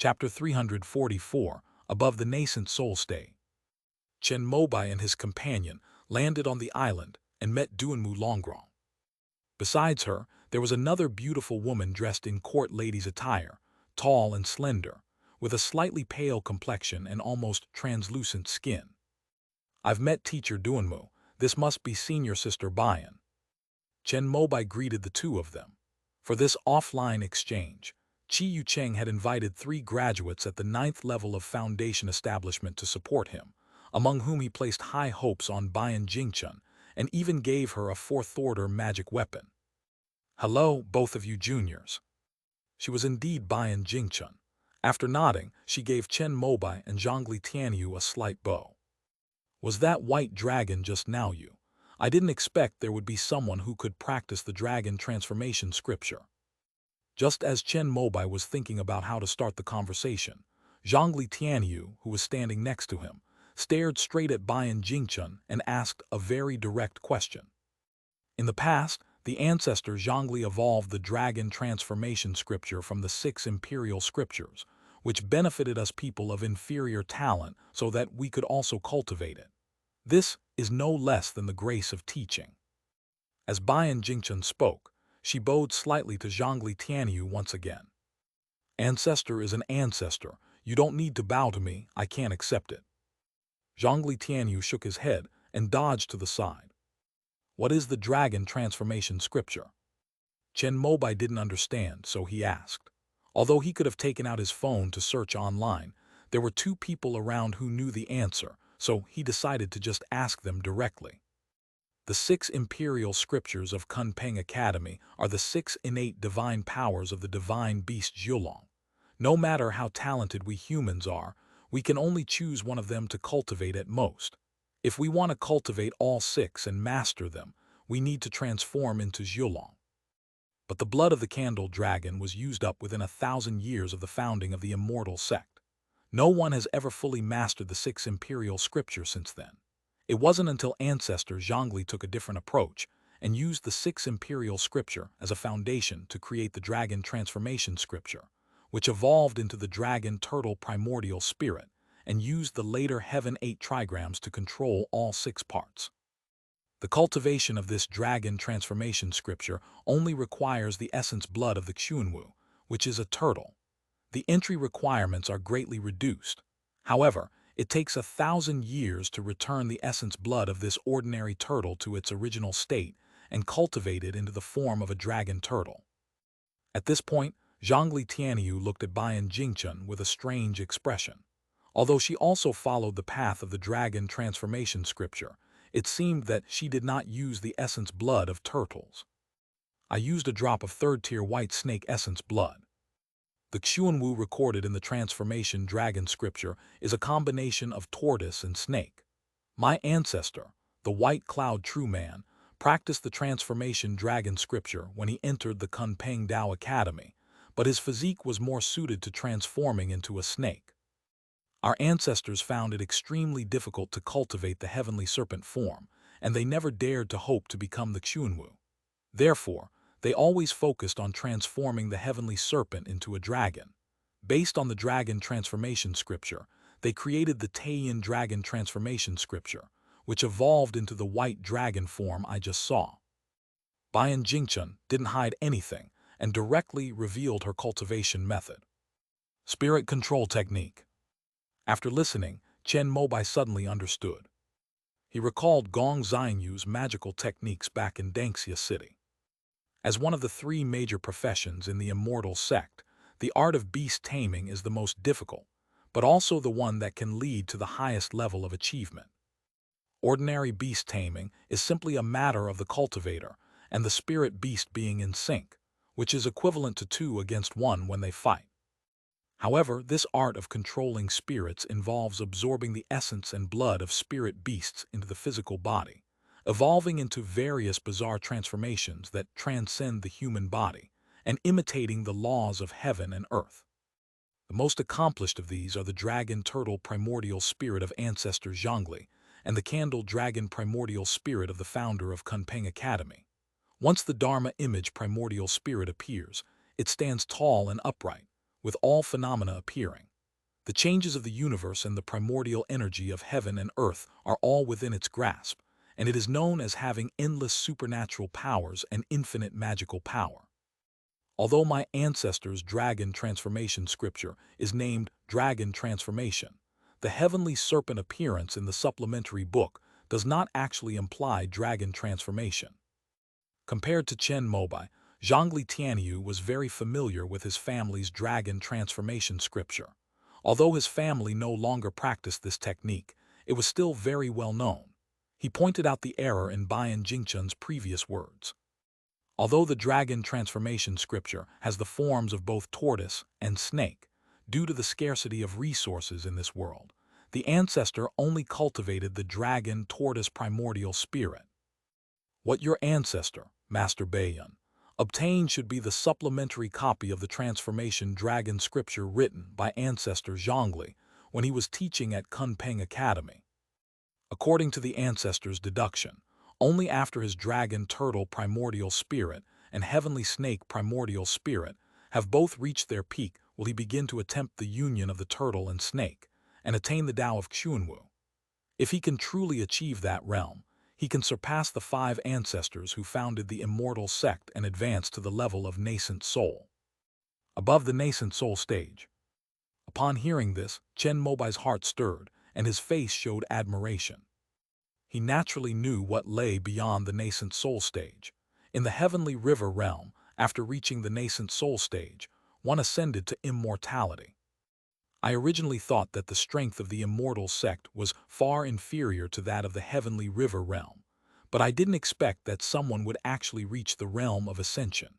Chapter 344, Above the Nascent Soul State. Chen Mobai and his companion landed on the island and met Duanmu Longrong. Besides her, there was another beautiful woman dressed in court lady's attire, tall and slender, with a slightly pale complexion and almost translucent skin. "I've met teacher Duanmu. This must be senior sister Bayan." Chen Mobai greeted the two of them. For this offline exchange, Chi Yucheng had invited 3 graduates at the 9th level of foundation establishment to support him, among whom he placed high hopes on Bayan Jingchun and even gave her a 4th-order magic weapon. "Hello, both of you juniors." She was indeed Bayan Jingchun. After nodding, she gave Chen Mobai and Zhongli Tianyu a slight bow. "Was that white dragon just now you? I didn't expect there would be someone who could practice the dragon transformation scripture." Just as Chen Mobai was thinking about how to start the conversation, Zhongli Tianyu, who was standing next to him, stared straight at Bayan Jingchun and asked a very direct question. In the past, the ancestor Zhongli evolved the dragon transformation scripture from the 6 imperial scriptures, which benefited us people of inferior talent so that we could also cultivate it. This is no less than the grace of teaching. As Bayan Jingchun spoke, she bowed slightly to Zhongli Tianyu once again. "Ancestor is an ancestor. You don't need to bow to me. I can't accept it." Zhongli Tianyu shook his head and dodged to the side. "What is the dragon transformation scripture?" Chen Mobai didn't understand, so he asked. Although he could have taken out his phone to search online, there were 2 people around who knew the answer, so he decided to just ask them directly. The 6 imperial scriptures of Kunpeng Academy are the 6 innate divine powers of the divine beast Zhulong. No matter how talented we humans are, we can only choose one of them to cultivate at most. If we want to cultivate all 6 and master them, we need to transform into Zhulong. But the blood of the candle dragon was used up within 1,000 years of the founding of the immortal sect. No one has ever fully mastered the 6 imperial scriptures since then. It wasn't until ancestor Zhongli took a different approach and used the 6 imperial scripture as a foundation to create the dragon transformation scripture, which evolved into the dragon turtle primordial spirit and used the later Heaven 8 trigrams to control all 6 parts. The cultivation of this dragon transformation scripture only requires the essence blood of the Xuanwu, which is a turtle. The entry requirements are greatly reduced. However, it takes 1,000 years to return the essence blood of this ordinary turtle to its original state and cultivate it into the form of a dragon turtle. At this point, Zhongli Tianyu looked at Bayan Jingchun with a strange expression. Although she also followed the path of the dragon transformation scripture, it seemed that she did not use the essence blood of turtles. "I used a drop of 3rd-tier white snake essence blood." The Xuanwu recorded in the transformation dragon scripture is a combination of tortoise and snake. My ancestor, the white cloud true man, practiced the transformation dragon scripture when he entered the Kunpeng Dao Academy, but his physique was more suited to transforming into a snake. Our ancestors found it extremely difficult to cultivate the heavenly serpent form, and they never dared to hope to become the Xuanwu. Therefore, they always focused on transforming the heavenly serpent into a dragon. Based on the dragon transformation scripture, they created the Taiyin dragon transformation scripture, which evolved into the white dragon form I just saw. Bayan Jingchun didn't hide anything and directly revealed her cultivation method. Spirit control technique. After listening, Chen Mobai suddenly understood. He recalled Gong Xianyu's magical techniques back in Dangxia City. As one of the 3 major professions in the immortal sect, the art of beast taming is the most difficult, but also the one that can lead to the highest level of achievement. Ordinary beast taming is simply a matter of the cultivator and the spirit beast being in sync, which is equivalent to 2 against 1 when they fight. However, this art of controlling spirits involves absorbing the essence and blood of spirit beasts into the physical body, evolving into various bizarre transformations that transcend the human body, and imitating the laws of heaven and earth. The most accomplished of these are the dragon turtle primordial spirit of ancestor Zhongli and the candle dragon primordial spirit of the founder of Kunpeng Academy. Once the Dharma image primordial spirit appears, it stands tall and upright, with all phenomena appearing. The changes of the universe and the primordial energy of heaven and earth are all within its grasp, and it is known as having endless supernatural powers and infinite magical power. Although my ancestors' dragon transformation scripture is named Dragon Transformation, the heavenly serpent appearance in the supplementary book does not actually imply dragon transformation. Compared to Chen Mobai, Zhongli Tianyu was very familiar with his family's dragon transformation scripture. Although his family no longer practiced this technique, it was still very well known. He pointed out the error in Bayan Jingchun's previous words. Although the dragon transformation scripture has the forms of both tortoise and snake, due to the scarcity of resources in this world, the ancestor only cultivated the dragon tortoise primordial spirit. What your ancestor, Master Bayan, obtained should be the supplementary copy of the transformation dragon scripture written by ancestor Zhongli when he was teaching at Kunpeng Academy. According to the ancestor's deduction, only after his dragon turtle primordial spirit and heavenly snake primordial spirit have both reached their peak will he begin to attempt the union of the turtle and snake and attain the Tao of Xuanwu. If he can truly achieve that realm, he can surpass the 5 ancestors who founded the immortal sect and advance to the level of nascent soul. Above the nascent soul stage. Upon hearing this, Chen Mobai's heart stirred, and his face showed admiration. He naturally knew what lay beyond the nascent soul stage. In the heavenly river realm, after reaching the nascent soul stage, one ascended to immortality. I originally thought that the strength of the immortal sect was far inferior to that of the heavenly river realm, but I didn't expect that someone would actually reach the realm of ascension.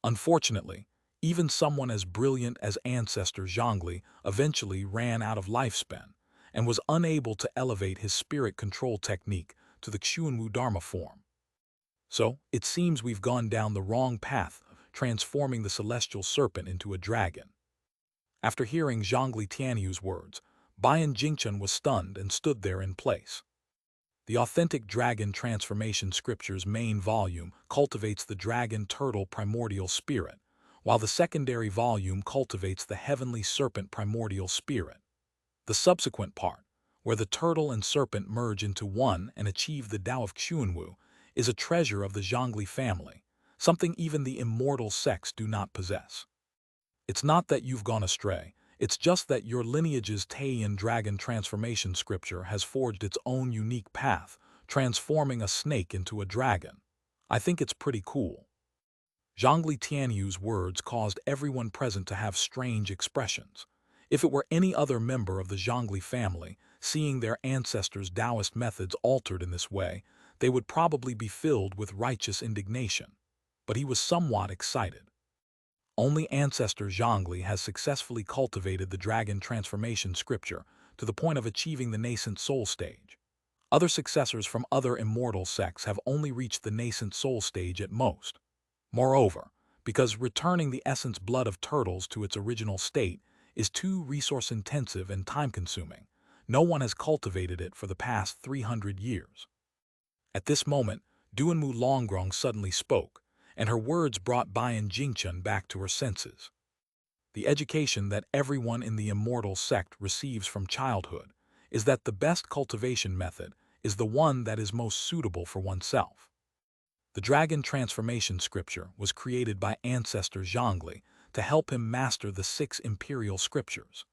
Unfortunately, even someone as brilliant as ancestor Zhongli eventually ran out of lifespan and was unable to elevate his spirit control technique to the Xuanwu Dharma form. So, it seems we've gone down the wrong path, transforming the celestial serpent into a dragon. After hearing Zhongli Tianyu's words, Bayan Jingchun was stunned and stood there in place. The authentic dragon transformation scripture's main volume cultivates the dragon turtle primordial spirit, while the secondary volume cultivates the heavenly serpent primordial spirit. The subsequent part, where the turtle and serpent merge into one and achieve the Tao of Xuanwu, is a treasure of the Zhongli family, something even the immortal sects do not possess. It's not that you've gone astray, it's just that your lineage's Taiyan dragon transformation scripture has forged its own unique path, transforming a snake into a dragon. I think it's pretty cool. Zhongli Tianyu's words caused everyone present to have strange expressions. If it were any other member of the Zhongli family, seeing their ancestors' Taoist methods altered in this way, they would probably be filled with righteous indignation. But he was somewhat excited. Only ancestor Zhongli has successfully cultivated the dragon transformation scripture to the point of achieving the nascent soul stage. Other successors from other immortal sects have only reached the nascent soul stage at most. Moreover, because returning the essence blood of turtles to its original state is too resource-intensive and time-consuming, no one has cultivated it for the past 300 years. At this moment, Duanmu Longrong suddenly spoke, and her words brought Bayan Jingchun back to her senses. The education that everyone in the immortal sect receives from childhood is that the best cultivation method is the one that is most suitable for oneself. The dragon transformation scripture was created by ancestor Zhongli to help him master the 6 imperial scriptures.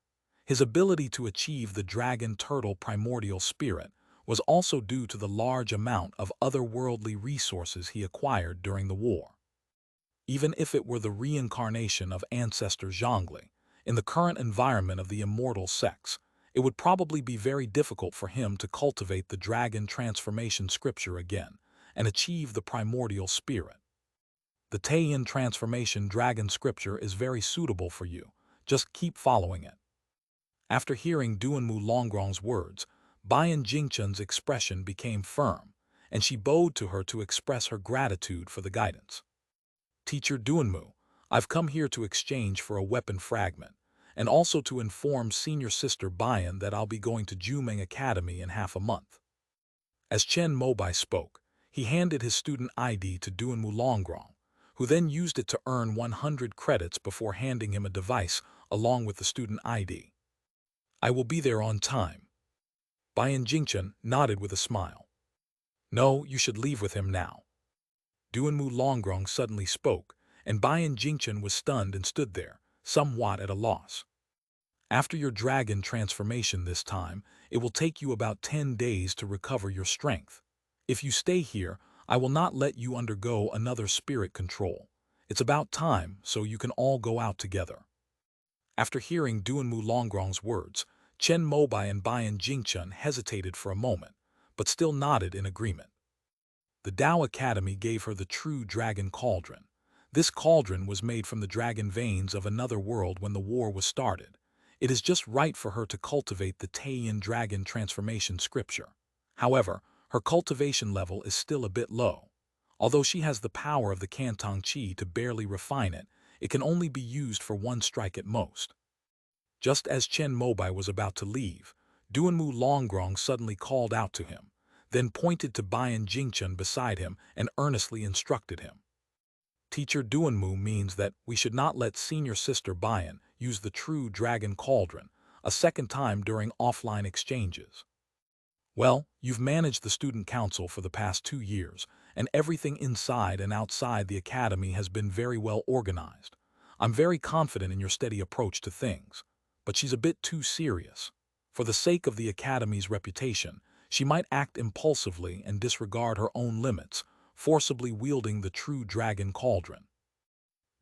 His ability to achieve the dragon turtle primordial spirit was also due to the large amount of otherworldly resources he acquired during the war. Even if it were the reincarnation of ancestor Zhongli, in the current environment of the immortal sects, it would probably be very difficult for him to cultivate the dragon transformation scripture again and achieve the primordial spirit. The Taiyan transformation dragon scripture is very suitable for you. Just keep following it. After hearing Duanmu Longrong's words, Bayan Jingchun's expression became firm, and she bowed to her to express her gratitude for the guidance. Teacher Duanmu, I've come here to exchange for a weapon fragment, and also to inform senior sister Bayan that I'll be going to Jumeng Academy in half a month. As Chen Mobai spoke, he handed his student ID to Duanmu Longrong, who then used it to earn 100 credits before handing him a device along with the student ID. I will be there on time. Bayan Jingchen nodded with a smile. No, you should leave with him now. Duanmu Longrong suddenly spoke, and Bayan Jingchen was stunned and stood there, somewhat at a loss. After your dragon transformation this time, it will take you about 10 days to recover your strength. If you stay here, I will not let you undergo another spirit control. It's about time, so you can all go out together. After hearing Duanmu Longrong's words, Chen Mobai and Bayan Jingchen hesitated for a moment, but still nodded in agreement. The Tao Academy gave her the true dragon cauldron. This cauldron was made from the dragon veins of another world when the war was started. It is just right for her to cultivate the Taiyan dragon transformation scripture. However, her cultivation level is still a bit low. Although she has the power of the Cantong Qi to barely refine it, it can only be used for one strike at most. Just as Chen Mobai was about to leave, Duanmu Longrong suddenly called out to him, then pointed to Bayan Jingchen beside him and earnestly instructed him. Teacher Duanmu means that we should not let senior sister Bayan use the true dragon cauldron a second time during offline exchanges. Well, you've managed the student council for the past 2 years, and everything inside and outside the academy has been very well organized. I'm very confident in your steady approach to things, but she's a bit too serious. For the sake of the academy's reputation, she might act impulsively and disregard her own limits, forcibly wielding the true dragon cauldron.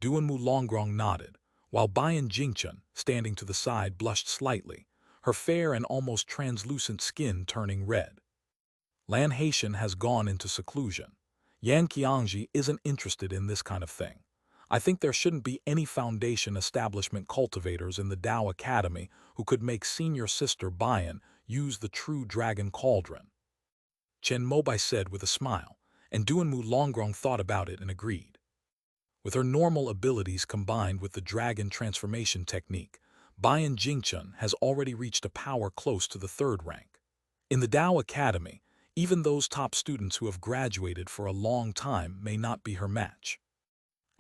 Duanmu Longrong nodded, while Bayan Jingchen, standing to the side, blushed slightly, her fair and almost translucent skin turning red. Lan Haitian has gone into seclusion. Yan Qiangji isn't interested in this kind of thing. I think there shouldn't be any foundation establishment cultivators in the Tao Academy who could make senior sister Bayan use the true dragon cauldron. Chen Mobai said with a smile, and Duanmu Longrong thought about it and agreed. With her normal abilities combined with the dragon transformation technique, Bayan Jingchen has already reached a power close to the 3rd rank. In the Tao Academy, even those top students who have graduated for a long time may not be her match.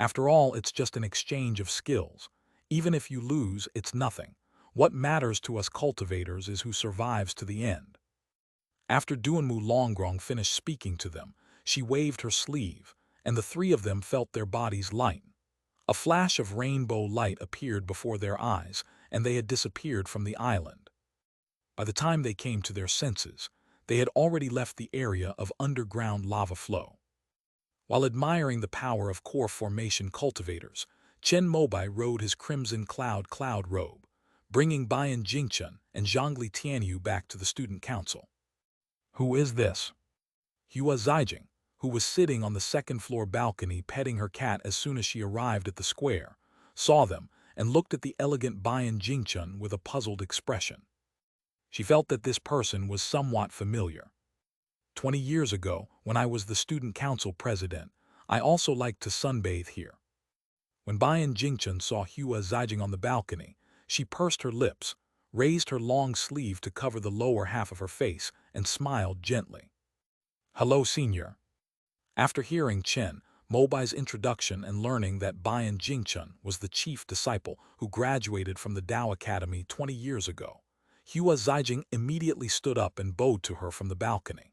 After all, it's just an exchange of skills. Even if you lose, it's nothing. What matters to us cultivators is who survives to the end. After Duanmu Longrong finished speaking to them, she waved her sleeve, and the 3 of them felt their bodies lighten. A flash of rainbow light appeared before their eyes, and they had disappeared from the island. By the time they came to their senses, they had already left the area of underground lava flow. While admiring the power of core formation cultivators, Chen Mobai rode his crimson cloud robe, bringing Bayan Jingchen and Zhongli Tianyu back to the student council. Who is this? Hua Zijing, who was sitting on the 2nd floor balcony petting her cat as soon as she arrived at the square, saw them and looked at the elegant Bayan Jingchen with a puzzled expression. She felt that this person was somewhat familiar. 20 years ago, when I was the student council president, I also liked to sunbathe here. When Bayan Jingchen saw Hua Zijing on the balcony, she pursed her lips, raised her long sleeve to cover the lower half of her face, and smiled gently. Hello, senior. After hearing Chen Mobai's introduction and learning that Bayan Jingchen was the chief disciple who graduated from the Tao Academy 20 years ago, Hua Zijing immediately stood up and bowed to her from the balcony.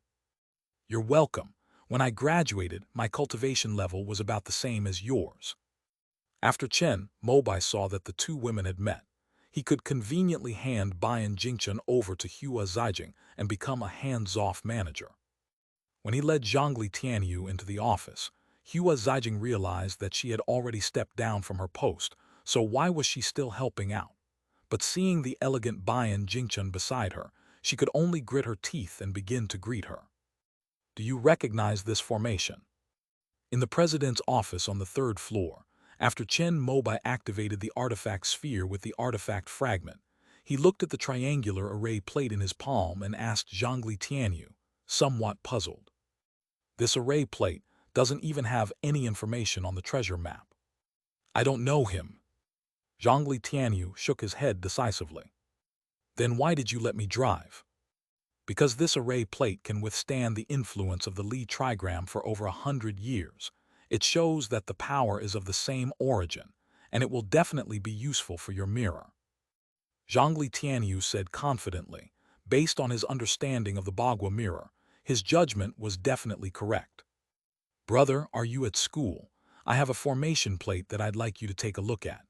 You're welcome. When I graduated, my cultivation level was about the same as yours. After Chen Mobai saw that the 2 women had met, he could conveniently hand Bayan Jingchen over to Hua Zijing and become a hands-off manager. When he led Zhongli Tianyu into the office, Hua Zijing realized that she had already stepped down from her post, so why was she still helping out? But seeing the elegant Bayan Jingchen beside her, she could only grit her teeth and begin to greet her. Do you recognize this formation? In the president's office on the 3rd floor, after Chen Mobai activated the artifact sphere with the artifact fragment, he looked at the triangular array plate in his palm and asked Zhongli Tianyu, somewhat puzzled. This array plate doesn't even have any information on the treasure map. I don't know him. Zhongli Tianyu shook his head decisively. Then why did you let me drive? Because this array plate can withstand the influence of the Li trigram for over 100 years. It shows that the power is of the same origin, and it will definitely be useful for your mirror. Zhongli Tianyu said confidently. Based on his understanding of the Bagua mirror, his judgment was definitely correct. Brother, are you at school? I have a formation plate that I'd like you to take a look at.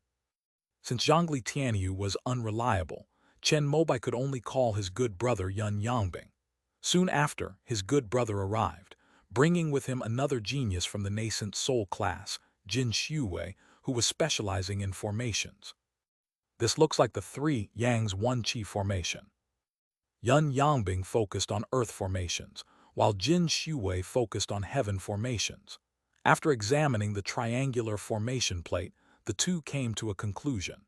Since Zhongli Tianyu was unreliable, Chen Mobai could only call his good brother Yun Yangbing. Soon after, his good brother arrived, bringing with him another genius from the nascent soul class, Jin Shuwei, who was specializing in formations. This looks like the three Yang's one Qi formation. Yun Yangbing focused on earth formations, while Jin Shuwei focused on heaven formations. After examining the triangular formation plate, the two came to a conclusion.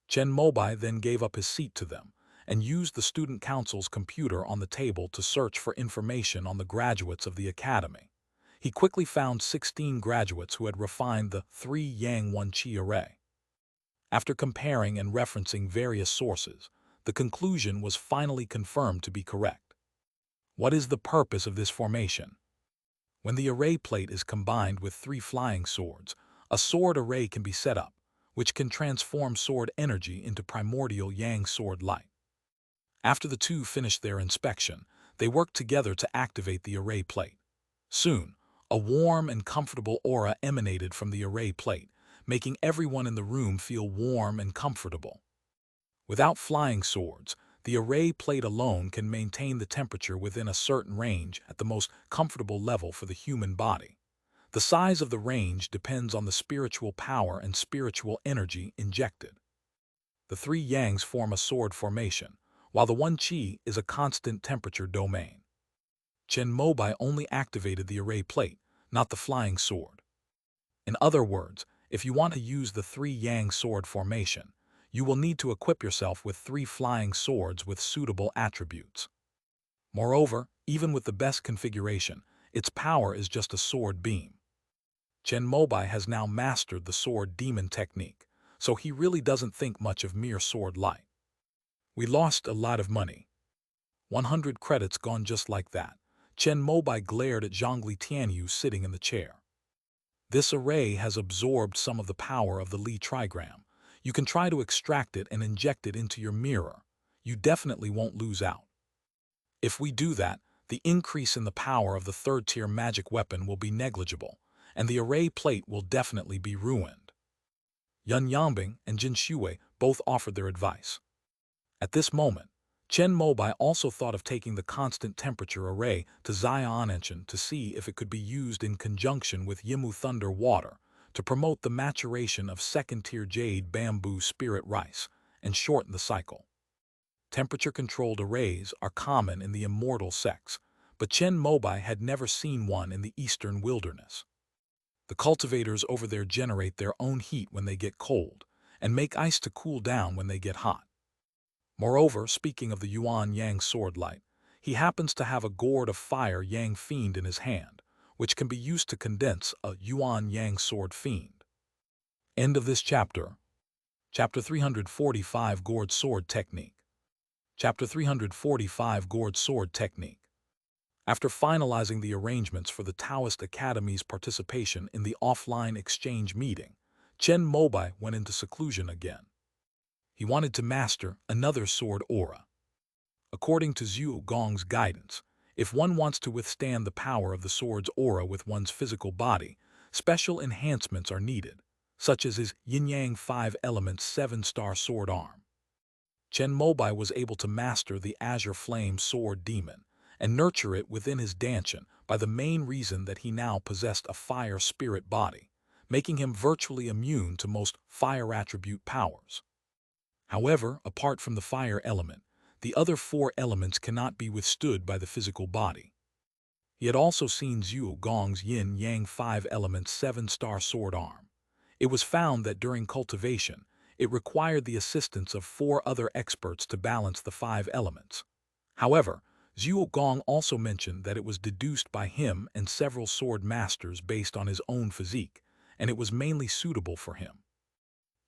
Chen Mobai then gave up his seat to them and used the student council's computer on the table to search for information on the graduates of the academy. He quickly found 16 graduates who had refined the 3 Yang 1 Qi array. After comparing and referencing various sources, the conclusion was finally confirmed to be correct. What is the purpose of this formation? When the array plate is combined with 3 flying swords, a sword array can be set up, which can transform sword energy into primordial Yang sword light. After the two finished their inspection, they worked together to activate the array plate. Soon, a warm and comfortable aura emanated from the array plate, making everyone in the room feel warm and comfortable. Without flying swords, the array plate alone can maintain the temperature within a certain range at the most comfortable level for the human body. The size of the range depends on the spiritual power and spiritual energy injected. The 3 Yangs form a sword formation, while the 1 Qi is a constant temperature domain. Chen Mobai only activated the array plate, not the flying sword. In other words, if you want to use the 3 Yang sword formation, you will need to equip yourself with 3 flying swords with suitable attributes. Moreover, even with the best configuration, its power is just a sword beam. Chen Mobai has now mastered the sword demon technique, so he really doesn't think much of mere sword light. We lost a lot of money. 100 credits gone just like that. Chen Mobai glared at Zhongli Tianyu sitting in the chair. This array has absorbed some of the power of the Li trigram. You can try to extract it and inject it into your mirror. You definitely won't lose out. If we do that, the increase in the power of the 3rd-tier magic weapon will be negligible, and the array plate will definitely be ruined. Yun Yangbing and Jin Shuwei both offered their advice. At this moment, Chen Mobai also thought of taking the constant temperature array to Xiaonanshan to see if it could be used in conjunction with Yimu Thunder Water to promote the maturation of 2nd-tier jade bamboo spirit rice and shorten the cycle. Temperature-controlled arrays are common in the immortal sects, but Chen Mobai had never seen one in the eastern wilderness. The cultivators over there generate their own heat when they get cold and make ice to cool down when they get hot. Moreover, speaking of the Yuan Yang sword light, he happens to have a gourd of fire Yang fiend in his hand, which can be used to condense a Yuan Yang sword fiend. End of this chapter. Chapter 345 Gourd Sword Technique. Chapter 345 Gourd Sword Technique. After finalizing the arrangements for the Taoist Academy's participation in the offline exchange meeting, Chen Mobai went into seclusion again. He wanted to master another sword aura. According to Zhu Gong's guidance, if one wants to withstand the power of the sword's aura with one's physical body, special enhancements are needed, such as his Yin-Yang 5 Elements 7-star sword arm. Chen Mobai was able to master the Azure Flame sword demon and nurture it within his danshan by the main reason that he now possessed a fire spirit body, making him virtually immune to most fire attribute powers. However, apart from the fire element, the other 4 elements cannot be withstood by the physical body. He had also seen Zhu Gong's Yin-Yang 5 Elements 7-star sword arm. It was found that during cultivation, it required the assistance of 4 other experts to balance the 5 elements. However, Zhu Gong also mentioned that it was deduced by him and several sword masters based on his own physique, and it was mainly suitable for him.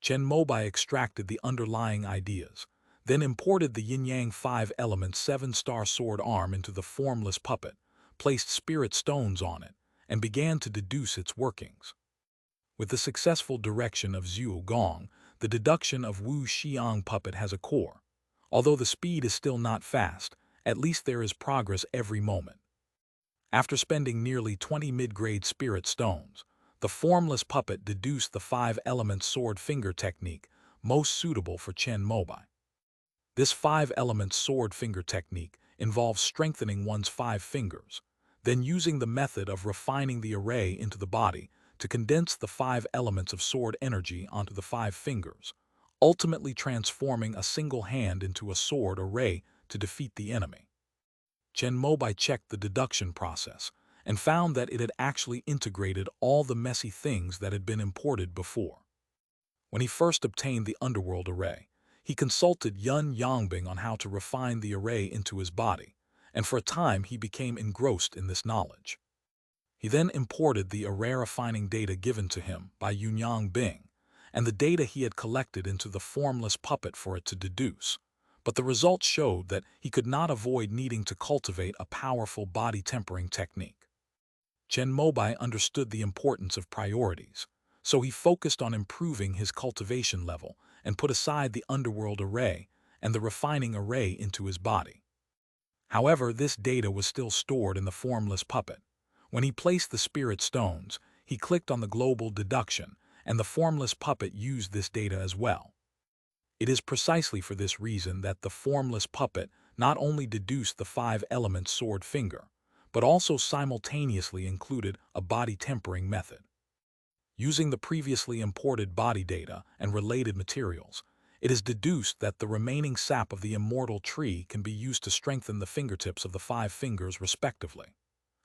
Chen Mobai extracted the underlying ideas, then imported the Yin-Yang 5 Elements 7-star sword arm into the formless puppet, placed spirit stones on it, and began to deduce its workings. With the successful direction of Zhuo Gong, the deduction of Wu Xiang puppet has a core. Although the speed is still not fast, at least there is progress every moment. After spending nearly 20 mid-grade spirit stones, the formless puppet deduced the 5-element sword finger technique most suitable for Chen Mobai. This 5-element sword finger technique involves strengthening one's 5 fingers, then using the method of refining the array into the body to condense the 5 elements of sword energy onto the 5 fingers, ultimately transforming a single hand into a sword array to defeat the enemy. Chen Mobai checked the deduction process and found that it had actually integrated all the messy things that had been imported before. When he first obtained the underworld array, he consulted Yun Yongbing on how to refine the array into his body, and for a time he became engrossed in this knowledge. He then imported the array refining data given to him by Yun Yongbing, and the data he had collected into the formless puppet for it to deduce, but the results showed that he could not avoid needing to cultivate a powerful body tempering technique. Chen Mobai understood the importance of priorities, so he focused on improving his cultivation level and put aside the underworld array and the refining array into his body. However, this data was still stored in the formless puppet. When he placed the spirit stones, he clicked on the global deduction, and the formless puppet used this data as well. It is precisely for this reason that the formless puppet not only deduced the 5-element sword finger, but also simultaneously included a body tempering method. Using the previously imported body data and related materials, it is deduced that the remaining sap of the immortal tree can be used to strengthen the fingertips of the 5 fingers respectively.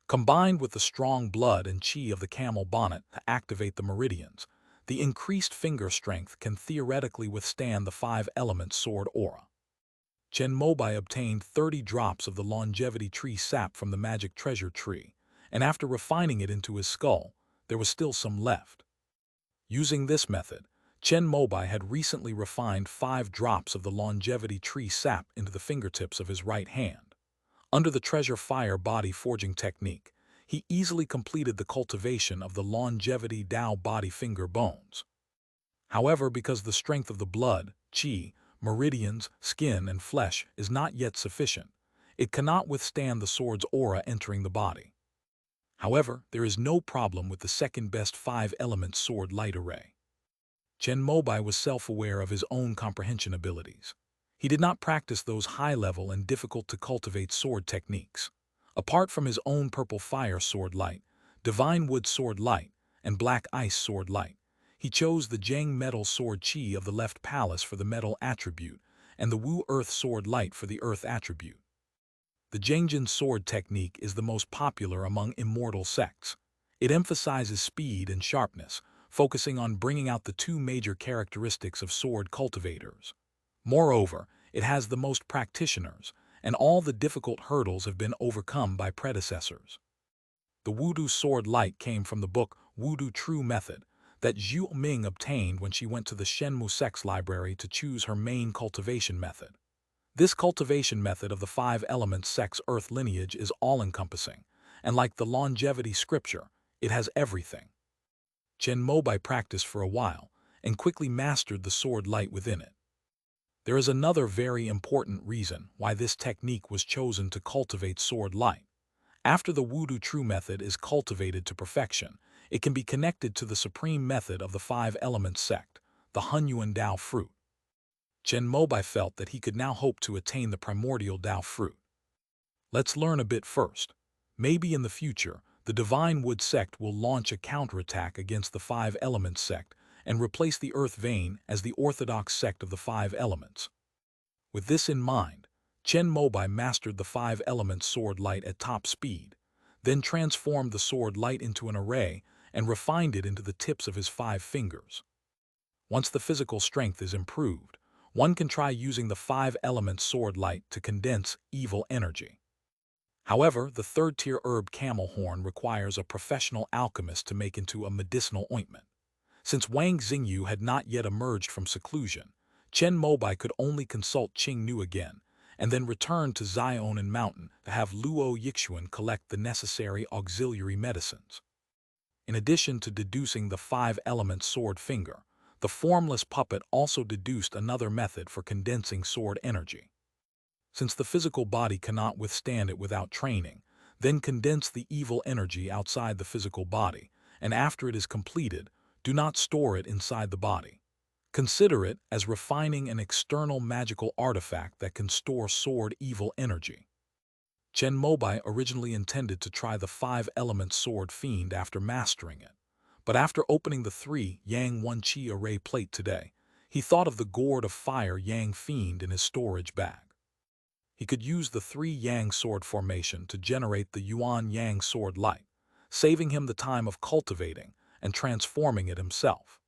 Combined with the strong blood and qi of the camel bonnet to activate the meridians, the increased finger strength can theoretically withstand the 5-element sword aura. Chen Mobai obtained 30 drops of the longevity tree sap from the magic treasure tree, and after refining it into his skull, there was still some left. Using this method, Chen Mobai had recently refined 5 drops of the longevity tree sap into the fingertips of his right hand. Under the treasure fire body forging technique, he easily completed the cultivation of the longevity Dao body finger bones. However, because the strength of the blood, qi, meridians, skin, and flesh is not yet sufficient, it cannot withstand the sword's aura entering the body. However, there is no problem with the second-best 5-element sword light array. Chen Mobai was self-aware of his own comprehension abilities. He did not practice those high-level and difficult-to-cultivate sword techniques. Apart from his own purple fire sword light, divine wood sword light, and black ice sword light, he chose the Zheng metal sword qi of the left palace for the metal attribute and the Wu earth sword light for the earth attribute. The Zhengjin sword technique is the most popular among immortal sects. It emphasizes speed and sharpness, focusing on bringing out the 2 major characteristics of sword cultivators. Moreover, it has the most practitioners, and all the difficult hurdles have been overcome by predecessors. The Wudu sword light came from the book Wudu True Method that Zhu Ming obtained when she went to the Shenmu sects library to choose her main cultivation method. This cultivation method of the 5-element sect's earth lineage is all-encompassing, and like the longevity scripture, it has everything. Chen Mobai practiced for a while and quickly mastered the sword light within it. There is another very important reason why this technique was chosen to cultivate sword light. After the Wudu True method is cultivated to perfection, it can be connected to the supreme method of the 5-element sect, the Hunyuan Dao fruit. Chen Mobai felt that he could now hope to attain the primordial Dao fruit. Let's learn a bit first. Maybe in the future, the Divine Wood sect will launch a counterattack against the 5-element sect and replace the Earth Vein as the orthodox sect of the 5 elements. With this in mind, Chen Mobai mastered the 5-element sword light at top speed, then transformed the sword light into an array and refined it into the tips of his 5 fingers. Once the physical strength is improved, one can try using the 5-element sword light to condense evil energy. However, the 3rd-tier herb camel horn requires a professional alchemist to make into a medicinal ointment. Since Wang Xingyu had not yet emerged from seclusion, Chen Mobai could only consult Qing Nu again, and then return to Zionan Mountain to have Luo Yixuan collect the necessary auxiliary medicines. In addition to deducing the 5-element sword finger, the formless puppet also deduced another method for condensing sword energy. Since the physical body cannot withstand it without training, then condense the evil energy outside the physical body, and after it is completed, do not store it inside the body. Consider it as refining an external magical artifact that can store sword evil energy. Chen Mobai originally intended to try the 5-element sword fiend after mastering it, but after opening the 3 Yang 1 Qi array plate today, he thought of the gourd of fire Yang fiend in his storage bag. He could use the 3 Yang sword formation to generate the Yuan Yang sword light, saving him the time of cultivating and transforming it himself.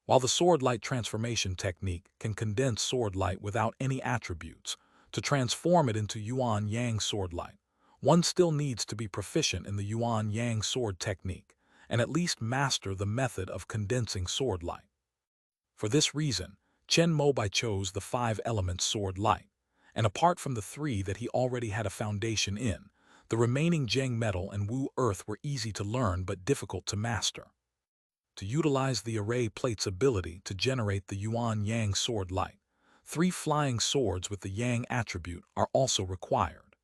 While the sword light transformation technique can condense sword light without any attributes, to transform it into Yuan Yang sword light, one still needs to be proficient in the Yuan Yang sword technique and at least master the method of condensing sword light. For this reason, Chen Mobai chose the 5-element sword light, and apart from the 3 that he already had a foundation in, the remaining Zheng metal and Wu earth were easy to learn but difficult to master. To utilize the array plate's ability to generate the Yuan Yang sword light, 3 flying swords with the Yang attribute are also required.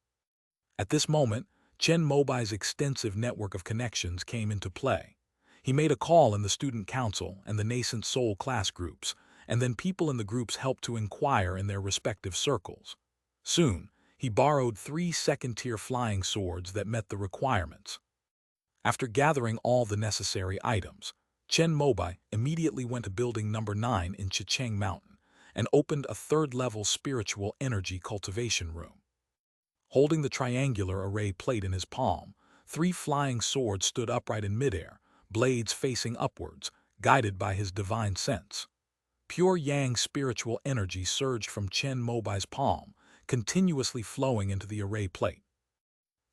At this moment, Chen Mobai's extensive network of connections came into play. He made a call in the student council and the nascent soul class groups, and then people in the groups helped to inquire in their respective circles. Soon, he borrowed 3 second-tier flying swords that met the requirements. After gathering all the necessary items, Chen Mobai immediately went to building number 9 in Chicheng Mountain and opened a 3rd-level spiritual energy cultivation room. Holding the triangular array plate in his palm, 3 flying swords stood upright in midair, blades facing upwards, guided by his divine sense. Pure Yang spiritual energy surged from Chen Mobai's palm, continuously flowing into the array plate.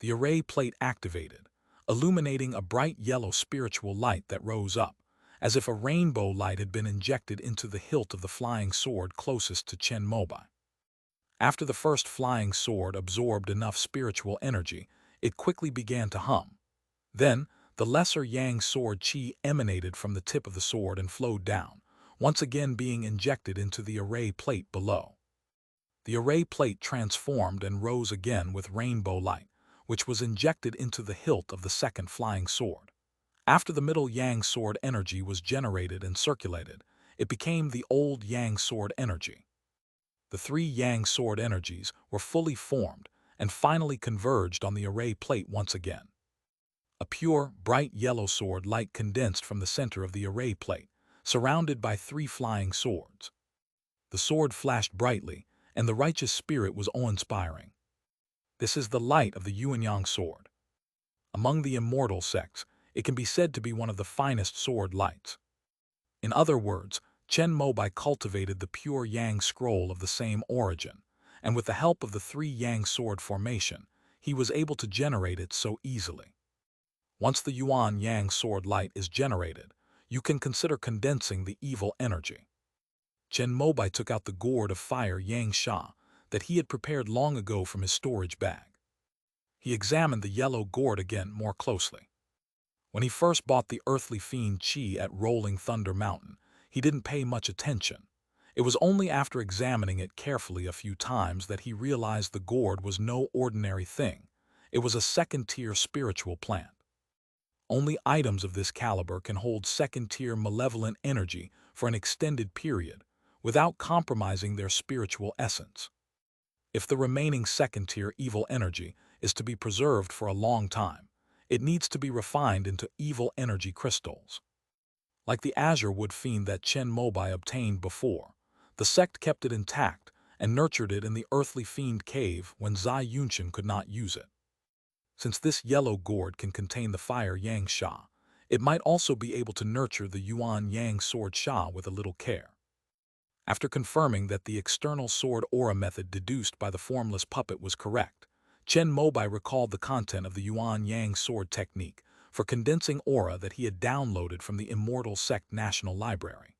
The array plate activated, illuminating a bright yellow spiritual light that rose up, as if a rainbow light had been injected into the hilt of the flying sword closest to Chen Mobai. After the first flying sword absorbed enough spiritual energy, it quickly began to hum. Then, the lesser Yang sword qi emanated from the tip of the sword and flowed down, once again being injected into the array plate below. The array plate transformed and rose again with rainbow light, which was injected into the hilt of the second flying sword. After the middle Yang sword energy was generated and circulated, it became the old Yang sword energy. The 3 Yang sword energies were fully formed and finally converged on the array plate once again. A pure, bright yellow sword light condensed from the center of the array plate, surrounded by 3 flying swords. The sword flashed brightly, and the righteous spirit was awe-inspiring. This is the light of the Yuanyang sword. Among the immortal sects, it can be said to be one of the finest sword lights. In other words, Chen Mobai cultivated the pure Yang scroll of the same origin, and with the help of the 3 Yang sword formation, he was able to generate it so easily. Once the Yuan Yang sword light is generated, you can consider condensing the evil energy. Chen Mobai took out the gourd of fire Yang Sha that he had prepared long ago from his storage bag. He examined the yellow gourd again more closely. When he first bought the earthly fiend Qi at Rolling Thunder Mountain, he didn't pay much attention. It was only after examining it carefully a few times that he realized the gourd was no ordinary thing. It was a 2nd-tier spiritual plant. Only items of this caliber can hold 2nd-tier malevolent energy for an extended period, without compromising their spiritual essence. If the remaining 2nd-tier evil energy is to be preserved for a long time, it needs to be refined into evil energy crystals. Like the azure wood fiend that Chen Mobai obtained before, the sect kept it intact and nurtured it in the earthly fiend cave when Zai Yunchen could not use it. Since this yellow gourd can contain the fire Yang Sha, it might also be able to nurture the Yuan Yang sword Sha with a little care. After confirming that the external sword aura method deduced by the formless puppet was correct, Chen Mobai recalled the content of the Yuan Yang sword technique for condensing aura that he had downloaded from the Immortal Sect National Library.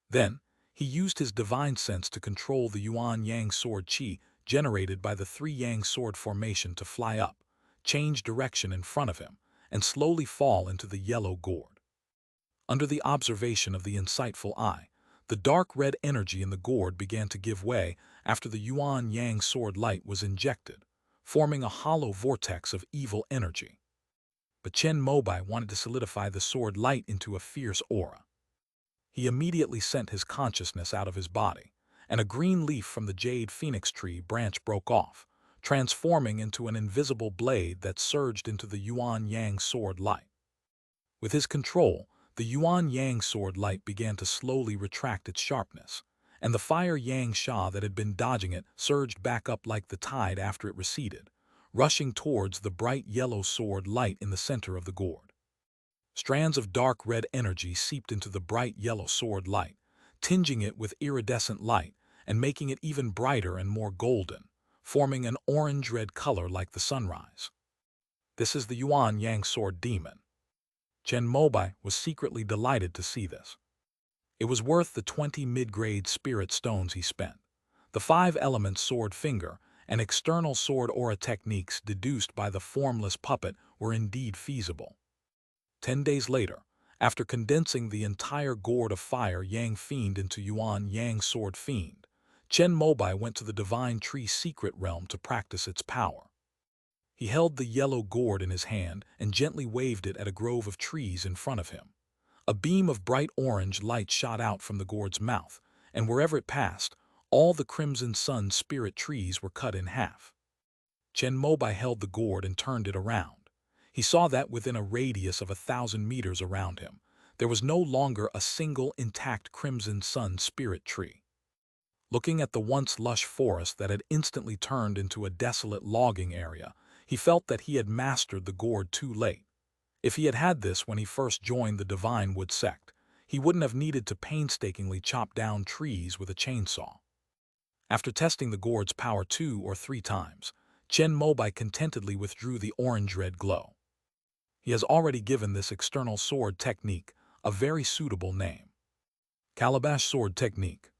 Then, he used his divine sense to control the Yuan Yang sword qi generated by the 3 Yang sword formation to fly up, change direction in front of him, and slowly fall into the yellow gourd. Under the observation of the insightful eye, the dark red energy in the gourd began to give way after the Yuan Yang sword light was injected, forming a hollow vortex of evil energy. But Chen Mobai wanted to solidify the sword light into a fierce aura. He immediately sent his consciousness out of his body, and a green leaf from the jade phoenix tree branch broke off, transforming into an invisible blade that surged into the Yuan Yang sword light. With his control, the Yuan Yang sword light began to slowly retract its sharpness, and the fire Yang Sha that had been dodging it surged back up like the tide after it receded, rushing towards the bright yellow sword light in the center of the gourd. Strands of dark red energy seeped into the bright yellow sword light, tinging it with iridescent light and making it even brighter and more golden, forming an orange-red color like the sunrise. This is the Yuan Yang sword demon. Chen Mobai was secretly delighted to see this. It was worth the 20 mid-grade spirit stones he spent. The 5-element sword finger and external sword aura techniques deduced by the formless puppet were indeed feasible. 10 days later, after condensing the entire gourd of fire Yang Fiend into Yuan Yang Sword Fiend, Chen Mobai went to the Divine Tree Secret Realm to practice its power. He held the yellow gourd in his hand and gently waved it at a grove of trees in front of him. A beam of bright orange light shot out from the gourd's mouth, and wherever it passed, all the Crimson Sun spirit trees were cut in half. Chen Mobai held the gourd and turned it around. He saw that within a radius of 1,000 meters around him, there was no longer a single intact Crimson Sun spirit tree. Looking at the once lush forest that had instantly turned into a desolate logging area, he felt that he had mastered the gourd too late. If he had had this when he first joined the Divine Wood sect, he wouldn't have needed to painstakingly chop down trees with a chainsaw. After testing the gourd's power 2 or 3 times, Chen Mobai contentedly withdrew the orange-red glow. He has already given this external sword technique a very suitable name. Calabash Sword Technique.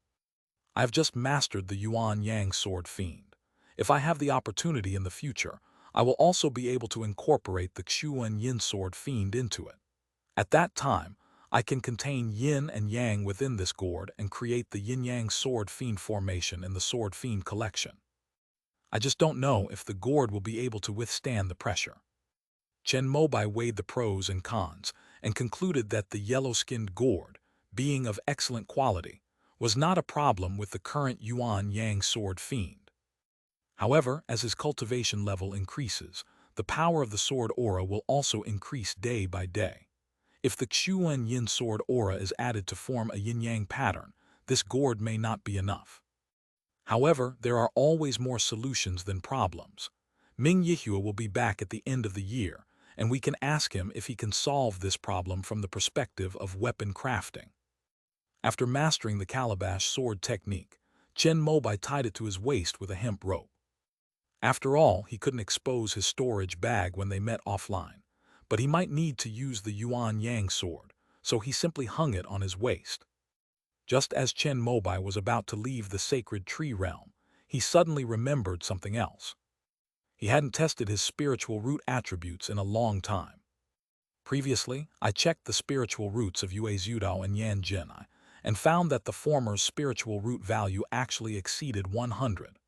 I have just mastered the Yuan Yang Sword Fiend. If I have the opportunity in the future, I will also be able to incorporate the Xuan Yin Sword Fiend into it. At that time, I can contain yin and yang within this gourd and create the yin-yang sword fiend formation in the sword fiend collection. I just don't know if the gourd will be able to withstand the pressure. Chen Mobai weighed the pros and cons and concluded that the yellow-skinned gourd, being of excellent quality, was not a problem with the current Yuan Yang sword fiend. However, as his cultivation level increases, the power of the sword aura will also increase day by day. If the Xuan Yin sword aura is added to form a yin-yang pattern, this gourd may not be enough. However, there are always more solutions than problems. Ming Yihua will be back at the end of the year, and we can ask him if he can solve this problem from the perspective of weapon crafting. After mastering the calabash sword technique, Chen Mobai tied it to his waist with a hemp rope. After all, he couldn't expose his storage bag when they met offline, but he might need to use the Yuan Yang sword, so he simply hung it on his waist. Just as Chen Mobai was about to leave the sacred tree realm, he suddenly remembered something else. He hadn't tested his spiritual root attributes in a long time. Previously, I checked the spiritual roots of Yue Zhudao and Yan Jinai, and found that the former's spiritual root value actually exceeded 100.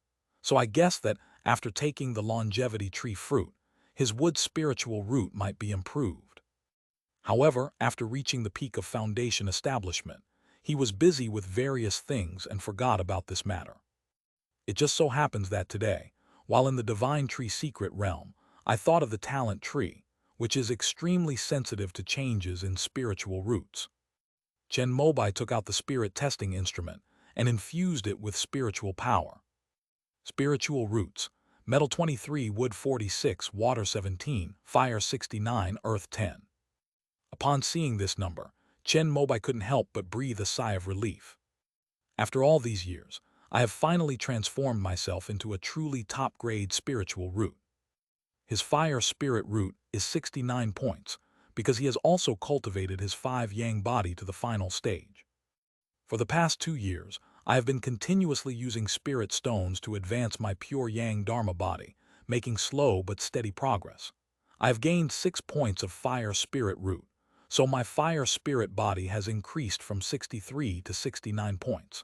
So I guessed that after taking the longevity tree fruit, his wood spiritual root might be improved. However, after reaching the peak of foundation establishment, he was busy with various things and forgot about this matter. It just so happens that today, while in the Divine Tree Secret Realm, I thought of the talent tree, which is extremely sensitive to changes in spiritual roots. Chen Mobai took out the spirit testing instrument and infused it with spiritual power. Spiritual roots: metal 23, wood 46, water 17, fire 69, earth 10. Upon seeing this number, Chen Mobai couldn't help but breathe a sigh of relief. After all these years, I have finally transformed myself into a truly top-grade spiritual root. His fire spirit root is 69 points, because he has also cultivated his 5 yang body to the final stage. For the past 2 years, I have been continuously using spirit stones to advance my pure yang dharma body, making slow but steady progress. I've gained 6 points of fire spirit root, so my fire spirit body has increased from 63 to 69 points.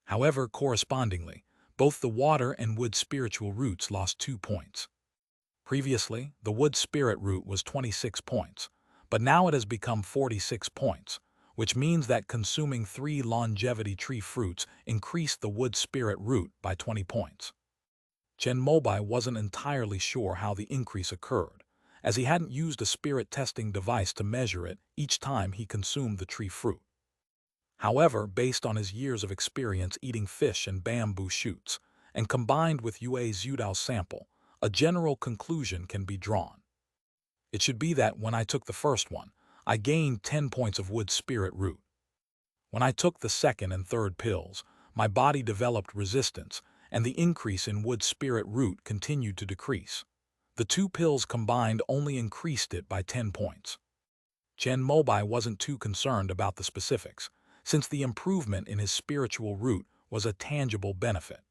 However, correspondingly, both the water and wood spiritual roots lost 2 points. Previously, the wood spirit root was 26 points, but now it has become 46 points, which means that consuming 3 longevity tree fruits increased the wood spirit root by 20 points. Chen Mobai wasn't entirely sure how the increase occurred, as he hadn't used a spirit testing device to measure it each time he consumed the tree fruit. However, based on his years of experience eating fish and bamboo shoots, and combined with Yue's Yudao sample, a general conclusion can be drawn. It should be that when I took the first one, I gained 10 points of wood spirit root. When I took the second and third pills, my body developed resistance, and the increase in wood spirit root continued to decrease. The 2 pills combined only increased it by 10 points. Chen Mobai wasn't too concerned about the specifics, since the improvement in his spiritual root was a tangible benefit.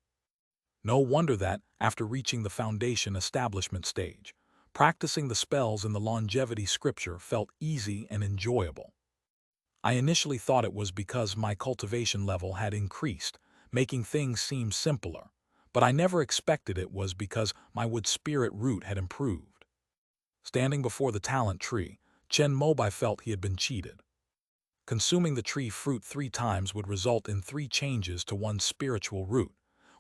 No wonder that, after reaching the foundation establishment stage, practicing the spells in the longevity scripture felt easy and enjoyable. I initially thought it was because my cultivation level had increased, making things seem simpler, but I never expected it was because my wood spirit root had improved. Standing before the talent tree, Chen Mobai felt he had been cheated. Consuming the tree fruit 3 times would result in 3 changes to one's spiritual root,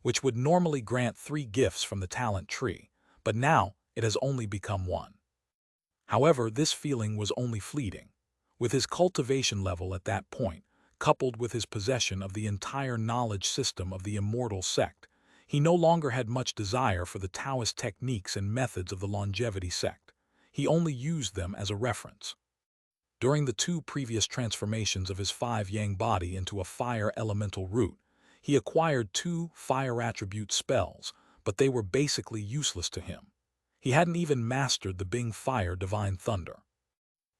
which would normally grant 3 gifts from the talent tree, but now it has only become 1. However, this feeling was only fleeting. With his cultivation level at that point, coupled with his possession of the entire knowledge system of the immortal sect, he no longer had much desire for the Taoist techniques and methods of the longevity sect. He only used them as a reference. During the 2 previous transformations of his 5-yang body into a fire elemental root, he acquired 2 fire attribute spells, but they were basically useless to him. He hadn't even mastered the Bing Fire Divine Thunder.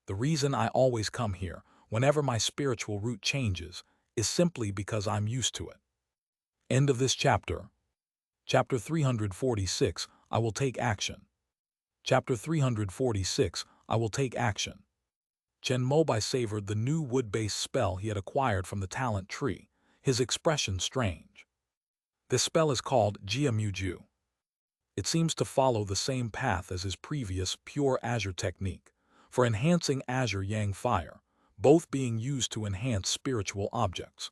The reason I always come here, whenever my spiritual root changes, is simply because I'm used to it. End of this chapter. Chapter 346, I will take action. Chapter 346, I will take action. Chen Mobai savored the new wood-based spell he had acquired from the talent tree, his expression strange. This spell is called Jiamuju. It seems to follow the same path as his previous pure azure technique, for enhancing azure yang fire, both being used to enhance spiritual objects.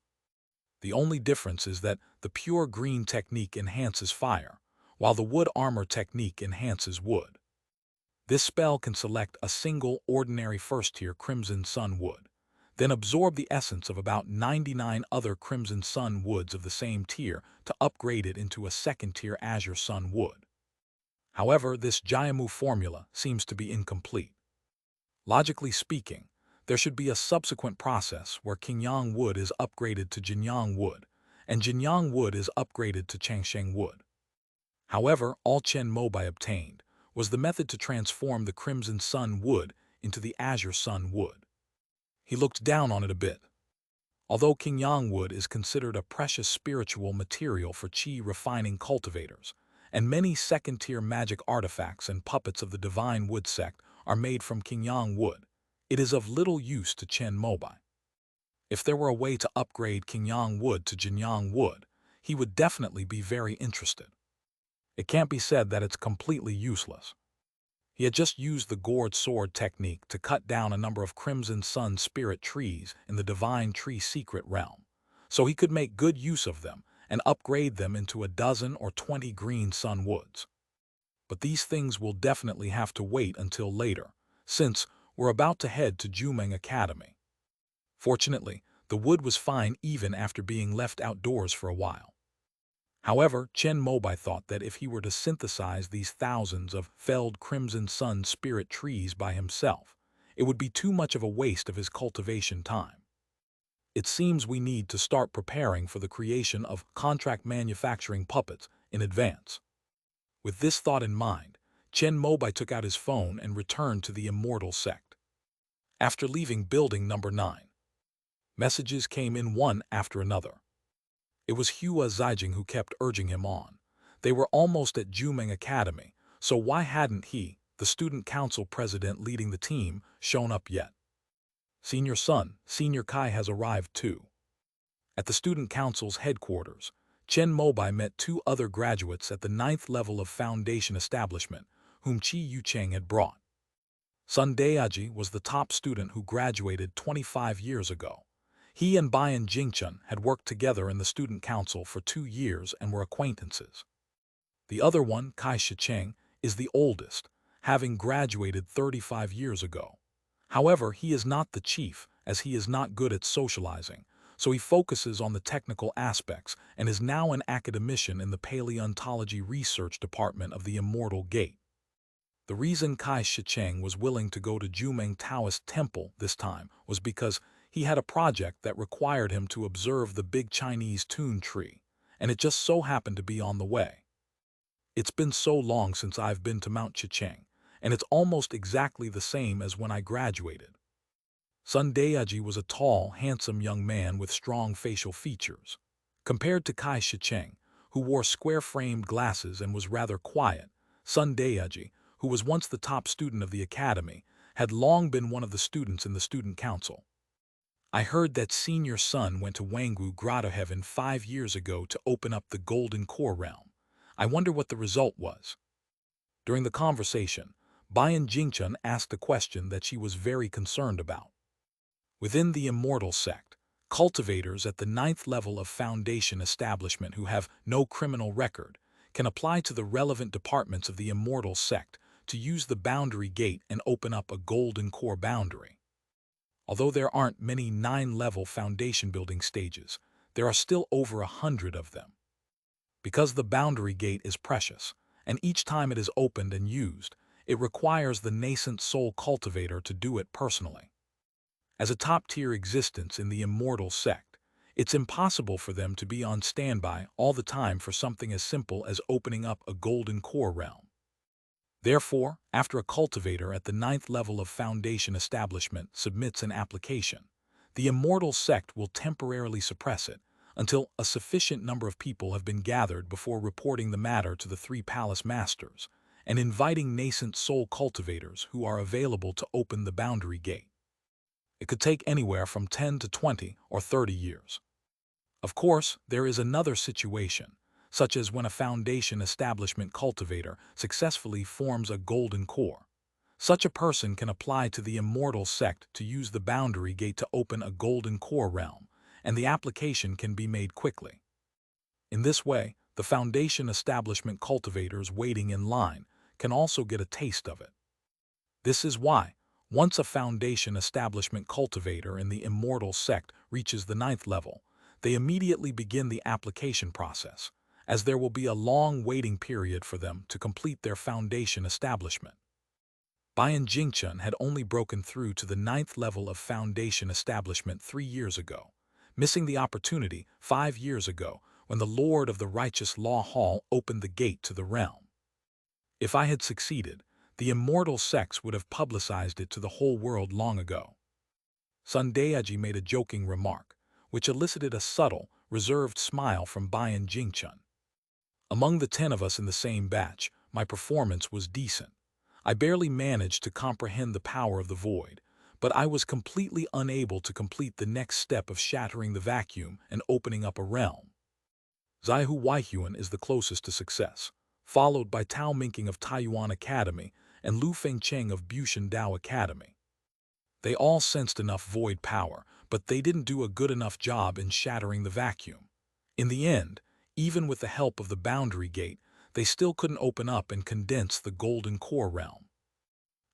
The only difference is that the pure green technique enhances fire, while the wood armor technique enhances wood. This spell can select a single ordinary first-tier Crimson Sun wood, then absorb the essence of about 99 other Crimson Sun woods of the same tier to upgrade it into a second-tier Azure Sun wood. However, this Jiamu formula seems to be incomplete. Logically speaking, there should be a subsequent process where Qingyang wood is upgraded to Jinyang wood, and Jinyang wood is upgraded to Changsheng wood. However, all Chen Mobai obtained was the method to transform the Crimson Sun wood into the Azure Sun wood. He looked down on it a bit. Although Qingyang wood is considered a precious spiritual material for qi refining cultivators, and many second-tier magic artifacts and puppets of the divine wood sect are made from Qingyang wood, it is of little use to Chen Mobai. If there were a way to upgrade Qingyang wood to Jinyang wood, he would definitely be very interested. It can't be said that it's completely useless. He had just used the gourd sword technique to cut down a number of Crimson Sun spirit trees in the Divine Tree Secret Realm, so he could make good use of them and upgrade them into a dozen or 20 green sun woods. But these things will definitely have to wait until later, since we're about to head to Jumeng Academy. Fortunately, the wood was fine even after being left outdoors for a while. However, Chen Mobai thought that if he were to synthesize these thousands of felled Crimson Sun spirit trees by himself, it would be too much of a waste of his cultivation time. It seems we need to start preparing for the creation of contract manufacturing puppets in advance. With this thought in mind, Chen Mobai took out his phone and returned to the immortal sect. After leaving building number 9, messages came in one after another. It was Hua Zijing who kept urging him on. They were almost at Jumeng Academy, so why hadn't he, the student council president leading the team, shown up yet. Senior Sun, Senior Kai has arrived too. At the student council's headquarters, Chen Mobai met two other graduates at the 9th level of foundation establishment, whom Chi Yucheng had brought. Sun Daeji was the top student who graduated 25 years ago. He and Bayan Jingchun had worked together in the student council for 2 years and were acquaintances. The other one, Kai Shicheng, is the oldest, having graduated 35 years ago. However, he is not the chief, as he is not good at socializing, so he focuses on the technical aspects and is now an academician in the paleontology research department of the Immortal Gate. The reason Kai Shicheng was willing to go to Jumeng Taoist Temple this time was because he had a project that required him to observe the big Chinese tun tree, and it just so happened to be on the way. It's been so long since I've been to Mount Chicheng, and it's almost exactly the same as when I graduated. Sun Daeji was a tall, handsome young man with strong facial features. Compared to Kai Shicheng, who wore square-framed glasses and was rather quiet, Sun Daeji, who was once the top student of the academy, had long been one of the students in the student council. I heard that Senior Sun went to Wangwu Grotto Heaven 5 years ago to open up the Golden Core realm. I wonder what the result was. During the conversation, Bayan Jingchun asked a question that she was very concerned about. Within the immortal sect, cultivators at the 9th level of foundation establishment who have no criminal record can apply to the relevant departments of the immortal sect to use the boundary gate and open up a golden core boundary. Although there aren't many 9-level foundation building stages, there are still over 100 of them. Because the boundary gate is precious, and each time it is opened and used, it requires the nascent soul cultivator to do it personally. As a top-tier existence in the immortal sect, it's impossible for them to be on standby all the time for something as simple as opening up a golden core realm. Therefore, after a cultivator at the 9th level of foundation establishment submits an application, the immortal sect will temporarily suppress it until a sufficient number of people have been gathered before reporting the matter to the 3 palace masters and inviting nascent soul cultivators who are available to open the boundary gate. It could take anywhere from 10 to 20 or 30 years. Of course, there is another situation, such as when a foundation establishment cultivator successfully forms a golden core. Such a person can apply to the immortal sect to use the boundary gate to open a golden core realm, and the application can be made quickly. In this way, the foundation establishment cultivators waiting in line can also get a taste of it. This is why, once a foundation establishment cultivator in the immortal sect reaches the 9th level, they immediately begin the application process, as there will be a long waiting period for them to complete their foundation establishment. Bayan Jingchun had only broken through to the 9th level of foundation establishment 3 years ago, missing the opportunity 5 years ago when the Lord of the Righteous Law Hall opened the gate to the realm. If I had succeeded, the immortal sects would have publicized it to the whole world long ago. Sun Daeji made a joking remark, which elicited a subtle, reserved smile from Bayan Jingchun. Among the 10 of us in the same batch, my performance was decent. I barely managed to comprehend the power of the void, but I was completely unable to complete the next step of shattering the vacuum and opening up a realm. Zaihu Weihuan is the closest to success, followed by Tao Minking of Taiyuan Academy and Lu Fengcheng of Bushan Dao Academy. They all sensed enough void power, but they didn't do a good enough job in shattering the vacuum. In the end, even with the help of the boundary gate, they still couldn't open up and condense the golden core realm.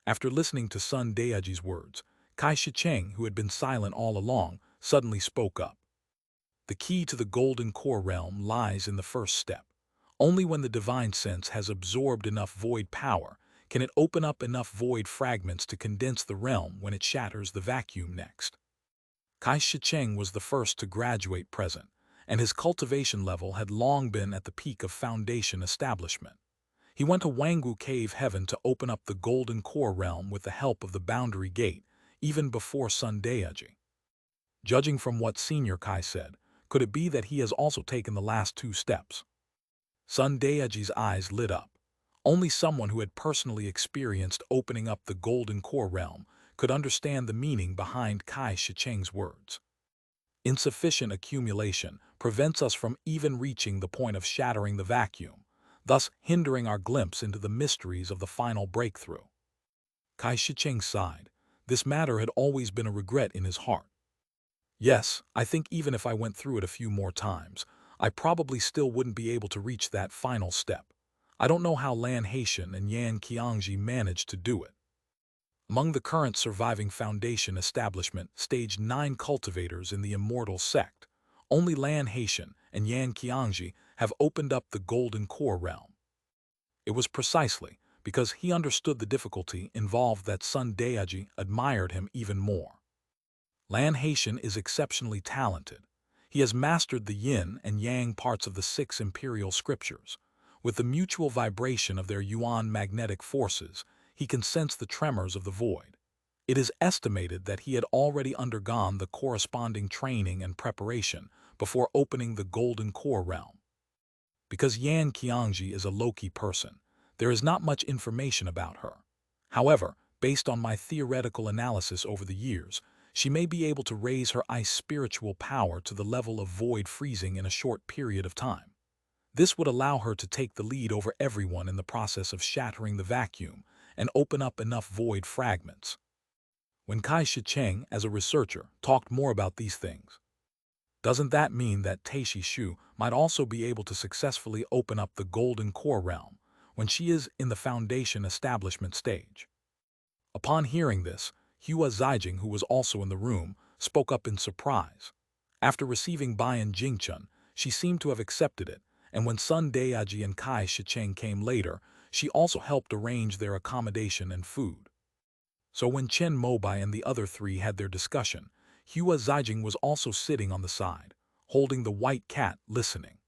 After listening to Sun Daeji's words, Kai Shicheng, who had been silent all along, suddenly spoke up. The key to the golden core realm lies in the first step. Only when the divine sense has absorbed enough void power can it open up enough void fragments to condense the realm when it shatters the vacuum next. Kai Shicheng was the first to graduate present, and his cultivation level had long been at the peak of foundation establishment. He went to Wangwu Cave Heaven to open up the golden core realm with the help of the boundary gate, even before Sun Daeji. Judging from what Senior Kai said, could it be that he has also taken the last 2 steps? Sun Daeji's eyes lit up. Only someone who had personally experienced opening up the golden core realm could understand the meaning behind Kai Shicheng's words. Insufficient accumulation prevents us from even reaching the point of shattering the vacuum, thus hindering our glimpse into the mysteries of the final breakthrough. Kai Shicheng sighed. This matter had always been a regret in his heart. Yes, I think even if I went through it a few more times, I probably still wouldn't be able to reach that final step. I don't know how Lan Haitian and Yan Qiangji managed to do it. Among the current surviving Foundation establishment stage 9 cultivators in the immortal sect, only Lan Haitian and Yan Qiangji have opened up the golden core realm. It was precisely because he understood the difficulty involved that Sun Daiji admired him even more. Lan Haitian is exceptionally talented. He has mastered the yin and yang parts of the 6 imperial scriptures. With the mutual vibration of their yuan magnetic forces, he can sense the tremors of the void. It is estimated that he had already undergone the corresponding training and preparation before opening the golden core realm. Because Yan Qiangji is a low-key person, there is not much information about her. However, based on my theoretical analysis over the years, she may be able to raise her ice spiritual power to the level of void freezing in a short period of time. This would allow her to take the lead over everyone in the process of shattering the vacuum and open up enough void fragments. When Kai Shicheng, as a researcher, talked more about these things, doesn't that mean that Taishi Shu might also be able to successfully open up the golden core realm when she is in the Foundation establishment stage? Upon hearing this, Hua Zijing, who was also in the room, spoke up in surprise. After receiving Bayan Jingchun, she seemed to have accepted it, and when Sun Daiji and Kai Shicheng came later, she also helped arrange their accommodation and food. So when Chen Mobai and the other 3 had their discussion, Hua Zijing was also sitting on the side, holding the white cat, listening.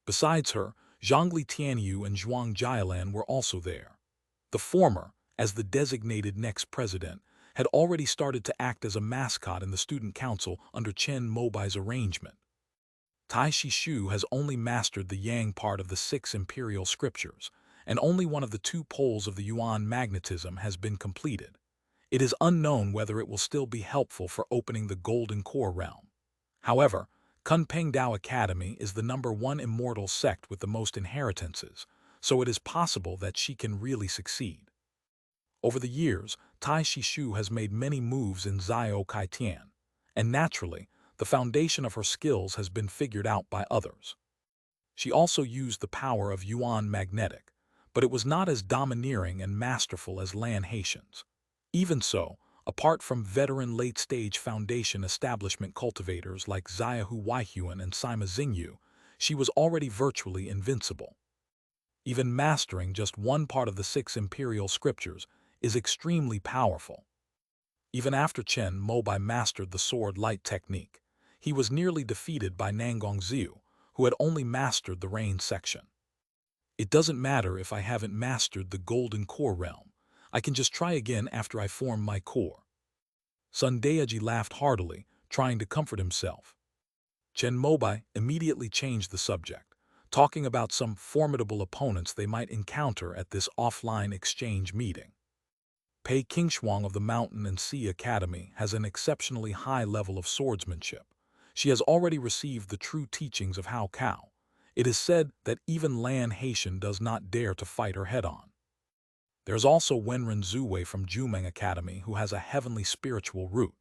Besides her, Zhongli Tianyu and Zhuang Jialan were also there. The former, as the designated next president, had already started to act as a mascot in the student council under Chen Mobai's arrangement. Taishi Shu has only mastered the yang part of the 6 imperial scriptures, and only one of the 2 poles of the yuan magnetism has been completed. It is unknown whether it will still be helpful for opening the golden core realm. However, Kunpeng Dao Academy is the #1 immortal sect with the most inheritances, so it is possible that she can really succeed. Over the years, Taishi Shu has made many moves in Zio Kaitian, and naturally, the foundation of her skills has been figured out by others. She also used the power of yuan magnetic, but it was not as domineering and masterful as Lan Haitian's. Even so, apart from veteran late-stage Foundation establishment cultivators like Xiaohu Waihuan and Sima Xingyu, she was already virtually invincible. Even mastering just one part of the 6 imperial scriptures is extremely powerful. Even after Chen Mobai mastered the sword light technique, he was nearly defeated by Nangong Xiu, who had only mastered the rain section. It doesn't matter if I haven't mastered the golden core realm. I can just try again after I form my core. Sun Daiji laughed heartily, trying to comfort himself. Chen Mobai immediately changed the subject, talking about some formidable opponents they might encounter at this offline exchange meeting. Pei Qingshuang of the Mountain and Sea Academy has an exceptionally high level of swordsmanship. She has already received the true teachings of Hao Cao. It is said that even Lan Haitian does not dare to fight her head-on. There's also Wenren Zuwei from Jumeng Academy who has a heavenly spiritual root.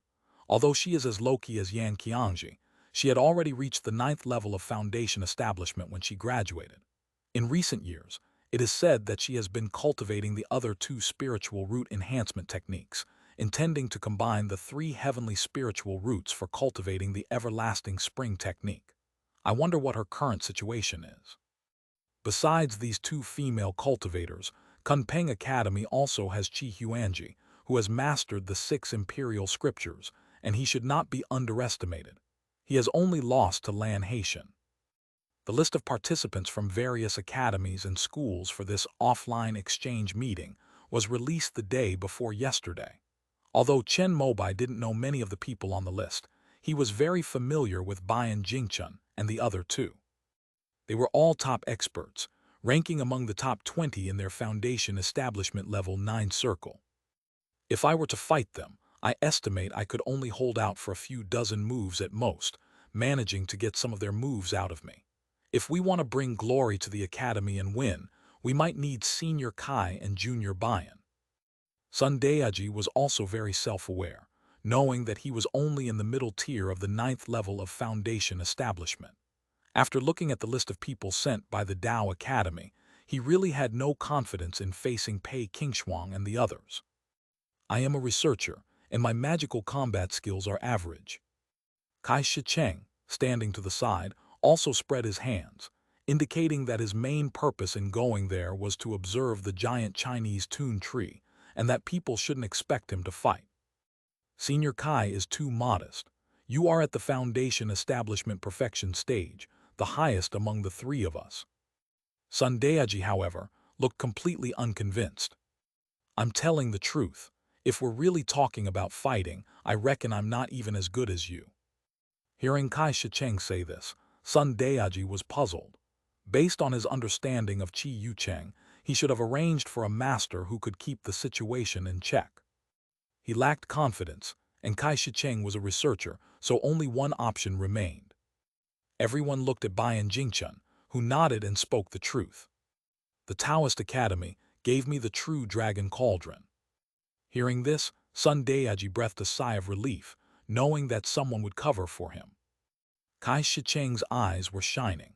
Although she is as low-key as Yan Qiangji, she had already reached the 9th level of Foundation establishment when she graduated. In recent years, it is said that she has been cultivating the other 2 spiritual root enhancement techniques, intending to combine the 3 heavenly spiritual roots for cultivating the everlasting spring technique. I wonder what her current situation is. Besides these 2 female cultivators, Kunpeng Academy also has Qi Huanji, who has mastered the 6 imperial scriptures, and he should not be underestimated. He has only lost to Lan Haitian. The list of participants from various academies and schools for this offline exchange meeting was released the day before yesterday. Although Chen Mobai didn't know many of the people on the list, he was very familiar with Bayan Jingchun and the other 2. They were all top experts, ranking among the top 20 in their foundation establishment level 9 circle. If I were to fight them, I estimate I could only hold out for a few dozen moves at most, managing to get some of their moves out of me. If we want to bring glory to the academy and win, we might need Senior Kai and Junior Bayan. Sun Daeji was also very self-aware, knowing that he was only in the middle tier of the 9th level of foundation establishment. After looking at the list of people sent by the Dao Academy, he really had no confidence in facing Pei Qingshuang and the others. I am a researcher, and my magical combat skills are average. Kai Shicheng, standing to the side, also spread his hands, indicating that his main purpose in going there was to observe the giant Chinese tun tree, and that people shouldn't expect him to fight. Senior Kai is too modest. You are at the foundation establishment perfection stage, the highest among the three of us. Sun Daeji, however, looked completely unconvinced. I'm telling the truth. If we're really talking about fighting, I reckon I'm not even as good as you. Hearing Kai Shicheng say this, Sun Daeji was puzzled. Based on his understanding of Qi Yucheng, he should have arranged for a master who could keep the situation in check. He lacked confidence, and Kai Shicheng was a researcher, so only one option remained. Everyone looked at Bayan Jingchun, who nodded and spoke the truth. The Taoist Academy gave me the true dragon cauldron. Hearing this, Sun Daeji breathed a sigh of relief, knowing that someone would cover for him. Kai Shicheng's eyes were shining.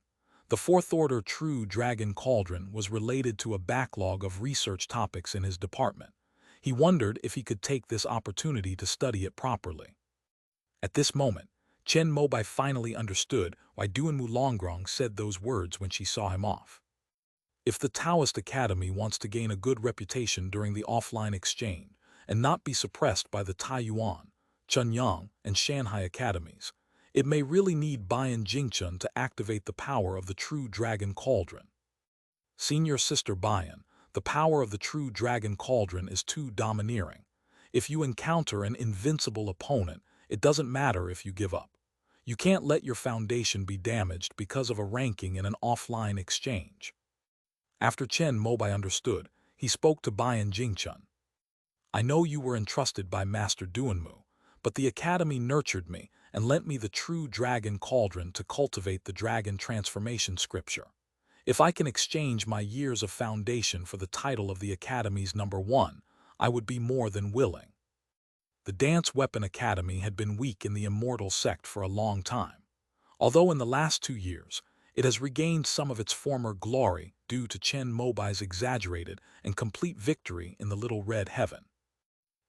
The fourth-order true dragon cauldron was related to a backlog of research topics in his department. He wondered if he could take this opportunity to study it properly. At this moment, Chen Mobai finally understood why Duanmu Longrong said those words when she saw him off. If the Taoist Academy wants to gain a good reputation during the offline exchange and not be suppressed by the Taiyuan, Chunyang, and Shanghai academies, it may really need Bayan Jingchun to activate the power of the true dragon cauldron. Senior Sister Bayan, the power of the true dragon cauldron is too domineering. If you encounter an invincible opponent, it doesn't matter if you give up. You can't let your foundation be damaged because of a ranking in an offline exchange. After Chen Mobai understood, he spoke to Bayan Jingchun. I know you were entrusted by Master Duanmu, but the academy nurtured me and lent me the true dragon cauldron to cultivate the dragon transformation scripture. If I can exchange my years of foundation for the title of the academy's #1, I would be more than willing. The Dance Weapon Academy had been weak in the immortal sect for a long time, although in the last 2 years, it has regained some of its former glory due to Chen Mobai's exaggerated and complete victory in the Little Red Heaven.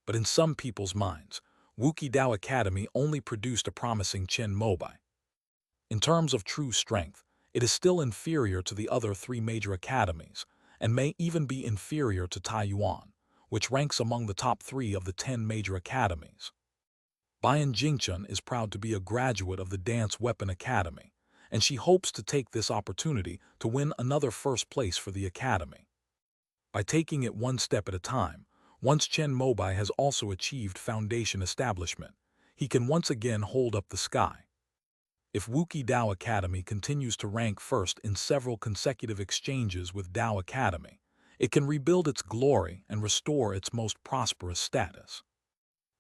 But in some people's minds, Wuki Dao Academy only produced a promising Chen Mobai. In terms of true strength, it is still inferior to the other 3 major academies, and may even be inferior to Taiyuan, which ranks among the top 3 of the 10 major academies. Bayan Jingchun is proud to be a graduate of the Dance Weapon Academy, and she hopes to take this opportunity to win another first place for the academy. By taking it one step at a time, once Chen Mobai has also achieved foundation establishment, he can once again hold up the sky. If Wuki Dao Academy continues to rank first in several consecutive exchanges with Dao Academy, it can rebuild its glory and restore its most prosperous status.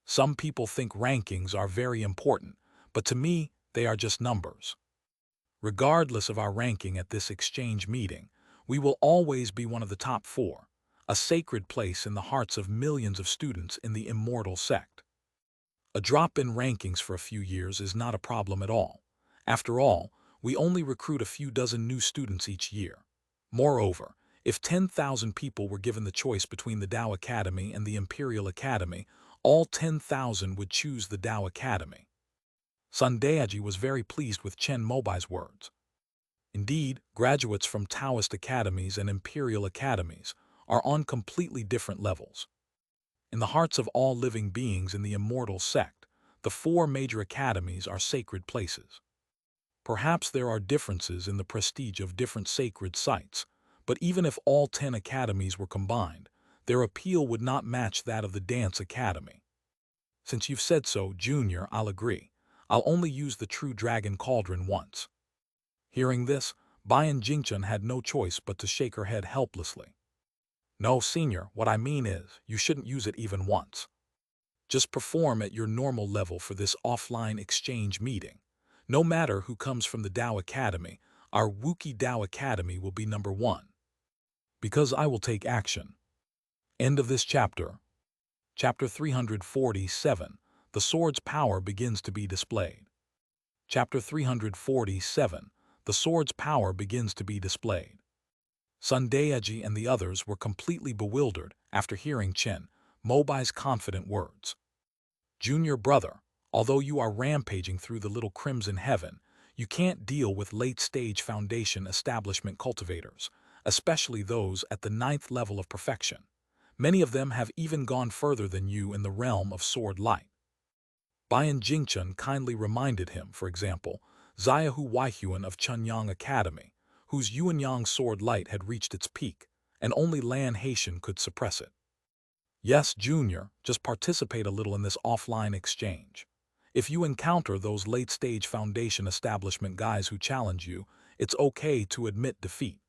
Some people think rankings are very important, but to me, they are just numbers. Regardless of our ranking at this exchange meeting, we will always be one of the top 4, a sacred place in the hearts of millions of students in the immortal sect. A drop in rankings for a few years is not a problem at all. After all, we only recruit a few dozen new students each year. Moreover, if 10,000 people were given the choice between the Dao Academy and the Imperial Academy, all 10,000 would choose the Dao Academy. Sun Daeji was very pleased with Chen Mobai's words. Indeed, graduates from Taoist academies and Imperial academies are on completely different levels. In the hearts of all living beings in the immortal sect, the 4 major academies are sacred places. Perhaps there are differences in the prestige of different sacred sites, but even if all 10 academies were combined, their appeal would not match that of the Dance Academy. Since you've said so, Junior, I'll agree. I'll only use the true dragon cauldron once. Hearing this, Bayan Jingchun had no choice but to shake her head helplessly. No, senior, what I mean is, you shouldn't use it even once. Just perform at your normal level for this offline exchange meeting. No matter who comes from the Tao Academy, our Wookiee Tao Academy will be number one. Because I will take action. End of this chapter. Chapter 347. The sword's power begins to be displayed. Chapter 347. The sword's power begins to be displayed. Sun Daeji and the others were completely bewildered after hearing Chen Mobai's confident words. Junior brother, although you are rampaging through the little crimson heaven, you can't deal with late-stage foundation establishment cultivators, especially those at the 9th level of perfection. Many of them have even gone further than you in the realm of sword light. Bayan Jingchun kindly reminded him, for example, Xiaohu Weihuan of Chunyang Academy, whose Yuanyang sword light had reached its peak, and only Lan Haitian could suppress it. Yes, Junior, just participate a little in this offline exchange. If you encounter those late-stage foundation establishment guys who challenge you, it's okay to admit defeat.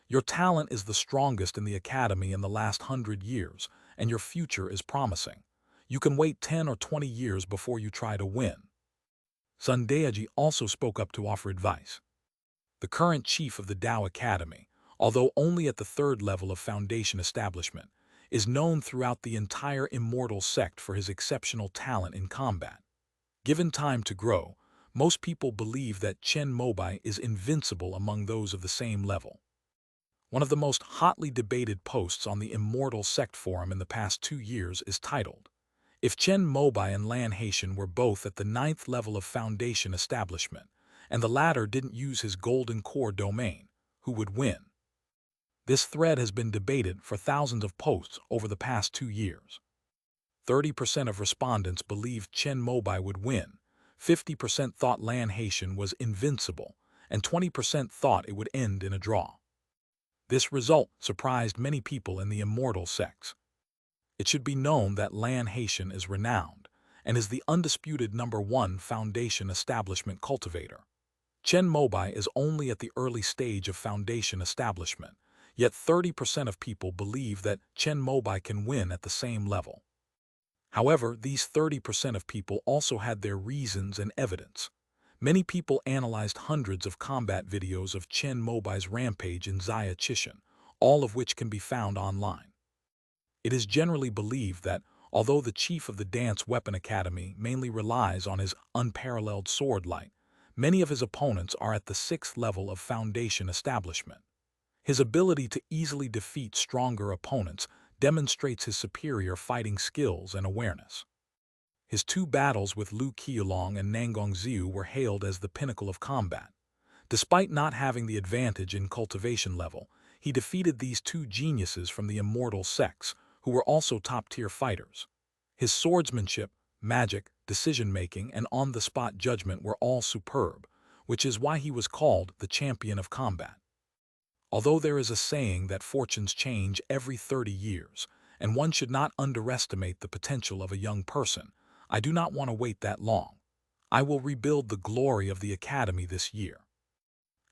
Your talent is the strongest in the academy in the last 100 years, and your future is promising. You can wait 10 or 20 years before you try to win. Sun Daeji also spoke up to offer advice. The current chief of the Tao Academy, although only at the 3rd level of foundation establishment, is known throughout the entire immortal sect for his exceptional talent in combat. Given time to grow, most people believe that Chen Mobai is invincible among those of the same level. One of the most hotly debated posts on the Immortal Sect forum in the past 2 years is titled, "If Chen Mobai and Lan Haitian were both at the 9th level of foundation establishment, and the latter didn't use his golden core domain, who would win?" This thread has been debated for thousands of posts over the past 2 years. 30% of respondents believed Chen Mobai would win, 50% thought Lan Haitian was invincible, and 20% thought it would end in a draw. This result surprised many people in the immortal sects. It should be known that Lan Haitian is renowned and is the undisputed #1 foundation establishment cultivator. Chen Mobai is only at the early stage of foundation establishment, yet 30% of people believe that Chen Mobai can win at the same level. However, these 30% of people also had their reasons and evidence. Many people analyzed hundreds of combat videos of Chen Mobai's rampage in Xia Chishan, all of which can be found online. It is generally believed that, although the chief of the Dance Weapon Academy mainly relies on his unparalleled sword light, many of his opponents are at the 6th level of foundation establishment. His ability to easily defeat stronger opponents demonstrates his superior fighting skills and awareness. His 2 battles with Lu Qiulong and Nangong Xiu were hailed as the pinnacle of combat. Despite not having the advantage in cultivation level, he defeated these 2 geniuses from the immortal sects, who were also top-tier fighters. His swordsmanship, magic, decision-making, and on-the-spot judgment were all superb, which is why he was called the champion of combat. Although there is a saying that fortunes change every 30 years, and one should not underestimate the potential of a young person, I do not want to wait that long. I will rebuild the glory of the academy this year.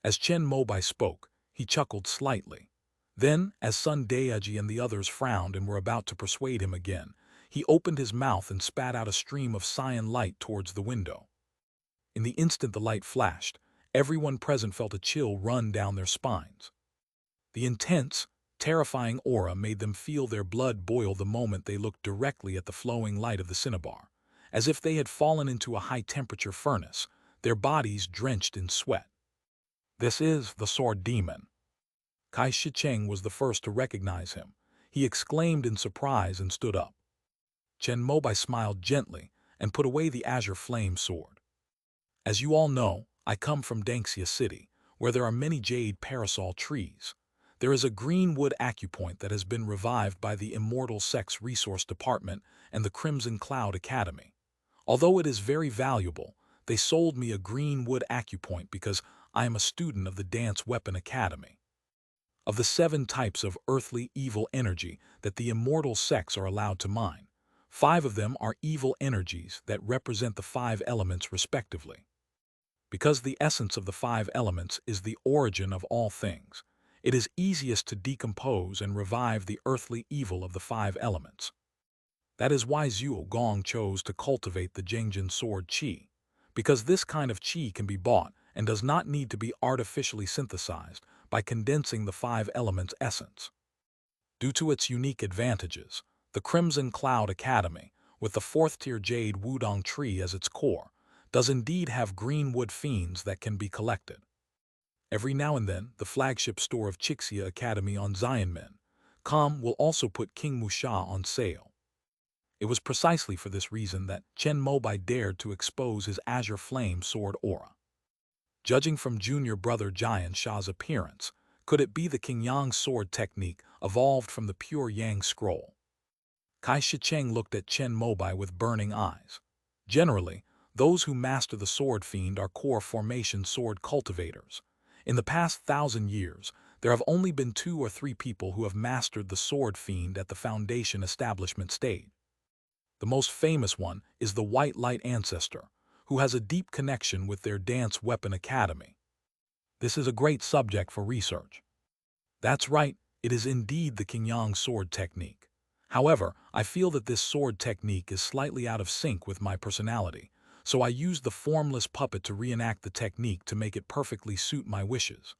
As Chen Mobai spoke, he chuckled slightly. Then, as Sun Daeji and the others frowned and were about to persuade him again, he opened his mouth and spat out a stream of cyan light towards the window. In the instant the light flashed, everyone present felt a chill run down their spines. The intense, terrifying aura made them feel their blood boil the moment they looked directly at the flowing light of the cinnabar, as if they had fallen into a high-temperature furnace, their bodies drenched in sweat. This is the Sword Demon. Kai Shicheng was the first to recognize him. He exclaimed in surprise and stood up. Chen Mobai smiled gently and put away the azure flame sword. As you all know, I come from Dangxia City, where there are many jade parasol trees. There is a green wood acupoint that has been revived by the Immortal Sects Resource Department and the Crimson Cloud Academy. Although it is very valuable, they sold me a green wood acupoint because I am a student of the Dance Weapon Academy. Of the 7 types of earthly evil energy that the immortal sects are allowed to mine, 5 of them are evil energies that represent the 5 elements respectively. Because the essence of the five elements is the origin of all things, it is easiest to decompose and revive the earthly evil of the five elements. That is why Zhuo Gong chose to cultivate the Jengjin sword qi, because this kind of qi can be bought and does not need to be artificially synthesized by condensing the five elements' essence. Due to its unique advantages, the Crimson Cloud Academy, with the fourth-tier jade Wudong tree as its core, does indeed have green wood fiends that can be collected. Every now and then, the flagship store of Chixia Academy on Xianmen.com will also put King Musha on sale. It was precisely for this reason that Chen Mobai dared to expose his Azure Flame sword aura. Judging from junior brother Jian Sha's appearance, could it be the Qingyang sword technique evolved from the pure Yang scroll? Kai Shicheng looked at Chen Mobai with burning eyes. Generally, those who master the sword fiend are core formation sword cultivators. In the past 1,000 years, there have only been 2 or 3 people who have mastered the sword fiend at the foundation establishment stage. The most famous one is the White Light Ancestor, who has a deep connection with their Dance Weapon Academy. This is a great subject for research. That's right, it is indeed the Qingyang sword technique. However, I feel that this sword technique is slightly out of sync with my personality, so I used the formless puppet to reenact the technique to make it perfectly suit my wishes.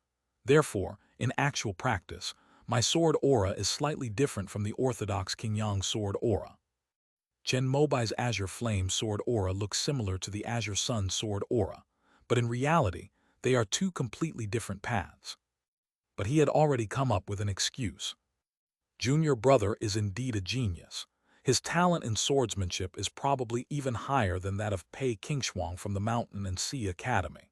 Therefore, in actual practice, my sword aura is slightly different from the orthodox Qingyang sword aura. Chen Mobai's Azure Flame sword aura looks similar to the Azure Sun sword aura, but in reality, they are 2 completely different paths. But he had already come up with an excuse. Junior brother is indeed a genius. His talent in swordsmanship is probably even higher than that of Pei Qingshuang from the Mountain and Sea Academy.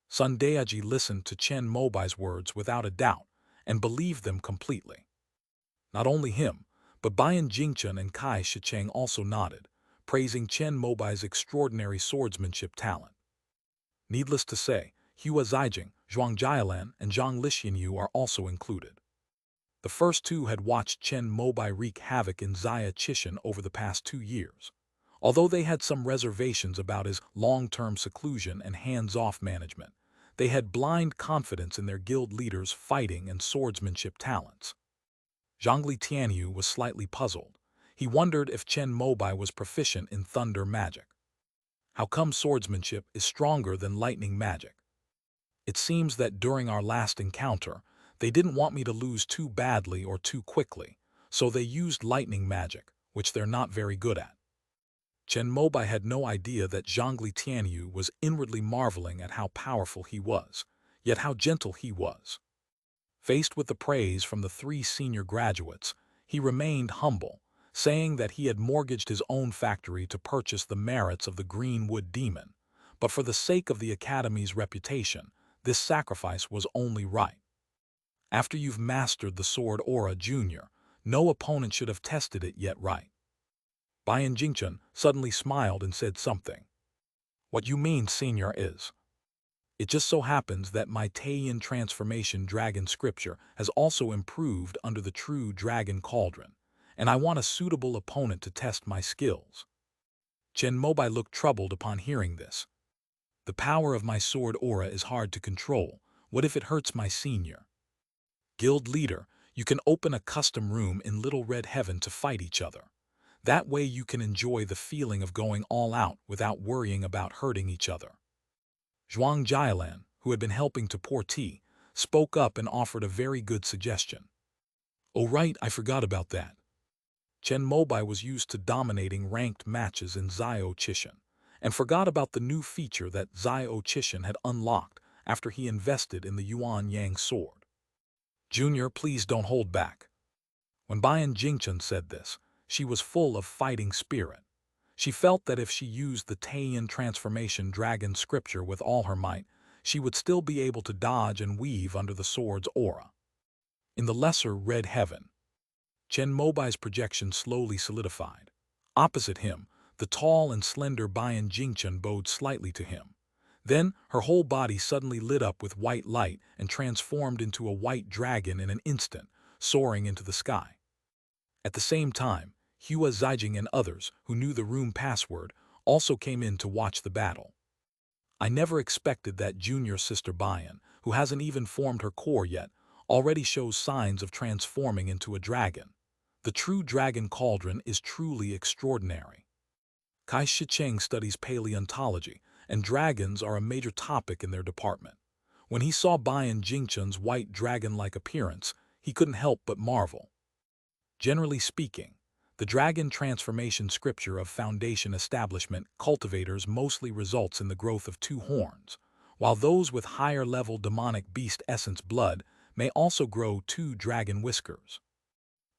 Sun Deji listened to Chen Mobai's words without a doubt and believed them completely. Not only him, but Bian Jingchen and Kai Shicheng also nodded, praising Chen Mobai's extraordinary swordsmanship talent. Needless to say, Hua Zijing, Zhuang Jialan, and Zhang Lixianyu are also included. The first 2 had watched Chen Mobai wreak havoc in Xia Chishan over the past 2 years. Although they had some reservations about his long-term seclusion and hands-off management, they had blind confidence in their guild leaders' fighting and swordsmanship talents. Zhangli Tianyu was slightly puzzled. He wondered if Chen Mobai was proficient in thunder magic. How come swordsmanship is stronger than lightning magic? It seems that during our last encounter, they didn't want me to lose too badly or too quickly, so they used lightning magic, which they're not very good at. Chen Mobai had no idea that Zhangli Tianyu was inwardly marveling at how powerful he was, yet how gentle he was. Faced with the praise from the 3 senior graduates, he remained humble, saying that he had mortgaged his own factory to purchase the merits of the Greenwood Demon, but for the sake of the Academy's reputation, this sacrifice was only right. After you've mastered the sword aura, Junior, no opponent should have tested it yet right. Bian Jingchen suddenly smiled and said something. What you mean, Senior, is... It just so happens that my Taiyan transformation dragon scripture has also improved under the true dragon cauldron, and I want a suitable opponent to test my skills. Chen Mobai looked troubled upon hearing this. The power of my sword aura is hard to control. What if it hurts my senior? Guild leader, you can open a custom room in Little Red Heaven to fight each other. That way you can enjoy the feeling of going all out without worrying about hurting each other. Zhuang Jialan, who had been helping to pour tea, spoke up and offered a very good suggestion. Oh right, I forgot about that. Chen Mobai was used to dominating ranked matches in Zio Chishan, and forgot about the new feature that Zio Chishan had unlocked after he invested in the Yuan Yang sword. Junior, please don't hold back. When Bian Jingchen said this, she was full of fighting spirit. She felt that if she used the Taiyan transformation dragon scripture with all her might, she would still be able to dodge and weave under the sword's aura. In the lesser Red Heaven, Chen Mobai's projection slowly solidified. Opposite him, the tall and slender Bian Jingchen bowed slightly to him. Then her whole body suddenly lit up with white light and transformed into a white dragon in an instant, soaring into the sky. At the same time, Hua Zijing and others, who knew the room password, also came in to watch the battle. I never expected that junior sister Bayan, who hasn't even formed her core yet, already shows signs of transforming into a dragon. The true dragon cauldron is truly extraordinary. Kai Shicheng studies paleontology, and dragons are a major topic in their department. When he saw Bayan Jingchun's white dragon-like appearance, he couldn't help but marvel. Generally speaking, the dragon transformation scripture of foundation establishment cultivators mostly results in the growth of two horns, while those with higher-level demonic beast essence blood may also grow two dragon whiskers.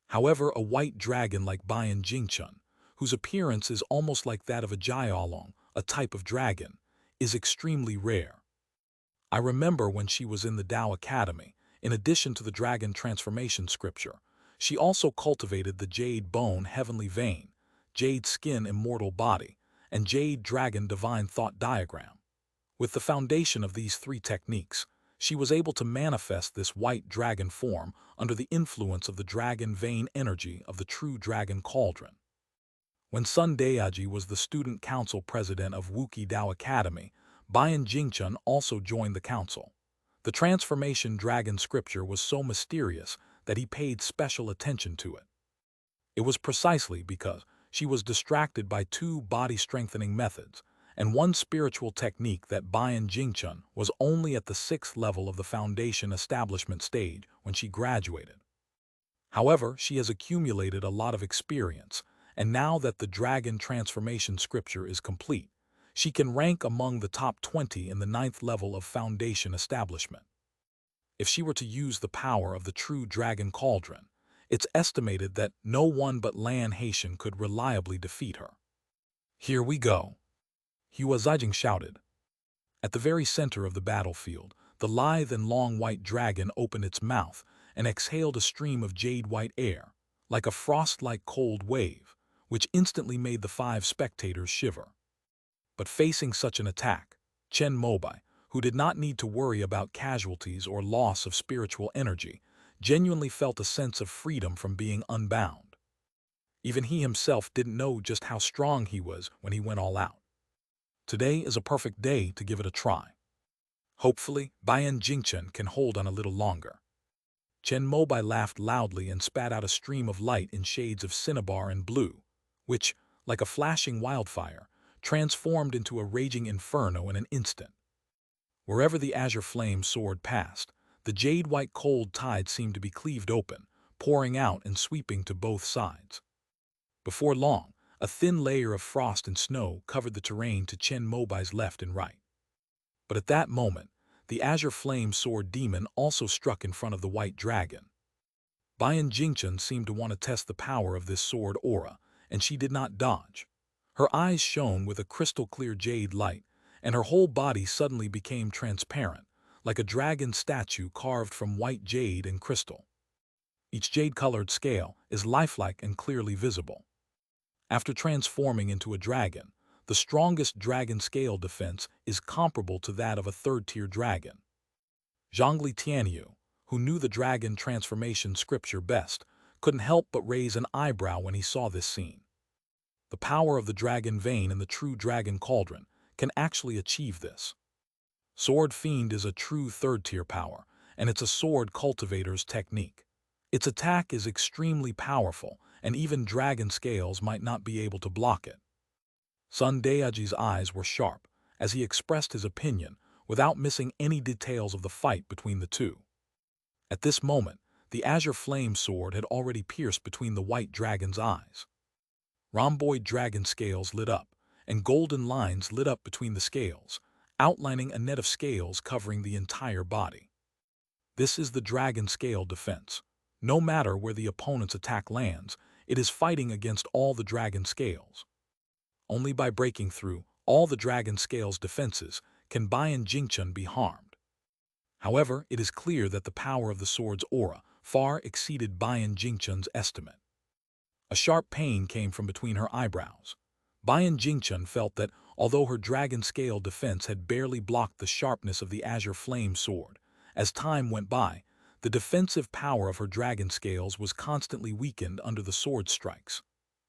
However, a white dragon like Bayan Jingchun, whose appearance is almost like that of a Jiaolong, a type of dragon, is extremely rare. I remember when she was in the Tao Academy, in addition to the dragon transformation scripture, she also cultivated the jade bone heavenly vein, jade skin immortal body, and jade dragon divine thought diagram. With the foundation of these three techniques, she was able to manifest this white dragon form under the influence of the dragon vein energy of the true dragon cauldron. When Sun Dayaji was the student council president of Wuki Dao Academy, Bayan Jingchun also joined the council. The transformation dragon scripture was so mysterious that he paid special attention to it. It was precisely because she was distracted by two body-strengthening methods and one spiritual technique that Bayan Jingchun was only at the 6th level of the foundation establishment stage when she graduated. However, she has accumulated a lot of experience, and now that the dragon transformation scripture is complete, she can rank among the top 20 in the 9th level of foundation establishment. If she were to use the power of the true dragon cauldron, it's estimated that no one but Lan Haitian could reliably defeat her. Here we go, Hua Zijing shouted. At the very center of the battlefield, the lithe and long white dragon opened its mouth and exhaled a stream of jade-white air, like a frost-like cold wave, which instantly made the 5 spectators shiver. But facing such an attack, Chen Mobai, who did not need to worry about casualties or loss of spiritual energy, genuinely felt a sense of freedom from being unbound. Even he himself didn't know just how strong he was when he went all out. Today is a perfect day to give it a try. Hopefully, Bayan Jingchun can hold on a little longer. Chen Mobai laughed loudly and spat out a stream of light in shades of cinnabar and blue, which, like a flashing wildfire, transformed into a raging inferno in an instant. Wherever the azure flame soared past, the jade-white cold tide seemed to be cleaved open, pouring out and sweeping to both sides. Before long, a thin layer of frost and snow covered the terrain to Chen Mobai's left and right. But at that moment, the azure flame sword demon also struck in front of the white dragon. Bayan Jingchun seemed to want to test the power of this sword aura, and she did not dodge. Her eyes shone with a crystal-clear jade light, and her whole body suddenly became transparent, like a dragon statue carved from white jade and crystal. Each jade-colored scale is lifelike and clearly visible. After transforming into a dragon, the strongest dragon scale defense is comparable to that of a third-tier dragon. Zhongli Tianyu, who knew the dragon transformation scripture best, couldn't help but raise an eyebrow when he saw this scene. The power of the dragon vein and the true dragon cauldron can actually achieve this. Sword Fiend is a true third-tier power, and it's a sword cultivator's technique. Its attack is extremely powerful, and even dragon scales might not be able to block it. Sun Dayaji's eyes were sharp as he expressed his opinion without missing any details of the fight between the two. At this moment, the azure flame sword had already pierced between the white dragon's eyes. Rhomboid dragon scales lit up, and golden lines lit up between the scales, outlining a net of scales covering the entire body. This is the dragon scale defense. No matter where the opponent's attack lands, it is fighting against all the dragon scales. Only by breaking through all the dragon scales' defenses can Bayan Jingchun be harmed. However, it is clear that the power of the sword's aura far exceeded Bayan Jingchun's estimate. A sharp pain came from between her eyebrows. Bayan Jingchun felt that, although her dragon scale defense had barely blocked the sharpness of the azure flame sword, as time went by, the defensive power of her dragon scales was constantly weakened under the sword strikes.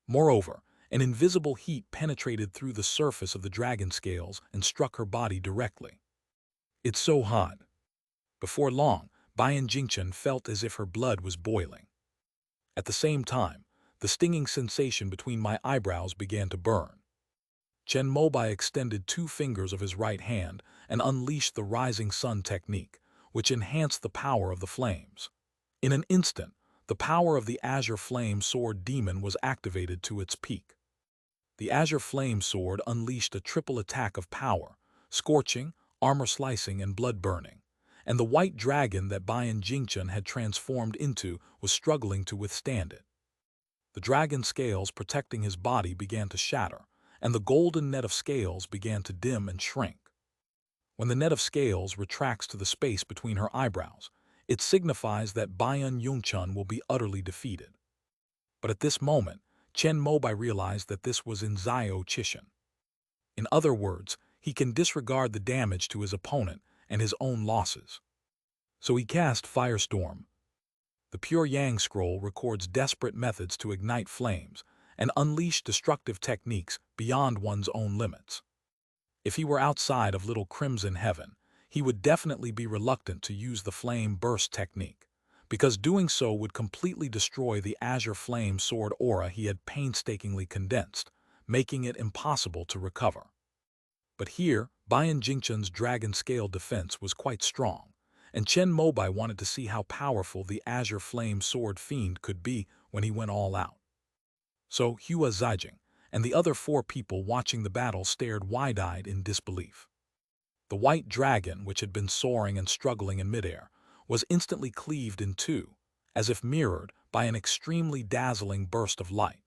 Moreover, An invisible heat penetrated through the surface of the dragon scales and struck her body directly. "It's so hot." Before long, Bayan Jingchen felt as if her blood was boiling. At the same time, the stinging sensation between my eyebrows began to burn. Chen Mobai extended 2 fingers of his right hand and unleashed the rising sun technique, which enhanced the power of the flames. In an instant, the power of the Azure Flame Sword Demon was activated to its peak. The Azure Flame Sword unleashed a triple attack of power, scorching, armor-slicing, and blood-burning, and the white dragon that Bayan Jingchen had transformed into was struggling to withstand it. The dragon scales protecting his body began to shatter, and the golden net of scales began to dim and shrink. When the net of scales retracts to the space between her eyebrows, it signifies that Bayan Jingchen will be utterly defeated. But at this moment, Chen Mobai realized that this was in Zio Chishan. In other words, he can disregard the damage to his opponent and his own losses. So he cast Firestorm. The Pure Yang scroll records desperate methods to ignite flames and unleash destructive techniques beyond one's own limits. If he were outside of Little Crimson Heaven, he would definitely be reluctant to use the Flame Burst technique, because doing so would completely destroy the Azure Flame Sword aura he had painstakingly condensed, making it impossible to recover. But here, Bayan Jingchen's dragon scale defense was quite strong, and Chen Mobai wanted to see how powerful the Azure Flame Sword Fiend could be when he went all out. So Hua Zijing and the other 4 people watching the battle stared wide-eyed in disbelief. The white dragon, which had been soaring and struggling in midair, was instantly cleaved in 2, as if mirrored by an extremely dazzling burst of light.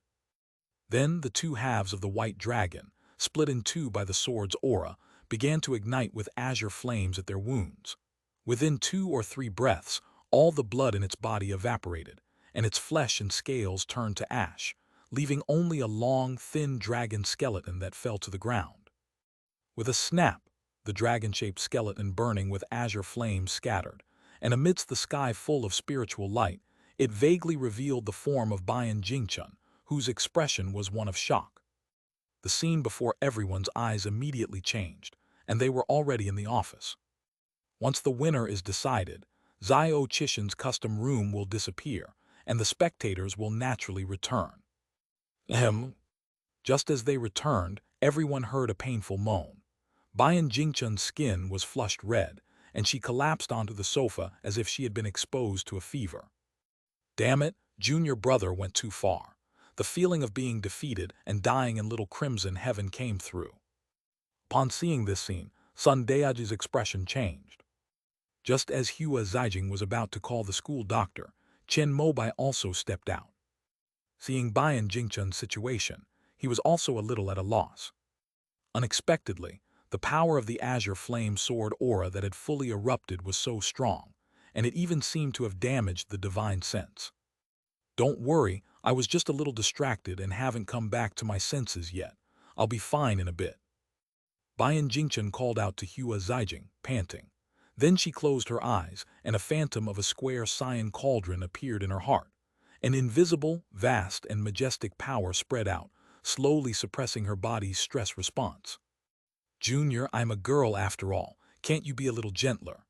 Then the 2 halves of the white dragon, split in 2 by the sword's aura, began to ignite with azure flames at their wounds. Within 2 or 3 breaths, all the blood in its body evaporated, and its flesh and scales turned to ash, leaving only a long, thin dragon skeleton that fell to the ground. With a snap, the dragon-shaped skeleton burning with azure flames scattered, and amidst the sky full of spiritual light, it vaguely revealed the form of Bayan Jingchen, whose expression was one of shock. The scene before everyone's eyes immediately changed, and they were already in the office. Once the winner is decided, Zio Chishan's custom room will disappear, and the spectators will naturally return. Just as they returned, everyone heard a painful moan. Bayan Jingchen's skin was flushed red, and she collapsed onto the sofa as if she had been exposed to a fever. Damn it, junior brother went too far. The feeling of being defeated and dying in Little Crimson Heaven came through. Upon seeing this scene, Sun Daoji's expression changed. Just as Hua Zijing was about to call the school doctor, Chen Mobai also stepped out. Seeing Bayan Jingchen's situation, he was also a little at a loss. Unexpectedly, the power of the Azure Flame Sword aura that had fully erupted was so strong, and it even seemed to have damaged the divine sense. "Don't worry, I was just a little distracted and haven't come back to my senses yet. I'll be fine in a bit." Bayan Jingchen called out to Hua Zijing, panting. Then she closed her eyes, and a phantom of a square cyan cauldron appeared in her heart. An invisible, vast, and majestic power spread out, slowly suppressing her body's stress response. "Junior, I'm a girl after all. Can't you be a little gentler?"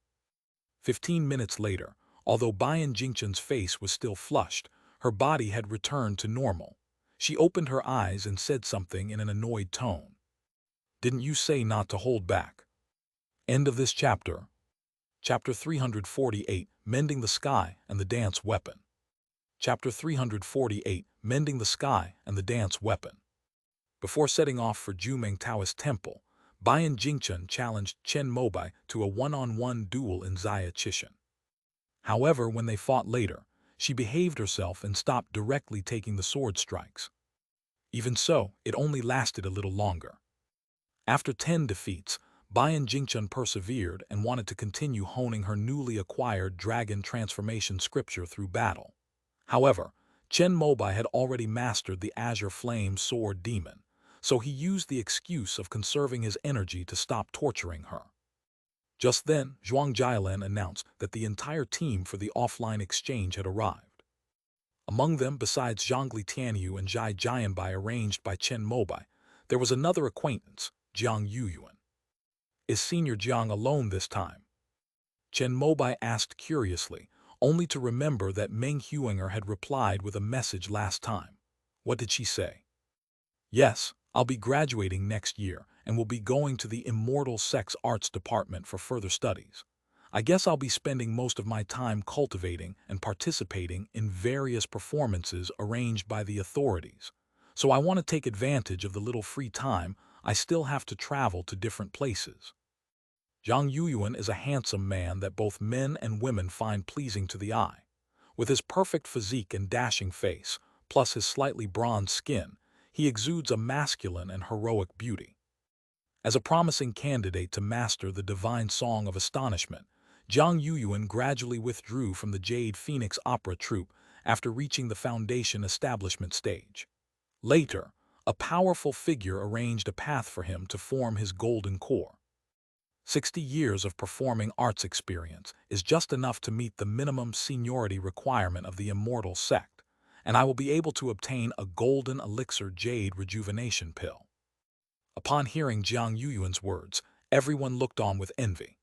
15 minutes later, although Bayan Jingchen's face was still flushed, her body had returned to normal. She opened her eyes and said something in an annoyed tone. "Didn't you say not to hold back?" End of this chapter. Chapter 348, Mending the Sky and the Dance Weapon. Chapter 348, Mending the Sky and the Dance Weapon. Before setting off for Jumeng Taoist Temple, Bayan Jingchen challenged Chen Mobai to a one-on-one duel in Zia Chishan. However, when they fought later, she behaved herself and stopped directly taking the sword strikes. Even so, it only lasted a little longer. After 10 defeats, Bayan Jingchen persevered and wanted to continue honing her newly acquired dragon transformation scripture through battle. However, Chen Mobai had already mastered the Azure Flame Sword Demon, so he used the excuse of conserving his energy to stop torturing her. Just then, Zhuang Jialan announced that the entire team for the offline exchange had arrived. Among them, besides Zhongli Tianyu and Zhai Jianbai arranged by Chen Mobai, there was another acquaintance, Jiang Yuyuan. Is Senior Jiang alone this time? Chen Mobai asked curiously, only to remember that Meng Huinger had replied with a message last time. What did she say? Yes, I'll be graduating next year and will be going to the Immortal Sects Arts Department for further studies. I guess I'll be spending most of my time cultivating and participating in various performances arranged by the authorities. So I want to take advantage of the little free time I still have to travel to different places. Zhang Yuyuan is a handsome man that both men and women find pleasing to the eye. With his perfect physique and dashing face, plus his slightly bronzed skin, he exudes a masculine and heroic beauty. As a promising candidate to master the divine song of astonishment, Zhang Yuyuan gradually withdrew from the Jade Phoenix opera troupe after reaching the foundation establishment stage. Later, a powerful figure arranged a path for him to form his golden core. 60 years of performing arts experience is just enough to meet the minimum seniority requirement of the immortal sect, and I will be able to obtain a golden elixir jade rejuvenation pill. Upon hearing Jiang Yuyuan's words, everyone looked on with envy.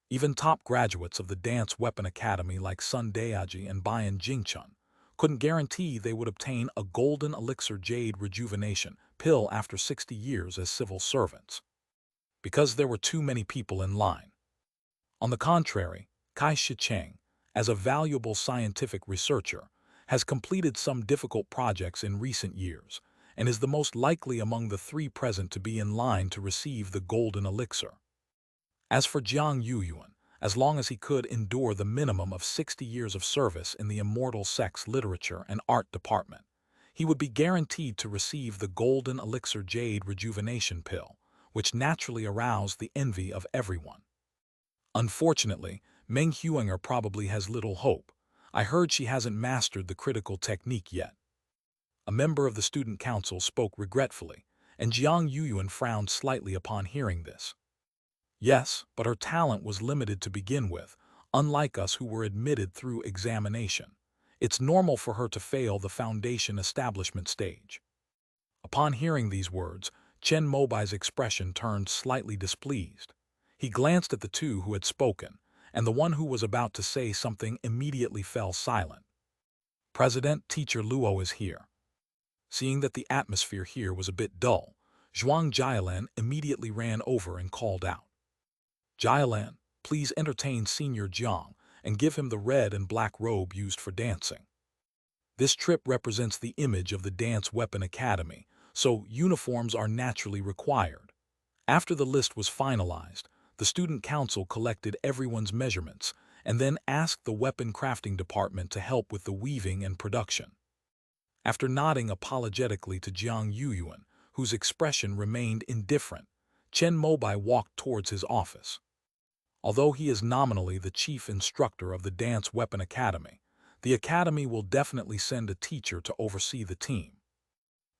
Even top graduates of the Dance Weapon Academy like Sun Daiji and Bayan Jingchun couldn't guarantee they would obtain a golden elixir jade rejuvenation pill after 60 years as civil servants, because there were too many people in line. On the contrary, Kai Shicheng, as a valuable scientific researcher, has completed some difficult projects in recent years and is the most likely among the three present to be in line to receive the golden elixir. As for Jiang Yuyuan, as long as he could endure the minimum of 60 years of service in the Immortal Sects Literature and Art Department, he would be guaranteed to receive the golden elixir jade rejuvenation pill, which naturally aroused the envy of everyone. Unfortunately, Meng Huinger probably has little hope. I heard she hasn't mastered the critical technique yet. A member of the student council spoke regretfully, and Jiang Yuyuan frowned slightly upon hearing this. Yes, but her talent was limited to begin with, unlike us who were admitted through examination. It's normal for her to fail the foundation establishment stage. Upon hearing these words, Chen Mobai's expression turned slightly displeased. He glanced at the two who had spoken, and the one who was about to say something immediately fell silent. President, Teacher Luo is here. Seeing that the atmosphere here was a bit dull, Zhuang Jialan immediately ran over and called out, Jialan, please entertain Senior Jiang and give him the red and black robe used for dancing. This trip represents the image of the Dance Weapon Academy, so uniforms are naturally required. After the list was finalized, the student council collected everyone's measurements and then asked the weapon crafting department to help with the weaving and production. After nodding apologetically to Jiang Yuyuan, whose expression remained indifferent, Chen Mobai walked towards his office. Although he is nominally the chief instructor of the Dance Weapon Academy, the academy will definitely send a teacher to oversee the team.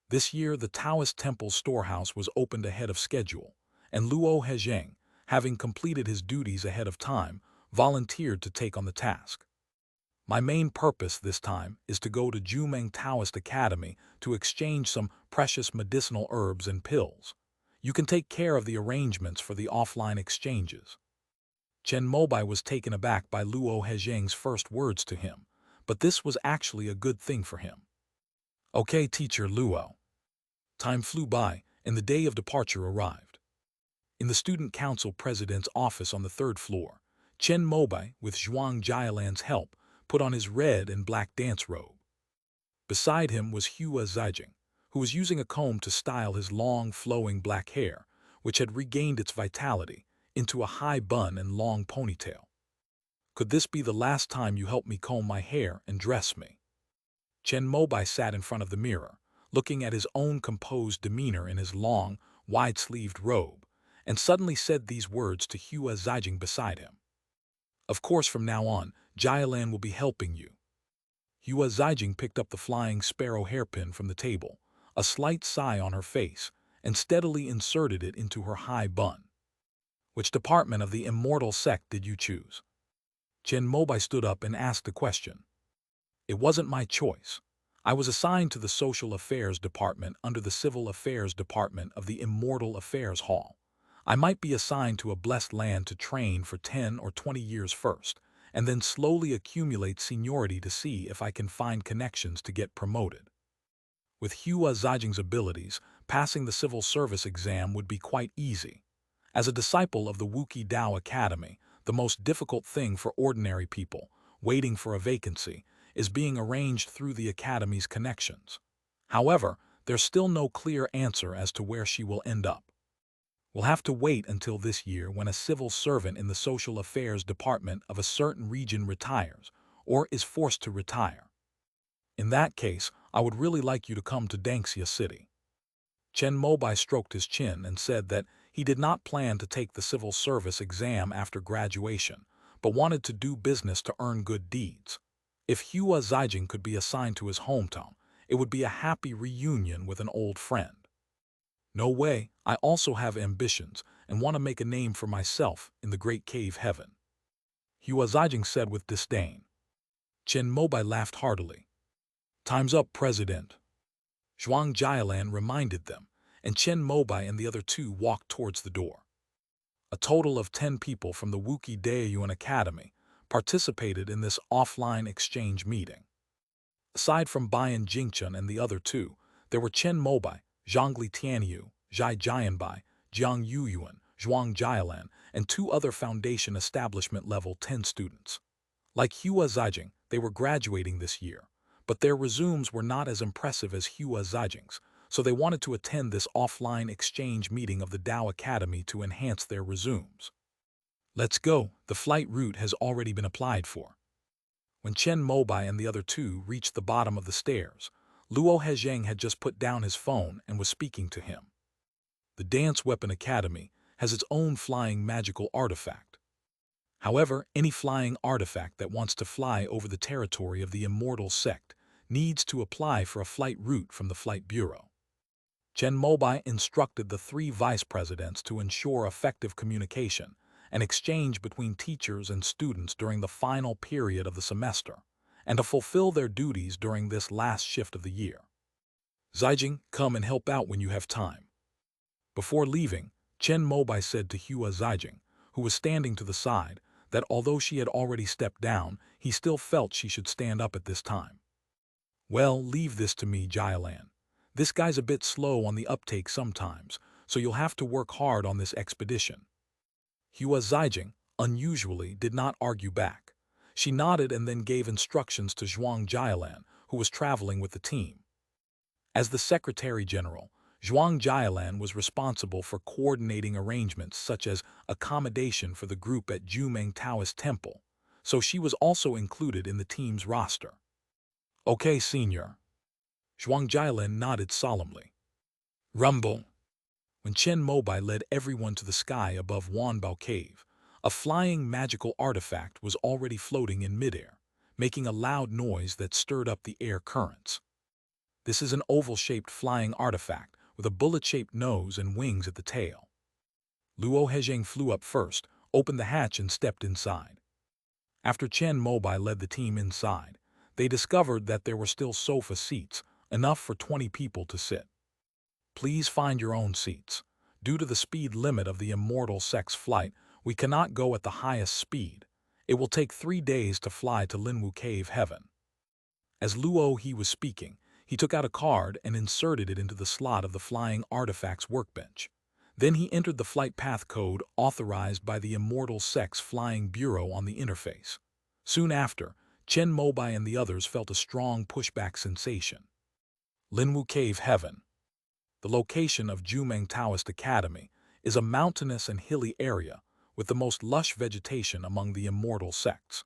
This year, the Taoist Temple's storehouse was opened ahead of schedule, and Luo Hezheng, having completed his duties ahead of time, volunteered to take on the task. My main purpose this time is to go to Jumeng Taoist Academy to exchange some precious medicinal herbs and pills. You can take care of the arrangements for the offline exchanges. Chen Mobai was taken aback by Luo Hezheng's first words to him, but this was actually a good thing for him. Okay, Teacher Luo. Time flew by, and the day of departure arrived. In the student council president's office on the third floor, Chen Mobai, with Zhuang Jialan's help, put on his red and black dance robe. Beside him was Hua Zijing, who was using a comb to style his long, flowing black hair, which had regained its vitality, into a high bun and long ponytail. Could this be the last time you help me comb my hair and dress me? Chen Mobai sat in front of the mirror, looking at his own composed demeanor in his long, wide-sleeved robe, and suddenly said these words to Hua Zijing beside him. Of course, from now on, Jialan will be helping you. Hua Zijing picked up the flying sparrow hairpin from the table, a slight sigh on her face, and steadily inserted it into her high bun. Which department of the immortal sect did you choose? Chen Mobai stood up and asked the question. It wasn't my choice. I was assigned to the Social Affairs Department under the Civil Affairs Department of the Immortal Affairs Hall. I might be assigned to a blessed land to train for 10 or 20 years first, and then slowly accumulate seniority to see if I can find connections to get promoted. With Hua Zijing's abilities, passing the civil service exam would be quite easy. As a disciple of the Wuki Dao Academy, the most difficult thing for ordinary people, waiting for a vacancy, is being arranged through the Academy's connections. However, there's still no clear answer as to where she will end up. We'll have to wait until this year when a civil servant in the Social Affairs Department of a certain region retires, or is forced to retire. In that case, I would really like you to come to Dangxia City. Chen Mobai stroked his chin and said that he did not plan to take the civil service exam after graduation, but wanted to do business to earn good deeds. If Hua Zijing could be assigned to his hometown, it would be a happy reunion with an old friend. No way, I also have ambitions and want to make a name for myself in the great cave heaven. Hua Zijing said with disdain. Chen Mobai laughed heartily. Time's up, President. Zhuang Jialan reminded them, and Chen Mobai and the other two walked towards the door. A total of 10 people from the Wuki Daoyuan Academy participated in this offline exchange meeting. Aside from Bayan Jingchen and the other two, there were Chen Mobai, Zhongli Tianyu, Zhai Jianbai, Jiang Yuyuan, Zhuang Jialan, and 2 other Foundation Establishment Level 10 students. Like Hua Zijing, they were graduating this year, but their resumes were not as impressive as Hua Zijing's, so they wanted to attend this offline exchange meeting of the Dao Academy to enhance their resumes. Let's go, the flight route has already been applied for. When Chen Mobai and the other two reached the bottom of the stairs, Luo Hezheng had just put down his phone and was speaking to him. The Dance Weapon Academy has its own flying magical artifact. However, any flying artifact that wants to fly over the territory of the immortal sect needs to apply for a flight route from the Flight Bureau. Chen Mobai instructed the 3 vice presidents to ensure effective communication and exchange between teachers and students during the final period of the semester, and to fulfill their duties during this last shift of the year. Zijing, come and help out when you have time. Before leaving, Chen Mobai said to Hua Zijing, who was standing to the side, that although she had already stepped down, he still felt she should stand up at this time. Well, leave this to me, Jialan. This guy's a bit slow on the uptake sometimes, so you'll have to work hard on this expedition. Hua Zijing, unusually, did not argue back. She nodded and then gave instructions to Zhuang Jialan, who was traveling with the team. As the Secretary General, Zhuang Jialan was responsible for coordinating arrangements such as accommodation for the group at Jumeng Taoist Temple, so she was also included in the team's roster. Okay, Senior. Zhuang Jialan nodded solemnly. Rumble. When Chen Mobai led everyone to the sky above Wanbao Cave, a flying magical artifact was already floating in midair, making a loud noise that stirred up the air currents. This is an oval-shaped flying artifact with a bullet-shaped nose and wings at the tail. Luo Hezheng flew up first, opened the hatch and stepped inside. After Chen Mobai led the team inside, they discovered that there were still sofa seats, enough for 20 people to sit. Please find your own seats. Due to the speed limit of the immortal sect's flight, we cannot go at the highest speed. It will take 3 days to fly to Linwu Cave Heaven. As Luo He was speaking, he took out a card and inserted it into the slot of the flying artifact's workbench. Then he entered the flight path code authorized by the immortal sect's flying bureau on the interface. Soon after, Chen Mobai and the others felt a strong pushback sensation. Linwu Cave Heaven. The location of Jumeng Taoist Academy is a mountainous and hilly area with the most lush vegetation among the immortal sects.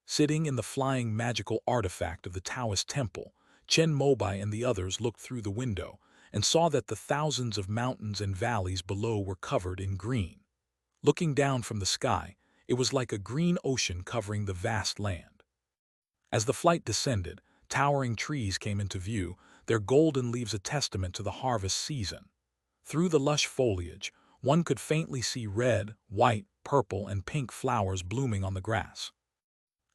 Sitting in the flying magical artifact of the Taoist temple, Chen Mobai and the others looked through the window and saw that the thousands of mountains and valleys below were covered in green. Looking down from the sky, it was like a green ocean covering the vast land. As the flight descended, towering trees came into view, their golden leaves a testament to the harvest season. Through the lush foliage, one could faintly see red, white, purple, and pink flowers blooming on the grass.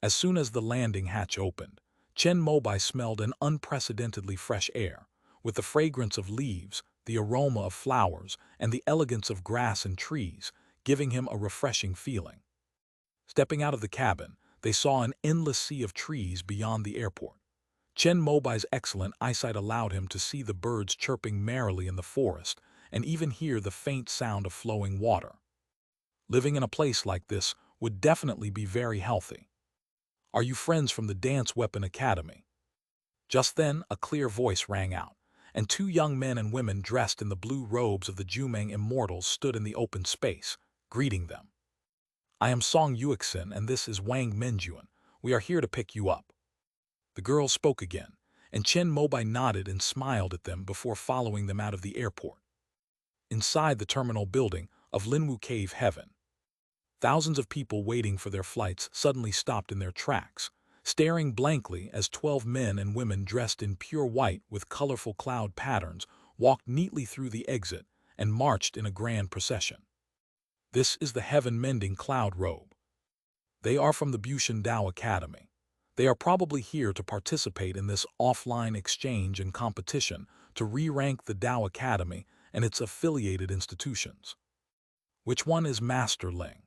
As soon as the landing hatch opened, Chen Mobai smelled an unprecedentedly fresh air, with the fragrance of leaves, the aroma of flowers, and the elegance of grass and trees, giving him a refreshing feeling. Stepping out of the cabin, they saw an endless sea of trees beyond the airport. Chen Mobai's excellent eyesight allowed him to see the birds chirping merrily in the forest and even hear the faint sound of flowing water. Living in a place like this would definitely be very healthy. Are you friends from the Dance Weapon Academy? Just then, a clear voice rang out, and two young men and women dressed in the blue robes of the Jumeng immortals stood in the open space, greeting them. I am Song Yuixin and this is Wang Minjuan. We are here to pick you up. The girls spoke again, and Chen Mobai nodded and smiled at them before following them out of the airport. Inside the terminal building of Linwu Cave Heaven, thousands of people waiting for their flights suddenly stopped in their tracks, staring blankly as 12 men and women dressed in pure white with colorful cloud patterns walked neatly through the exit and marched in a grand procession. This is the heaven-mending cloud robe. They are from the Bushan Dao Academy. They are probably here to participate in this offline exchange and competition to re-rank the Dao Academy and its affiliated institutions. Which one is Master Ling?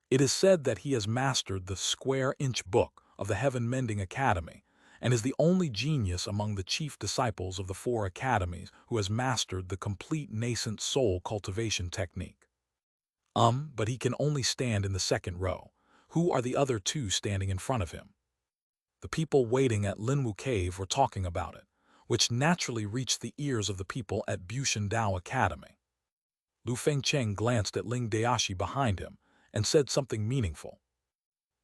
It is said that he has mastered the square-inch book of the Heaven-Mending Academy and is the only genius among the chief disciples of the 4 academies who has mastered the complete nascent soul cultivation technique. But he can only stand in the second row. Who are the other 2 standing in front of him? The people waiting at Linwu Cave were talking about it, which naturally reached the ears of the people at Bushan Dao Academy. Lu Fengcheng glanced at Ling Daoshi behind him and said something meaningful.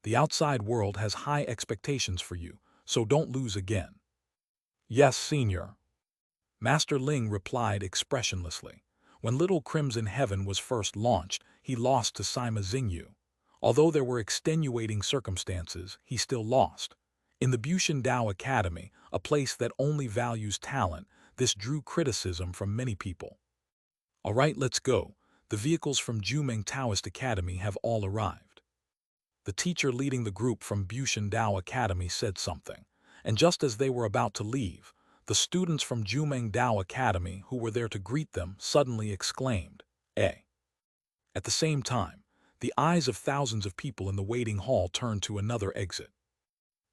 The outside world has high expectations for you, so don't lose again. Yes, Senior. Master Ling replied expressionlessly. When Little Crimson Heaven was first launched, he lost to Sima Xingyu. Although there were extenuating circumstances, he still lost. In the Bushan Dao Academy, a place that only values talent, this drew criticism from many people. All right, let's go. The vehicles from Jumeng Taoist Academy have all arrived. The teacher leading the group from Bushan Dao Academy said something, and just as they were about to leave, the students from Jumeng Dao Academy who were there to greet them suddenly exclaimed, "Eh!" At the same time, the eyes of thousands of people in the waiting hall turned to another exit.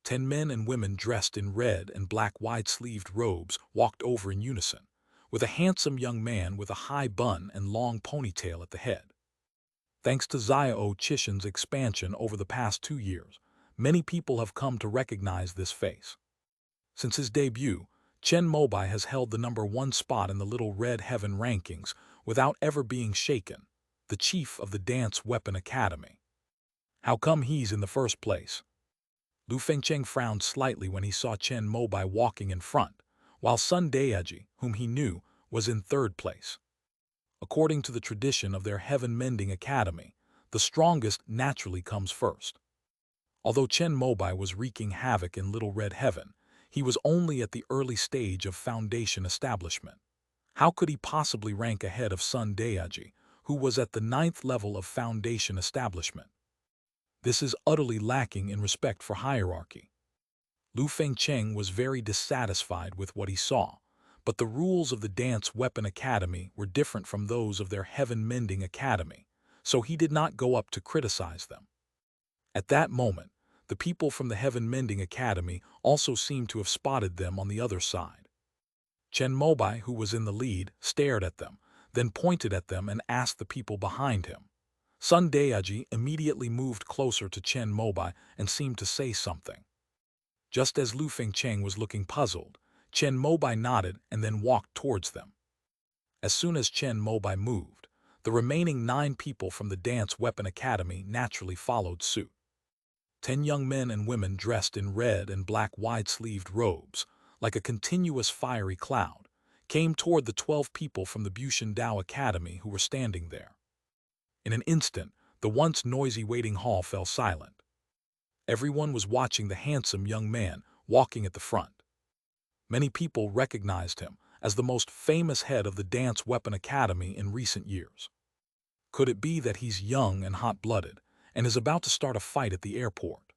10 men and women dressed in red and black wide-sleeved robes walked over in unison, with a handsome young man with a high bun and long ponytail at the head. Thanks to Xiao Chishan's expansion over the past 2 years, many people have come to recognize this face. Since his debut, Chen Mobai has held the #1 spot in the Little Red Heaven rankings without ever being shaken, the chief of the Dance Weapon Academy. How come he's in the first place? Lu Fengcheng frowned slightly when he saw Chen Mobai walking in front, while Sun Daeji, whom he knew, was in third place. According to the tradition of their heaven-mending academy, the strongest naturally comes first. Although Chen Mobai was wreaking havoc in Little Red Heaven, he was only at the early stage of foundation establishment. How could he possibly rank ahead of Sun Daeji, who was at the 9th level of foundation establishment? This is utterly lacking in respect for hierarchy. Lu Fengcheng was very dissatisfied with what he saw, but the rules of the Dance Weapon Academy were different from those of their Heaven-Mending Academy, so he did not go up to criticize them. At that moment, the people from the Heaven-Mending Academy also seemed to have spotted them on the other side. Chen Mobai, who was in the lead, stared at them, then pointed at them and asked the people behind him. Sun Daeji immediately moved closer to Chen Mobai and seemed to say something. Just as Lu Fengcheng was looking puzzled, Chen Mobai nodded and then walked towards them. As soon as Chen Mobai moved, the remaining 9 people from the Dance Weapon Academy naturally followed suit. 10 young men and women dressed in red and black wide-sleeved robes, like a continuous fiery cloud, came toward the 12 people from the Bushan Dao Academy who were standing there. In an instant, the once noisy waiting hall fell silent. Everyone was watching the handsome young man walking at the front. Many people recognized him as the most famous head of the Dance Weapon Academy in recent years. Could it be that he's young and hot-blooded and is about to start a fight at the airport?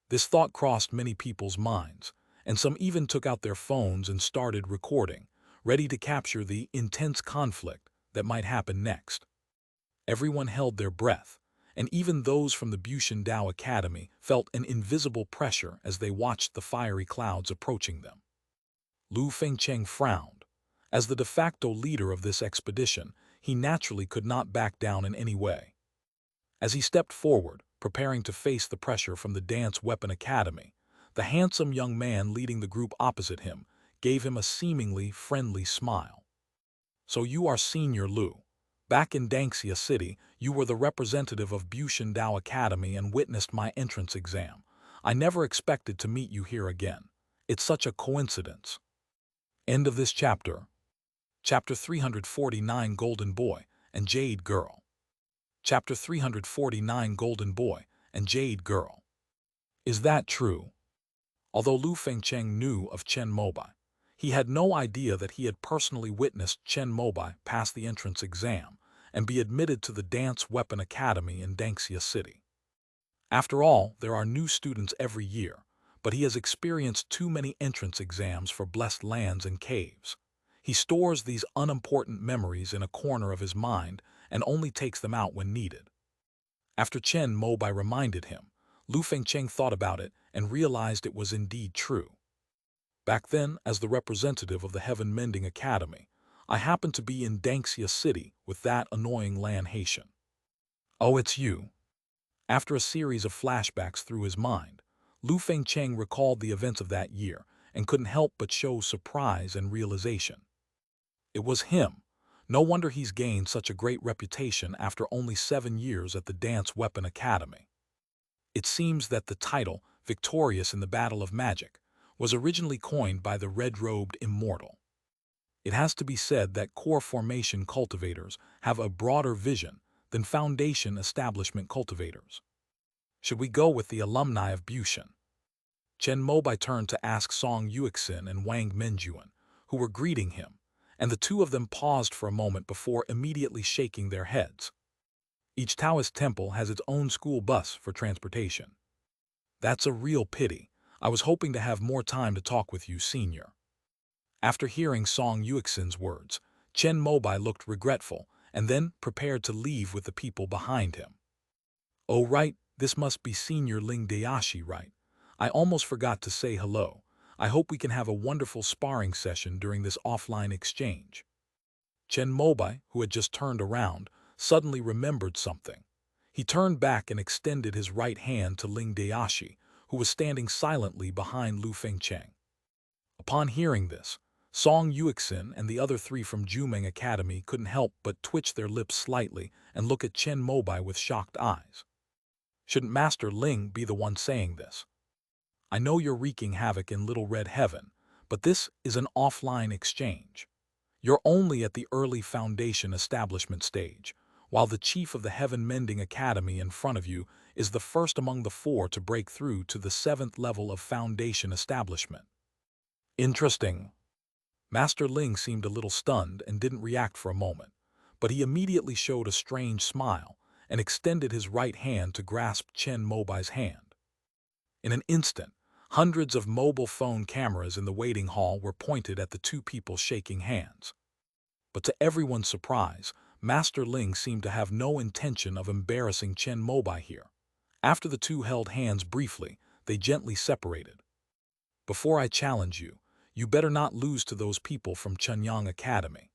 This thought crossed many people's minds, and some even took out their phones and started recording, ready to capture the intense conflict that might happen next. Everyone held their breath, and even those from the Bushan Dao Academy felt an invisible pressure as they watched the fiery clouds approaching them. Lu Fengcheng frowned. As the de facto leader of this expedition, he naturally could not back down in any way. As he stepped forward, preparing to face the pressure from the Dance Weapon Academy, the handsome young man leading the group opposite him gave him a seemingly friendly smile. "So you are Senior Lu. Back in Dangxia City, you were the representative of Bushan Dao Academy and witnessed my entrance exam. I never expected to meet you here again. It's such a coincidence." End of this chapter. Chapter 349 Golden Boy and Jade Girl. Chapter 349 Golden Boy and Jade Girl. Is that true? Although Lu Fengcheng knew of Chen Mobai, he had no idea that he had personally witnessed Chen Mobai pass the entrance exam and be admitted to the Dance Weapon Academy in Dangxia City. After all, there are new students every year, but he has experienced too many entrance exams for blessed lands and caves. He stores these unimportant memories in a corner of his mind and only takes them out when needed. After Chen Mobai reminded him, Lu Fengcheng thought about it and realized it was indeed true. Back then, as the representative of the Heaven Mending Academy, I happened to be in Dangxia City with that annoying Lan Haitian. "Oh, it's you." After a series of flashbacks through his mind, Lu Fengcheng recalled the events of that year and couldn't help but show surprise and realization. It was him. No wonder he's gained such a great reputation after only 7 years at the Dance Weapon Academy. It seems that the title, Victorious in the Battle of Magic, was originally coined by the red-robed immortal. It has to be said that core formation cultivators have a broader vision than foundation establishment cultivators. Should we go with the alumni of Bushan? Chen Mobai turned to ask Song Yuexin and Wang Menjuan, who were greeting him, and the two of them paused for a moment before immediately shaking their heads. Each Taoist temple has its own school bus for transportation. That's a real pity. I was hoping to have more time to talk with you, Senior. After hearing Song Yuexin's words, Chen Mobai looked regretful and then prepared to leave with the people behind him. "Oh right, this must be Senior Ling Dayashi, right? I almost forgot to say hello. I hope we can have a wonderful sparring session during this offline exchange." Chen Mobai, who had just turned around, suddenly remembered something. He turned back and extended his right hand to Ling Dayashi, who was standing silently behind Lu Fengcheng. Upon hearing this, Song Yuexin and the other 3 from Jumeng Academy couldn't help but twitch their lips slightly and look at Chen Mobai with shocked eyes. Shouldn't Master Ling be the one saying this? I know you're wreaking havoc in Little Red Heaven, but this is an offline exchange. You're only at the early foundation establishment stage, while the chief of the Heaven Mending Academy in front of you is the first among the 4 to break through to the 7th level of foundation establishment. Interesting. Master Ling seemed a little stunned and didn't react for a moment, but he immediately showed a strange smile and extended his right hand to grasp Chen Mobai's hand. In an instant, hundreds of mobile phone cameras in the waiting hall were pointed at the 2 people shaking hands. But to everyone's surprise, Master Ling seemed to have no intention of embarrassing Chen Mobai here. After the 2 held hands briefly, they gently separated. "Before I challenge you, you better not lose to those people from Chunyang Academy."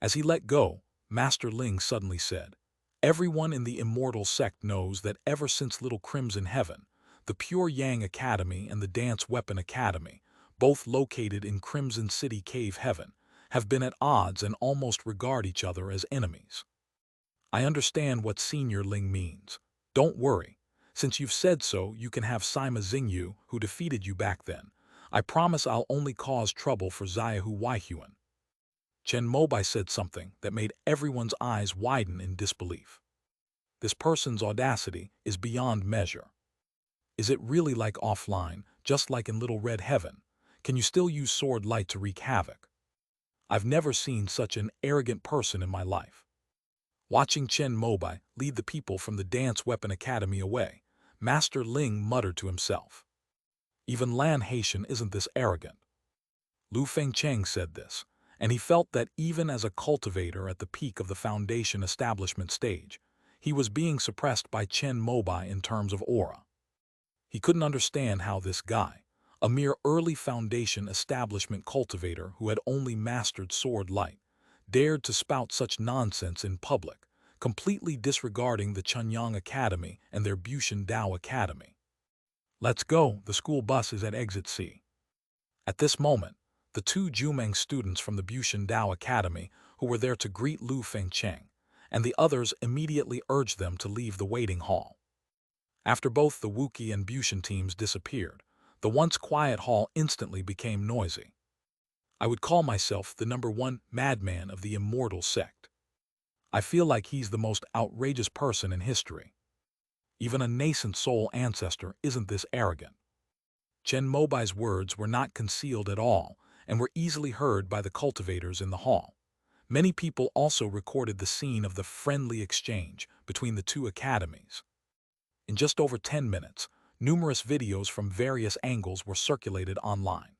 As he let go, Master Ling suddenly said, "Everyone in the immortal sect knows that ever since Little Crimson Heaven, the Pure Yang Academy and the Dance Weapon Academy, both located in Crimson City Cave Heaven, have been at odds and almost regard each other as enemies." I understand what Senior Ling means. Don't worry. Since you've said so, you can have Sima Xingyu, who defeated you back then. I promise I'll only cause trouble for Xiaohu Waihuan. Chen Mobai said something that made everyone's eyes widen in disbelief. This person's audacity is beyond measure. Is it really like offline, just like in Little Red Heaven? Can you still use sword light to wreak havoc? I've never seen such an arrogant person in my life. Watching Chen Mobai lead the people from the Dance Weapon Academy away, Master Ling muttered to himself. Even Lan Haitian isn't this arrogant. Lu Fengcheng said this, and he felt that even as a cultivator at the peak of the foundation establishment stage, he was being suppressed by Chen Mobai in terms of aura. He couldn't understand how this guy, a mere early foundation establishment cultivator who had only mastered sword light, dared to spout such nonsense in public, completely disregarding the Chunyang Academy and their Bushan Dao Academy. "Let's go, the school bus is at exit C." At this moment, the two Jumeng students from the Bushan Dao Academy who were there to greet Lu Fengcheng, and the others immediately urged them to leave the waiting hall. After both the Wuki and Bushan teams disappeared, the once quiet hall instantly became noisy. I would call myself the #1 madman of the immortal sect. I feel like he's the most outrageous person in history. Even a nascent soul ancestor isn't this arrogant. Chen Mobai's words were not concealed at all and were easily heard by the cultivators in the hall. Many people also recorded the scene of the friendly exchange between the two academies. In just over 10 minutes, numerous videos from various angles were circulated online.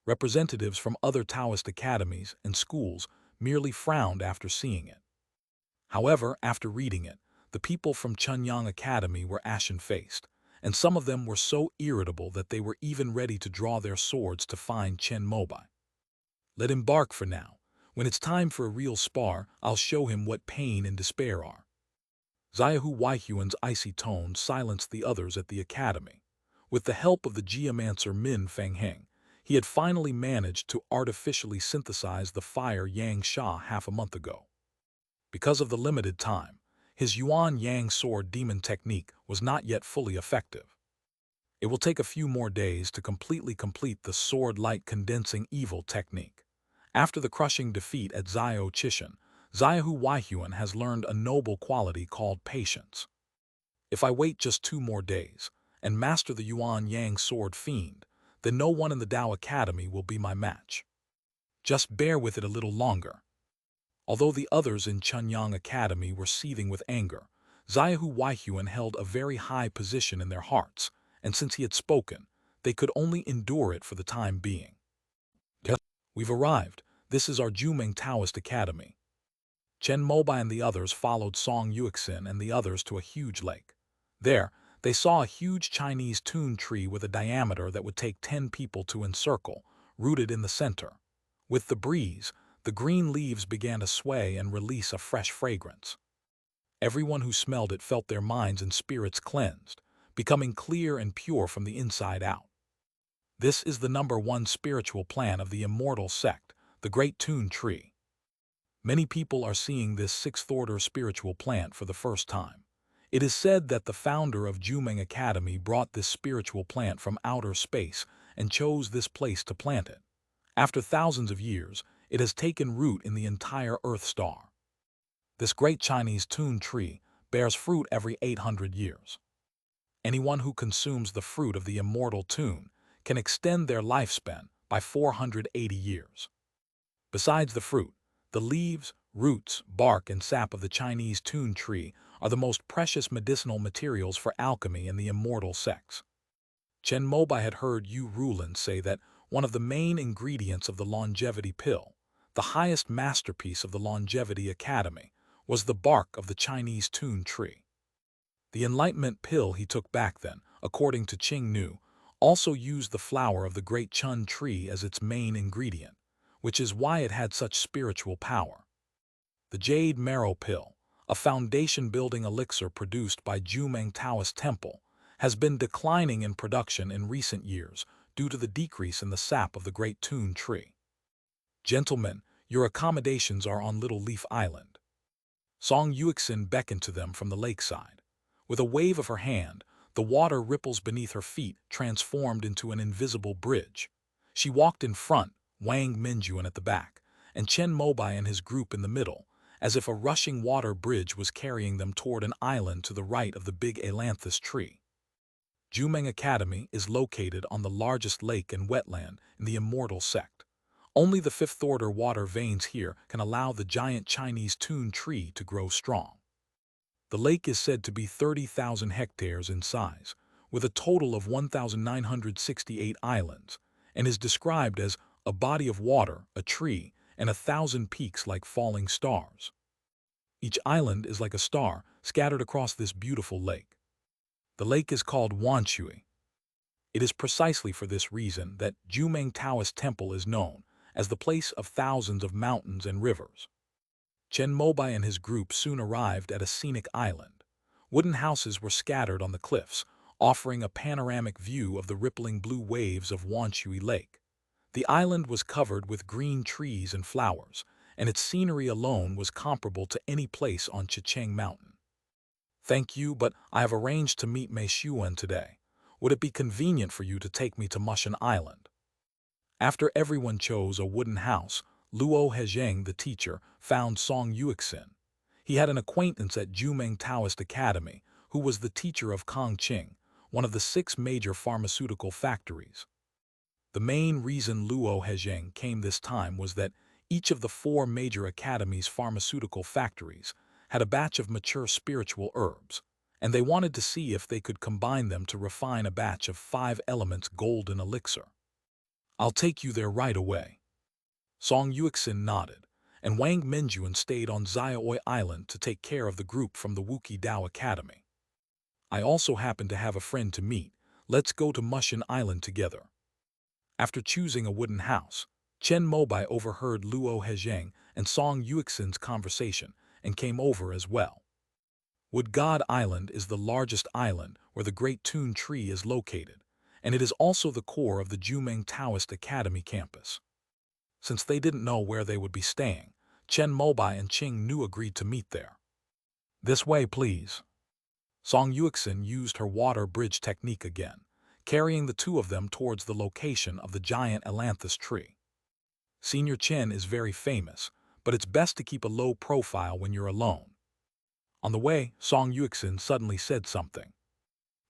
Representatives from other Taoist academies and schools merely frowned after seeing it. However, after reading it, the people from Chunyang Academy were ashen-faced, and some of them were so irritable that they were even ready to draw their swords to find Chen Mobai. Let him bark for now. When it's time for a real spar, I'll show him what pain and despair are. Xiaohu Weihuan's icy tone silenced the others at the academy. With the help of the geomancer Min Fengheng, he had finally managed to artificially synthesize the fire Yang Sha half a month ago. Because of the limited time, his Yuan Yang sword demon technique was not yet fully effective. It will take a few more days to completely complete the sword light condensing evil technique. After the crushing defeat at Xiao Chishan, Xiaohu Weihuan has learned a noble quality called patience. If I wait just 2 more days and master the Yuan Yang sword fiend, then no one in the Dao Academy will be my match. Just bear with it a little longer. Although the others in Chunyang Academy were seething with anger, Xiaohu Weihuan held a very high position in their hearts, and since he had spoken, they could only endure it for the time being. "Yes, we've arrived. This is our Jumeng Taoist Academy." Chen Mobai and the others followed Song Yuexin and the others to a huge lake. There, they saw a huge Chinese tun tree with a diameter that would take 10 people to encircle, rooted in the center. With the breeze, the green leaves began to sway and release a fresh fragrance. Everyone who smelled it felt their minds and spirits cleansed, becoming clear and pure from the inside out. This is the #1 spiritual plan of the immortal sect, the Great Tun Tree. Many people are seeing this 6th-order spiritual plant for the first time. It is said that the founder of Jumeng Academy brought this spiritual plant from outer space and chose this place to plant it. After thousands of years, it has taken root in the entire Earth star. This great Chinese tun tree bears fruit every 800 years. Anyone who consumes the fruit of the immortal tun can extend their lifespan by 480 years. Besides the fruit, the leaves, roots, bark, and sap of the Chinese tun tree are the most precious medicinal materials for alchemy in the immortal sects. Chen Mobai had heard Yu Rulin say that one of the main ingredients of the longevity pill, the highest masterpiece of the Longevity Academy, was the bark of the Chinese tun tree. The enlightenment pill he took back then, according to Qing Nu, also used the flower of the great chun tree as its main ingredient, which is why it had such spiritual power. The jade marrow pill, a foundation-building elixir produced by Jumeng Taoist Temple, has been declining in production in recent years due to the decrease in the sap of the great tun tree. "Gentlemen, your accommodations are on Little Leaf Island." Song Yuexin beckoned to them from the lakeside. With a wave of her hand, the water ripples beneath her feet transformed into an invisible bridge. She walked in front, Wang Minjuan at the back, and Chen Mobai and his group in the middle, as if a rushing water bridge was carrying them toward an island to the right of the big ailanthus tree. Jumeng Academy is located on the largest lake and wetland in the immortal sect. Only the 5th-order water veins here can allow the giant Chinese tun tree to grow strong. The lake is said to be 30,000 hectares in size, with a total of 1,968 islands, and is described as a body of water, a tree, and 1,000 peaks like falling stars. Each island is like a star scattered across this beautiful lake. The lake is called Wanshui. It is precisely for this reason that Jumeng Taoist Temple is known as the place of thousands of mountains and rivers. Chen Mobai and his group soon arrived at a scenic island. Wooden houses were scattered on the cliffs, offering a panoramic view of the rippling blue waves of Wanshui Lake. The island was covered with green trees and flowers, and its scenery alone was comparable to any place on Chicheng Mountain. Thank you, but I have arranged to meet Mei Xuan today. Would it be convenient for you to take me to Mushan Island? After everyone chose a wooden house, Luo Hezheng, the teacher, found Song Yuexin. He had an acquaintance at Jumeng Taoist Academy who was the teacher of Kongqing, one of the 6 major pharmaceutical factories. The main reason Luo Hezheng came this time was that each of the 4 major academies' pharmaceutical factories had a batch of mature spiritual herbs, and they wanted to see if they could combine them to refine a batch of 5 elements golden elixir. I'll take you there right away. Song Yuexin nodded, and Wang Minjuan stayed on Xiaoi Island to take care of the group from the Wuki Dao Academy. I also happen to have a friend to meet. Let's go to Mushan Island together. After choosing a wooden house, Chen Mobai overheard Luo Hezheng and Song Yuexin's conversation and came over as well. Wood God Island is the largest island where the Great Tun Tree is located, and it is also the core of the Jumeng Taoist Academy campus. Since they didn't know where they would be staying, Chen Mobai and Qing Nu agreed to meet there. This way, please. Song Yuexin used her water bridge technique again, carrying the 2 of them towards the location of the giant ailanthus tree. Senior Chen is very famous, but it's best to keep a low profile when you're alone. On the way, Song Yuexin suddenly said something.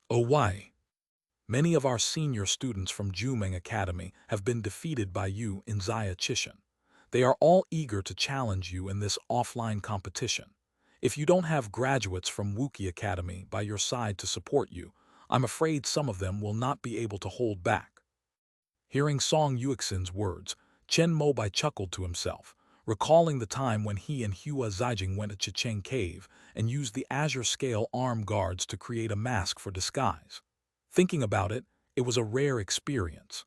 Oh, why? Many of our senior students from Jumeng Academy have been defeated by you in Xia Chishan. They are all eager to challenge you in this offline competition. If you don't have graduates from Wuki Academy by your side to support you, I'm afraid some of them will not be able to hold back. Hearing Song Yuexin's words, Chen Mobai chuckled to himself, recalling the time when he and Hua Zijing went to Chicheng Cave and used the azure scale arm guards to create a mask for disguise. Thinking about it, it was a rare experience.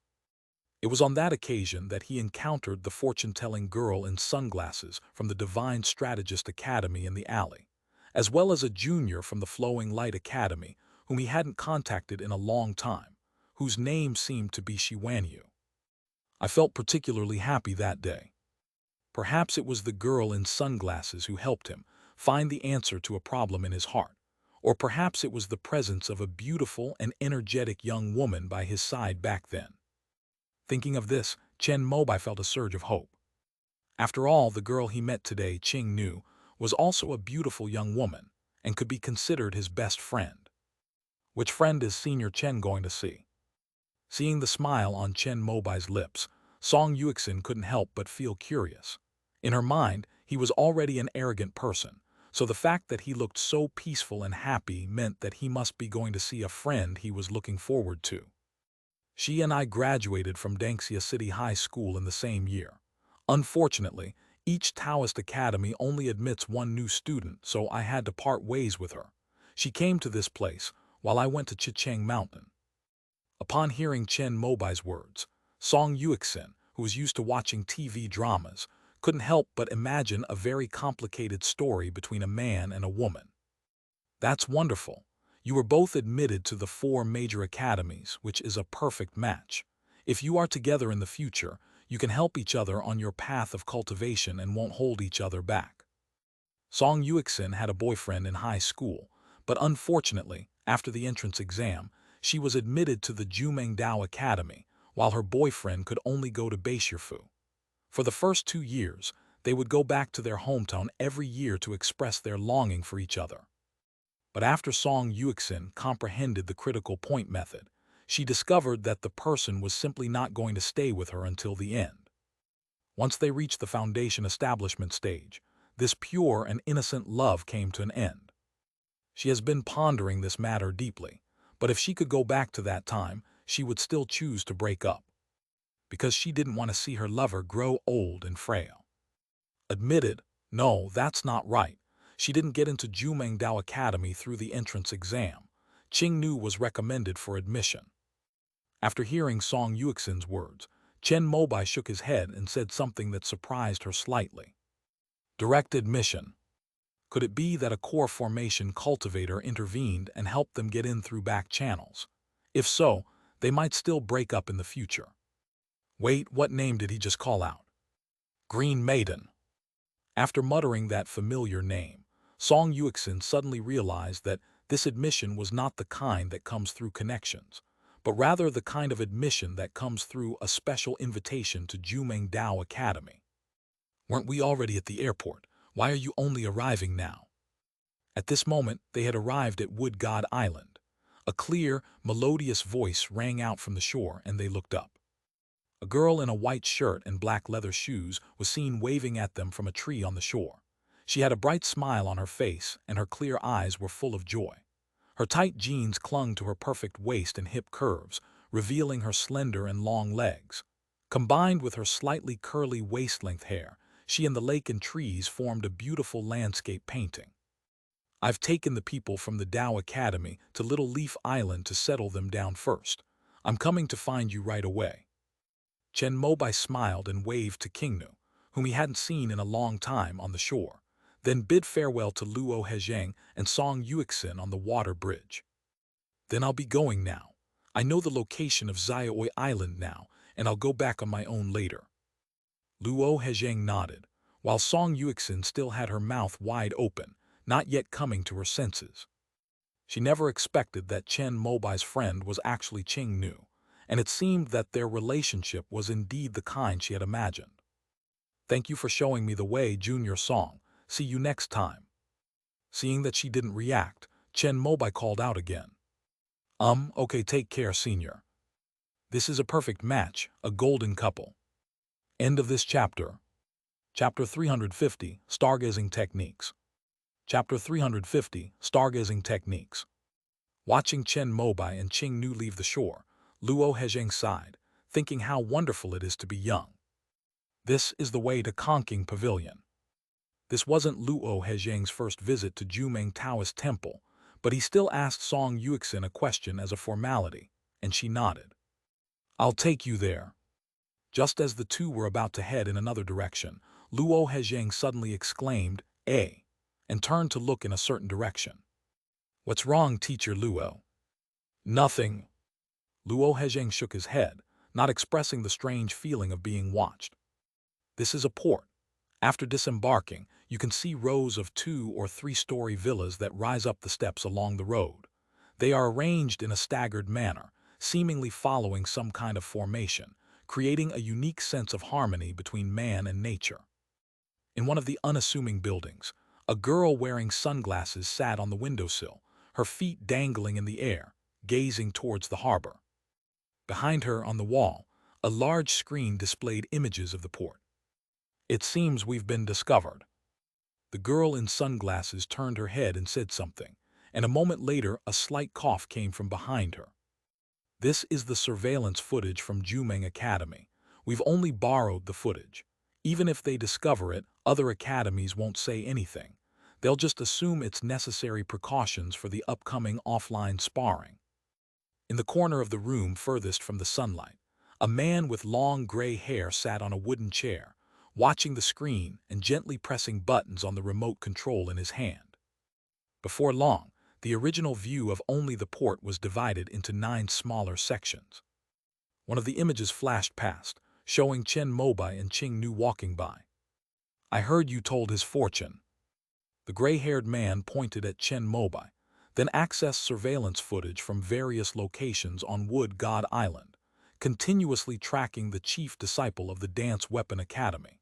It was on that occasion that he encountered the fortune-telling girl in sunglasses from the Divine Strategist Academy in the alley, as well as a junior from the Flowing Light Academy whom he hadn't contacted in a long time, whose name seemed to be Shiwanyu. I felt particularly happy that day. Perhaps it was the girl in sunglasses who helped him find the answer to a problem in his heart, or perhaps it was the presence of a beautiful and energetic young woman by his side back then. Thinking of this, Chen Mobai felt a surge of hope. After all, the girl he met today, Qing Nu, was also a beautiful young woman and could be considered his best friend. Which friend is Senior Chen going to see? Seeing the smile on Chen Mobai's lips, Song Yuexin couldn't help but feel curious. In her mind, he was already an arrogant person, so the fact that he looked so peaceful and happy meant that he must be going to see a friend he was looking forward to. She and I graduated from Dangxia City High School in the same year. Unfortunately, each Taoist academy only admits 1 new student, so I had to part ways with her. She came to this place while I went to Chicheng Mountain. Upon hearing Chen Mobai's words, Song Yuexin, who was used to watching TV dramas, couldn't help but imagine a very complicated story between a man and a woman. That's wonderful. You were both admitted to the 4 major academies, which is a perfect match. If you are together in the future, you can help each other on your path of cultivation and won't hold each other back. Song Yuexin had a boyfriend in high school, but unfortunately, after the entrance exam, she was admitted to the Jumeng Dao Academy, while her boyfriend could only go to Beishirfu. For the first 2 years, they would go back to their hometown every year to express their longing for each other. But after Song Yuexin comprehended the critical point method, she discovered that the person was simply not going to stay with her until the end. Once they reached the foundation establishment stage, this pure and innocent love came to an end. She has been pondering this matter deeply, But if she could go back to that time, she would still choose to break up, because she didn't want to see her lover grow old and frail. Admitted, no, that's not right. She didn't get into Jumeng Dao Academy through the entrance exam. Qing Nu was recommended for admission. After hearing Song Yuxin's words, Chen Mobai shook his head and said something that surprised her slightly. Direct admission. Could it be that a core formation cultivator intervened and helped them get in through back channels? If so, they might still break up in the future. Wait, what name did he just call out? Green Maiden. After muttering that familiar name, Song Yuxin suddenly realized that this admission was not the kind that comes through connections, but rather the kind of admission that comes through a special invitation to Jumeng Dao Academy. Weren't we already at the airport? Why are you only arriving now? At this moment, they had arrived at Wood God Island. A clear, melodious voice rang out from the shore, and they looked up. A girl in a white shirt and black leather shoes was seen waving at them from a tree on the shore. She had a bright smile on her face, and her clear eyes were full of joy. Her tight jeans clung to her perfect waist and hip curves, revealing her slender and long legs. Combined with her slightly curly waist-length hair, she and the lake and trees formed a beautiful landscape painting. I've taken the people from the Dao Academy to Little Leaf Island to settle them down first. I'm coming to find you right away. Chen Mobai smiled and waved to Qingnu, whom he hadn't seen in a long time, on the shore, then bid farewell to Luo Hezheng and Song Yuxin on the water bridge. Then I'll be going now. I know the location of Xiaoi Island now, and I'll go back on my own later. Luo Hezheng nodded, while Song Yuxin still had her mouth wide open, not yet coming to her senses. She never expected that Chen Mobai's friend was actually Qing Nu, and it seemed that their relationship was indeed the kind she had imagined. Thank you for showing me the way, Junior Song. See you next time. Seeing that she didn't react, Chen Mobai called out again. Okay, take care, Senior. This is a perfect match, a golden couple. End of this chapter. Chapter 350, Stargazing Techniques. Chapter 350, Stargazing Techniques. Watching Chen Mobai and Qing Nu leave the shore, Luo Hezheng sighed, thinking how wonderful it is to be young. This is the way to Conking Pavilion. This wasn't Luo Hezheng's first visit to Jumeng Taoist Temple, but he still asked Song Yuxin a question as a formality, and she nodded. I'll take you there. Just as the two were about to head in another direction, Luo Hezheng suddenly exclaimed, "Eh," and turned to look in a certain direction. What's wrong, Teacher Luo? Nothing. Luo Hezheng shook his head, not expressing the strange feeling of being watched. This is a port. After disembarking, you can see rows of 2- or 3-story villas that rise up the steps along the road. They are arranged in a staggered manner, seemingly following some kind of formation, creating a unique sense of harmony between man and nature. In one of the unassuming buildings, a girl wearing sunglasses sat on the windowsill, her feet dangling in the air, gazing towards the harbor. Behind her on the wall, a large screen displayed images of the port. It seems we've been discovered. The girl in sunglasses turned her head and said something, and a moment later a slight cough came from behind her. This is the surveillance footage from Jumeng Academy. We've only borrowed the footage. Even if they discover it, other academies won't say anything. They'll just assume it's necessary precautions for the upcoming offline sparring. In the corner of the room furthest from the sunlight, a man with long gray hair sat on a wooden chair, watching the screen and gently pressing buttons on the remote control in his hand. Before long, the original view of only the port was divided into 9 smaller sections. One of the images flashed past, showing Chen Mobai and Qing Nu walking by. I heard you told his fortune. The gray-haired man pointed at Chen Mobai, then accessed surveillance footage from various locations on Wood God Island, continuously tracking the chief disciple of the Dance Weapon Academy.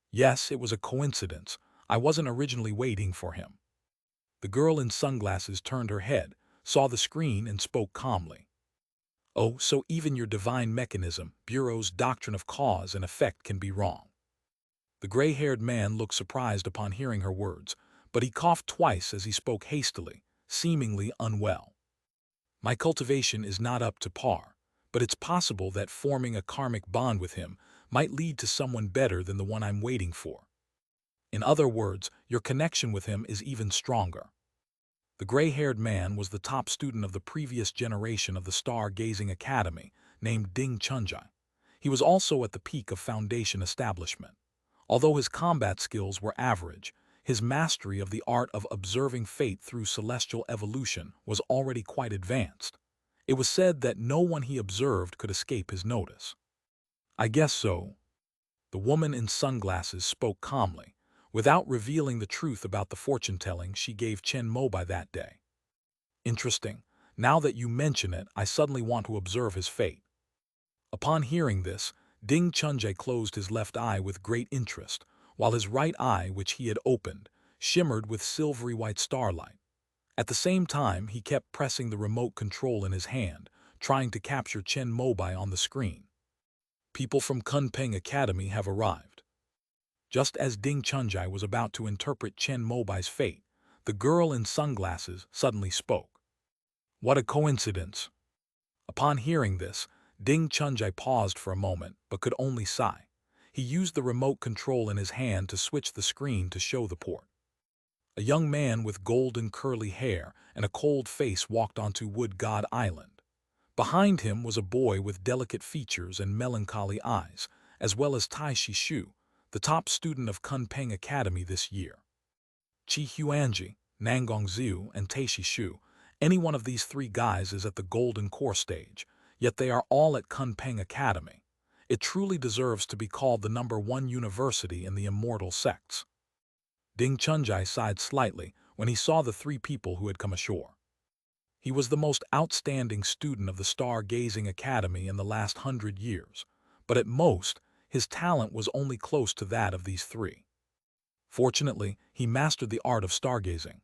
Yes, it was a coincidence. I wasn't originally waiting for him. The girl in sunglasses turned her head, saw the screen, and spoke calmly. Oh, so even your divine mechanism, Bureau's doctrine of cause and effect, can be wrong. The gray-haired man looked surprised upon hearing her words, but he coughed twice as he spoke hastily, seemingly unwell. My cultivation is not up to par, but it's possible that forming a karmic bond with him might lead to someone better than the one I'm waiting for. In other words, your connection with him is even stronger. The gray-haired man was the top student of the previous generation of the Star-Gazing Academy, named Ding Chunjai. He was also at the peak of Foundation establishment. Although his combat skills were average, his mastery of the art of observing fate through celestial evolution was already quite advanced. It was said that no one he observed could escape his notice. I guess so. The woman in sunglasses spoke calmly, without revealing the truth about the fortune-telling she gave Chen Mobai that day. Interesting. Now that you mention it, I suddenly want to observe his fate. Upon hearing this, Ding Chunjie closed his left eye with great interest, while his right eye, which he had opened, shimmered with silvery white starlight. At the same time, he kept pressing the remote control in his hand, trying to capture Chen Mobai on the screen. People from Kunpeng Academy have arrived. Just as Ding Chunjie was about to interpret Chen Mobai's fate, the girl in sunglasses suddenly spoke. What a coincidence! Upon hearing this, Ding Chunjie paused for a moment but could only sigh. He used the remote control in his hand to switch the screen to show the port. A young man with golden curly hair and a cold face walked onto Wood God Island. Behind him was a boy with delicate features and melancholy eyes, as well as Tai Shishu, the top student of Kunpeng Academy this year. Chi Huanji, Nangong Ziu, and Tai Shishu, any one of these three guys is at the golden core stage, yet they are all at Kunpeng Academy. It truly deserves to be called the #1 university in the immortal sects. Ding Chunjie sighed slightly when he saw the three people who had come ashore. He was the most outstanding student of the Star-Gazing Academy in the last 100 years, but at most, his talent was only close to that of these three. Fortunately, he mastered the art of stargazing.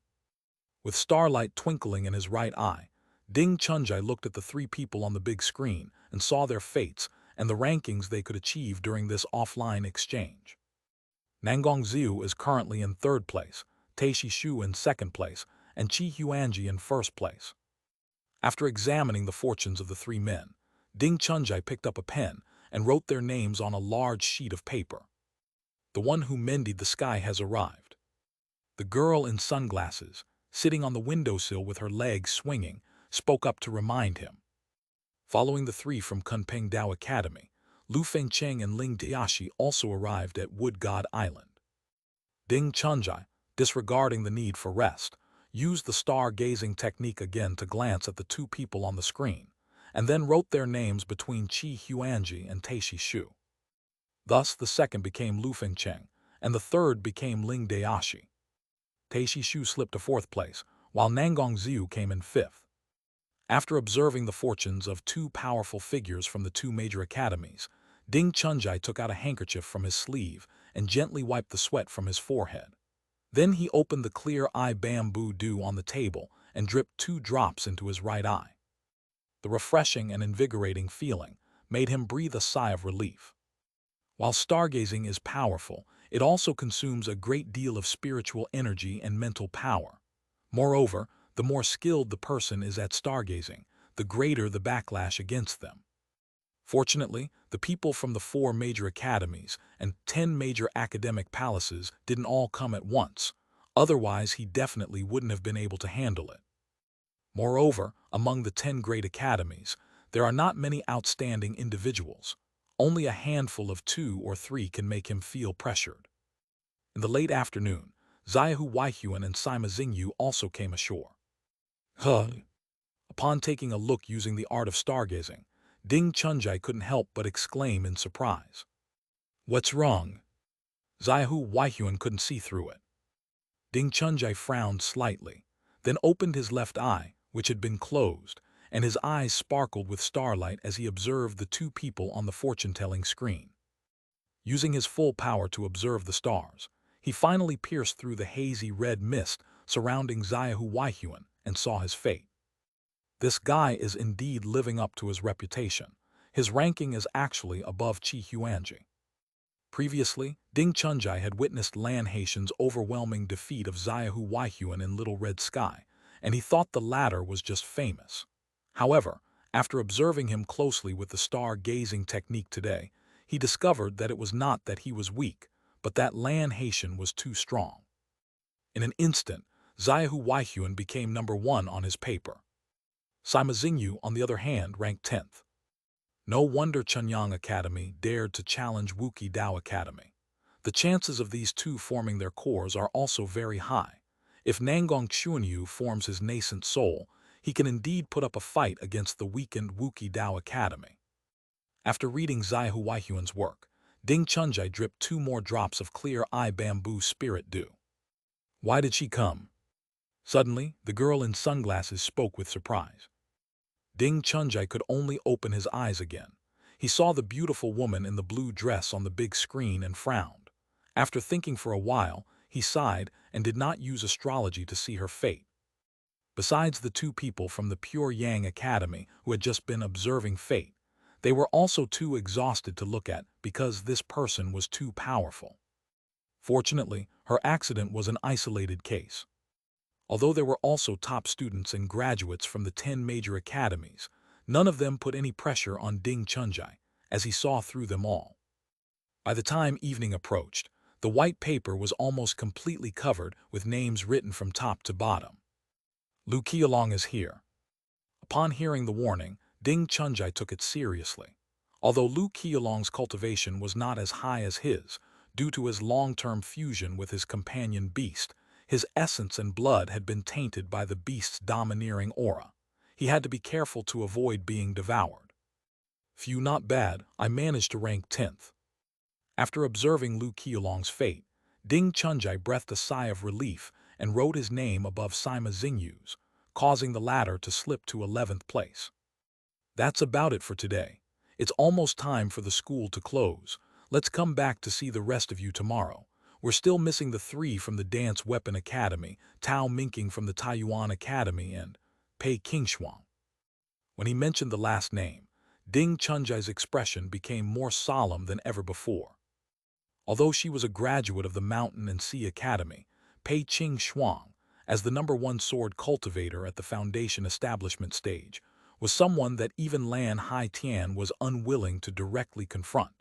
With starlight twinkling in his right eye, Ding Chunjie looked at the three people on the big screen and saw their fates and the rankings they could achieve during this offline exchange. Nangong Ziu is currently in 3rd place, Tai Shishu in 2nd place, and Chi Huanji in 1st place. After examining the fortunes of the three men, Ding Chunjie picked up a pen and wrote their names on a large sheet of paper. The one who mended the sky has arrived. The girl in sunglasses, sitting on the windowsill with her legs swinging, spoke up to remind him. Following the three from Kunpeng Dao Academy, Lu Fengcheng and Ling Diashi also arrived at Wood God Island. Ding Chunjie, disregarding the need for rest, used the star-gazing technique again to glance at the two people on the screen, and then wrote their names between Chi Huanji and Tai Shishu. Thus, the second became Lu Fengcheng, and the third became Ling Diashi. Tai Shishu slipped to 4th place, while Nangong Ziu came in 5th. After observing the fortunes of two powerful figures from the two major academies, Ding Chunjie took out a handkerchief from his sleeve and gently wiped the sweat from his forehead. Then he opened the clear eye bamboo dew on the table and dripped 2 drops into his right eye. The refreshing and invigorating feeling made him breathe a sigh of relief. While stargazing is powerful, it also consumes a great deal of spiritual energy and mental power. Moreover, the more skilled the person is at stargazing, the greater the backlash against them. Fortunately, the people from the 4 major academies and 10 major academic palaces didn't all come at once, otherwise he definitely wouldn't have been able to handle it. Moreover, among the 10 great academies, there are not many outstanding individuals. Only a handful of 2 or 3 can make him feel pressured. In the late afternoon, Xiaohu Weihuan and Sima Xingyu also came ashore. Upon taking a look using the art of stargazing, Ding Chunjie couldn't help but exclaim in surprise. What's wrong? Xiaohu Weihuan couldn't see through it. Ding Chunjie frowned slightly, then opened his left eye, which had been closed, and his eyes sparkled with starlight as he observed the two people on the fortune-telling screen. Using his full power to observe the stars, he finally pierced through the hazy red mist surrounding Xiaohu Weihuan and saw his fate. This guy is indeed living up to his reputation. His ranking is actually above Chi Huanji. Previously, Ding Chunjie had witnessed Lan Haitian's overwhelming defeat of Xiaohu Weihuan in Little Red Sky, and he thought the latter was just famous. However, after observing him closely with the star-gazing technique today, he discovered that it was not that he was weak, but that Lan Haitian was too strong. In an instant, Xiaohu Weihuan became #1 on his paper. Sima Xingyu, on the other hand, ranked 10th. No wonder Chunyang Academy dared to challenge Wuqi Dao Academy. The chances of these two forming their cores are also very high. If Nangong Xuanyu forms his nascent soul, he can indeed put up a fight against the weakened Wuqi Dao Academy. After reading Xiaohu Weihuan's work, Ding Chunjai dripped 2 more drops of clear eye bamboo spirit dew. Why did she come? Suddenly, the girl in sunglasses spoke with surprise. Ding Chunjai could only open his eyes again. He saw the beautiful woman in the blue dress on the big screen and frowned. After thinking for a while, he sighed and did not use astrology to see her fate. Besides the 2 people from the Pure Yang Academy who had just been observing fate, they were also too exhausted to look at because this person was too powerful. Fortunately, her accident was an isolated case. Although there were also top students and graduates from the 10 major academies, none of them put any pressure on Ding Chunjai, as he saw through them all. By the time evening approached, the white paper was almost completely covered with names written from top to bottom. Lu Qialong is here. Upon hearing the warning, Ding Chunjai took it seriously. Although Lu Qialong's cultivation was not as high as his, due to his long-term fusion with his companion beast, his essence and blood had been tainted by the beast's domineering aura. He had to be careful to avoid being devoured. Phew, not bad, I managed to rank 10th. After observing Lu Qialong's fate, Ding Chunjai breathed a sigh of relief and wrote his name above Sima Xingyu's, causing the latter to slip to 11th place. That's about it for today. It's almost time for the school to close. Let's come back to see the rest of you tomorrow. We're still missing the 3 from the Dance Weapon Academy, Tao Minking from the Taiyuan Academy, and Pei Qingshuang. When he mentioned the last name, Ding Chunjai's expression became more solemn than ever before. Although she was a graduate of the Mountain and Sea Academy, Pei Qingshuang, as the #1 sword cultivator at the Foundation establishment stage, was someone that even Lan Haitian was unwilling to directly confront.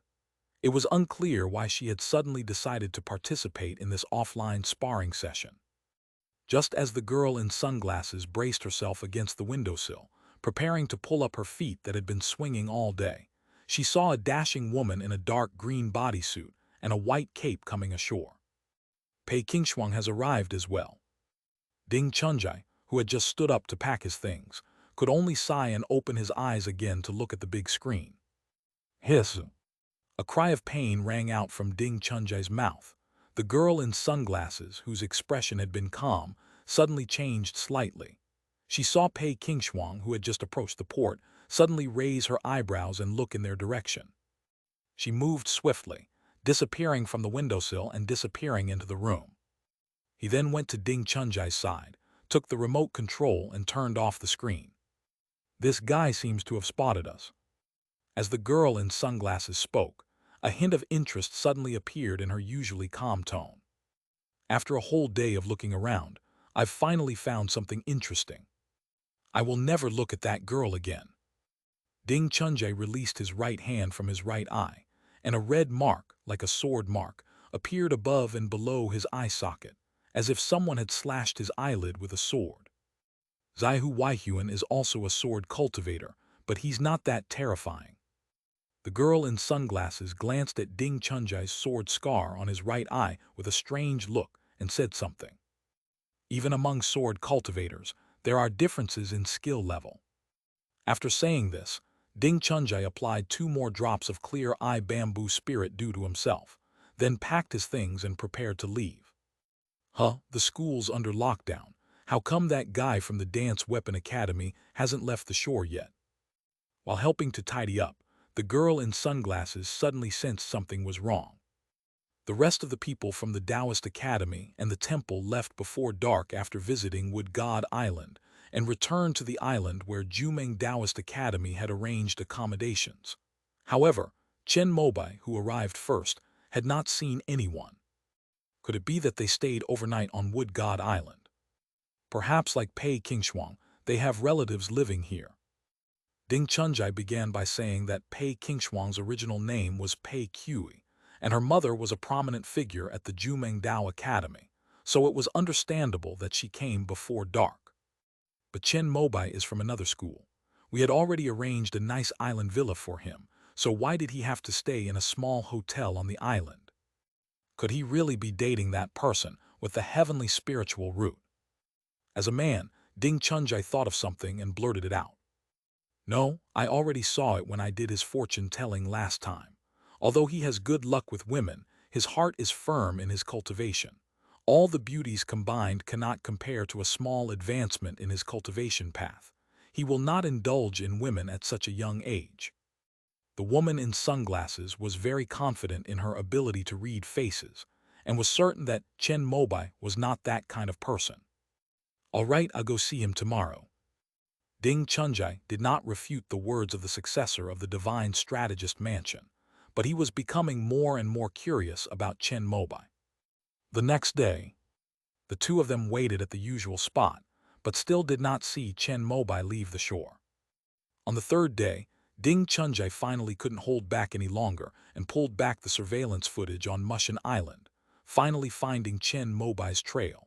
It was unclear why she had suddenly decided to participate in this offline sparring session. Just as the girl in sunglasses braced herself against the windowsill, preparing to pull up her feet that had been swinging all day, she saw a dashing woman in a dark green bodysuit and a white cape coming ashore. Pei Qingshuang has arrived as well. Ding Chunjai, who had just stood up to pack his things, could only sigh and open his eyes again to look at the big screen. Hiss! A cry of pain rang out from Ding Chunjai's mouth. The girl in sunglasses, whose expression had been calm, suddenly changed slightly. She saw Pei Qingshuang, who had just approached the port, suddenly raise her eyebrows and look in their direction. She moved swiftly, disappearing from the windowsill and disappearing into the room. He then went to Ding Chunjai's side, took the remote control and turned off the screen. This guy seems to have spotted us. As the girl in sunglasses spoke, a hint of interest suddenly appeared in her usually calm tone. After a whole day of looking around, I've finally found something interesting. I will never look at that girl again. Ding Chunjai released his right hand from his right eye, and a red mark, like a sword mark, appeared above and below his eye socket, as if someone had slashed his eyelid with a sword. Xiaohu Weihuan is also a sword cultivator, but he's not that terrifying. The girl in sunglasses glanced at Ding Chunjai's sword scar on his right eye with a strange look and said something. Even among sword cultivators, there are differences in skill level. After saying this, Ding Chunjai applied 2 more drops of clear eye bamboo spirit dew to himself, then packed his things and prepared to leave. The school's under lockdown. How come that guy from the Dance Weapon Academy hasn't left the shore yet? While helping to tidy up, the girl in sunglasses suddenly sensed something was wrong. The rest of the people from the Taoist Academy and the temple left before dark after visiting Wood God Island and returned to the island where Jumeng Taoist Academy had arranged accommodations. However, Chen Mobai, who arrived first, had not seen anyone. Could it be that they stayed overnight on Wood God Island? Perhaps like Pei Qingshuang, they have relatives living here. Ding Chunjai began by saying that Pei Qingshuang's original name was Pei Kui, and her mother was a prominent figure at the Jumeng Dao Academy, so it was understandable that she came before dark. But Chen Mobai is from another school. We had already arranged a nice island villa for him, so why did he have to stay in a small hotel on the island? Could he really be dating that person with the heavenly spiritual root? As a man, Ding Chunjai thought of something and blurted it out. No, I already saw it when I did his fortune-telling last time. Although he has good luck with women, his heart is firm in his cultivation. All the beauties combined cannot compare to a small advancement in his cultivation path. He will not indulge in women at such a young age. The woman in sunglasses was very confident in her ability to read faces, and was certain that Chen Mobai was not that kind of person. All right, I'll go see him tomorrow. Ding Chunjai did not refute the words of the successor of the divine strategist mansion, but he was becoming more and more curious about Chen Mobai. The next day, the two of them waited at the usual spot, but still did not see Chen Mobai leave the shore. On the third day, Ding Chunjai finally couldn't hold back any longer and pulled back the surveillance footage on Mushin Island, finally finding Chen Mobai's trail.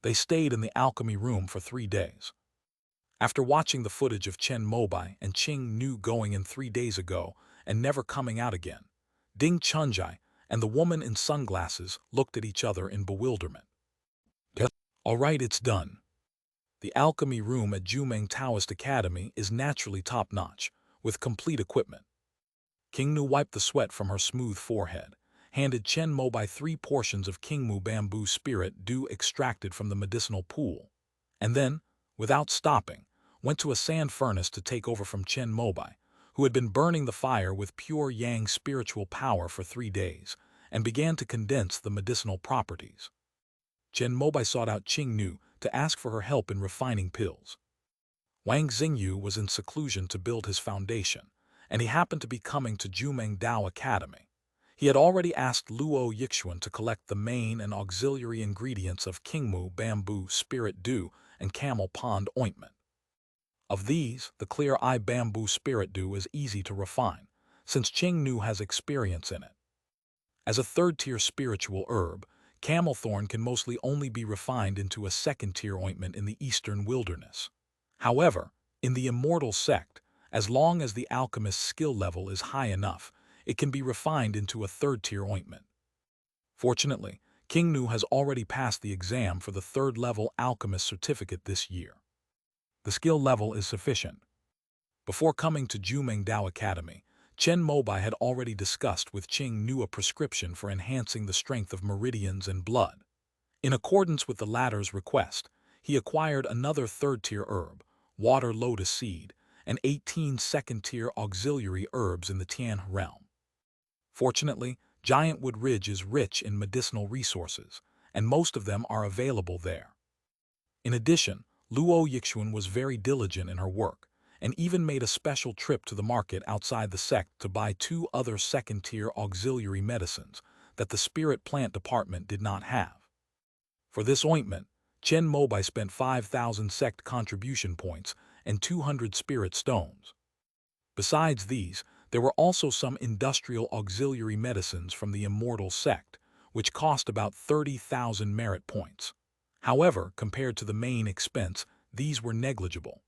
They stayed in the alchemy room for 3 days. After watching the footage of Chen Mobai and Qing Nu going in 3 days ago and never coming out again, Ding Chunjai and the woman in sunglasses looked at each other in bewilderment. All right, it's done. The alchemy room at Jumeng Taoist Academy is naturally top-notch, with complete equipment. King Nu wiped the sweat from her smooth forehead, handed Chen Mobai 3 portions of Kingmu bamboo spirit dew extracted from the medicinal pool, and then, without stopping, went to a sand furnace to take over from Chen Mobai, who had been burning the fire with pure yang spiritual power for 3 days, and began to condense the medicinal properties. Chen Mobai sought out Qing Nu to ask for her help in refining pills. Wang Xingyu was in seclusion to build his foundation, and he happened to be coming to Jumeng Dao Academy. He had already asked Luo Yixuan to collect the main and auxiliary ingredients of Kingmu bamboo spirit dew and camel pond ointment. Of these, the clear eye bamboo spirit dew is easy to refine, since Qing Nu has experience in it. As a third-tier spiritual herb, camel thorn can mostly only be refined into a second-tier ointment in the eastern wilderness. However, in the immortal sect, as long as the alchemist's skill level is high enough, it can be refined into a third-tier ointment. Fortunately, King Nu has already passed the exam for the third-level alchemist certificate this year. The skill level is sufficient. Before coming to Jumeng Dao Academy, Chen Mobai had already discussed with Qing Nu a prescription for enhancing the strength of meridians and blood. In accordance with the latter's request, he acquired another third-tier herb, water lotus seed, and 18 second-tier auxiliary herbs in the Tian realm. Fortunately, Giantwood Ridge is rich in medicinal resources, and most of them are available there. In addition, Luo Yixuan was very diligent in her work, and even made a special trip to the market outside the sect to buy 2 other second-tier auxiliary medicines that the spirit plant department did not have. For this ointment, Chen Mobai spent 5,000 sect contribution points and 200 spirit stones. Besides these, there were also some industrial auxiliary medicines from the immortal sect, which cost about 30,000 merit points. However, compared to the main expense, these were negligible.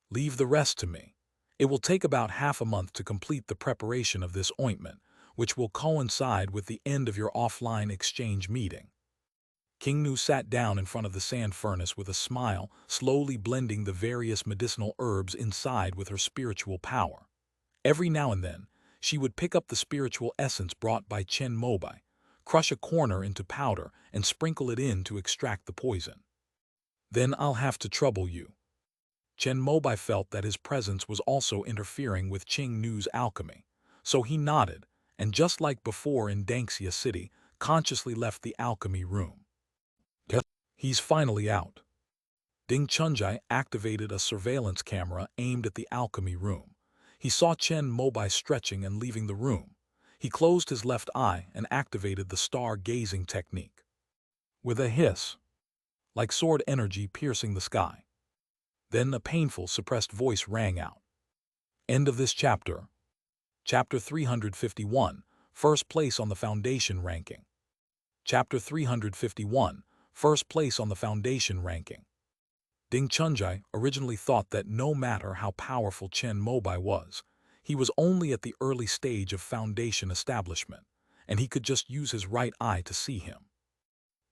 Leave the rest to me. It will take about half a month to complete the preparation of this ointment, which will coincide with the end of your offline exchange meeting. King Nu sat down in front of the sand furnace with a smile, slowly blending the various medicinal herbs inside with her spiritual power. Every now and then, she would pick up the spiritual essence brought by Chen Mobai, crush a corner into powder, and sprinkle it in to extract the poison. Then I'll have to trouble you. Chen Mobai felt that his presence was also interfering with Qing Nu's alchemy, so he nodded, and just like before in Dangxia City, consciously left the alchemy room. He's finally out. Ding Chunjai activated a surveillance camera aimed at the alchemy room. He saw Chen Mobai stretching and leaving the room. He closed his left eye and activated the star-gazing technique. With a hiss, like sword energy piercing the sky. Then a painful, suppressed voice rang out. End of this chapter. Chapter 351, First Place on the Foundation Ranking. Chapter 351, First Place on the Foundation Ranking. Ding Chunjai originally thought that no matter how powerful Chen Mobai was, he was only at the early stage of foundation establishment, and he could just use his right eye to see him.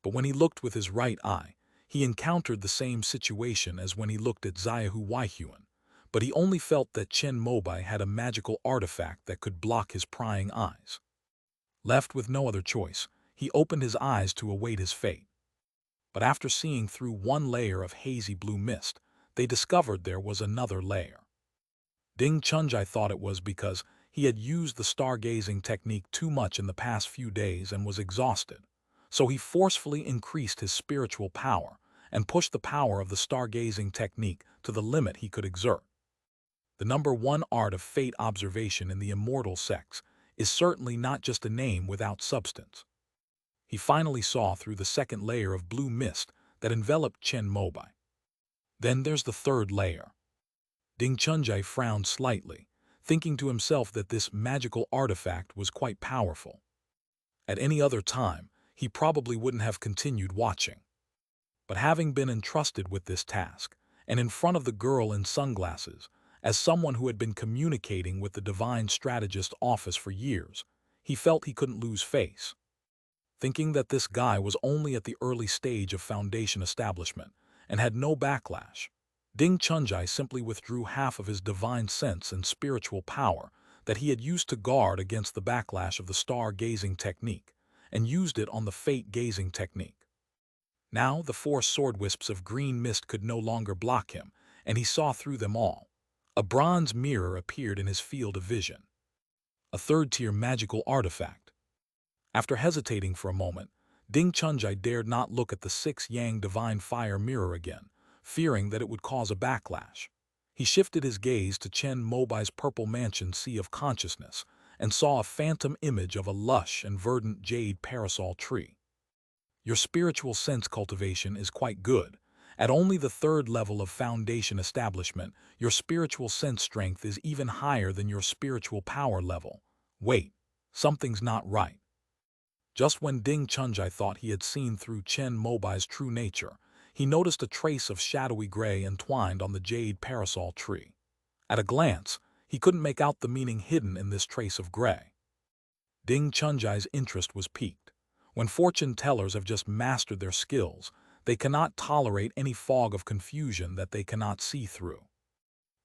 But when he looked with his right eye, he encountered the same situation as when he looked at Xiaohu Waihuan, but he only felt that Chen Mobai had a magical artifact that could block his prying eyes. Left with no other choice, he opened his eyes to await his fate. But after seeing through one layer of hazy blue mist, they discovered there was another layer. Ding Chunjai thought it was because he had used the stargazing technique too much in the past few days and was exhausted, so he forcefully increased his spiritual power and pushed the power of the stargazing technique to the limit he could exert. The #1 art of fate observation in the immortal sects is certainly not just a name without substance. He finally saw through the second layer of blue mist that enveloped Chen Mobai. Then there's the third layer. Ding Chunjai frowned slightly, thinking to himself that this magical artifact was quite powerful. At any other time, he probably wouldn't have continued watching. But having been entrusted with this task, and in front of the girl in sunglasses, as someone who had been communicating with the divine strategist office for years, he felt he couldn't lose face. Thinking that this guy was only at the early stage of foundation establishment and had no backlash, Ding Chunjai simply withdrew half of his divine sense and spiritual power that he had used to guard against the backlash of the star-gazing technique, and used it on the fate-gazing technique. Now the 4 sword wisps of green mist could no longer block him, and he saw through them all. A bronze mirror appeared in his field of vision. A third-tier magical artifact. After hesitating for a moment, Ding Chunjai dared not look at the 6 Yang Divine Fire mirror again, fearing that it would cause a backlash. He shifted his gaze to Chen Mobai's purple mansion Sea of Consciousness and saw a phantom image of a lush and verdant jade parasol tree. Your spiritual sense cultivation is quite good. At only the 3rd level of foundation establishment, your spiritual sense strength is even higher than your spiritual power level. Wait, something's not right. Just when Ding Chunjai thought he had seen through Chen Mobai's true nature, he noticed a trace of shadowy gray entwined on the jade parasol tree. At a glance, he couldn't make out the meaning hidden in this trace of gray. Ding Chunjai's interest was piqued. When fortune tellers have just mastered their skills, they cannot tolerate any fog of confusion that they cannot see through.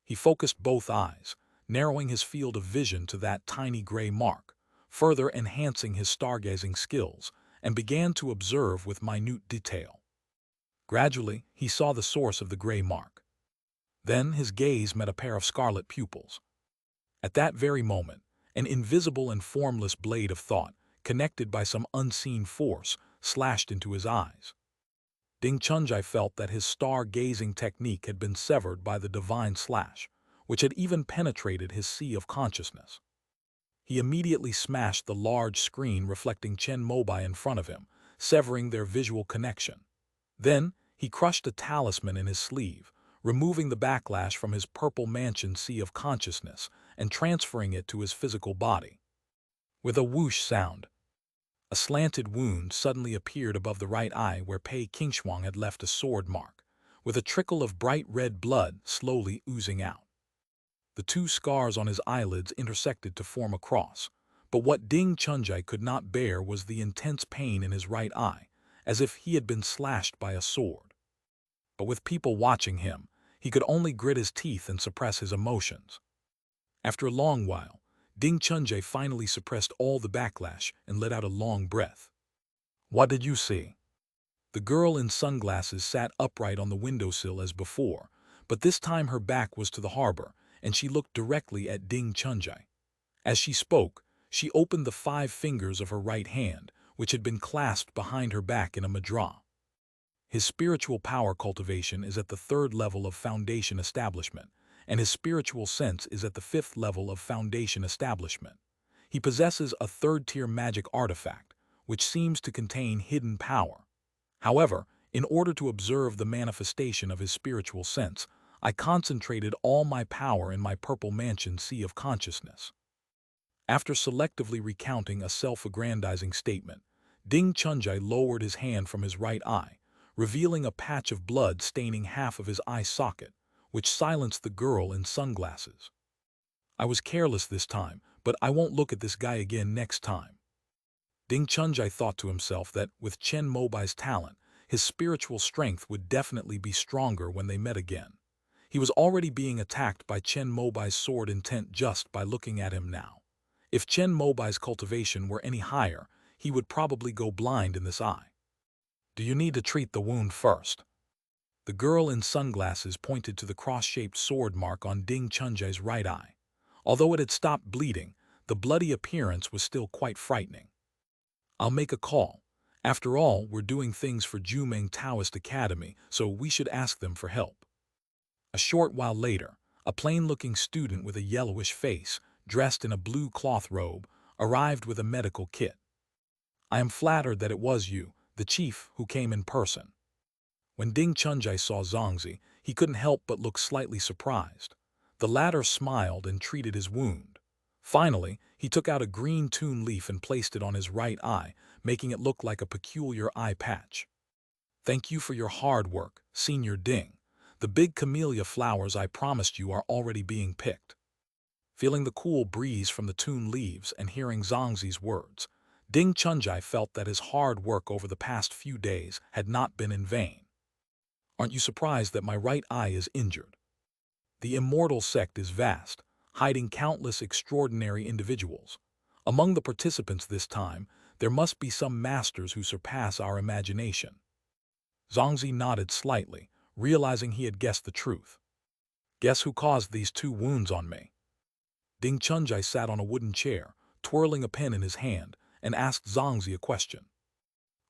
He focused both eyes, narrowing his field of vision to that tiny gray mark, further enhancing his stargazing skills, and began to observe with minute detail. Gradually, he saw the source of the gray mark. Then his gaze met a pair of scarlet pupils. At that very moment, an invisible and formless blade of thought, connected by some unseen force, slashed into his eyes. Ding Chunjai felt that his star-gazing technique had been severed by the divine slash, which had even penetrated his sea of consciousness. He immediately smashed the large screen reflecting Chen Mobai in front of him, severing their visual connection. Then, he crushed a talisman in his sleeve, removing the backlash from his purple mansion sea of consciousness and transferring it to his physical body. With a whoosh sound, a slanted wound suddenly appeared above the right eye where Pei Qingshuang had left a sword mark, with a trickle of bright red blood slowly oozing out. The 2 scars on his eyelids intersected to form a cross, but what Ding Chunjai could not bear was the intense pain in his right eye, as if he had been slashed by a sword. But with people watching him, he could only grit his teeth and suppress his emotions. After a long while, Ding Chunjai finally suppressed all the backlash and let out a long breath. What did you see? The girl in sunglasses sat upright on the windowsill as before, but this time her back was to the harbor, and she looked directly at Ding Chunjai. As she spoke, she opened the 5 fingers of her right hand, which had been clasped behind her back in a mudra. His spiritual power cultivation is at the 3rd level of foundation establishment, and his spiritual sense is at the 5th level of foundation establishment. He possesses a 3rd-tier magic artifact, which seems to contain hidden power. However, in order to observe the manifestation of his spiritual sense, I concentrated all my power in my purple mansion sea of consciousness. After selectively recounting a self-aggrandizing statement, Ding Chunjai lowered his hand from his right eye, revealing a patch of blood staining half of his eye socket, which silenced the girl in sunglasses. I was careless this time, but I won't look at this guy again next time. Ding Chunjai thought to himself that, with Chen Mobai's talent, his spiritual strength would definitely be stronger when they met again. He was already being attacked by Chen Mobai's sword intent just by looking at him now. If Chen Mobai's cultivation were any higher, he would probably go blind in this eye. Do you need to treat the wound first? The girl in sunglasses pointed to the cross-shaped sword mark on Ding Chunjai's right eye. Although it had stopped bleeding, the bloody appearance was still quite frightening. I'll make a call. After all, we're doing things for Jumeng Taoist Academy, so we should ask them for help. A short while later, a plain-looking student with a yellowish face, dressed in a blue cloth robe, arrived with a medical kit. I am flattered that it was you, the chief, who came in person. When Ding Chunjai saw Zongzi, he couldn't help but look slightly surprised. The latter smiled and treated his wound. Finally, he took out a green tune leaf and placed it on his right eye, making it look like a peculiar eye patch. Thank you for your hard work, Senior Ding. The big camellia flowers I promised you are already being picked. Feeling the cool breeze from the tune leaves and hearing Zongzi's words, Ding Chunjai felt that his hard work over the past few days had not been in vain. Aren't you surprised that my right eye is injured? The immortal sect is vast, hiding countless extraordinary individuals. Among the participants this time, there must be some masters who surpass our imagination. Zongzi nodded slightly, realizing he had guessed the truth. Guess who caused these 2 wounds on me? Ding Chunjai sat on a wooden chair, twirling a pen in his hand, and asked Zongzi a question.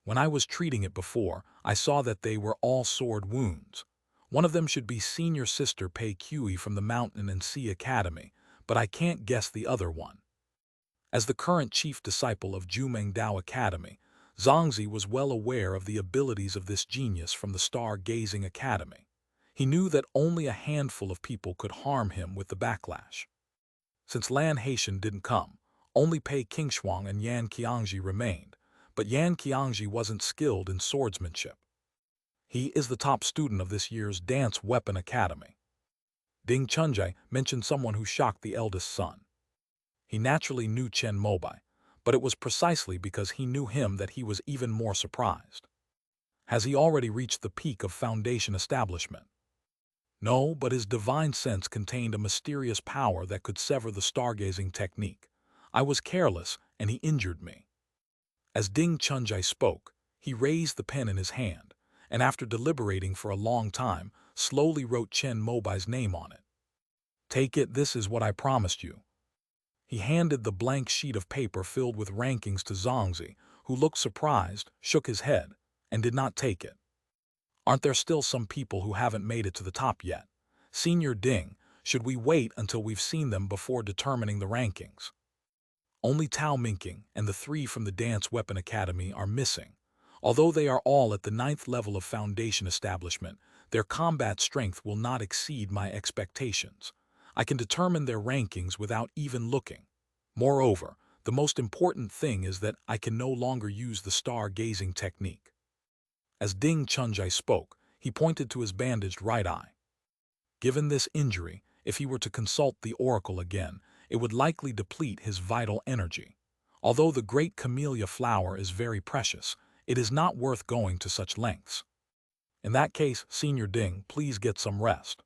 When I was treating it before, I saw that they were all sword wounds. One of them should be Senior Sister Pei Kui from the Mountain and Sea Academy, but I can't guess the other one. As the current chief disciple of Jumeng Dao Academy, Zongzi was well aware of the abilities of this genius from the Star-Gazing Academy. He knew that only a handful of people could harm him with the backlash. Since Lan Haitian didn't come, only Pei Qingshuang and Yan Qiangji remained, but Yan Qiangji wasn't skilled in swordsmanship. He is the top student of this year's Dance Weapon Academy. Ding Chunjai mentioned someone who shocked the eldest son. He naturally knew Chen Mobai, but it was precisely because he knew him that he was even more surprised. Has he already reached the peak of foundation establishment? No, but his divine sense contained a mysterious power that could sever the stargazing technique. I was careless, and he injured me. As Ding Chunjai spoke, he raised the pen in his hand, and after deliberating for a long time, slowly wrote Chen Mobai's name on it. Take it, this is what I promised you. He handed the blank sheet of paper filled with rankings to Zongzi, who looked surprised, shook his head, and did not take it. Aren't there still some people who haven't made it to the top yet? Senior Ding, should we wait until we've seen them before determining the rankings? Only Tao Minking and the 3 from the Dance Weapon Academy are missing. Although they are all at the 9th level of foundation establishment, their combat strength will not exceed my expectations. I can determine their rankings without even looking. Moreover, the most important thing is that I can no longer use the star-gazing technique. As Ding Chunjai spoke, he pointed to his bandaged right eye. Given this injury, if he were to consult the oracle again, it would likely deplete his vital energy. Although the great camellia flower is very precious, it is not worth going to such lengths. In that case, Senior Ding, please get some rest.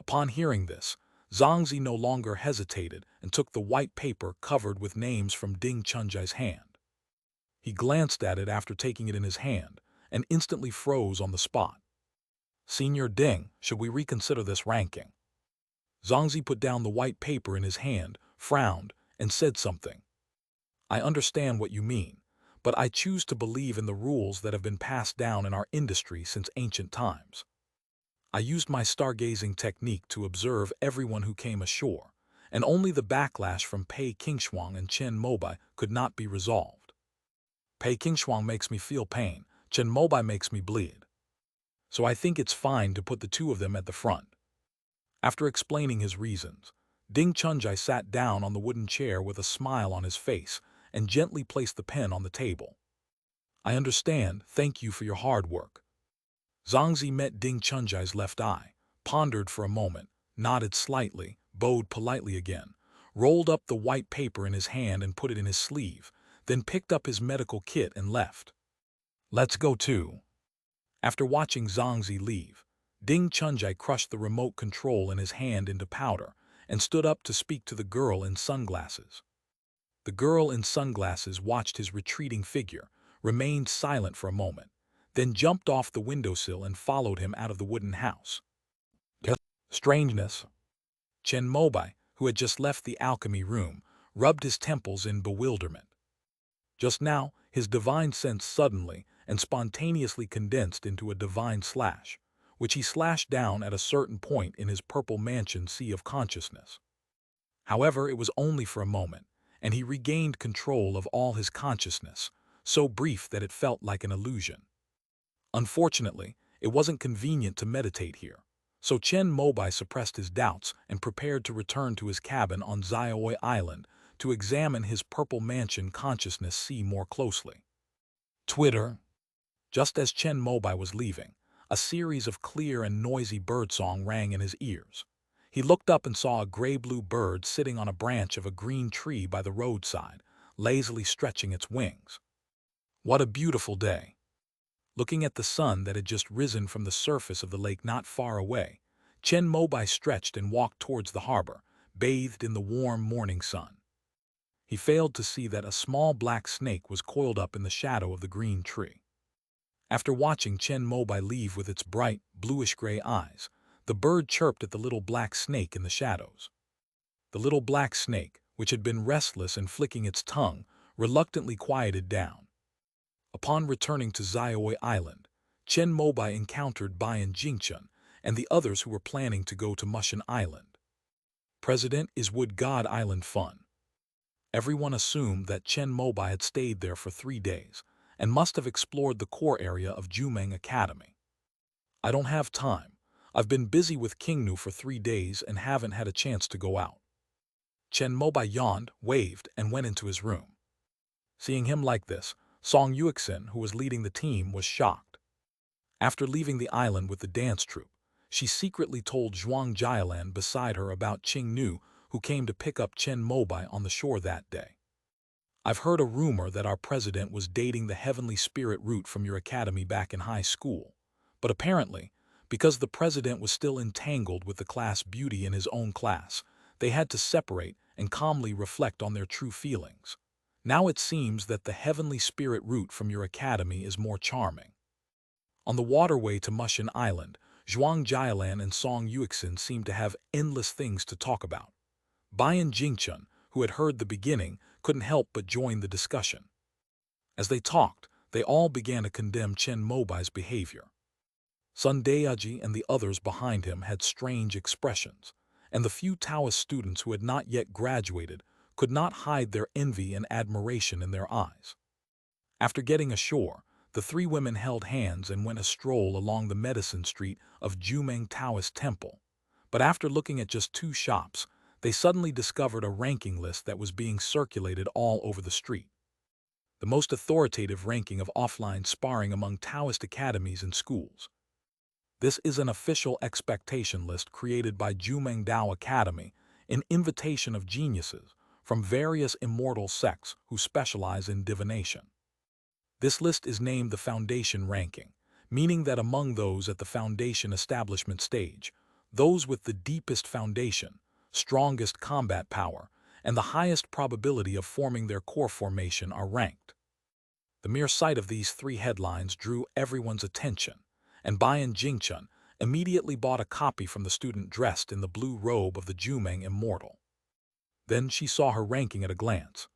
Upon hearing this, Zongzi no longer hesitated and took the white paper covered with names from Ding Chunjai's hand. He glanced at it after taking it in his hand and instantly froze on the spot. Senior Ding, should we reconsider this ranking? Zongzi put down the white paper in his hand, frowned, and said something. I understand what you mean, but I choose to believe in the rules that have been passed down in our industry since ancient times. I used my stargazing technique to observe everyone who came ashore, and only the backlash from Pei Qingshuang and Chen Mobai could not be resolved. Pei Qingshuang makes me feel pain, Chen Mobai makes me bleed. So I think it's fine to put the 2 of them at the front. After explaining his reasons, Ding Chunjai sat down on the wooden chair with a smile on his face and gently placed the pen on the table. I understand, thank you for your hard work. Zhangzi met Ding Chunjai's left eye, pondered for a moment, nodded slightly, bowed politely again, rolled up the white paper in his hand and put it in his sleeve, then picked up his medical kit and left. Let's go too. After watching Zhangzi leave, Ding Chunjai crushed the remote control in his hand into powder and stood up to speak to the girl in sunglasses. The girl in sunglasses watched his retreating figure, remained silent for a moment, then jumped off the windowsill and followed him out of the wooden house. Strangeness. Chen Mobai, who had just left the alchemy room, rubbed his temples in bewilderment. Just now, his divine sense suddenly and spontaneously condensed into a divine slash, which he slashed down at a certain point in his purple mansion sea of consciousness. However, it was only for a moment, and he regained control of all his consciousness, so brief that it felt like an illusion. Unfortunately, it wasn't convenient to meditate here, so Chen Mobai suppressed his doubts and prepared to return to his cabin on Zaioi Island to examine his purple mansion consciousness sea more closely. Twitter. Just as Chen Mobai was leaving, a series of clear and noisy birdsong rang in his ears. He looked up and saw a gray-blue bird sitting on a branch of a green tree by the roadside, lazily stretching its wings. What a beautiful day! Looking at the sun that had just risen from the surface of the lake not far away, Chen Mobai stretched and walked towards the harbor, bathed in the warm morning sun. He failed to see that a small black snake was coiled up in the shadow of the green tree. After watching Chen Mobai leave with its bright, bluish-gray eyes, the bird chirped at the little black snake in the shadows. The little black snake, which had been restless and flicking its tongue, reluctantly quieted down. Upon returning to Zaioi Island, Chen Mobai encountered Bayan Jingchun and the others who were planning to go to Mushan Island. President is Wood God Island fun. Everyone assumed that Chen Mobai had stayed there for 3 days and must have explored the core area of Jumeng Academy. I don't have time. I've been busy with Kingnu for 3 days and haven't had a chance to go out. Chen Mobai yawned, waved, and went into his room. Seeing him like this, Song Yuexin, who was leading the team, was shocked. After leaving the island with the dance troupe, she secretly told Zhuang Jialan beside her about Qing Nu, who came to pick up Chen Mobai on the shore that day. I've heard a rumor that our president was dating the heavenly spirit root from your academy back in high school, but apparently, because the president was still entangled with the class beauty in his own class, they had to separate and calmly reflect on their true feelings. Now it seems that the heavenly spirit root from your academy is more charming. On the waterway to Mushan Island, Zhuang Jialan and Song Yuexin seemed to have endless things to talk about. Bayan Jingchun, who had heard the beginning, couldn't help but join the discussion. As they talked, they all began to condemn Chen Mobai's behavior. Sun Dayaji and the others behind him had strange expressions, and the few Taoist students who had not yet graduated could not hide their envy and admiration in their eyes. After getting ashore, the 3 women held hands and went a stroll along the medicine street of Jumeng Taoist Temple. But after looking at just 2 shops, they suddenly discovered a ranking list that was being circulated all over the street. The most authoritative ranking of offline sparring among Taoist academies and schools. This is an official expectation list created by Jumeng Dao Academy, an invitation of geniuses from various immortal sects who specialize in divination. This list is named the Foundation Ranking, meaning that among those at the foundation establishment stage, those with the deepest foundation, strongest combat power, and the highest probability of forming their core formation are ranked. The mere sight of these 3 headlines drew everyone's attention, and Bayan Jingchun immediately bought a copy from the student dressed in the blue robe of the Jumeng Immortal. Then she saw her ranking at a glance.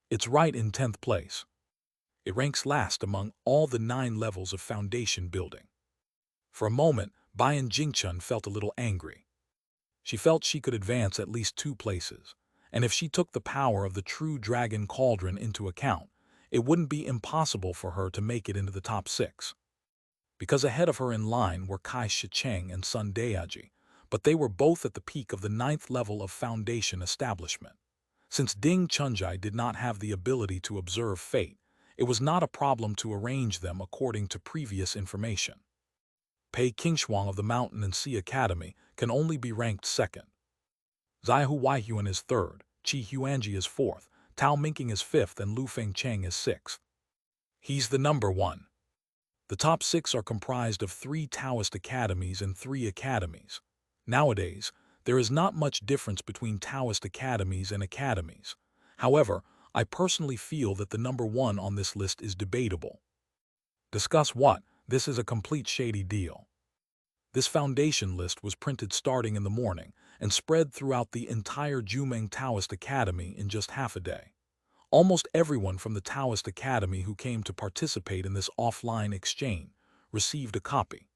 It's right in 10th place. It ranks last among all the 9 levels of foundation building. For a moment, Bayan Jingchun felt a little angry. She felt she could advance at least 2 places, and if she took the power of the true dragon cauldron into account, it wouldn't be impossible for her to make it into the top 6. Because ahead of her in line were Kai Shicheng and Sun Dayaji, but they were both at the peak of the 9th level of foundation establishment. Since Ding Chunjai did not have the ability to observe fate, it was not a problem to arrange them according to previous information. Pei Qingshuang of the Mountain and Sea Academy can only be ranked 2nd. Zaihu Waihuan is 3rd, Qi Huanji is 4th, Tao Minking is 5th, and Lu Fengcheng is 6th. He's the number 1. The top 6 are comprised of 3 Taoist academies and 3 academies. Nowadays, there is not much difference between Taoist academies and academies. However, I personally feel that the number 1 on this list is debatable. Discuss what? This is a complete shady deal. This foundation list was printed starting in the morning and spread throughout the entire Jumeng Taoist Academy in just half a day. Almost everyone from the Taoist Academy who came to participate in this offline exchange received a copy.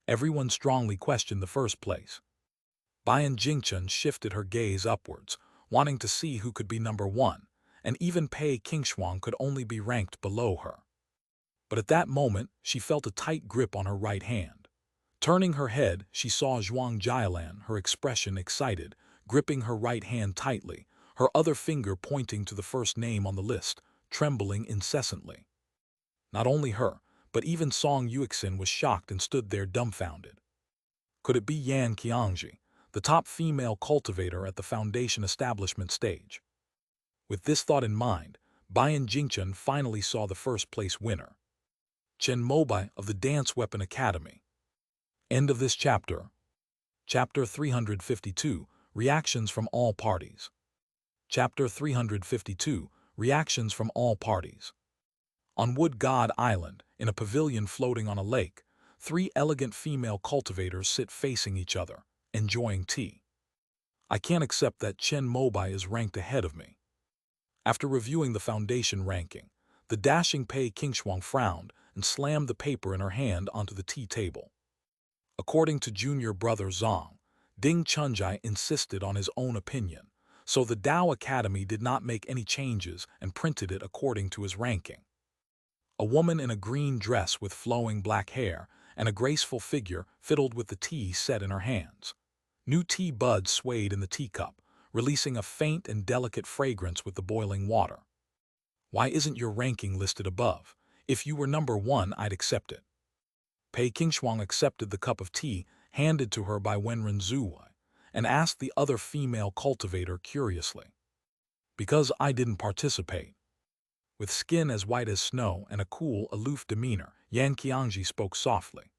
Everyone strongly questioned the first place. Bayan Jingchen shifted her gaze upwards, wanting to see who could be number 1, and even Pei Qingshuang could only be ranked below her. But at that moment, she felt a tight grip on her right hand. Turning her head, she saw Zhuang Jialan, her expression excited, gripping her right hand tightly, her other finger pointing to the first name on the list, trembling incessantly. Not only her, but even Song Yuixin was shocked and stood there dumbfounded. Could it be Yan Qiangji, the top female cultivator at the foundation establishment stage? With this thought in mind, Bayan Jingchen finally saw the first place winner. Chen Mobai of the Dance Weapon Academy. End of this chapter. Chapter 352, Reactions from All Parties. Chapter 352, Reactions from All Parties. On Wood God Island, in a pavilion floating on a lake, 3 elegant female cultivators sit facing each other, enjoying tea. I can't accept that Chen Mobai is ranked ahead of me. After reviewing the foundation ranking, the dashing Pei Qingshuang frowned and slammed the paper in her hand onto the tea table. According to junior brother Zhang, Ding Chunjai insisted on his own opinion, so the Dao Academy did not make any changes and printed it according to his ranking. A woman in a green dress with flowing black hair and a graceful figure fiddled with the tea set in her hands. New tea buds swayed in the teacup, releasing a faint and delicate fragrance with the boiling water. Why isn't your ranking listed above? If you were number 1, I'd accept it. Pei Qingshuang accepted the cup of tea handed to her by Wenren Zuwei and asked the other female cultivator curiously. Because I didn't participate. With skin as white as snow and a cool, aloof demeanor, Yan Qiangji spoke softly.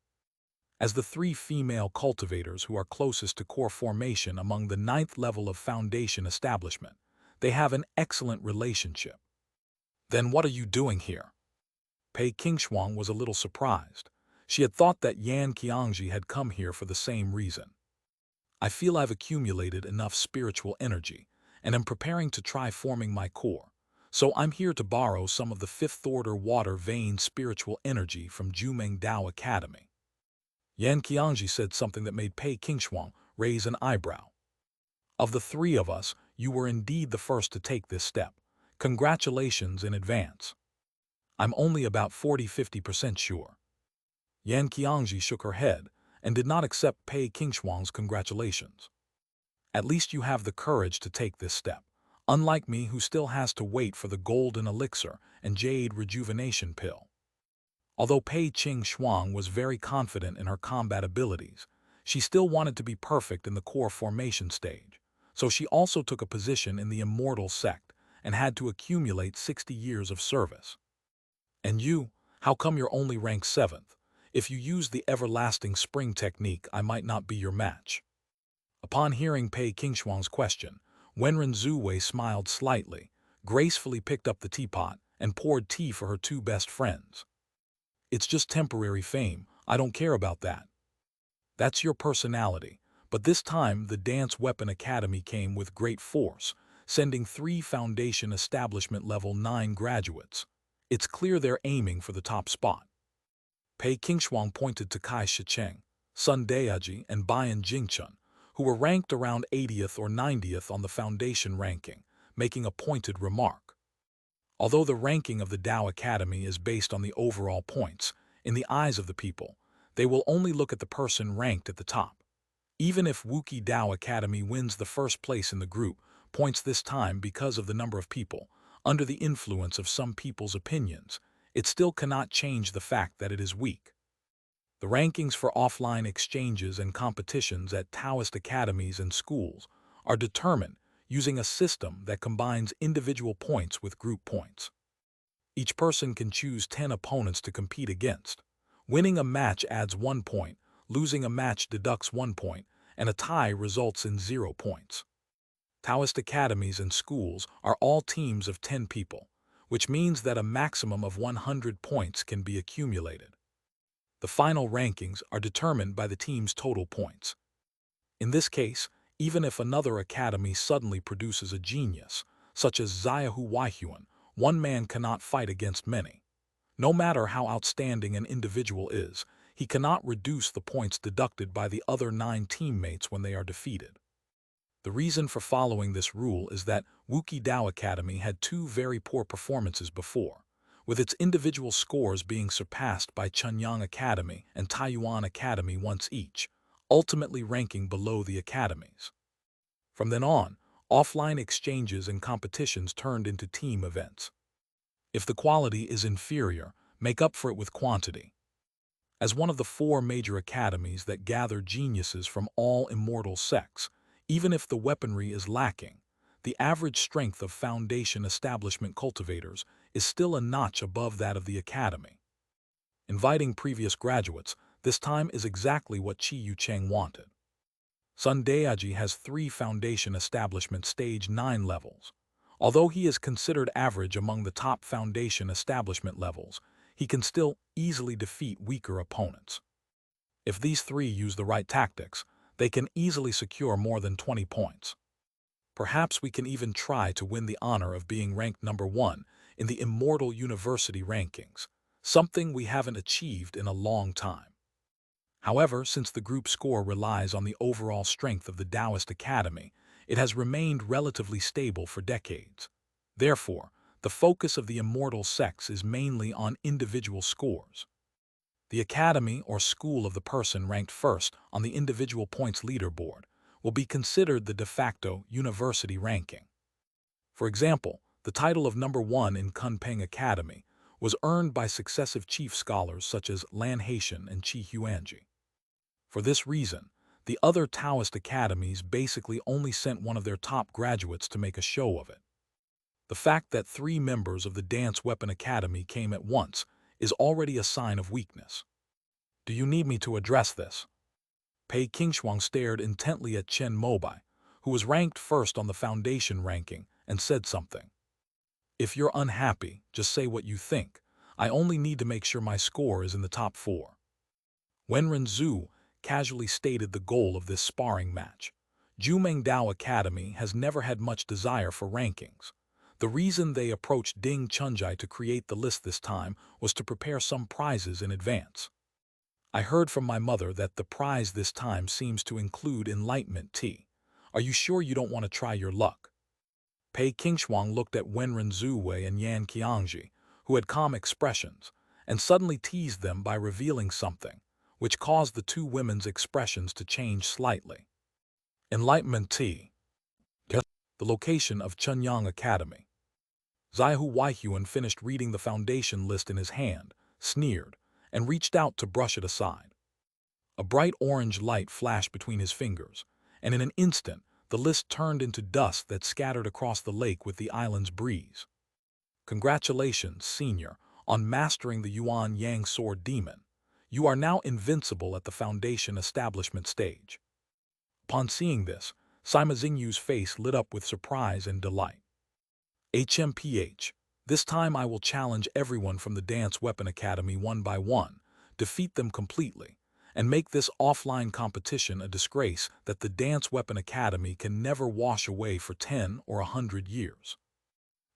As the 3 female cultivators who are closest to core formation among the 9th level of foundation establishment, they have an excellent relationship. Then what are you doing here? Pei Qingshuang was a little surprised. She had thought that Yan Qiangji had come here for the same reason. I feel I've accumulated enough spiritual energy and am preparing to try forming my core, so I'm here to borrow some of the 5th-order water vein spiritual energy from Jumeng Dao Academy. Yan Qiangji said something that made Pei Qingshuang raise an eyebrow. Of the 3 of us, you were indeed the first to take this step. Congratulations in advance. I'm only about 40–50% sure. Yan Qiangji shook her head and did not accept Pei Qingshuang's congratulations. At least you have the courage to take this step, unlike me who still has to wait for the golden elixir and jade rejuvenation pill. Although Pei Qingshuang was very confident in her combat abilities, she still wanted to be perfect in the core formation stage, so she also took a position in the immortal sect and had to accumulate 60 years of service. And you, how come you're only ranked 7th? If you use the everlasting spring technique, I might not be your match. Upon hearing Pei Qingshuang's question, Wenren Zuwei smiled slightly, gracefully picked up the teapot, and poured tea for her 2 best friends. It's just temporary fame, I don't care about that. That's your personality, but this time the Dance Weapon Academy came with great force, sending 3 Foundation Establishment Level 9 graduates. It's clear they're aiming for the top spot. Pei Qingshuang pointed to Kai Shicheng, Sun Deaji, and Bayan Jingchen, who were ranked around 80th or 90th on the foundation ranking, making a pointed remark. Although the ranking of the Dao Academy is based on the overall points, in the eyes of the people, they will only look at the person ranked at the top. Even if Wuki Dao Academy wins the first place in the group points this time because of the number of people, under the influence of some people's opinions, it still cannot change the fact that it is weak. The rankings for offline exchanges and competitions at Taoist academies and schools are determined using a system that combines individual points with group points. Each person can choose 10 opponents to compete against. Winning a match adds 1 point, losing a match deducts 1 point, and a tie results in 0 points. Taoist academies and schools are all teams of 10 people, which means that a maximum of 100 points can be accumulated. The final rankings are determined by the team's total points. In this case, even if another academy suddenly produces a genius, such as Xiaohu Weihuan, one man cannot fight against many. No matter how outstanding an individual is, he cannot reduce the points deducted by the other 9 teammates when they are defeated. The reason for following this rule is that Wuki Dao Academy had 2 very poor performances before, with its individual scores being surpassed by Chunyang Academy and Taiyuan Academy once each, ultimately ranking below the academies. From then on, offline exchanges and competitions turned into team events. If the quality is inferior, make up for it with quantity. As one of the 4 major academies that gather geniuses from all immortal sects, even if the weaponry is lacking, the average strength of foundation establishment cultivators is still a notch above that of the academy. Inviting previous graduates, this time is exactly what Qi Yucheng wanted. Sun Daiji has 3 foundation establishment stage 9 levels. Although he is considered average among the top foundation establishment levels, he can still easily defeat weaker opponents. If these 3 use the right tactics, they can easily secure more than 20 points. Perhaps we can even try to win the honor of being ranked number 1 in the Immortal University rankings, something we haven't achieved in a long time. However, since the group score relies on the overall strength of the Taoist Academy, it has remained relatively stable for decades. Therefore, the focus of the immortal sects is mainly on individual scores. The academy or school of the person ranked first on the individual points leaderboard will be considered the de facto university ranking. For example, the title of number 1 in Kunpeng Academy was earned by successive chief scholars such as Lan Haitian and Qi Huanji. For this reason, the other Taoist academies basically only sent one of their top graduates to make a show of it. The fact that 3 members of the Dance Weapon Academy came at once is already a sign of weakness. Do you need me to address this? Pei Qingshuang stared intently at Chen Mobai, who was ranked first on the foundation ranking, and said something. If you're unhappy, just say what you think. I only need to make sure my score is in the top 4. Wenren Zhu casually stated the goal of this sparring match. Jumeng Dao Academy has never had much desire for rankings. The reason they approached Ding Chunjai to create the list this time was to prepare some prizes in advance. I heard from my mother that the prize this time seems to include enlightenment tea. Are you sure you don't want to try your luck? Pei Qingshuang looked at Wenren Zuwei and Yan Qiangji, who had calm expressions, and suddenly teased them by revealing something, which caused the 2 women's expressions to change slightly. Enlightenment tea. Yes. The location of Chunyang Academy. Xiaohu Weihuan finished reading the foundation list in his hand, sneered, and reached out to brush it aside. A bright orange light flashed between his fingers, and in an instant, the list turned into dust that scattered across the lake with the island's breeze. Congratulations, Senior, on mastering the Yuan Yang Sword Demon. You are now invincible at the foundation establishment stage. Upon seeing this, Sima Xingyu's face lit up with surprise and delight. HMPH, this time I will challenge everyone from the Dance Weapon Academy one by one, defeat them completely, and make this offline competition a disgrace that the Dance Weapon Academy can never wash away for 10 or 100 years.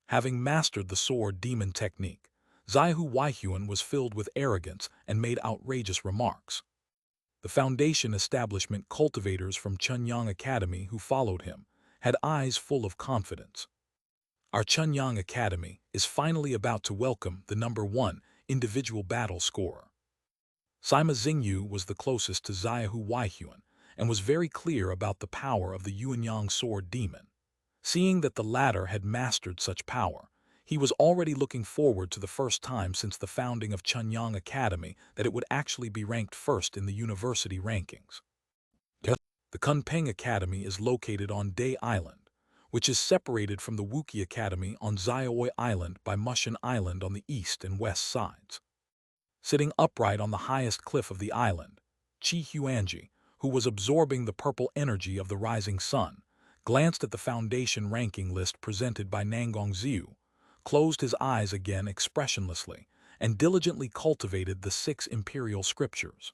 Having mastered the sword demon technique, Xiaohu Weihuan was filled with arrogance and made outrageous remarks. The foundation establishment cultivators from Chunyang Academy who followed him had eyes full of confidence. Our Chunyang Academy is finally about to welcome the number 1 individual battle scorer. Sima Xingyu was the closest to Xiaohu Weihuan, and was very clear about the power of the Yuanyang sword demon. Seeing that the latter had mastered such power, he was already looking forward to the first time since the founding of Chunyang Academy that it would actually be ranked first in the university rankings. The Kunpeng Academy is located on Day Island, which is separated from the Wuki Academy on Zaioi Island by Mushin Island on the east and west sides. Sitting upright on the highest cliff of the island, Chi Huanji, who was absorbing the purple energy of the rising sun, glanced at the foundation ranking list presented by Nangong Ziu, closed his eyes again expressionlessly, and diligently cultivated the 6 imperial scriptures.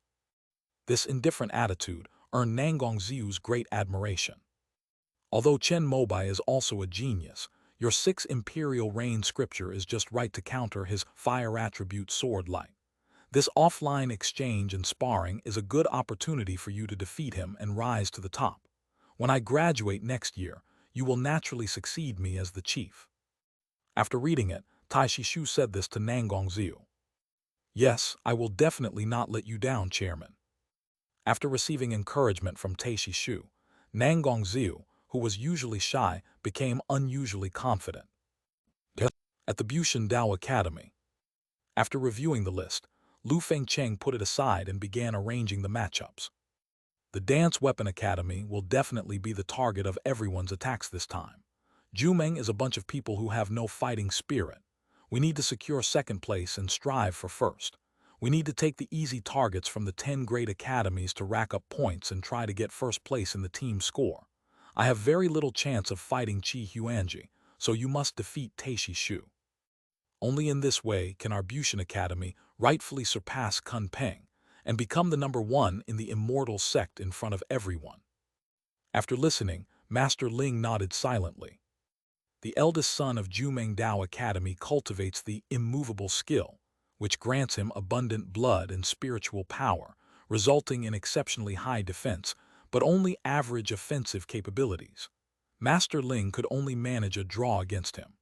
This indifferent attitude earned Nangong Ziu's great admiration. Although Chen Mobai is also a genius, your 6 imperial reign scripture is just right to counter his fire attribute sword light. This offline exchange and sparring is a good opportunity for you to defeat him and rise to the top. When I graduate next year, you will naturally succeed me as the chief. After reading it, Tai Shishu said this to Nangong Ziu. Yes, I will definitely not let you down, Chairman. After receiving encouragement from Tai Shishu, Nangong Ziu, who was usually shy, became unusually confident. At the Bushan Dao Academy. After reviewing the list, Lu Fengcheng put it aside and began arranging the matchups. The Dance Weapon Academy will definitely be the target of everyone's attacks this time. Jumeng is a bunch of people who have no fighting spirit. We need to secure second place and strive for first. We need to take the easy targets from the 10 great academies to rack up points and try to get first place in the team score. I have very little chance of fighting Chi Huanji, so you must defeat Taishi Shu. Only in this way can our Bushan Academy rightfully surpass Kunpeng and become the #1 in the immortal sect in front of everyone. After listening, Master Ling nodded silently. The eldest son of Jumeng Dao Academy cultivates the immovable skill, which grants him abundant blood and spiritual power, resulting in exceptionally high defense, but only average offensive capabilities. Master Ling could only manage a draw against him.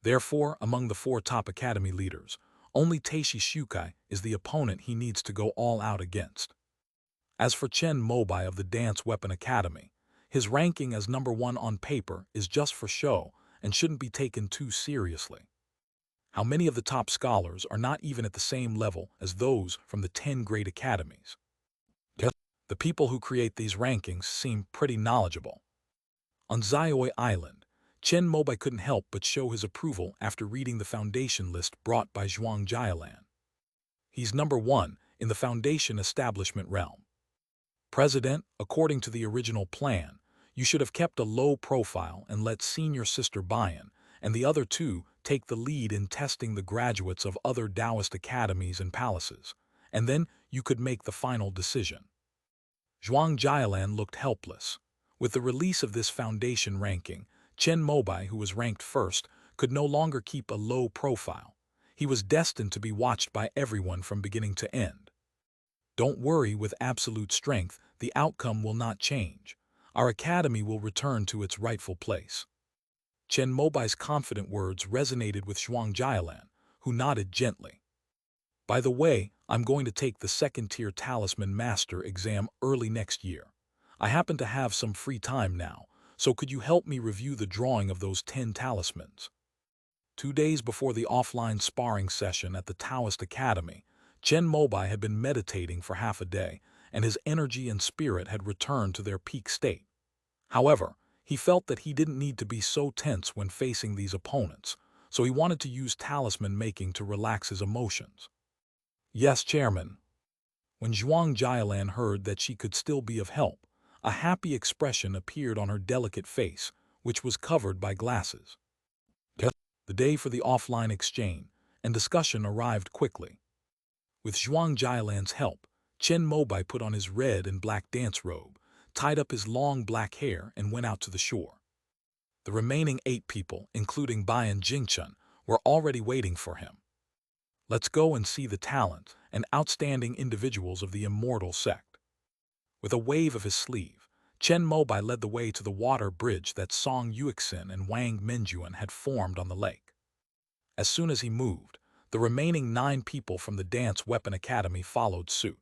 Therefore, among the 4 top academy leaders, only Taishi Shukai is the opponent he needs to go all out against. As for Chen Mobai of the Dance Weapon Academy, his ranking as #1 on paper is just for show and shouldn't be taken too seriously. How many of the top scholars are not even at the same level as those from the 10 great academies? The people who create these rankings seem pretty knowledgeable. On Zaioi Island, Chen Mobai couldn't help but show his approval after reading the foundation list brought by Zhuang Jialan. He's #1 in the foundation establishment realm. President, according to the original plan, you should have kept a low profile and let senior sister Bayan and the other 2 take the lead in testing the graduates of other Taoist academies and palaces, and then you could make the final decision. Zhuang Jialan looked helpless. With the release of this foundation ranking, Chen Mobai, who was ranked first, could no longer keep a low profile. He was destined to be watched by everyone from beginning to end. Don't worry, with absolute strength, the outcome will not change. Our academy will return to its rightful place. Chen Mobai's confident words resonated with Zhuang Jialan, who nodded gently. By the way, I'm going to take the 2nd-tier Talisman Master exam early next year. I happen to have some free time now, so could you help me review the drawing of those 10 talismans? 2 days before the offline sparring session at the Taoist Academy, Chen Mobai had been meditating for half a day, and his energy and spirit had returned to their peak state. However, he felt that he didn't need to be so tense when facing these opponents, so he wanted to use talisman making to relax his emotions. Yes, Chairman. When Zhuang Jialan heard that she could still be of help, a happy expression appeared on her delicate face, which was covered by glasses. The day for the offline exchange and discussion arrived quickly. With Zhuang Jialan's help, Chen Mobai put on his red and black dance robe, tied up his long black hair, and went out to the shore. The remaining 8 people, including Bai and Jingchen, were already waiting for him. Let's go and see the talent and outstanding individuals of the immortal sect. With a wave of his sleeve, Chen Mobai led the way to the water bridge that Song Yuixin and Wang Menjuan had formed on the lake. As soon as he moved, the remaining 9 people from the Dance Weapon Academy followed suit.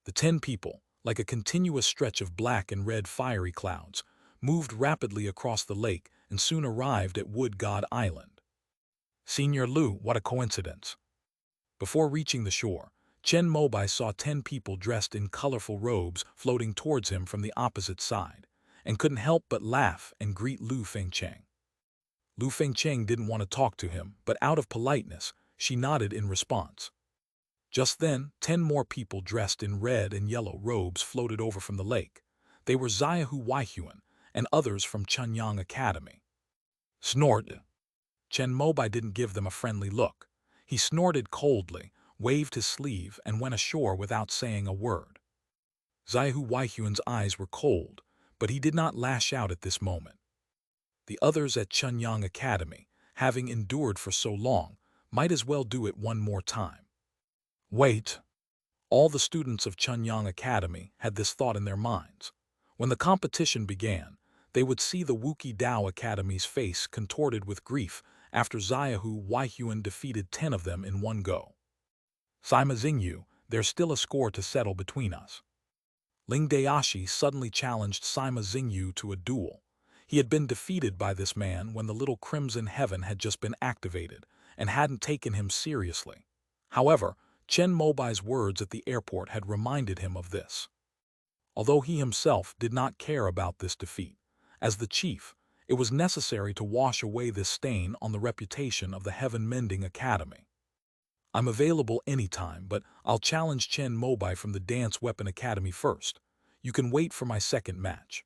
The 10 people, like a continuous stretch of black and red fiery clouds, moved rapidly across the lake and soon arrived at Wood God Island. Senior Lu, what a coincidence. Before reaching the shore, Chen Mobai saw 10 people dressed in colorful robes floating towards him from the opposite side, and couldn't help but laugh and greet Lu Fengcheng. Lu Fengcheng didn't want to talk to him, but out of politeness, she nodded in response. Just then, 10 more people dressed in red and yellow robes floated over from the lake. They were Xiaohu Waihuan and others from Chunyang Academy. Snort. Chen Mobai didn't give them a friendly look. He snorted coldly, waved his sleeve, and went ashore without saying a word. Xiaohu Waihuan's eyes were cold, but he did not lash out at this moment. The others at Chunyang Academy, having endured for so long, might as well do it one more time. Wait. All the students of Chunyang Academy had this thought in their minds. When the competition began, they would see the Wuki Dao Academy's face contorted with grief after Xiaohu Waihuan defeated 10 of them in one go. Sima Xingyu, there's still a score to settle between us. Ling Daoshi suddenly challenged Sima Xingyu to a duel. He had been defeated by this man when the little Crimson Heaven had just been activated and hadn't taken him seriously. However, Chen Mobai's words at the airport had reminded him of this. Although he himself did not care about this defeat, as the chief, it was necessary to wash away this stain on the reputation of the Heaven Mending Academy. I'm available anytime, but I'll challenge Chen Mobai from the Dance Weapon Academy first. You can wait for my second match.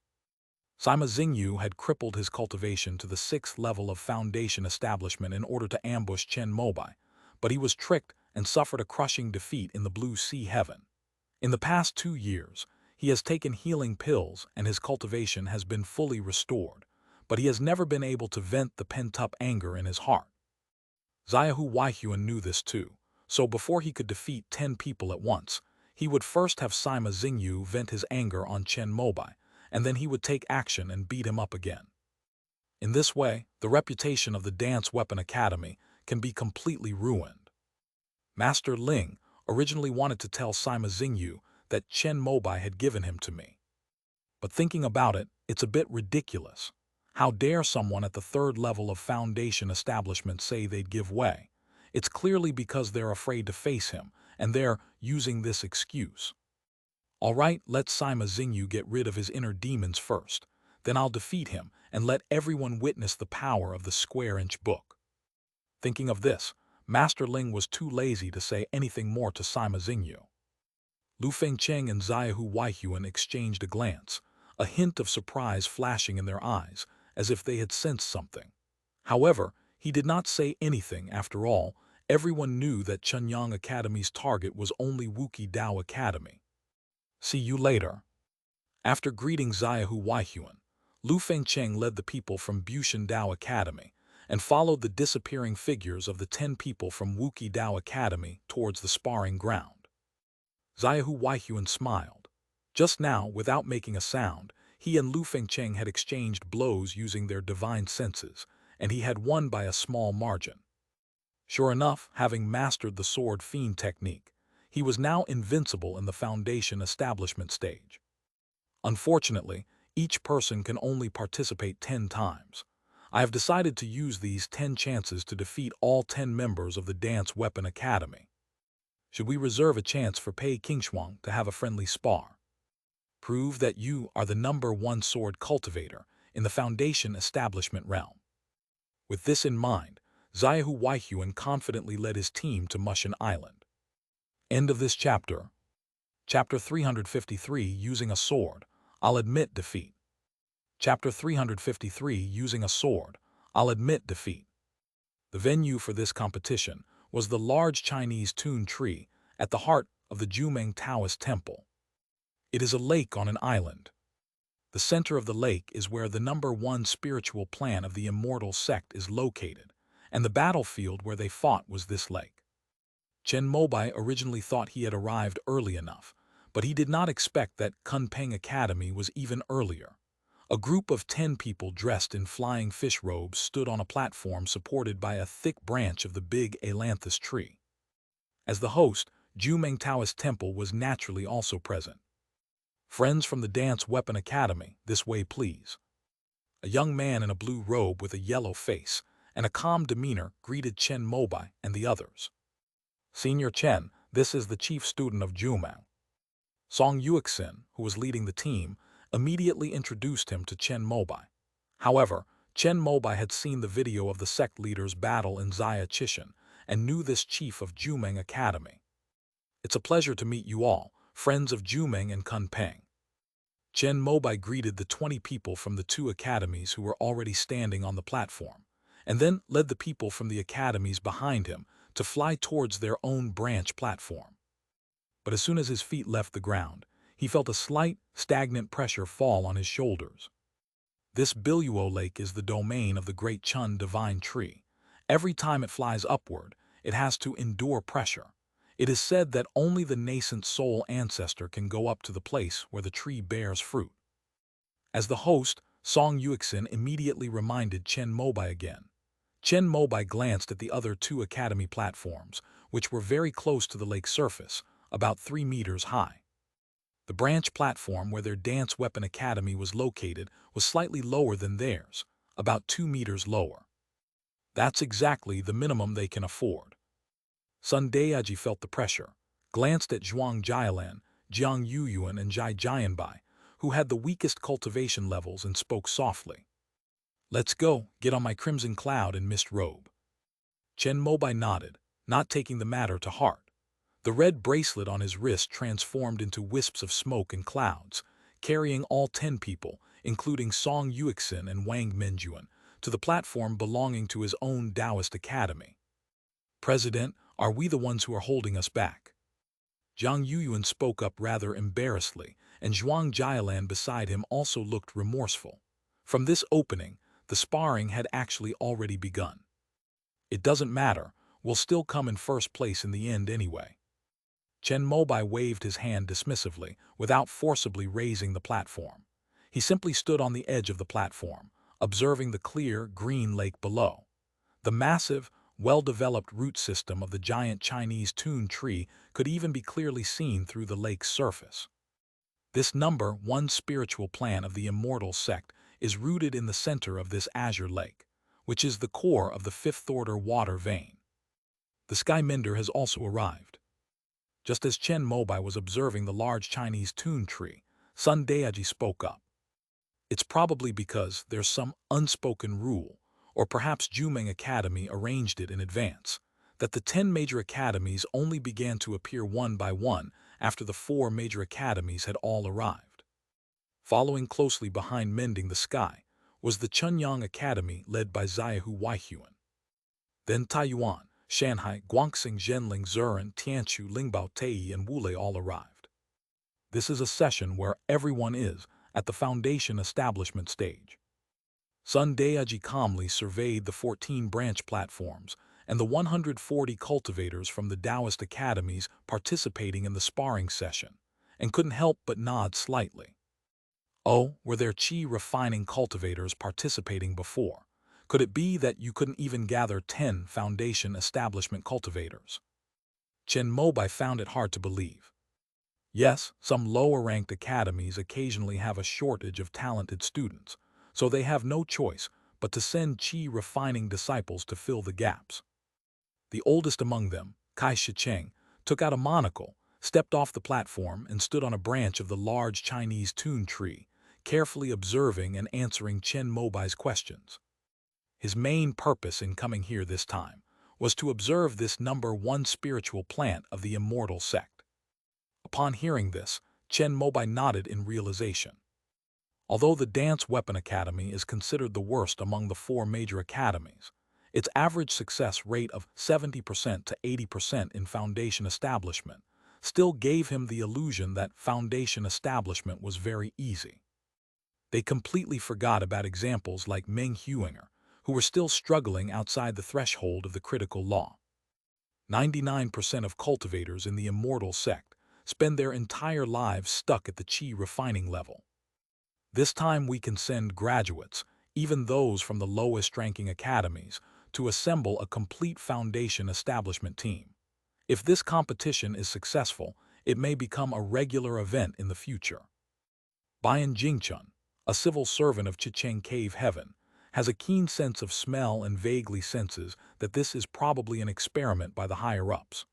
Sima Xingyu had crippled his cultivation to the 6th level of foundation establishment in order to ambush Chen Mobai, but he was tricked and suffered a crushing defeat in the Blue Sea Heaven. In the past 2 years, he has taken healing pills and his cultivation has been fully restored, but he has never been able to vent the pent-up anger in his heart. Xiaohu Waihuan knew this too, so before he could defeat 10 people at once, he would first have Sima Xingyu vent his anger on Chen Mobai, and then he would take action and beat him up again. In this way, the reputation of the Dance Weapon Academy can be completely ruined. Master Ling originally wanted to tell Sima Xingyu that Chen Mobai had given him to me. But thinking about it, it's a bit ridiculous. How dare someone at the 3rd level of foundation establishment say they'd give way? It's clearly because they're afraid to face him, and they're using this excuse. All right, let Sima Xingyu get rid of his inner demons first. Then I'll defeat him and let everyone witness the power of the square-inch book. Thinking of this, Master Ling was too lazy to say anything more to Sima Xingyu. Lu Fengcheng and Xiaohu Waihuan exchanged a glance, a hint of surprise flashing in their eyes, as if they had sensed something. However, he did not say anything. After all, everyone knew that Chunyang Academy's target was only Wuki Dao Academy. See you later. After greeting Xiaohu Waihuan, Lu Fengcheng led the people from Bushan Dao Academy and followed the disappearing figures of the 10 people from Wuki Dao Academy towards the sparring ground. Xiaohu Waihuan smiled. Just now, without making a sound, he and Lu Fengcheng had exchanged blows using their divine senses, and he had won by a small margin. Sure enough, having mastered the sword fiend technique, he was now invincible in the foundation establishment stage. Unfortunately, each person can only participate 10 times. I have decided to use these 10 chances to defeat all 10 members of the Dance Weapon Academy. Should we reserve a chance for Pei Qingshuang to have a friendly spar? Prove that you are the #1 sword cultivator in the foundation establishment realm. With this in mind, Xiaohu Waihuan confidently led his team to Mushan Island. End of this chapter. Chapter 353, Using a Sword. I'll admit defeat. Chapter 353, Using a Sword. I'll admit defeat. The venue for this competition was the large Chinese tun tree at the heart of the Jumeng Taoist Temple. It is a lake on an island. The center of the lake is where the #1 spiritual plan of the immortal sect is located, and the battlefield where they fought was this lake. Chen Mobai originally thought he had arrived early enough, but he did not expect that Kunpeng Academy was even earlier. A group of 10 people dressed in flying fish robes stood on a platform supported by a thick branch of the big ailanthus tree. As the host, Jumeng Taoist Temple was naturally also present. "Friends from the Dance Weapon Academy, this way please." A young man in a blue robe with a yellow face and a calm demeanor greeted Chen Mobai and the others. "Senior Chen, this is the chief student of Jumang." Song Yuexin, who was leading the team, immediately introduced him to Chen Mobai. However, Chen Mobai had seen the video of the sect leaders' battle in Zaya Chishan and knew this chief of Jumeng Academy. "It's a pleasure to meet you all, friends of Jumeng and Kunpeng." Chen Mobai greeted the 20 people from the two academies who were already standing on the platform, and then led the people from the academies behind him to fly towards their own branch platform. But as soon as his feet left the ground, he felt a slight, stagnant pressure fall on his shoulders. This Biluo lake is the domain of the great Chun divine tree. Every time it flies upward, it has to endure pressure. It is said that only the nascent soul ancestor can go up to the place where the tree bears fruit. As the host, Song Yuexin immediately reminded Chen Mobai again. Chen Mobai glanced at the other two academy platforms, which were very close to the lake's surface, about 3 meters high. The branch platform where their dance weapon academy was located was slightly lower than theirs, about 2 meters lower. That's exactly the minimum they can afford. Sun Daiji felt the pressure, glanced at Zhuang Jialan, Jiang Yuyuan, and Zhai Jianbai, who had the weakest cultivation levels, and spoke softly. "Let's go, get on my crimson cloud and mist robe." Chen Mobai nodded, not taking the matter to heart. The red bracelet on his wrist transformed into wisps of smoke and clouds, carrying all 10 people, including Song Yuexin and Wang Menjuan, to the platform belonging to his own Taoist academy. "President, are we the ones who are holding us back?" Jiang Yuyuan spoke up rather embarrassedly, and Zhuang Jialan beside him also looked remorseful. From this opening, the sparring had actually already begun. "It doesn't matter, we'll still come in first place in the end anyway." Chen Mobai waved his hand dismissively, without forcibly raising the platform. He simply stood on the edge of the platform, observing the clear, green lake below. The massive, well-developed root system of the giant Chinese tun tree could even be clearly seen through the lake's surface. This number 1 spiritual plant of the immortal sect is rooted in the center of this azure lake, which is the core of the fifth-order water vein. The Sky Mender has also arrived. Just as Chen Mobai was observing the large Chinese tun tree, Sun Daiji spoke up. "It's probably because there's some unspoken rule, or perhaps Jumeng Academy arranged it in advance, that the 10 major academies only began to appear one by one after the 4 major academies had all arrived." Following closely behind Mending the Sky was the Chunyang Academy led by Zaihu Weihuan. Then Taiyuan, Shanghai, Guangxing, Zhenling, Zuren, Tianchu, Lingbao, Tei, and Wulei all arrived. This is a session where everyone is at the foundation establishment stage. Sun Daiji calmly surveyed the 14 branch platforms and the 140 cultivators from the Taoist academies participating in the sparring session, and couldn't help but nod slightly. Oh, were there qi refining cultivators participating before? Could it be that you couldn't even gather 10 foundation establishment cultivators? Chen Mobai found it hard to believe. Yes, some lower-ranked academies occasionally have a shortage of talented students, so they have no choice but to send qi-refining disciples to fill the gaps. The oldest among them, Kai Shicheng, took out a monocle, stepped off the platform, and stood on a branch of the large Chinese tun tree, carefully observing and answering Chen Mobai's questions. His main purpose in coming here this time was to observe this number 1 spiritual plant of the immortal sect. Upon hearing this, Chen Mobai nodded in realization. Although the Dance Weapon Academy is considered the worst among the 4 major academies, its average success rate of 70% to 80% in foundation establishment still gave him the illusion that foundation establishment was very easy. They completely forgot about examples like Meng Huinger, who were still struggling outside the threshold of the critical law. 99% of cultivators in the immortal sect spend their entire lives stuck at the qi refining level. This time we can send graduates, even those from the lowest-ranking academies, to assemble a complete foundation establishment team. If this competition is successful, it may become a regular event in the future. Bayan Jingchun, a civil servant of Chicheng Cave Heaven, has a keen sense of smell and vaguely senses that this is probably an experiment by the higher-ups.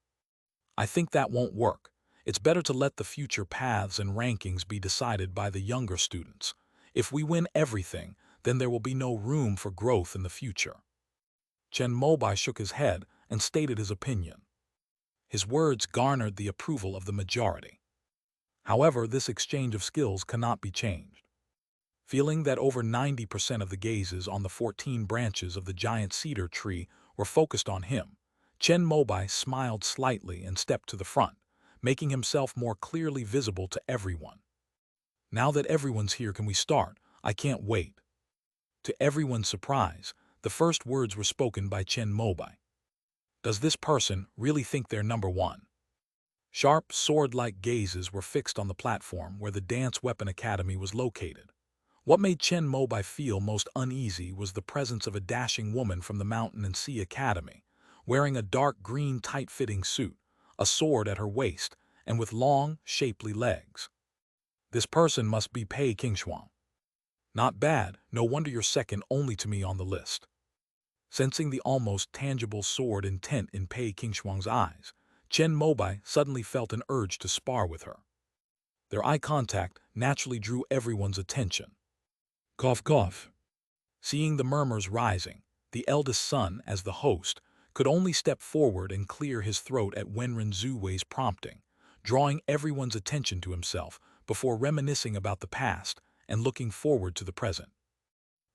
I think that won't work. It's better to let the future paths and rankings be decided by the younger students. If we win everything, then there will be no room for growth in the future. Chen Mobai shook his head and stated his opinion. His words garnered the approval of the majority. However, this exchange of skills cannot be changed. Feeling that over 90% of the gazes on the 14 branches of the giant cedar tree were focused on him, Chen Mobai smiled slightly and stepped to the front, making himself more clearly visible to everyone. Now that everyone's here, can we start? I can't wait. To everyone's surprise, the first words were spoken by Chen Mobai. Does this person really think they're number one? Sharp, sword-like gazes were fixed on the platform where the Dance Weapon Academy was located. What made Chen Mobai feel most uneasy was the presence of a dashing woman from the Mountain and Sea Academy, wearing a dark green tight-fitting suit, a sword at her waist, and with long, shapely legs. This person must be Pei Qingshuang. Not bad, no wonder you're second only to me on the list. Sensing the almost tangible sword intent in Pei Qingshuang's eyes, Chen Mobai suddenly felt an urge to spar with her. Their eye contact naturally drew everyone's attention. Cough, cough. Seeing the murmurs rising, the eldest son, as the host, could only step forward and clear his throat at Wenren Zuwei's prompting, drawing everyone's attention to himself before reminiscing about the past and looking forward to the present.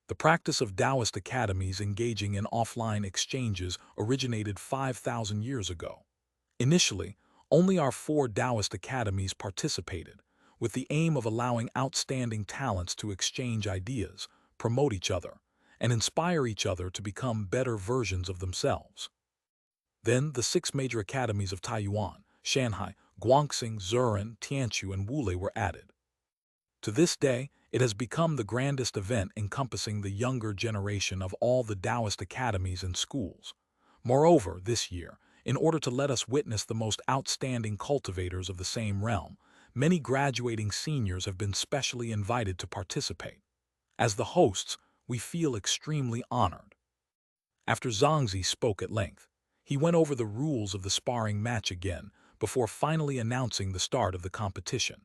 The practice of Taoist academies engaging in offline exchanges originated 5,000 years ago. Initially, only our 4 Taoist academies participated, with the aim of allowing outstanding talents to exchange ideas, promote each other, and inspire each other to become better versions of themselves. Then the 6 major academies of Taiyuan, Shanghai, Guangxing, Zuren, Tianqiu, and Wulei were added. To this day, it has become the grandest event encompassing the younger generation of all the Taoist academies and schools. Moreover, this year, in order to let us witness the most outstanding cultivators of the same realm, many graduating seniors have been specially invited to participate. As the hosts, we feel extremely honored. After Zhangzi spoke at length, he went over the rules of the sparring match again before finally announcing the start of the competition.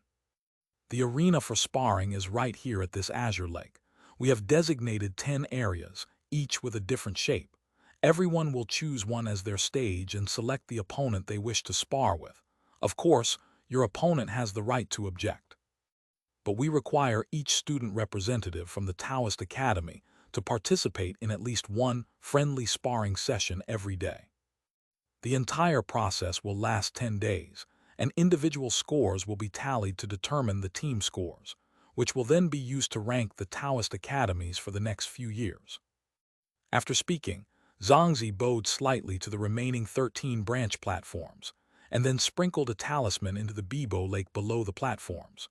The arena for sparring is right here at this azure lake. We have designated 10 areas, each with a different shape. Everyone will choose one as their stage and select the opponent they wish to spar with. Of course, your opponent has the right to object. But we require each student representative from the Taoist Academy to participate in at least one friendly sparring session every day. The entire process will last 10 days, and individual scores will be tallied to determine the team scores, which will then be used to rank the Taoist academies for the next few years. After speaking, Zhangzi bowed slightly to the remaining 13 branch platforms, and then sprinkled a talisman into the Bibo lake below the platforms.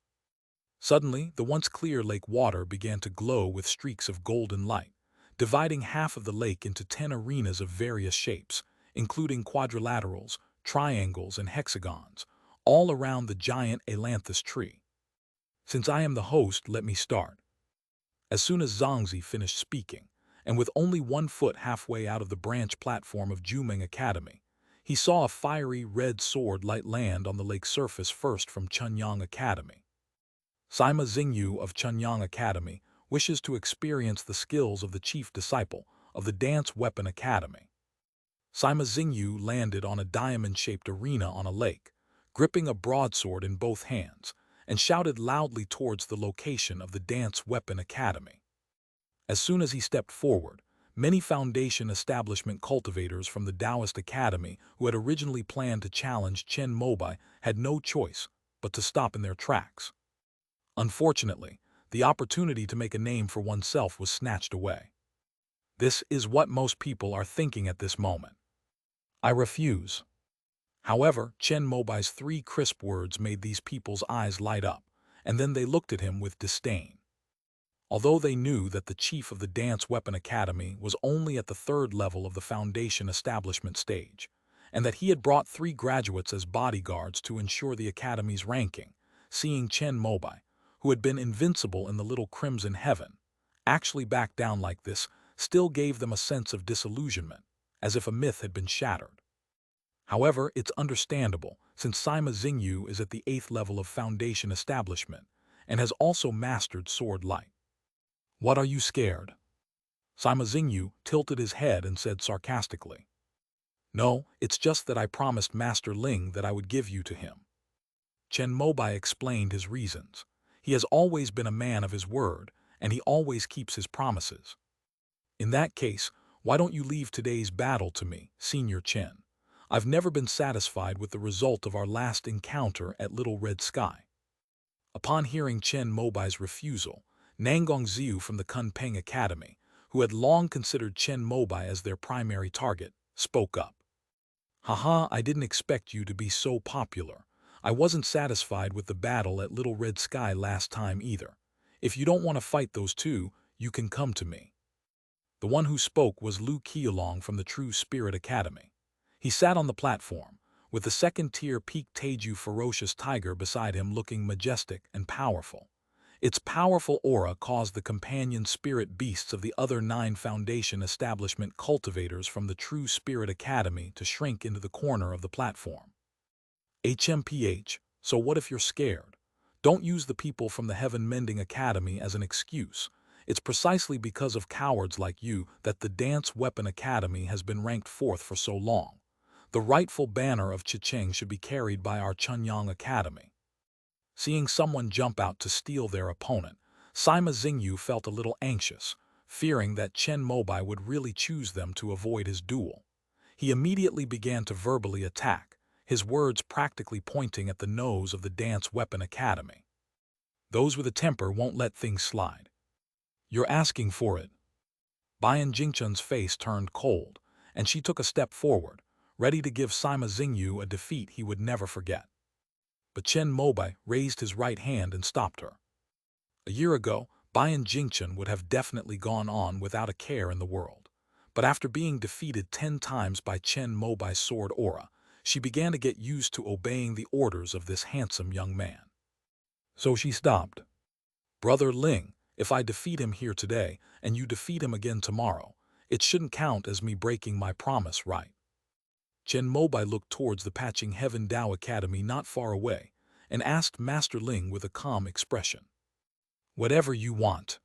Suddenly, the once clear lake water began to glow with streaks of golden light, dividing half of the lake into 10 arenas of various shapes, including quadrilaterals, triangles, and hexagons, all around the giant ailanthus tree. Since I am the host, let me start. As soon as Zhangzi finished speaking, and with only 1 foot halfway out of the branch platform of Jumeng Academy, he saw a fiery red sword light land on the lake surface first from Chunyang Academy. Sima Xingyu of Chunyang Academy wishes to experience the skills of the chief disciple of the Dance Weapon Academy. Sima Xingyu landed on a diamond-shaped arena on a lake, gripping a broadsword in both hands, and shouted loudly towards the location of the Dance Weapon Academy. As soon as he stepped forward, many foundation establishment cultivators from the Taoist Academy who had originally planned to challenge Chen Mobai had no choice but to stop in their tracks. Unfortunately, the opportunity to make a name for oneself was snatched away. This is what most people are thinking at this moment. I refuse. However, Chen Mobai's 3 crisp words made these people's eyes light up, and then they looked at him with disdain. Although they knew that the chief of the Dance Weapon Academy was only at the 3rd level of the foundation establishment stage, and that he had brought 3 graduates as bodyguards to ensure the academy's ranking, seeing Chen Mobai, who had been invincible in the Little Crimson Heaven, actually backed down like this still gave them a sense of disillusionment, as if a myth had been shattered. However, it's understandable, since Sima Xingyu is at the 8th level of Foundation establishment and has also mastered sword light. What are you scared? Sima Xingyu tilted his head and said sarcastically. No, it's just that I promised Master Ling that I would give you to him. Chen Mobai explained his reasons. He has always been a man of his word, and he always keeps his promises. In that case, why don't you leave today's battle to me, Senior Chen? I've never been satisfied with the result of our last encounter at Little Red Sky. Upon hearing Chen Mobai's refusal, Nangong Ziu from the Kunpeng Academy, who had long considered Chen Mobai as their primary target, spoke up. Haha, I didn't expect you to be so popular. I wasn't satisfied with the battle at Little Red Sky last time either. If you don't want to fight those two, you can come to me. The one who spoke was Lu Qiulong from the True Spirit Academy. He sat on the platform, with the second-tier peak Taiju ferocious tiger beside him looking majestic and powerful. Its powerful aura caused the companion spirit beasts of the other 9 Foundation establishment cultivators from the True Spirit Academy to shrink into the corner of the platform. HMPH, so what if you're scared? Don't use the people from the Heaven Mending Academy as an excuse. It's precisely because of cowards like you that the Dance Weapon Academy has been ranked 4th for so long. The rightful banner of Chicheng should be carried by our Chunyang Academy. Seeing someone jump out to steal their opponent, Sima Xingyu felt a little anxious, fearing that Chen Mobai would really choose them to avoid his duel. He immediately began to verbally attack, his words practically pointing at the nose of the Dance Weapon Academy. Those with a temper won't let things slide. You're asking for it. Bayan Jingchun's face turned cold, and she took a step forward, ready to give Sima Xingyu a defeat he would never forget. But Chen Mobai raised his right hand and stopped her. A year ago, Bayan Jingchun would have definitely gone on without a care in the world. But after being defeated 10 times by Chen Mobai's sword aura, she began to get used to obeying the orders of this handsome young man. So she stopped. Brother Ling, if I defeat him here today and you defeat him again tomorrow, it shouldn't count as me breaking my promise, right? Chen Mobai looked towards the Patching Heaven Dao Academy not far away and asked Master Ling with a calm expression. Whatever you want.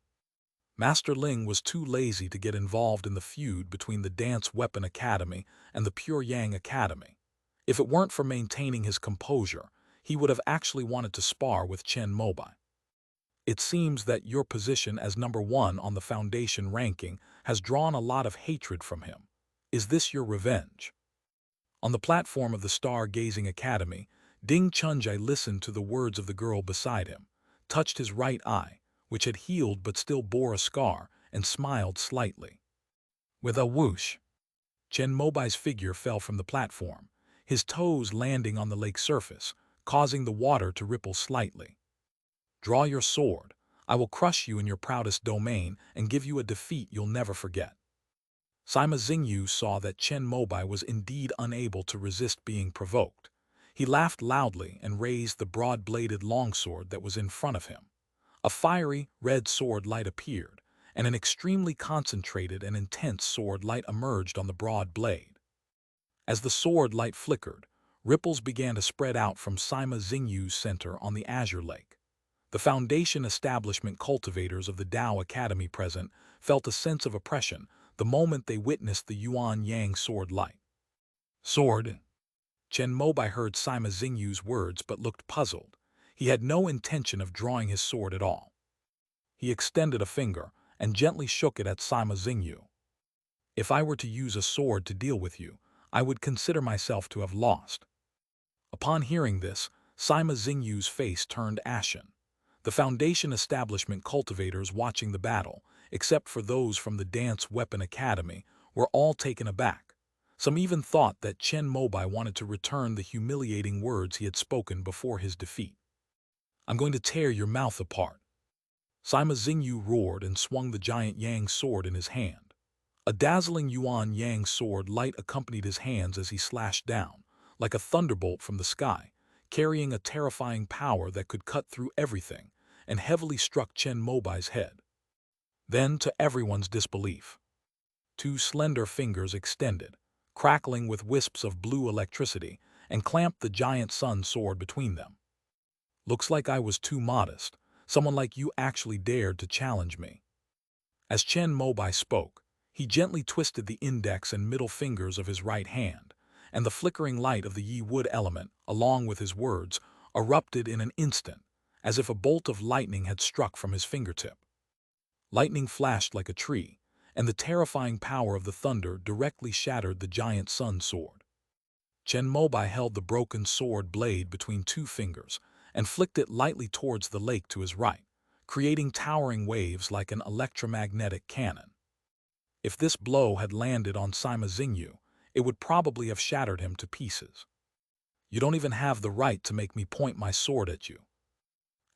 Master Ling was too lazy to get involved in the feud between the Dance Weapon Academy and the Pure Yang Academy. If it weren't for maintaining his composure, he would have actually wanted to spar with Chen Mobai. It seems that your position as number 1 on the Foundation ranking has drawn a lot of hatred from him. Is this your revenge? On the platform of the Star-Gazing Academy, Ding Chunjai listened to the words of the girl beside him, touched his right eye, which had healed but still bore a scar, and smiled slightly. With a whoosh, Chen Mobai's figure fell from the platform, his toes landing on the lake surface, causing the water to ripple slightly. Draw your sword. I will crush you in your proudest domain and give you a defeat you'll never forget. Sima Xingyu saw that Chen Mobai was indeed unable to resist being provoked. He laughed loudly and raised the broad-bladed longsword that was in front of him. A fiery, red sword light appeared, and an extremely concentrated and intense sword light emerged on the broad blade. As the sword light flickered, ripples began to spread out from Sima Xingyu's center on the Azure Lake. The Foundation establishment cultivators of the Dao Academy present felt a sense of oppression the moment they witnessed the Yuan Yang sword light. Sword. Chen Mobai heard Sima Xingyu's words but looked puzzled. He had no intention of drawing his sword at all. He extended a finger and gently shook it at Sima Xingyu. If I were to use a sword to deal with you, I would consider myself to have lost. Upon hearing this, Sima Xingyu's face turned ashen. The Foundation establishment cultivators watching the battle, except for those from the Dance Weapon Academy, were all taken aback. Some even thought that Chen Mobai wanted to return the humiliating words he had spoken before his defeat. I'm going to tear your mouth apart. Sima Xingyu roared and swung the giant Yang sword in his hand. A dazzling Yuan Yang sword light accompanied his hands as he slashed down, like a thunderbolt from the sky, carrying a terrifying power that could cut through everything, and heavily struck Chen Mobai's head. Then, to everyone's disbelief, two slender fingers extended, crackling with wisps of blue electricity, and clamped the giant sun sword between them. "Looks like I was too modest. Someone like you actually dared to challenge me." As Chen Mobai spoke, he gently twisted the index and middle fingers of his right hand, and the flickering light of the Yi wood element, along with his words, erupted in an instant, as if a bolt of lightning had struck from his fingertip. Lightning flashed like a tree, and the terrifying power of the thunder directly shattered the giant sun sword. Chen Mobai held the broken sword blade between two fingers and flicked it lightly towards the lake to his right, creating towering waves like an electromagnetic cannon. If this blow had landed on Sima Xingyu, it would probably have shattered him to pieces. "You don't even have the right to make me point my sword at you."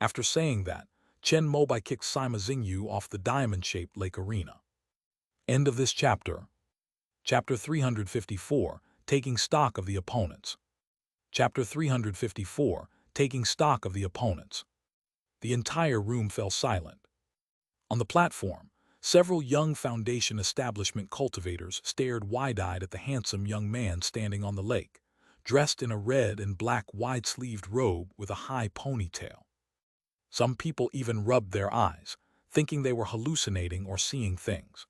After saying that, Chen Mobai kicked Sima Xingyu off the diamond-shaped lake arena. End of this chapter. Chapter 354, Taking Stock of the Opponents. Chapter 354, Taking Stock of the Opponents. The entire room fell silent. On the platform, several young Foundation establishment cultivators stared wide-eyed at the handsome young man standing on the lake, dressed in a red and black wide-sleeved robe with a high ponytail. Some people even rubbed their eyes, thinking they were hallucinating or seeing things.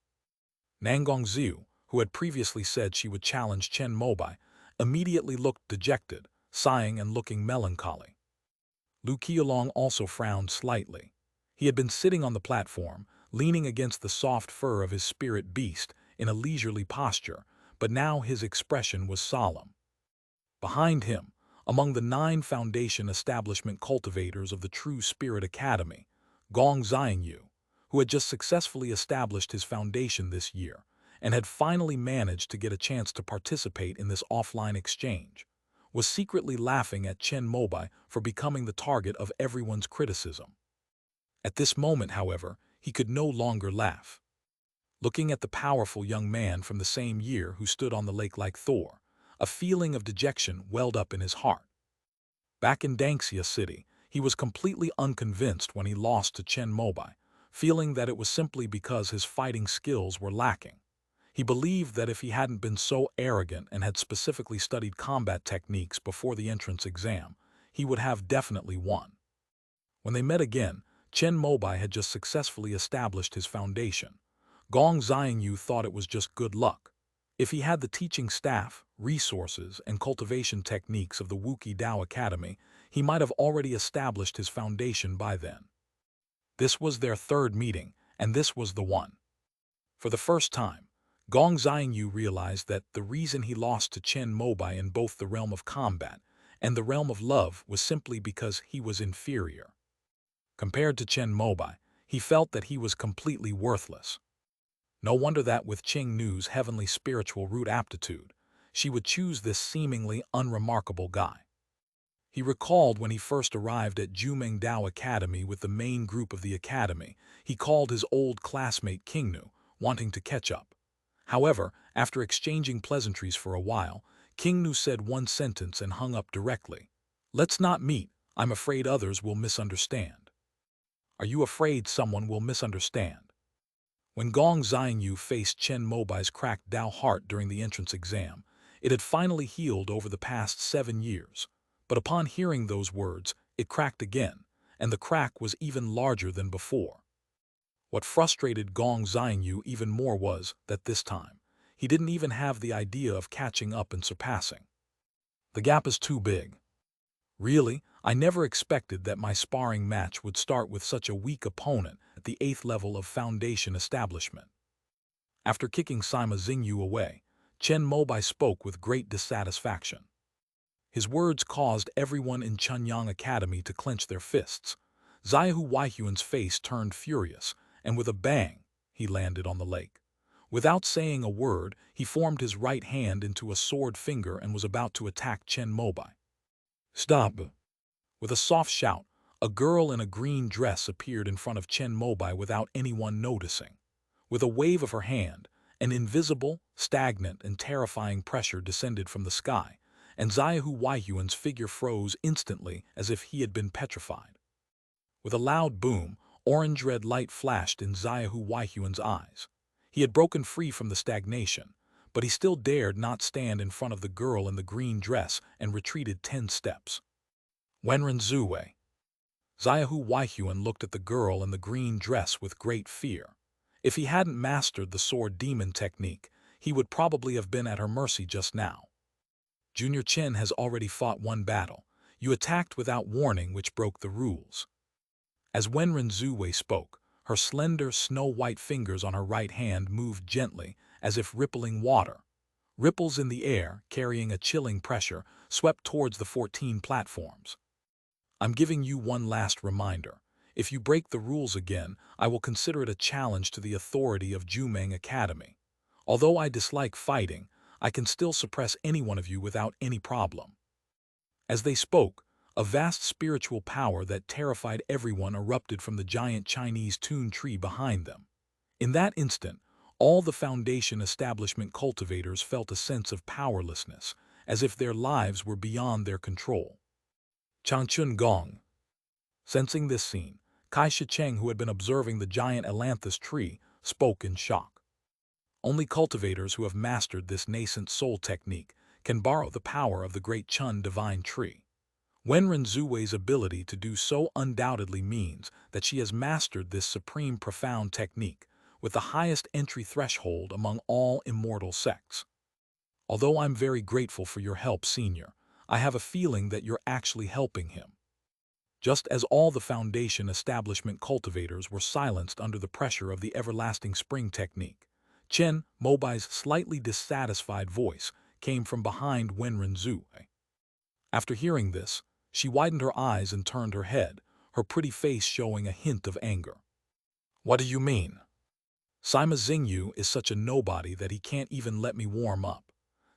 Nangong Xiu, who had previously said she would challenge Chen Mobai, immediately looked dejected, sighing and looking melancholy. Lu Qiulong also frowned slightly. He had been sitting on the platform, leaning against the soft fur of his spirit beast in a leisurely posture, but now his expression was solemn. Behind him, among the 9 Foundation establishment cultivators of the True Spirit Academy, Gong Xiangyu, who had just successfully established his foundation this year and had finally managed to get a chance to participate in this offline exchange, was secretly laughing at Chen Mobai for becoming the target of everyone's criticism. At this moment, however, he could no longer laugh. Looking at the powerful young man from the same year who stood on the lake like Thor, a feeling of dejection welled up in his heart. Back in Dangxia City, he was completely unconvinced when he lost to Chen Mobai, feeling that it was simply because his fighting skills were lacking. He believed that if he hadn't been so arrogant and had specifically studied combat techniques before the entrance exam, he would have definitely won. When they met again, Chen Mobai had just successfully established his foundation. Gong Xiangyu thought it was just good luck. If he had the teaching staff, resources, and cultivation techniques of the Wuqi Dao Academy, he might have already established his foundation by then. This was their third meeting, and this was the one. For the first time, Gong Xiangyu realized that the reason he lost to Chen Mobai in both the realm of combat and the realm of love was simply because he was inferior. Compared to Chen Mobai, he felt that he was completely worthless. No wonder that with Qing Nu's heavenly spiritual root aptitude, she would choose this seemingly unremarkable guy. He recalled when he first arrived at Jumeng Dao Academy with the main group of the academy, he called his old classmate King Nu, wanting to catch up. However, after exchanging pleasantries for a while, King Nu said one sentence and hung up directly. "Let's not meet. I'm afraid others will misunderstand." Are you afraid someone will misunderstand? When Gong Xiangyu faced Chen Mobai's cracked Dao heart during the entrance exam, it had finally healed over the past 7 years. But upon hearing those words, it cracked again, and the crack was even larger than before. What frustrated Gong Xiangyu even more was that this time, he didn't even have the idea of catching up and surpassing. The gap is too big. Really, I never expected that my sparring match would start with such a weak opponent at the 8th level of Foundation establishment. After kicking Sima Xingyu away, Chen Mobai spoke with great dissatisfaction. His words caused everyone in Chunyang Academy to clench their fists. Zaihu Weihuan's face turned furious, and with a bang, he landed on the lake. Without saying a word, he formed his right hand into a sword finger and was about to attack Chen Mobai. "Stop!" With a soft shout, a girl in a green dress appeared in front of Chen Mobai without anyone noticing. With a wave of her hand, an invisible, stagnant, and terrifying pressure descended from the sky, and Zaihu Weihuan's figure froze instantly as if he had been petrified. With a loud boom, orange-red light flashed in Xiaohu Weihuan's eyes. He had broken free from the stagnation, but he still dared not stand in front of the girl in the green dress and retreated 10 steps. Wenren Zuwei. Xiaohu Weihuan looked at the girl in the green dress with great fear. If he hadn't mastered the sword demon technique, he would probably have been at her mercy just now. Junior Chen has already fought one battle. You attacked without warning, which broke the rules. As Wenren Zuwei spoke, her slender, snow-white fingers on her right hand moved gently, as if rippling water. Ripples in the air, carrying a chilling pressure, swept towards the 14 platforms. I'm giving you one last reminder. If you break the rules again, I will consider it a challenge to the authority of Jumeng Academy. Although I dislike fighting, I can still suppress any one of you without any problem. As they spoke, a vast spiritual power that terrified everyone erupted from the giant Chinese tune tree behind them. In that instant, all the Foundation establishment cultivators felt a sense of powerlessness, as if their lives were beyond their control. Changchun Gong. Sensing this scene, Kai Shicheng, who had been observing the giant ailanthus tree, spoke in shock. Only cultivators who have mastered this nascent soul technique can borrow the power of the great Chun divine tree. Wenren Zuwei's ability to do so undoubtedly means that she has mastered this supreme profound technique, with the highest entry threshold among all immortal sects. Although I'm very grateful for your help, Senior, I have a feeling that you're actually helping him. Just as all the Foundation establishment cultivators were silenced under the pressure of the everlasting spring technique, Chen Mobai's slightly dissatisfied voice came from behind Wenren Zuwei. After hearing this, she widened her eyes and turned her head, her pretty face showing a hint of anger. What do you mean? Sima Xingyu is such a nobody that he can't even let me warm up.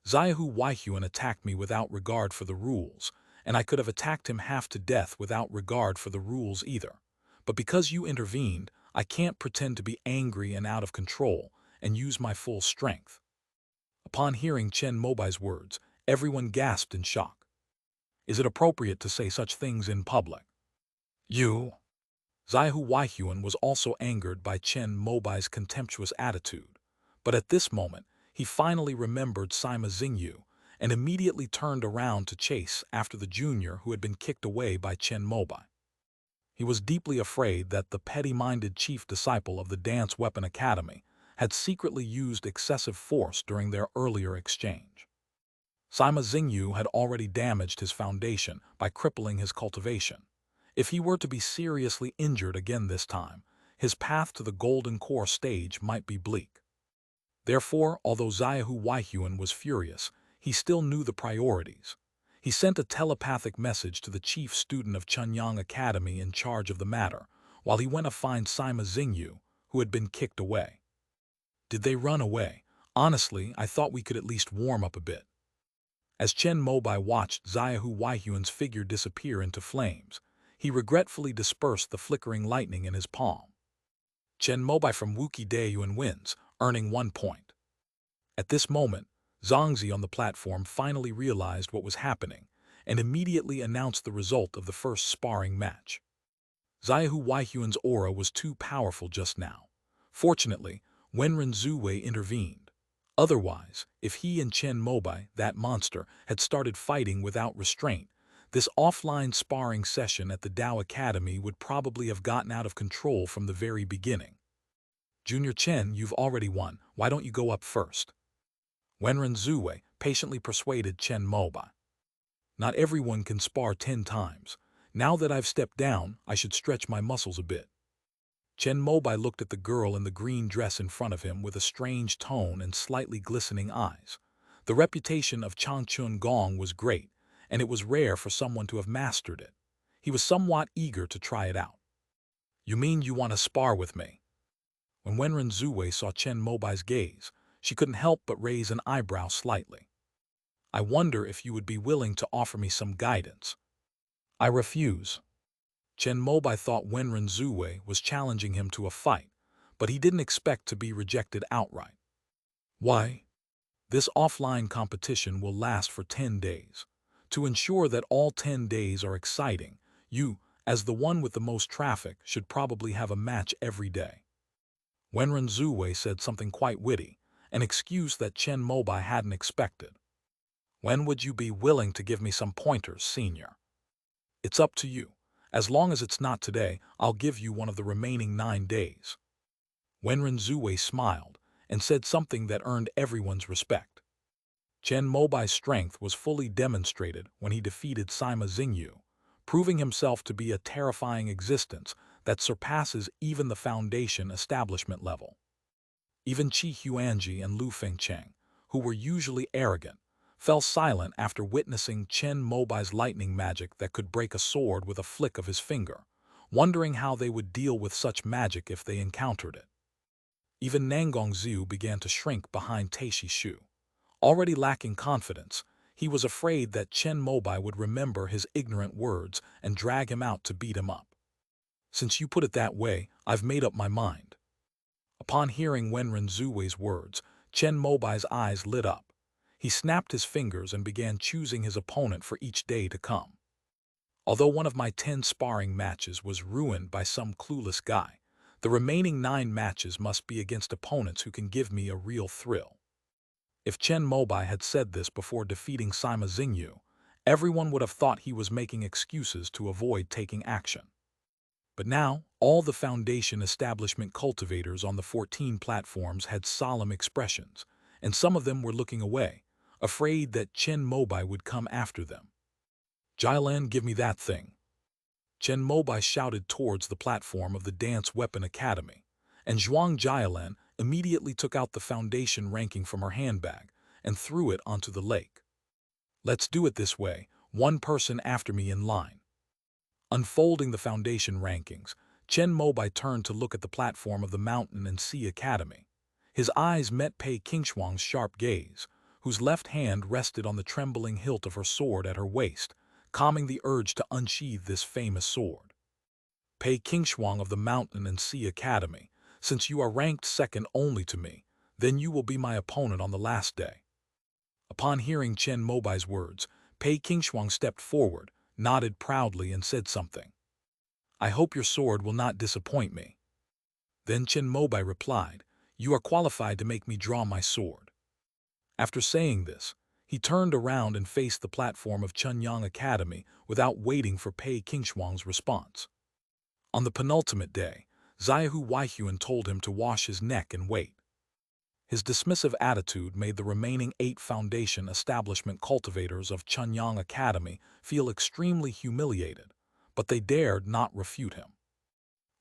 Xiaohu Weihuan attacked me without regard for the rules, and I could have attacked him half to death without regard for the rules either. But because you intervened, I can't pretend to be angry and out of control and use my full strength. Upon hearing Chen Mobai's words, everyone gasped in shock. Is it appropriate to say such things in public? You? Xiaohu Weihuan was also angered by Chen Mobai's contemptuous attitude, but at this moment, he finally remembered Sima Xingyu and immediately turned around to chase after the junior who had been kicked away by Chen Mobai. He was deeply afraid that the petty-minded chief disciple of the Dance Weapon Academy had secretly used excessive force during their earlier exchange. Sima Xingyu had already damaged his foundation by crippling his cultivation. If he were to be seriously injured again this time, his path to the Golden Core stage might be bleak. Therefore, although Xiaohu Weihuan was furious, he still knew the priorities. He sent a telepathic message to the chief student of Chunyang Academy in charge of the matter, while he went to find Sima Xingyu, who had been kicked away. Did they run away? Honestly, I thought we could at least warm up a bit. As Chen Mobai watched Xiaohu Weihuan's figure disappear into flames, he regretfully dispersed the flickering lightning in his palm. Chen Mobai from Wuki Daiyuan wins, earning 1 point. At this moment, Zhangzi on the platform finally realized what was happening and immediately announced the result of the first sparring match. Xiaohu Weihuan's aura was too powerful just now. Fortunately, Wenren Zuwei intervened. Otherwise, if he and Chen Mobai, that monster, had started fighting without restraint, this offline sparring session at the Dao Academy would probably have gotten out of control from the very beginning. Junior Chen, you've already won. Why don't you go up first? Wenren Zuwei patiently persuaded Chen Mobai. Not everyone can spar 10 times. Now that I've stepped down, I should stretch my muscles a bit. Chen Mobai looked at the girl in the green dress in front of him with a strange tone and slightly glistening eyes. The reputation of Changchun Gong was great, and it was rare for someone to have mastered it. He was somewhat eager to try it out. You mean you want to spar with me? When Wenren Zuwei saw Chen Mobai's gaze, she couldn't help but raise an eyebrow slightly. I wonder if you would be willing to offer me some guidance. I refuse. Chen Mobai thought Wenren Zuwei was challenging him to a fight, but he didn't expect to be rejected outright. Why? This offline competition will last for 10 days. To ensure that all 10 days are exciting, you, as the one with the most traffic should probably have a match every day. Wenren Zuwei said something quite witty, an excuse that Chen Mobai hadn't expected. When would you be willing to give me some pointers, senior? It's up to you. As long as it's not today, I'll give you one of the remaining 9 days. Wenren Zuwei smiled and said something that earned everyone's respect. Chen Mobai's strength was fully demonstrated when he defeated Sima Xingyu, proving himself to be a terrifying existence that surpasses even the Foundation establishment level. Even Qi Huanji and Lu Fengcheng, who were usually arrogant, fell silent after witnessing Chen Mobai's lightning magic that could break a sword with a flick of his finger, wondering how they would deal with such magic if they encountered it. Even Nangong Xiu began to shrink behind Taishi Shu. Already lacking confidence, he was afraid that Chen Mobai would remember his ignorant words and drag him out to beat him up. Since you put it that way, I've made up my mind. Upon hearing Wenren Zuwei's words, Chen Mobai's eyes lit up. He snapped his fingers and began choosing his opponent for each day to come. Although one of my 10 sparring matches was ruined by some clueless guy, the remaining 9 matches must be against opponents who can give me a real thrill. If Chen Mobai had said this before defeating Sima Xingyu, everyone would have thought he was making excuses to avoid taking action. But now, all the Foundation establishment cultivators on the 14 platforms had solemn expressions, and some of them were looking away, afraid that Chen Mobai would come after them. Jialan, give me that thing. Chen Mobai shouted towards the platform of the Dance Weapon Academy, and Zhuang Jialan immediately took out the Foundation ranking from her handbag and threw it onto the lake. Let's do it this way, one person after me in line. Unfolding the Foundation rankings, Chen Mobai turned to look at the platform of the Mountain and Sea Academy. His eyes met Pei Qingshuang's sharp gaze, whose left hand rested on the trembling hilt of her sword at her waist, calming the urge to unsheathe this famous sword. Pei Qingshuang of the Mountain and Sea Academy, since you are ranked second only to me, then you will be my opponent on the last day. Upon hearing Chen Mobai's words, Pei Qingshuang stepped forward, nodded proudly and said something. I hope your sword will not disappoint me. Then Chen Mobai replied, you are qualified to make me draw my sword. After saying this, he turned around and faced the platform of Chunyang Academy without waiting for Pei Qingshuang's response. On the penultimate day, Xiaohu Weihuan told him to wash his neck and wait. His dismissive attitude made the remaining 8 Foundation establishment cultivators of Chunyang Academy feel extremely humiliated, but they dared not refute him.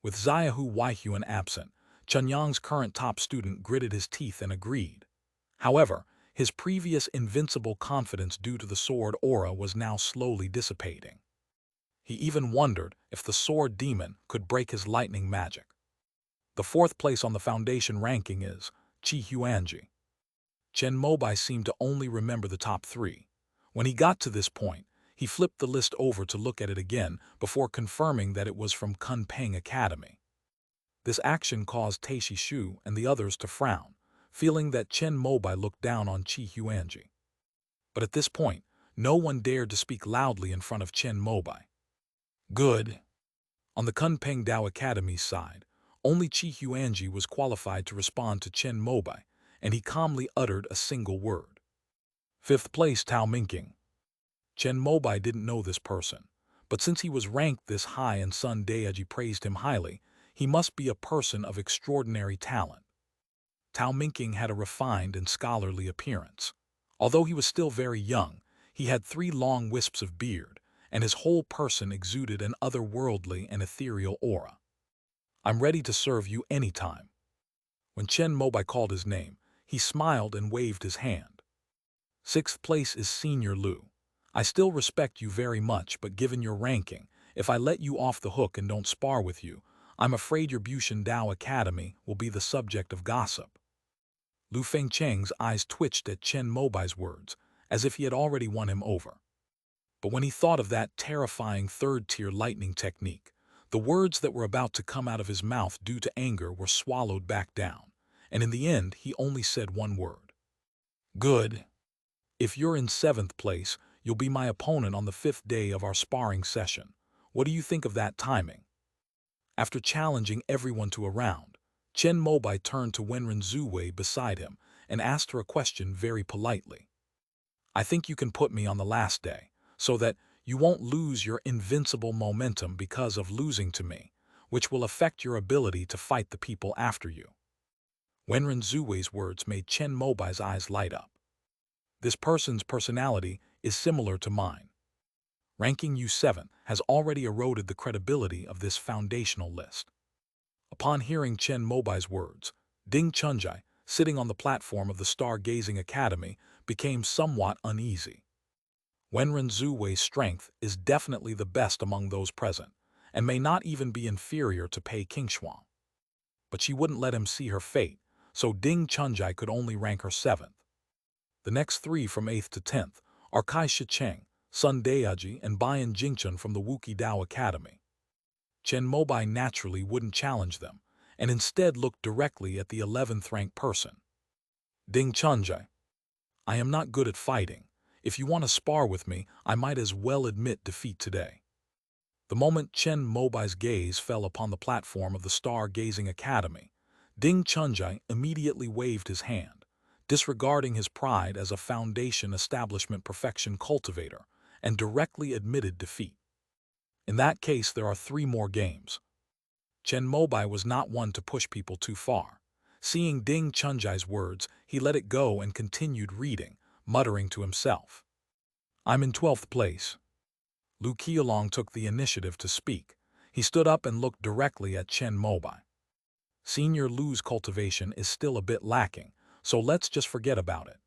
With Xiaohu Weihuan absent, Chunyang's current top student gritted his teeth and agreed. However, his previous invincible confidence due to the sword aura was now slowly dissipating. He even wondered if the sword demon could break his lightning magic. The 4th place on the Foundation ranking is Qi Huanji. Chen Mobai seemed to only remember the top 3. When he got to this point, he flipped the list over to look at it again before confirming that it was from Kunpeng Academy. This action caused Taishi Shu and the others to frown, feeling that Chen Mobai looked down on Qi Huanji. But at this point, no one dared to speak loudly in front of Chen Mobai. Good. On the Kunpeng Dao Academy's side, only Qi Huanji was qualified to respond to Chen Mobai, and he calmly uttered a single word. 5th place, Tao Minking. Chen Mobai didn't know this person, but since he was ranked this high and Sun Daeji praised him highly, he must be a person of extraordinary talent. Tao Minking had a refined and scholarly appearance. Although he was still very young, he had 3 long wisps of beard, and his whole person exuded an otherworldly and ethereal aura. I'm ready to serve you any time. When Chen Mobai called his name, he smiled and waved his hand. 6th place is Senior Lu. I still respect you very much, but given your ranking, if I let you off the hook and don't spar with you, I'm afraid your Bushan Dao Academy will be the subject of gossip. Lu Fengcheng's eyes twitched at Chen Mobai's words, as if he had already won him over. But when he thought of that terrifying 3rd-tier lightning technique, the words that were about to come out of his mouth due to anger were swallowed back down, and in the end he only said one word. Good. If you're in 7th place, you'll be my opponent on the 5th day of our sparring session. What do you think of that timing? After challenging everyone to a round, Chen Mobai turned to Wenren Zuwei beside him and asked her a question very politely. I think you can put me on the last day, so that you won't lose your invincible momentum because of losing to me, which will affect your ability to fight the people after you. Wenren Zuwei's words made Chen Mobai's eyes light up. This person's personality is similar to mine. Ranking you 7th has already eroded the credibility of this foundational list. Upon hearing Chen Mobai's words, Ding Chunjai, sitting on the platform of the Stargazing Academy, became somewhat uneasy. Wenren Zuwei's strength is definitely the best among those present, and may not even be inferior to Pei Qingshuang. But she wouldn't let him see her fate, so Ding Chunjai could only rank her 7th. The next 3 from 8th to 10th are Kai Shicheng, Sun Daiji, and Bian Jingchun from the Wuki Dao Academy. Chen Mobai naturally wouldn't challenge them, and instead looked directly at the 11th-ranked person. Ding Chunjai. I am not good at fighting. If you want to spar with me, I might as well admit defeat today. The moment Chen Mobai's gaze fell upon the platform of the Stargazing Academy, Ding Chunjai immediately waved his hand, disregarding his pride as a foundation establishment perfection cultivator, and directly admitted defeat. In that case, there are 3 more games. Chen Mobai was not one to push people too far. Seeing Ding Chunjai's words, he let it go and continued reading, muttering to himself. I'm in 12th place. Lu Qiulong took the initiative to speak. He stood up and looked directly at Chen Mobai. Senior Lu's cultivation is still a bit lacking, so let's just forget about it.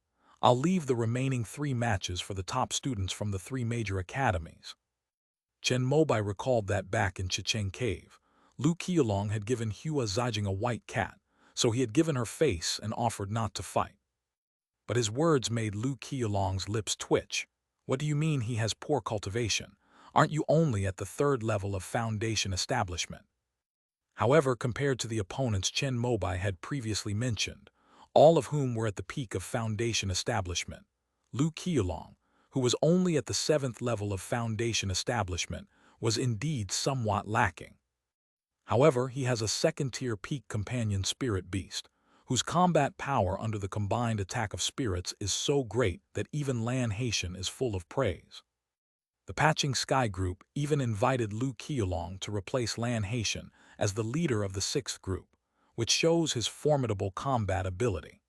I'll leave the remaining 3 matches for the top students from the 3 major academies. Chen Mobai recalled that back in Chicheng Cave, Lu Qiulong had given Hua Zijing a white cat, so he had given her face and offered not to fight. But his words made Lu Qiulong's lips twitch. What do you mean he has poor cultivation? Aren't you only at the 3rd level of foundation establishment? However, compared to the opponents Chen Mobai had previously mentioned, all of whom were at the peak of foundation establishment, Lu Qiulong, who was only at the 7th level of foundation establishment, was indeed somewhat lacking. However, he has a 2nd-tier peak companion spirit beast, whose combat power under the combined attack of spirits is so great that even Lan Haitian is full of praise. The Patching Sky group even invited Lu Qiulong to replace Lan Haitian as the leader of the 6th group, which shows his formidable combat ability.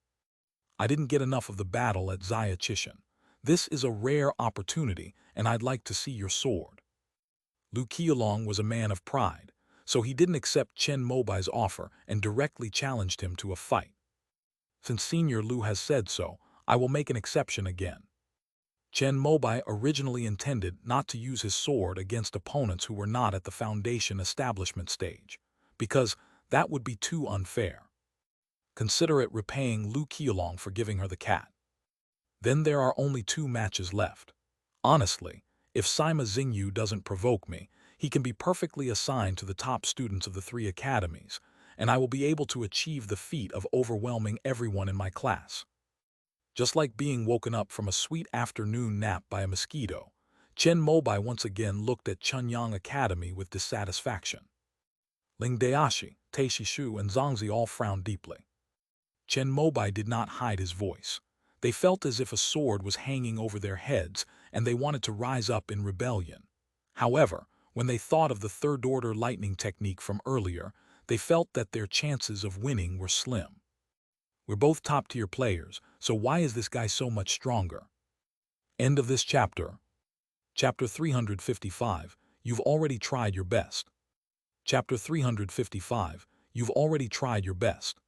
I didn't get enough of the battle at Zaya Chishan. This is a rare opportunity, and I'd like to see your sword. Lu Qiulong was a man of pride, so he didn't accept Chen Mobai's offer and directly challenged him to a fight. Since Senior Lu has said so, I will make an exception again. Chen Mobai originally intended not to use his sword against opponents who were not at the foundation establishment stage, because that would be too unfair. Consider it repaying Lu Qiulong for giving her the cat. Then there are only 2 matches left. Honestly, if Sima Xingyu doesn't provoke me, he can be perfectly assigned to the top students of the 3 academies, and I will be able to achieve the feat of overwhelming everyone in my class. Just like being woken up from a sweet afternoon nap by a mosquito, Chen Mobai once again looked at Chunyang Academy with dissatisfaction. Ling Daoshi, Taishi Shu, and Zhangzi all frowned deeply. Chen Mobai did not hide his voice. They felt as if a sword was hanging over their heads, and they wanted to rise up in rebellion. However, when they thought of the 3rd-order lightning technique from earlier, they felt that their chances of winning were slim. We're both top-tier players, so why is this guy so much stronger? End of this chapter. Chapter 355, You've already tried your best. Chapter 355, You've already tried your best.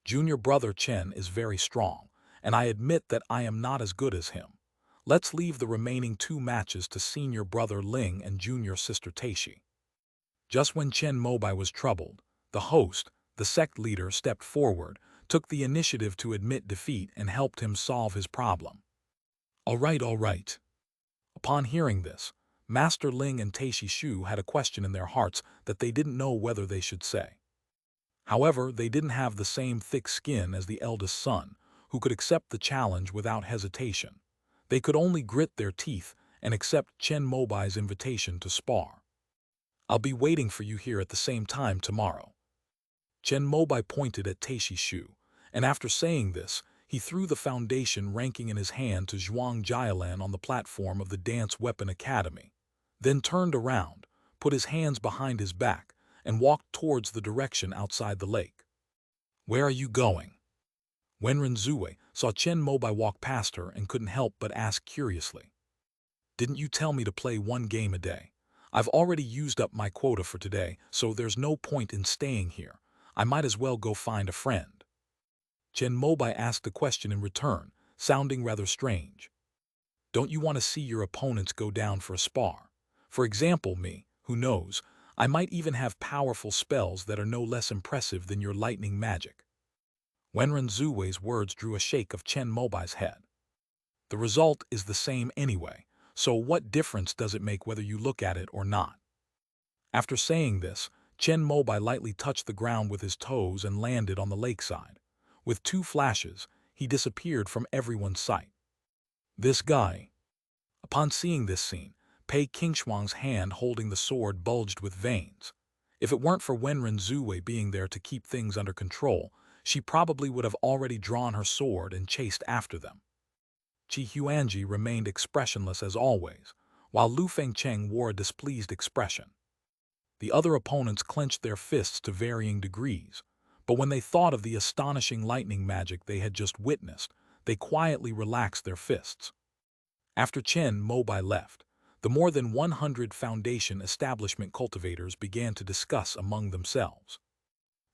Junior brother Chen is very strong, and I admit that I am not as good as him. Let's leave the remaining 2 matches to senior brother Ling and junior sister Taishi. Just when Chen Mobai was troubled, the host, the sect leader, stepped forward, took the initiative to admit defeat, and helped him solve his problem. All right. Upon hearing this, Master Ling and Taishi Shu had a question in their hearts that they didn't know whether they should say. However, they didn't have the same thick skin as the eldest son, who could accept the challenge without hesitation. They could only grit their teeth and accept Chen Mobai's invitation to spar. I'll be waiting for you here at the same time tomorrow." Chen Mobai pointed at Taishi Shu, and after saying this, he threw the foundation ranking in his hand to Zhuang Jialan on the platform of the Dance Weapon Academy, then turned around, put his hands behind his back, and walked towards the direction outside the lake. "Where are you going?" Wenren Zue saw Chen Mobai walk past her and couldn't help but ask curiously. "Didn't you tell me to play one game a day? I've already used up my quota for today, so there's no point in staying here. I might as well go find a friend." Chen Mobai asked the question in return, sounding rather strange. "Don't you want to see your opponents go down for a spar? For example, me, who knows, I might even have powerful spells that are no less impressive than your lightning magic." Wenren Zuwei's words drew a shake of Chen Mobai's head. "The result is the same anyway, so what difference does it make whether you look at it or not?" After saying this, Chen Mobai lightly touched the ground with his toes and landed on the lakeside. With two flashes, he disappeared from everyone's sight. This guy. Upon seeing this scene, Pei Qingshuang's hand holding the sword bulged with veins. If it weren't for Wenren Zuwei being there to keep things under control, she probably would have already drawn her sword and chased after them. Qi Huanji remained expressionless as always, while Lu Fengcheng wore a displeased expression. The other opponents clenched their fists to varying degrees, but when they thought of the astonishing lightning magic they had just witnessed, they quietly relaxed their fists. After Chen Mobai left, the more than 100 Foundation establishment cultivators began to discuss among themselves.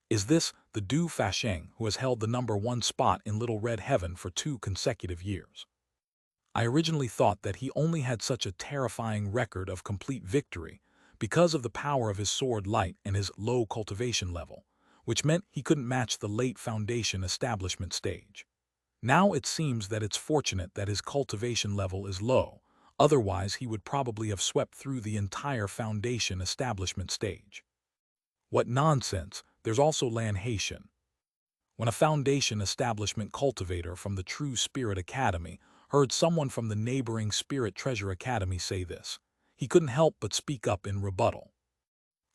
Is this the Du Fasheng who has held the #1 spot in Little Red Heaven for 2 consecutive years? I originally thought that he only had such a terrifying record of complete victory because of the power of his sword light and his low cultivation level, which meant he couldn't match the late Foundation establishment stage. Now it seems that it's fortunate that his cultivation level is low, otherwise he would probably have swept through the entire Foundation establishment stage. What nonsense, there's also Lan Haitian. When a Foundation establishment cultivator from the True Spirit Academy heard someone from the neighboring Spirit Treasure Academy say this, he couldn't help but speak up in rebuttal.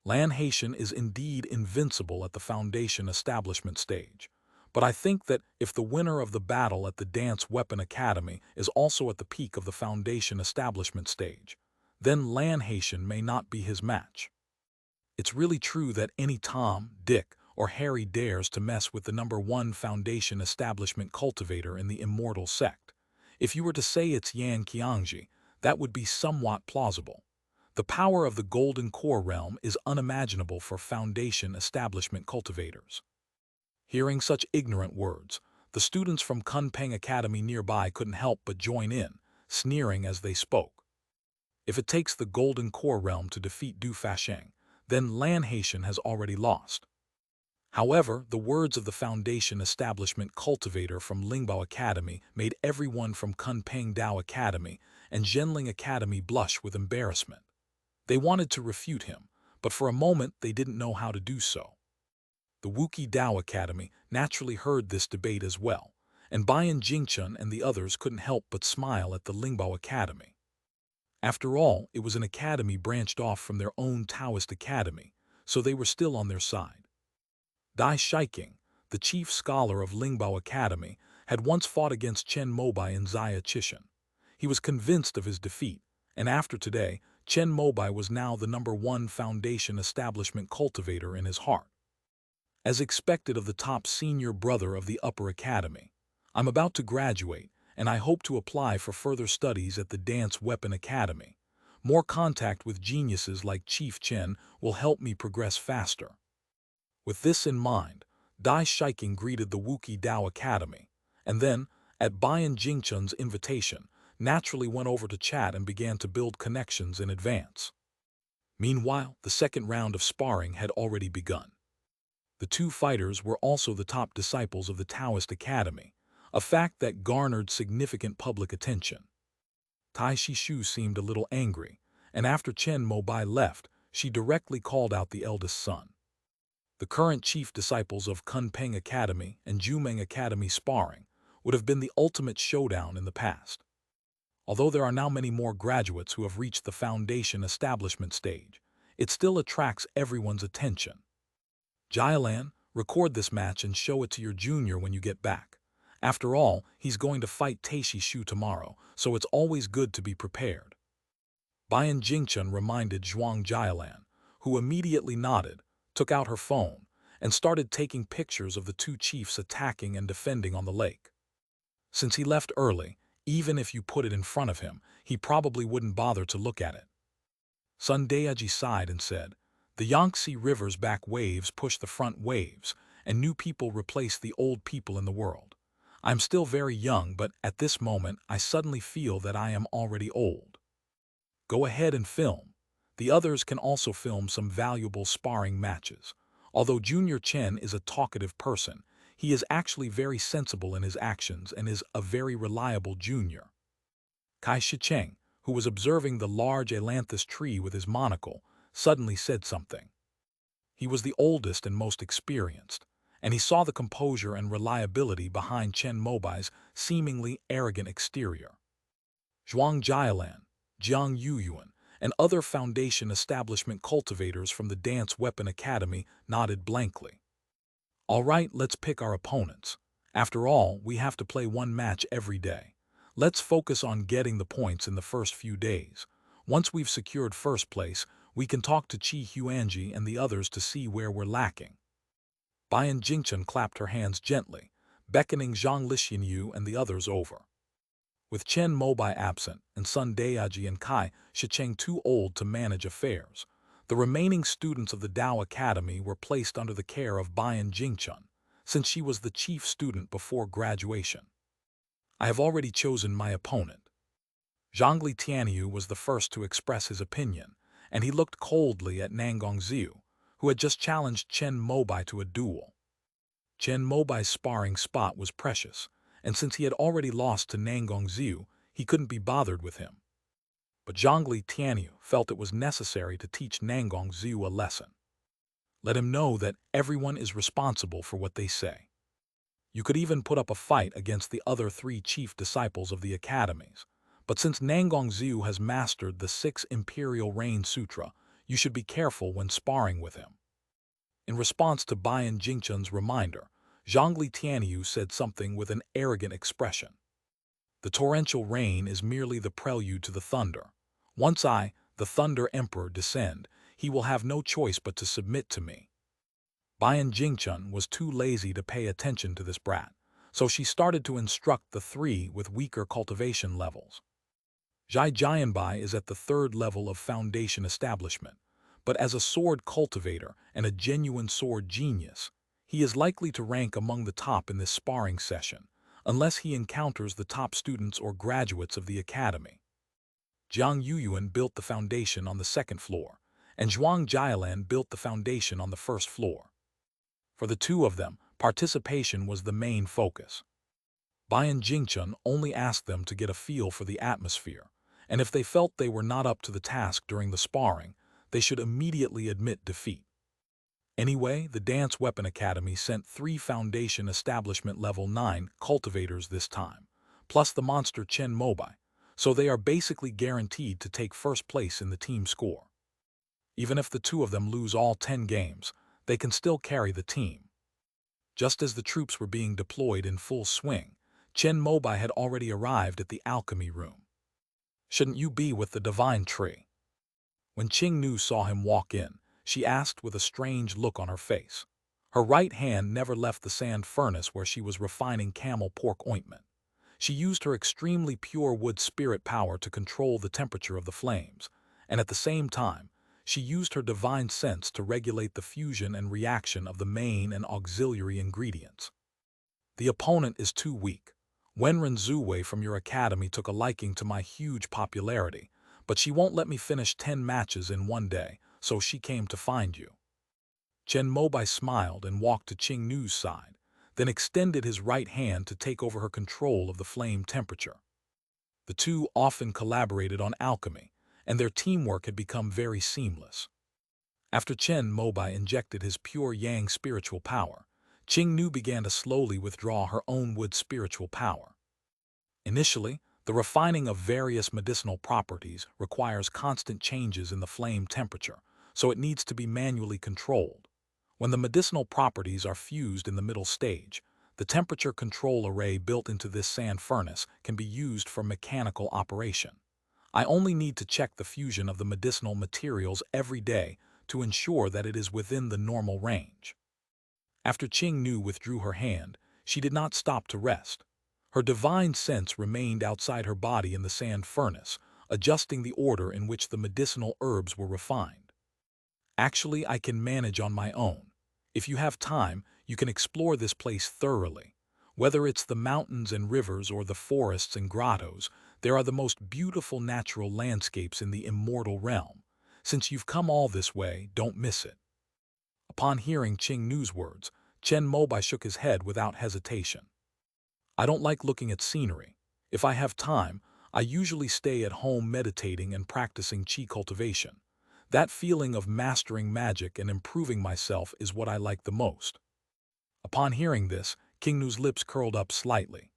Lan Haitian is indeed invincible at the Foundation establishment stage, but I think that if the winner of the battle at the Dance Weapon Academy is also at the peak of the Foundation establishment stage, then Lan Haitian may not be his match. It's really true that any Tom, Dick, or Harry dares to mess with the #1 Foundation establishment cultivator in the immortal sect. If you were to say it's Yan Qiangji, that would be somewhat plausible. The power of the Golden Core realm is unimaginable for Foundation establishment cultivators. Hearing such ignorant words, the students from Kunpeng Academy nearby couldn't help but join in, sneering as they spoke. If it takes the Golden Core realm to defeat Du Fasheng, then Lan Haitian has already lost. However, the words of the Foundation establishment cultivator from Lingbao Academy made everyone from Kunpeng Dao Academy and Zhenling Academy blush with embarrassment. They wanted to refute him, but for a moment they didn't know how to do so. The Wuki Dao Academy naturally heard this debate as well, and Bayan Jingchun and the others couldn't help but smile at the Lingbao Academy. After all, it was an academy branched off from their own Taoist academy, so they were still on their side. Dai Shiking, the chief scholar of Lingbao Academy, had once fought against Chen Mobai and Xia Chishan. He was convinced of his defeat, and after today, Chen Mobai was now the #1 Foundation establishment cultivator in his heart. As expected of the top senior brother of the upper academy, I'm about to graduate, and I hope to apply for further studies at the Dance Weapon Academy. More contact with geniuses like Chief Chen will help me progress faster. With this in mind, Dai Shiking greeted the Wuki Dao Academy, and then, at Bayan Jingchun's invitation, naturally went over to chat and began to build connections in advance. Meanwhile, the second round of sparring had already begun. The two fighters were also the top disciples of the Taoist Academy, a fact that garnered significant public attention. Tai Shishu seemed a little angry, and after Chen Mobai left, she directly called out the eldest son. The current chief disciples of Kunpeng Academy and Jumeng Academy sparring would have been the ultimate showdown in the past. Although there are now many more graduates who have reached the Foundation establishment stage, it still attracts everyone's attention. Jialan, record this match and show it to your junior when you get back. After all, he's going to fight Taishi Shu tomorrow, so it's always good to be prepared. Bian Jingchun reminded Zhuang Jialan, who immediately nodded, took out her phone, and started taking pictures of the two chiefs attacking and defending on the lake. Since he left early, even if you put it in front of him, he probably wouldn't bother to look at it. Sun Daiji sighed and said, "The Yangtze River's back waves push the front waves, and new people replace the old people in the world. I'm still very young, but at this moment I suddenly feel that I am already old. Go ahead and film. The others can also film some valuable sparring matches. Although Junior Chen is a talkative person, he is actually very sensible in his actions and is a very reliable junior." Kai Shicheng, who was observing the large ailanthus tree with his monocle, suddenly said something. He was the oldest and most experienced, and he saw the composure and reliability behind Chen Mobai's seemingly arrogant exterior. Zhuang Jialan, Jiang Yuyuan, and other Foundation establishment cultivators from the Dance Weapon Academy nodded blankly. "All right, let's pick our opponents. After all, we have to play one match every day. Let's focus on getting the points in the first few days. Once we've secured first place, we can talk to Qi Huanji and the others to see where we're lacking." Bian Jingchun clapped her hands gently, beckoning Zhang Lixinyu and the others over. With Chen Mobai absent and Sun Daiji and Kai Shicheng too old to manage affairs, the remaining students of the Dao Academy were placed under the care of Bian Jingchun, since she was the chief student before graduation. "I have already chosen my opponent." Zhongli Tianyu was the first to express his opinion, and he looked coldly at Nangong Ziu, who had just challenged Chen Mobai to a duel. Chen Mobai's sparring spot was precious, and since he had already lost to Nangong Ziu, he couldn't be bothered with him. But Zhongli Tianyu felt it was necessary to teach Nangong Ziu a lesson. Let him know that everyone is responsible for what they say. You could even put up a fight against the other three chief disciples of the academies, but since Nangong Ziu has mastered the 6 Imperial Rain Sutra, you should be careful when sparring with him. In response to Bian Jingchun's reminder, Zhongli Tianyu said something with an arrogant expression. "The torrential rain is merely the prelude to the thunder. Once I, the Thunder Emperor, descend, he will have no choice but to submit to me." Bian Jingchun was too lazy to pay attention to this brat, so she started to instruct the 3 with weaker cultivation levels. Zhai Jianbai is at the 3rd level of Foundation establishment, but as a sword cultivator and a genuine sword genius, he is likely to rank among the top in this sparring session, unless he encounters the top students or graduates of the academy. Jiang Yuyuan built the foundation on the 2nd floor, and Zhuang Jialan built the foundation on the 1st floor. For the two of them, participation was the main focus. Bian Jingchun only asked them to get a feel for the atmosphere, and if they felt they were not up to the task during the sparring, they should immediately admit defeat. Anyway, the Dance Weapon Academy sent 3 Foundation Establishment Level 9 cultivators this time, plus the monster Chen Mobai, so they are basically guaranteed to take first place in the team score. Even if the two of them lose all 10 games, they can still carry the team. Just as the troops were being deployed in full swing, Chen Mobai had already arrived at the alchemy room. "Shouldn't you be with the divine tree?" When Qing Nu saw him walk in, she asked with a strange look on her face. Her right hand never left the sand furnace where she was refining camel pork ointment. She used her extremely pure wood spirit power to control the temperature of the flames, and at the same time, she used her divine sense to regulate the fusion and reaction of the main and auxiliary ingredients. "The opponent is too weak. Wenren Zuwei from your academy took a liking to my huge popularity, but she won't let me finish 10 matches in one day, so she came to find you." Chen Mobai smiled and walked to Qing Nu's side, then extended his right hand to take over her control of the flame temperature. The two often collaborated on alchemy, and their teamwork had become very seamless. After Chen Mobai injected his pure yang spiritual power, Qing Nu began to slowly withdraw her own wood spiritual power. Initially, the refining of various medicinal properties requires constant changes in the flame temperature, so it needs to be manually controlled. When the medicinal properties are fused in the middle stage, the temperature control array built into this sand furnace can be used for mechanical operation. I only need to check the fusion of the medicinal materials every day to ensure that it is within the normal range. After Qing Nu withdrew her hand, she did not stop to rest. Her divine sense remained outside her body in the sand furnace, adjusting the order in which the medicinal herbs were refined. Actually, I can manage on my own. If you have time, you can explore this place thoroughly. Whether it's the mountains and rivers or the forests and grottos, there are the most beautiful natural landscapes in the immortal realm. Since you've come all this way, don't miss it. Upon hearing Qing Nu's words, Chen Mobai shook his head without hesitation. I don't like looking at scenery. If I have time, I usually stay at home meditating and practicing qi cultivation. That feeling of mastering magic and improving myself is what I like the most. Upon hearing this, King Nu's lips curled up slightly.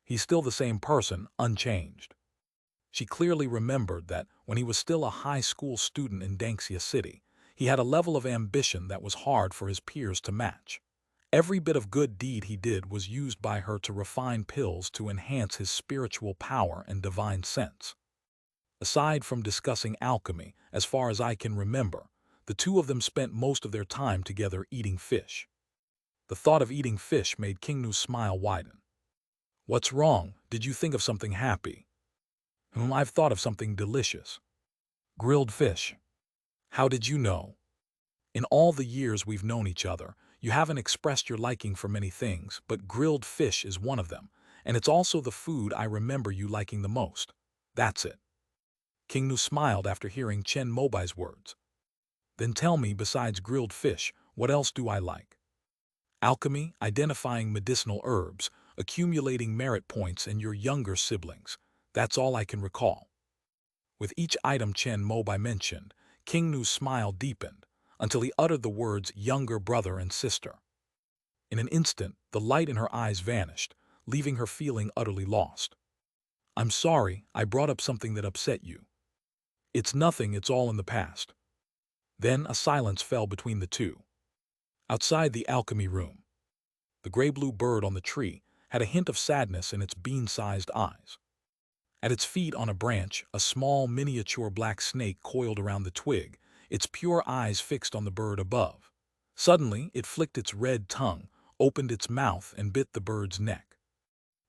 He's still the same person, unchanged. She clearly remembered that when he was still a high school student in Dangxia City, he had a level of ambition that was hard for his peers to match. Every bit of good deed he did was used by her to refine pills to enhance his spiritual power and divine sense. Aside from discussing alchemy, as far as I can remember, the two of them spent most of their time together eating fish. The thought of eating fish made King Nu's smile widen. What's wrong? Did you think of something happy? I've thought of something delicious. Grilled fish. How did you know? In all the years we've known each other, you haven't expressed your liking for many things, but grilled fish is one of them, and it's also the food I remember you liking the most. That's it. King Nu smiled after hearing Chen Mobai's words. Then tell me, besides grilled fish, what else do I like? Alchemy, identifying medicinal herbs, accumulating merit points, and your younger siblings. That's all I can recall. With each item Chen Mobai mentioned, King Nu's smile deepened, until he uttered the words younger brother and sister. In an instant, the light in her eyes vanished, leaving her feeling utterly lost. I'm sorry, I brought up something that upset you. It's nothing, it's all in the past. Then a silence fell between the two. Outside the alchemy room, the gray-blue bird on the tree had a hint of sadness in its bean-sized eyes. At its feet on a branch, a small miniature black snake coiled around the twig, its pure eyes fixed on the bird above. Suddenly, it flicked its red tongue, opened its mouth, and bit the bird's neck.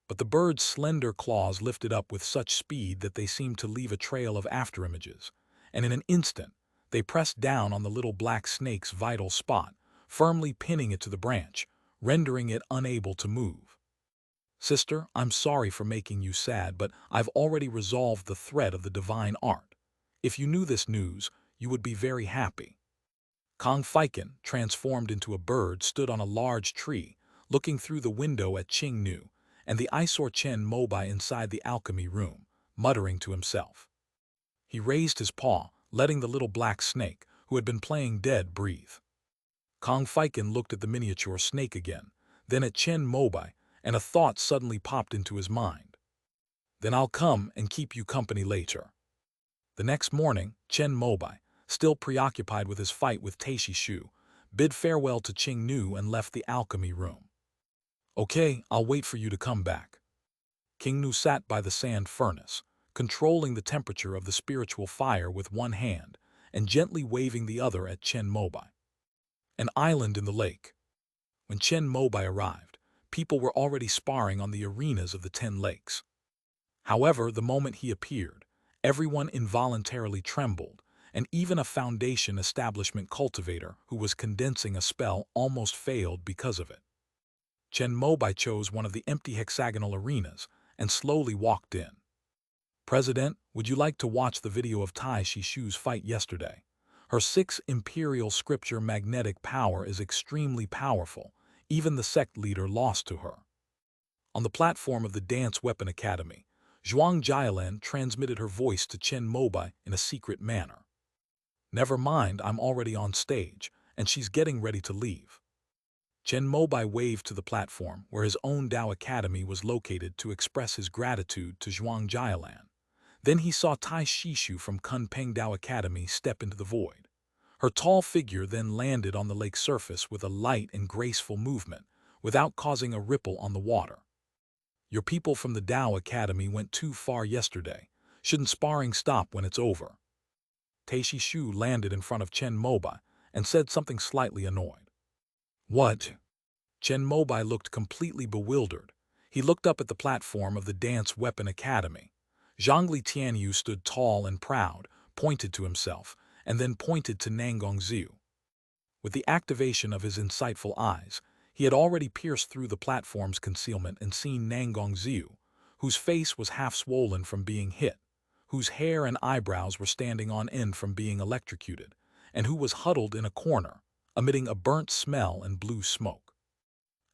But the bird's slender claws lifted up with such speed that they seemed to leave a trail of afterimages, and in an instant, they pressed down on the little black snake's vital spot, firmly pinning it to the branch, rendering it unable to move. Sister, I'm sorry for making you sad, but I've already resolved the thread of the divine art. If you knew this news, you would be very happy. Kong Fiken, transformed into a bird, stood on a large tree, looking through the window at Qing Nu and the eyesore Chen Mobai inside the alchemy room, muttering to himself. He raised his paw, letting the little black snake, who had been playing dead, breathe. Kong Fiken looked at the miniature snake again, then at Chen Mobai, and a thought suddenly popped into his mind. Then I'll come and keep you company later. The next morning, Chen Mobai, still preoccupied with his fight with Taishi Shu, bid farewell to Qing Nu and left the alchemy room. Okay, I'll wait for you to come back. King Nu sat by the sand furnace, controlling the temperature of the spiritual fire with one hand and gently waving the other at Chen Mobai. An island in the lake. When Chen Mobai arrived, people were already sparring on the arenas of the 10 lakes. However, the moment he appeared, everyone involuntarily trembled, and even a foundation establishment cultivator who was condensing a spell almost failed because of it. Chen Mobai chose one of the empty hexagonal arenas and slowly walked in. President, would you like to watch the video of Taishi Shu's fight yesterday? Her 6 imperial scripture magnetic power is extremely powerful. Even the sect leader lost to her. On the platform of the Dance Weapon Academy, Zhuang Jialan transmitted her voice to Chen Mobai in a secret manner. Never mind, I'm already on stage, and she's getting ready to leave. Chen Mobai waved to the platform where his own Dao Academy was located to express his gratitude to Zhuang Jialan. Then he saw Tai Shishu from Kunpeng Dao Academy step into the void. Her tall figure then landed on the lake's surface with a light and graceful movement, without causing a ripple on the water. Your people from the Tao Academy went too far yesterday. Shouldn't sparring stop when it's over? Taishi Shu landed in front of Chen Mobai and said something slightly annoyed. What? Chen Mobai looked completely bewildered. He looked up at the platform of the Dance Weapon Academy. Zhongli Tianyu stood tall and proud, pointed to himself, and then pointed to Nangong Xiu. With the activation of his insightful eyes, he had already pierced through the platform's concealment and seen Nangong Xiu, whose face was half swollen from being hit, whose hair and eyebrows were standing on end from being electrocuted, and who was huddled in a corner, emitting a burnt smell and blue smoke.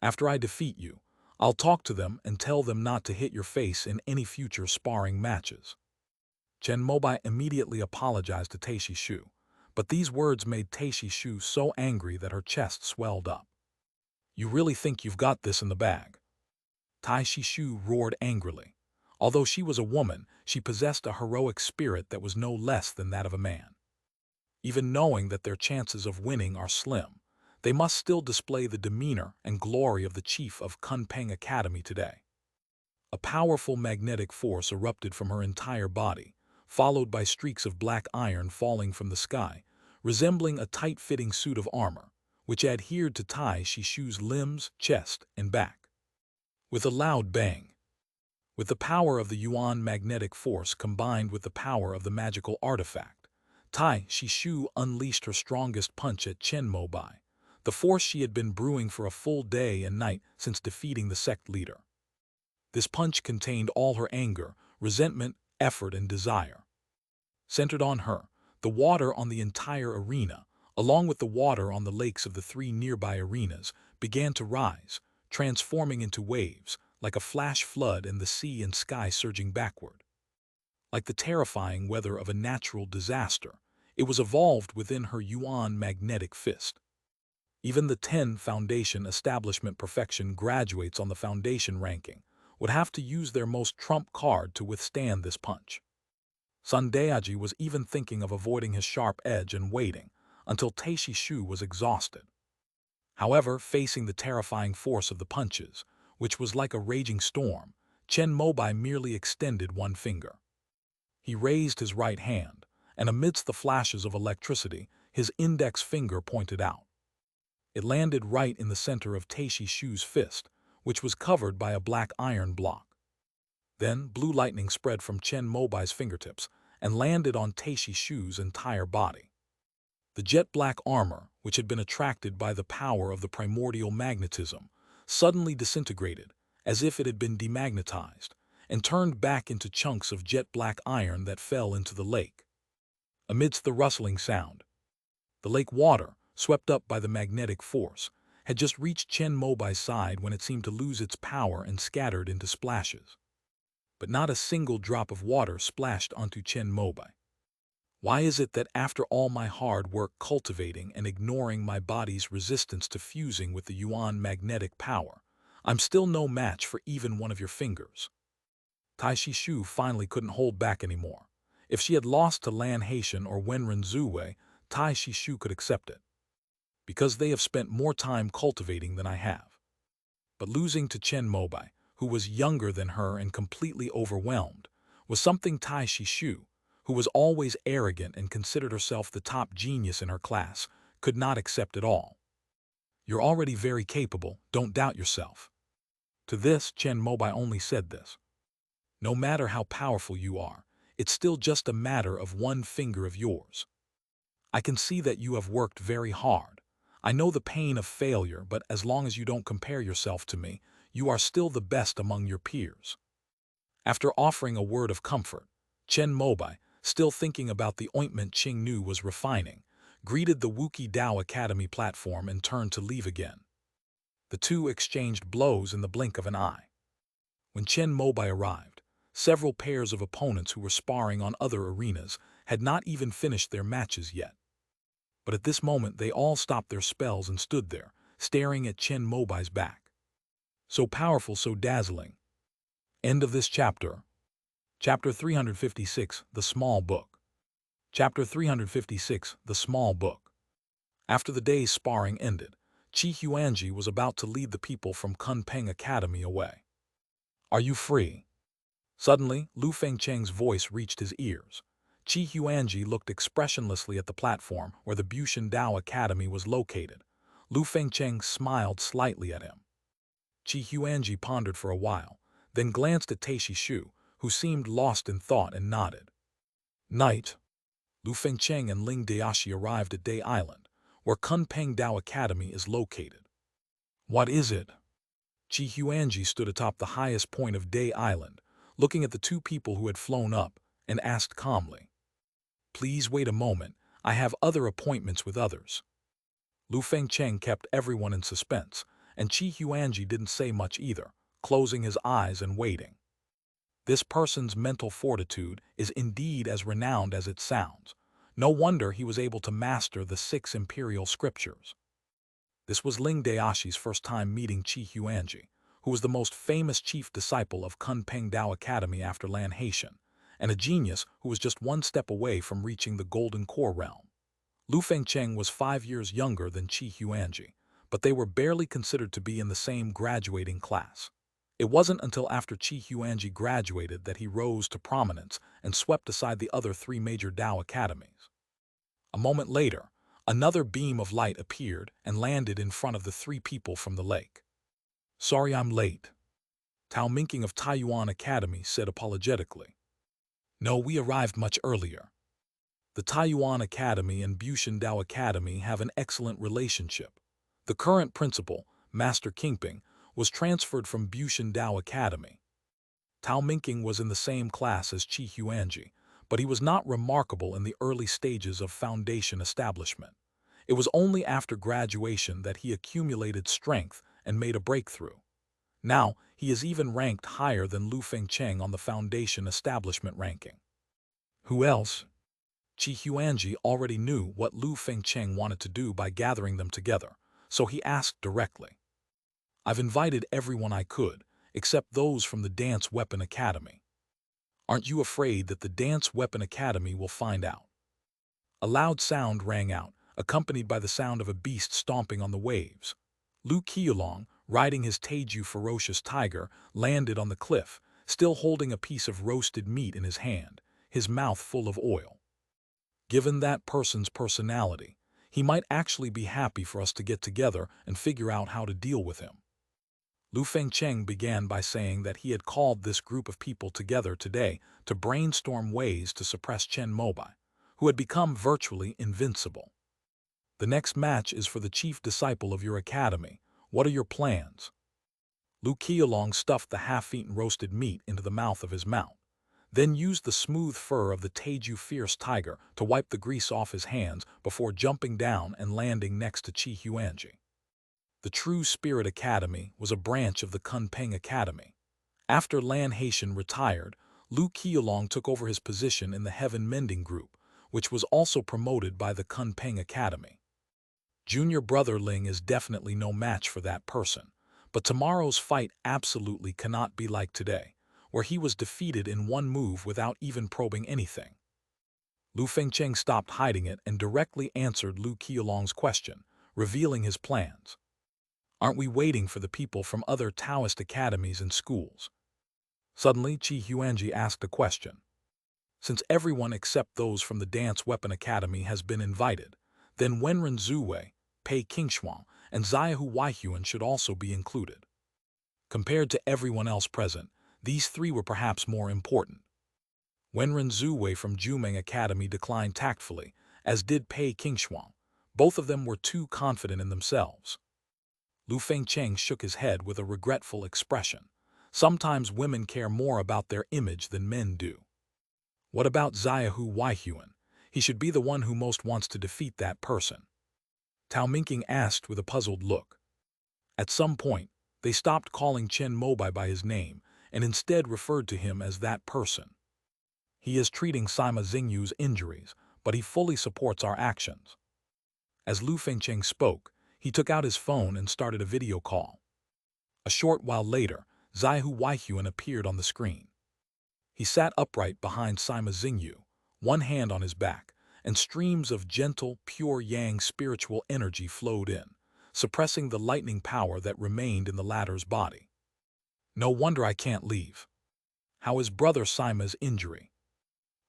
After I defeat you, I'll talk to them and tell them not to hit your face in any future sparring matches. Chen Mobai immediately apologized to Taishi Shu, but these words made Taishi Shu so angry that her chest swelled up. You really think you've got this in the bag? Taishi Shu roared angrily. Although she was a woman, she possessed a heroic spirit that was no less than that of a man. Even knowing that their chances of winning are slim, they must still display the demeanor and glory of the chief of Kunpeng Academy today. A powerful magnetic force erupted from her entire body, followed by streaks of black iron falling from the sky, resembling a tight-fitting suit of armor, which adhered to Taishi Shu's limbs, chest, and back. With a loud bang, with the power of the Yuan magnetic force combined with the power of the magical artifact, Taishi Shu unleashed her strongest punch at Chen Mobai, the force she had been brewing for a full day and night since defeating the sect leader. This punch contained all her anger, resentment, effort, and desire. Centered on her, the water on the entire arena, along with the water on the lakes of the 3 nearby arenas, began to rise, transforming into waves, like a flash flood and the sea and sky surging backward. Like the terrifying weather of a natural disaster, it was evolved within her Yuan magnetic fist. Even the 10 Foundation Establishment Perfection graduates on the Foundation ranking would have to use their most trump card to withstand this punch. Sandaiji was even thinking of avoiding his sharp edge and waiting until Taishi Shu was exhausted. However, facing the terrifying force of the punches, which was like a raging storm, Chen Mobai merely extended one finger. He raised his right hand, and amidst the flashes of electricity, his index finger pointed out. It landed right in the center of Taishi Shu's fist, which was covered by a black iron block. Then, blue lightning spread from Chen Mobai's fingertips and landed on Taishi Shu's entire body. The jet-black armor, which had been attracted by the power of the primordial magnetism, suddenly disintegrated, as if it had been demagnetized, and turned back into chunks of jet-black iron that fell into the lake. Amidst the rustling sound, the lake water, swept up by the magnetic force, had just reached Chen Mobai's side when it seemed to lose its power and scattered into splashes. But not a single drop of water splashed onto Chen Mobai. Why is it that after all my hard work cultivating and ignoring my body's resistance to fusing with the Yuan magnetic power, I'm still no match for even one of your fingers? Taishi Shu finally couldn't hold back anymore. If she had lost to Lan Haitian or Wenren Zuwei, Taishi Shu could accept it, because they have spent more time cultivating than I have. But losing to Chen Mobai, who was younger than her and completely overwhelmed, was something Taishi Shu, who was always arrogant and considered herself the top genius in her class, could not accept at all. You're already very capable, don't doubt yourself. To this, Chen Mobai only said this. No matter how powerful you are, it's still just a matter of one finger of yours. I can see that you have worked very hard. I know the pain of failure, but as long as you don't compare yourself to me, you are still the best among your peers. After offering a word of comfort, Chen Mobai, still thinking about the ointment Qing Nu was refining, greeted the Wuki Dao Academy platform and turned to leave again. The two exchanged blows in the blink of an eye. When Chen Mobai arrived, several pairs of opponents who were sparring on other arenas had not even finished their matches yet. But at this moment they all stopped their spells and stood there, staring at Chen Mobai's back. So powerful, so dazzling. End of this chapter. Chapter 356, The Small Book. Chapter 356, The Small Book. After the day's sparring ended, Chi Huanji was about to lead the people from Kunpeng Academy away. "Are you free?" Suddenly, Lu Fengcheng's voice reached his ears. Chi Huanji looked expressionlessly at the platform where the Bushan Dao Academy was located. Lu Fengcheng smiled slightly at him. Chi Huanji pondered for a while, then glanced at Taishi Shu, who seemed lost in thought, and nodded. Night. Lu Fengcheng and Ling Daoshi arrived at Day Island, where Kunpeng Dao Academy is located. "What is it?" Chi Huanji stood atop the highest point of Day Island, looking at the two people who had flown up, and asked calmly. "Please wait a moment, I have other appointments with others." Lu Fengcheng kept everyone in suspense, and Chi Huanji didn't say much either, closing his eyes and waiting. This person's mental fortitude is indeed as renowned as it sounds. No wonder he was able to master the 6 imperial scriptures. This was Ling Daoshi's first time meeting Chi Huanji, who was the most famous chief disciple of Kunpeng Dao Academy after Lan Haitian, and a genius who was just one step away from reaching the Golden Core realm. Lu Fengcheng was 5 years younger than Chi Huanji, but they were barely considered to be in the same graduating class. It wasn't until after Chi Huanji graduated that he rose to prominence and swept aside the other 3 major Dao academies. A moment later, another beam of light appeared and landed in front of the 3 people from the lake. "Sorry I'm late," Tao Minking of Taiyuan Academy said apologetically. "No, we arrived much earlier. The Taiyuan Academy and Bushan Dao Academy have an excellent relationship. The current principal, Master Kingping, was transferred from Bushan Dao Academy." Tao Minking was in the same class as Chi Huanji, but he was not remarkable in the early stages of foundation establishment. It was only after graduation that he accumulated strength and made a breakthrough. Now, he is even ranked higher than Lu Fengcheng on the foundation establishment ranking. Who else? Chi Huanji already knew what Lu Fengcheng wanted to do by gathering them together, so he asked directly. "I've invited everyone I could, except those from the Dance Weapon Academy. Aren't you afraid that the Dance Weapon Academy will find out?" A loud sound rang out, accompanied by the sound of a beast stomping on the waves. Lu Qiulong, riding his Taiju ferocious tiger, landed on the cliff, still holding a piece of roasted meat in his hand, his mouth full of oil. "Given that person's personality, he might actually be happy for us to get together and figure out how to deal with him." Lu Fengcheng began by saying that he had called this group of people together today to brainstorm ways to suppress Chen Mobai, who had become virtually invincible. "The next match is for the chief disciple of your academy. What are your plans?" Lu Qiulong stuffed the half-eaten roasted meat into the mouth of his mount, then used the smooth fur of the Taiju fierce tiger to wipe the grease off his hands before jumping down and landing next to Chi Huanji. The True Spirit Academy was a branch of the Kunpeng Academy. After Lan Haitian retired, Lu Qiulong took over his position in the Heaven Mending Group, which was also promoted by the Kunpeng Academy. Junior brother Ling is definitely no match for that person, but tomorrow's fight absolutely cannot be like today, where he was defeated in one move without even probing anything. Lu Fengcheng stopped hiding it and directly answered Lu Qiulong's question, revealing his plans. "Aren't we waiting for the people from other Taoist academies and schools?" Suddenly, Chi Huanji asked a question. "Since everyone except those from the Dance Weapon Academy has been invited, then Wenren Zuwei, Pei Qingshuang, and Xiaohu Weihuan should also be included. Compared to everyone else present, these 3 were perhaps more important." Wenren Zuwei from Jumeng Academy declined tactfully, as did Pei Qingshuang. Both of them were too confident in themselves. Lu Fengcheng shook his head with a regretful expression. Sometimes women care more about their image than men do. "What about Xiaohu Weihuan? He should be the one who most wants to defeat that person." Tao Minking asked with a puzzled look. At some point, they stopped calling Chen Mobai by his name and instead referred to him as that person. "He is treating Sima Xingyu's injuries, but he fully supports our actions." As Lu Fengcheng spoke, he took out his phone and started a video call. A short while later, Xiaohu Weihuan appeared on the screen. He sat upright behind Sima Xingyu, one hand on his back, and streams of gentle, pure yang spiritual energy flowed in, suppressing the lightning power that remained in the latter's body. No wonder I can't leave. How is Brother Sima's injury?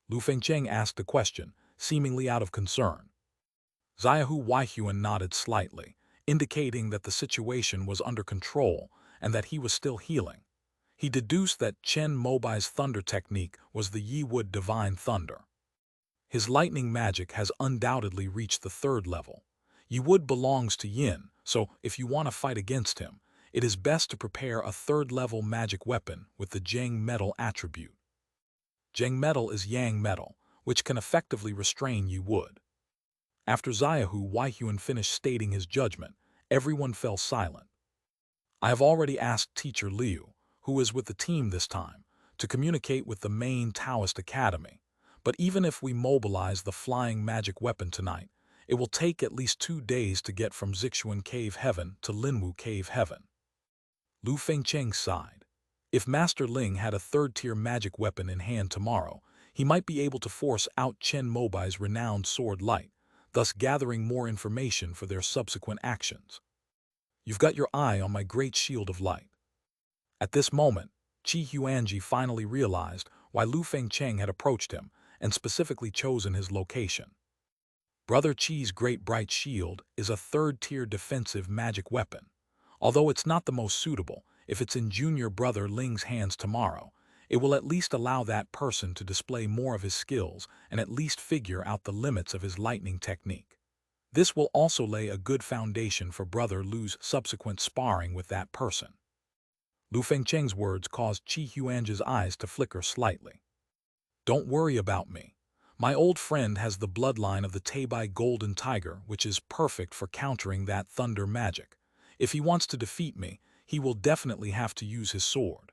Lu Fengcheng asked a question, seemingly out of concern. Xiaohu Weihuan nodded slightly, indicating that the situation was under control and that he was still healing. He deduced that Chen Mobai's thunder technique was the Yi-Wood Divine Thunder. His lightning magic has undoubtedly reached the 3rd level. Yi-Wood belongs to Yin, so if you want to fight against him, it is best to prepare a 3rd-level magic weapon with the Zheng metal attribute. Zheng metal is Yang metal, which can effectively restrain Yi-Wood. After Xiaohu Weihuan finished stating his judgment, everyone fell silent. I have already asked Teacher Liu, who is with the team this time, to communicate with the main Taoist Academy, but even if we mobilize the flying magic weapon tonight, it will take at least 2 days to get from Zixuan Cave Heaven to Linwu Cave Heaven. Lu Fengcheng sighed. If Master Ling had a 3rd-tier magic weapon in hand tomorrow, he might be able to force out Chen Mobai's renowned sword light, thus gathering more information for their subsequent actions. You've got your eye on my great shield of light. At this moment, Qi Huanji finally realized why Lu Fengcheng had approached him and specifically chosen his location. Brother Qi's great bright shield is a 3rd-tier defensive magic weapon. Although it's not the most suitable, if it's in junior brother Ling's hands tomorrow, it will at least allow that person to display more of his skills and at least figure out the limits of his lightning technique. This will also lay a good foundation for brother Lu's subsequent sparring with that person. Lu Fengcheng's words caused Qi Huanji's eyes to flicker slightly. Don't worry about me. My old friend has the bloodline of the Teibai Golden Tiger, which is perfect for countering that thunder magic. If he wants to defeat me, he will definitely have to use his sword.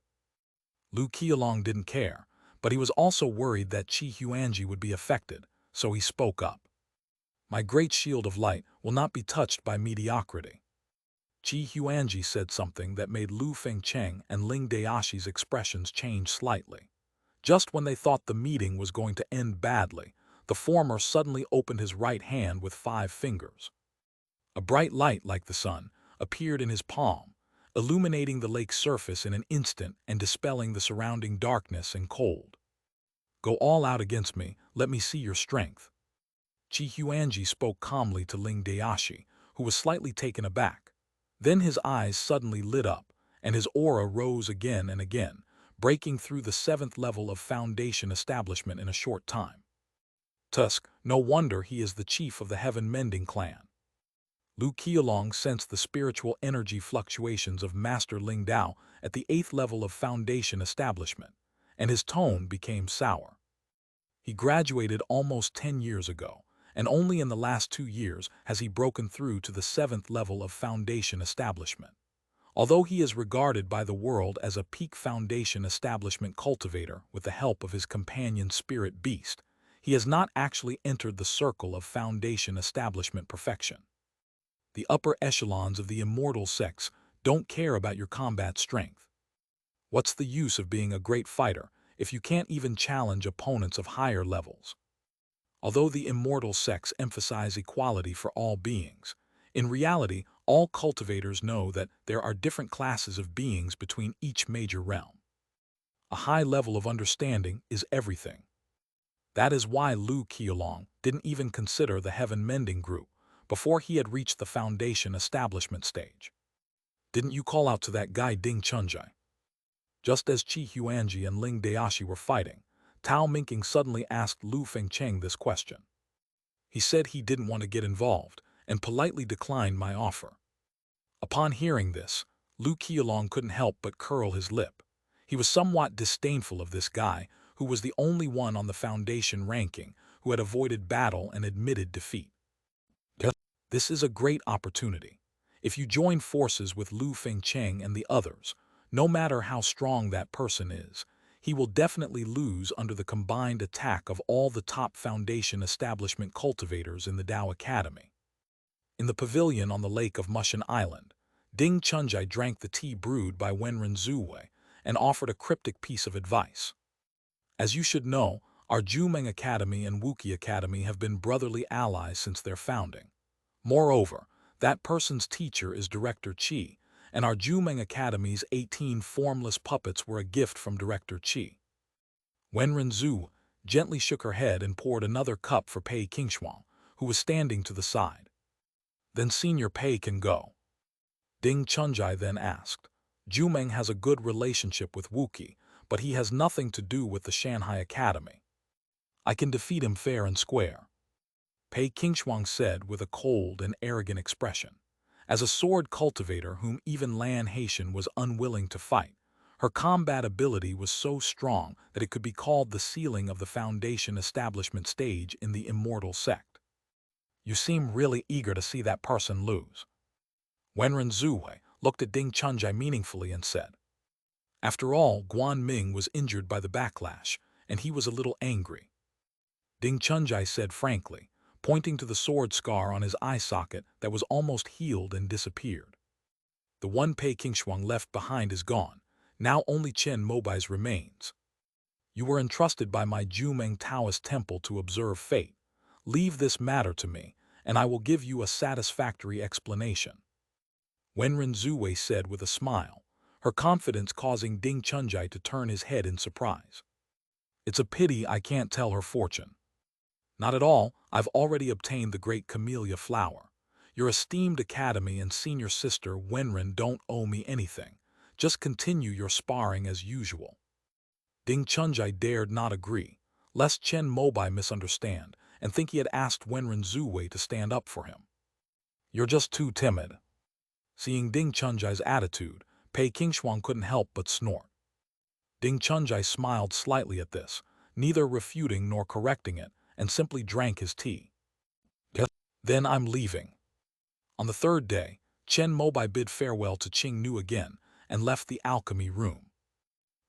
Lu Qialong didn't care, but he was also worried that Qi Huanji would be affected, so he spoke up. My great shield of light will not be touched by mediocrity. Qi Huanji said something that made Lu Fengcheng and Ling Daoshi's expressions change slightly. Just when they thought the meeting was going to end badly, the former suddenly opened his right hand with 5 fingers. A bright light like the sun appeared in his palm, illuminating the lake's surface in an instant and dispelling the surrounding darkness and cold. Go all out against me, let me see your strength. Qi Huanji spoke calmly to Ling Daoshi, who was slightly taken aback. Then his eyes suddenly lit up, and his aura rose again and again, breaking through the 7th level of foundation establishment in a short time. Tusk, no wonder he is the chief of the Heaven Mending clan. Lu Qialong sensed the spiritual energy fluctuations of Master Ling Dao at the 8th level of foundation establishment, and his tone became sour. He graduated almost 10 years ago, and only in the last 2 years has he broken through to the 7th level of foundation establishment. Although he is regarded by the world as a peak foundation establishment cultivator with the help of his companion spirit beast, he has not actually entered the circle of foundation establishment perfection. The upper echelons of the immortal sects don't care about your combat strength. What's the use of being a great fighter if you can't even challenge opponents of higher levels? Although the immortal sects emphasize equality for all beings, in reality, all cultivators know that there are different classes of beings between each major realm. A high level of understanding is everything. That is why Lu Qialong didn't even consider the Heaven Mending group before he had reached the foundation establishment stage. Didn't you call out to that guy Ding Chunjai? Just as Qi Huanji and Ling Daoshi were fighting, Tao Minking suddenly asked Lu Fengcheng this question. He said he didn't want to get involved and politely declined my offer. Upon hearing this, Lu Qialong couldn't help but curl his lip. He was somewhat disdainful of this guy, who was the only one on the foundation ranking who had avoided battle and admitted defeat. This is a great opportunity. If you join forces with Lu Fengcheng and the others, no matter how strong that person is, he will definitely lose under the combined attack of all the top foundation establishment cultivators in the Dao Academy. In the pavilion on the lake of Mushan Island, Ding Chunjai drank the tea brewed by Wenren Zuwei and offered a cryptic piece of advice. As you should know, Our Jumeng Academy and Wuki Academy have been brotherly allies since their founding. Moreover, that person's teacher is Director Qi, and our Jumeng Academy's 18 formless puppets were a gift from Director Qi. Wenren Zhu gently shook her head and poured another cup for Pei Qingshuang, who was standing to the side. Then Senior Pei can go. Ding Chunjai then asked. Jumeng has a good relationship with Wuki, but he has nothing to do with the Shanghai Academy. I can defeat him fair and square. Pei Qingshuang said with a cold and arrogant expression. As a sword cultivator whom even Lan Haitian was unwilling to fight, her combat ability was so strong that it could be called the ceiling of the foundation establishment stage in the immortal sect. You seem really eager to see that person lose. Wenren Zuwei looked at Ding Chunjai meaningfully and said. After all, Guan Ming was injured by the backlash, and he was a little angry. Ding Chunjai said frankly, pointing to the sword scar on his eye socket that was almost healed and disappeared. The one Pei Qingshuang left behind is gone. Now only Chen Mobai's remains. You were entrusted by my Jumeng Taoist temple to observe fate. Leave this matter to me, and I will give you a satisfactory explanation. Wenren Zuwei said with a smile, her confidence causing Ding Chunjai to turn his head in surprise. It's a pity I can't tell her fortune. Not at all, I've already obtained the great camellia flower. Your esteemed academy and senior sister Wenren don't owe me anything. Just continue your sparring as usual. Ding Chunjai dared not agree, lest Chen Mobai misunderstand and think he had asked Wenren Zuwei to stand up for him. You're just too timid. Seeing Ding Chunjai's attitude, Pei Qingshuang couldn't help but snort. Ding Chunjai smiled slightly at this, neither refuting nor correcting it, and simply drank his tea. Then I'm leaving. On the third day, Chen Mobai bid farewell to Qing Nu again and left the alchemy room.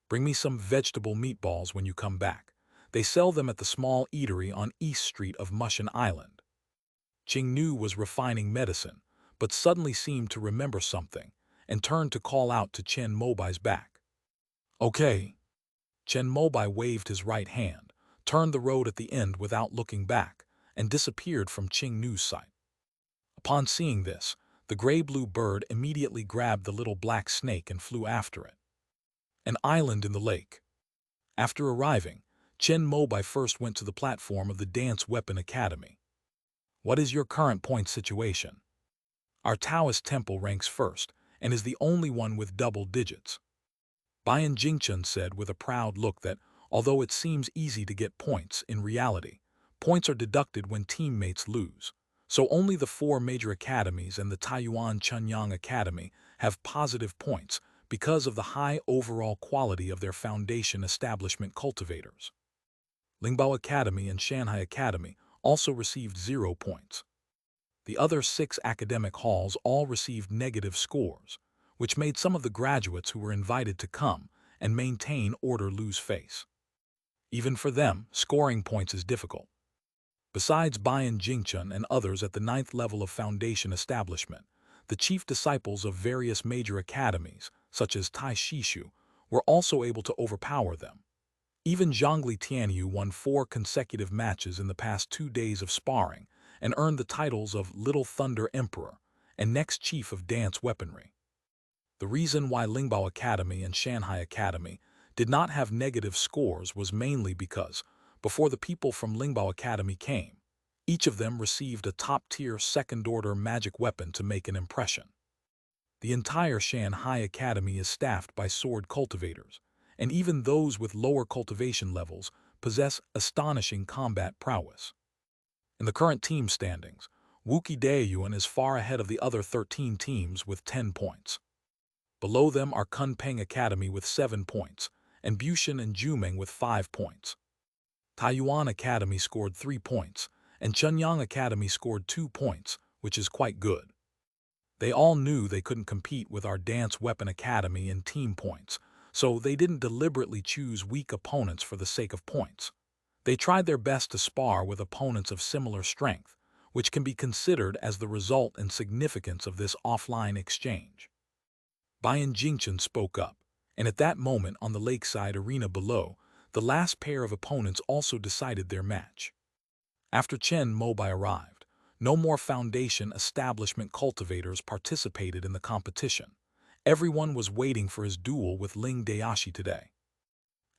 Bring me some vegetable meatballs when you come back. They sell them at the small eatery on East Street of Mushin Island. Qing Nu was refining medicine, but suddenly seemed to remember something and turned to call out to Chen Mobai's back. Okay. Chen Mobai waved his right hand, turned the road at the end without looking back, and disappeared from Qing Nu's sight. Upon seeing this, the gray-blue bird immediately grabbed the little black snake and flew after it. An island in the lake. After arriving, Chen Mobai first went to the platform of the Dance Weapon Academy. What is your current point situation? Our Taoist temple ranks first, and is the only one with double digits. Bian Jingchen said with a proud look that, although it seems easy to get points, in reality, points are deducted when teammates lose. So only the 4 major academies and the Taiyuan Chunyang Academy have positive points because of the high overall quality of their foundation establishment cultivators. Lingbao Academy and Shanghai Academy also received 0 points. The other 6 academic halls all received negative scores, which made some of the graduates who were invited to come and maintain order lose face. Even for them, scoring points is difficult. Besides Bian Jingchen and others at the 9th level of foundation establishment, the chief disciples of various major academies, such as Tai Shishu, were also able to overpower them. Even Zhongli Tianyu won 4 consecutive matches in the past 2 days of sparring and earned the titles of Little Thunder Emperor and next chief of dance weaponry. The reason why Lingbao Academy and Shanghai Academy did not have negative scores was mainly because, before the people from Lingbao Academy came, each of them received a top-tier second-order magic weapon to make an impression. The entire Shanghai Academy is staffed by sword cultivators, and even those with lower cultivation levels possess astonishing combat prowess. In the current team standings, Wuki Daeyuan is far ahead of the other 13 teams with 10 points. Below them are Kunpeng Academy with 7 points, and Bushan and Jumeng with 5 points. Taiyuan Academy scored 3 points, and Chunyang Academy scored 2 points, which is quite good. They all knew they couldn't compete with our Dance Weapon Academy in team points, so they didn't deliberately choose weak opponents for the sake of points. They tried their best to spar with opponents of similar strength, which can be considered as the result and significance of this offline exchange. Bian Jingchen spoke up, and at that moment on the lakeside arena below, The last pair of opponents also decided their match. After Chen Mobai arrived, no more Foundation establishment cultivators participated in the competition. Everyone was waiting for his duel with Ling Daoshi today.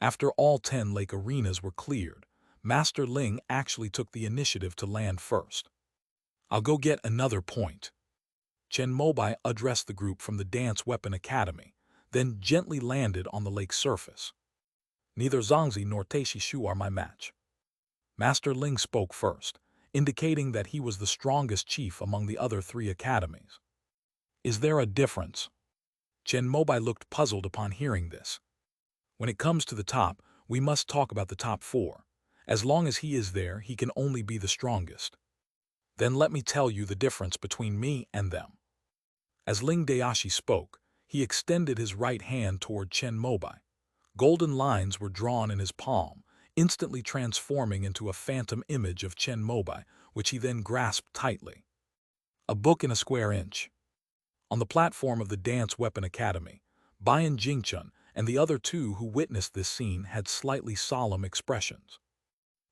After all 10 lake arenas were cleared, Master Ling actually took the initiative to land first. "I'll go get another point." Chen Mobai addressed the group from the Dance Weapon Academy, then gently landed on the lake's surface. "Neither Zhangzi nor Taishi Shu are my match." Master Ling spoke first, indicating that he was the strongest chief among the other 3 academies. "Is there a difference?" Chen Mobai looked puzzled upon hearing this. "When it comes to the top, we must talk about the top 4. As long as he is there, he can only be the strongest." "Then let me tell you the difference between me and them." As Ling Daoshi spoke, he extended his right hand toward Chen Mobai. Golden lines were drawn in his palm, instantly transforming into a phantom image of Chen Mobai, which he then grasped tightly. "A book in a square inch." On the platform of the Dance Weapon Academy, Bayan Jingchun and the other 2 who witnessed this scene had slightly solemn expressions.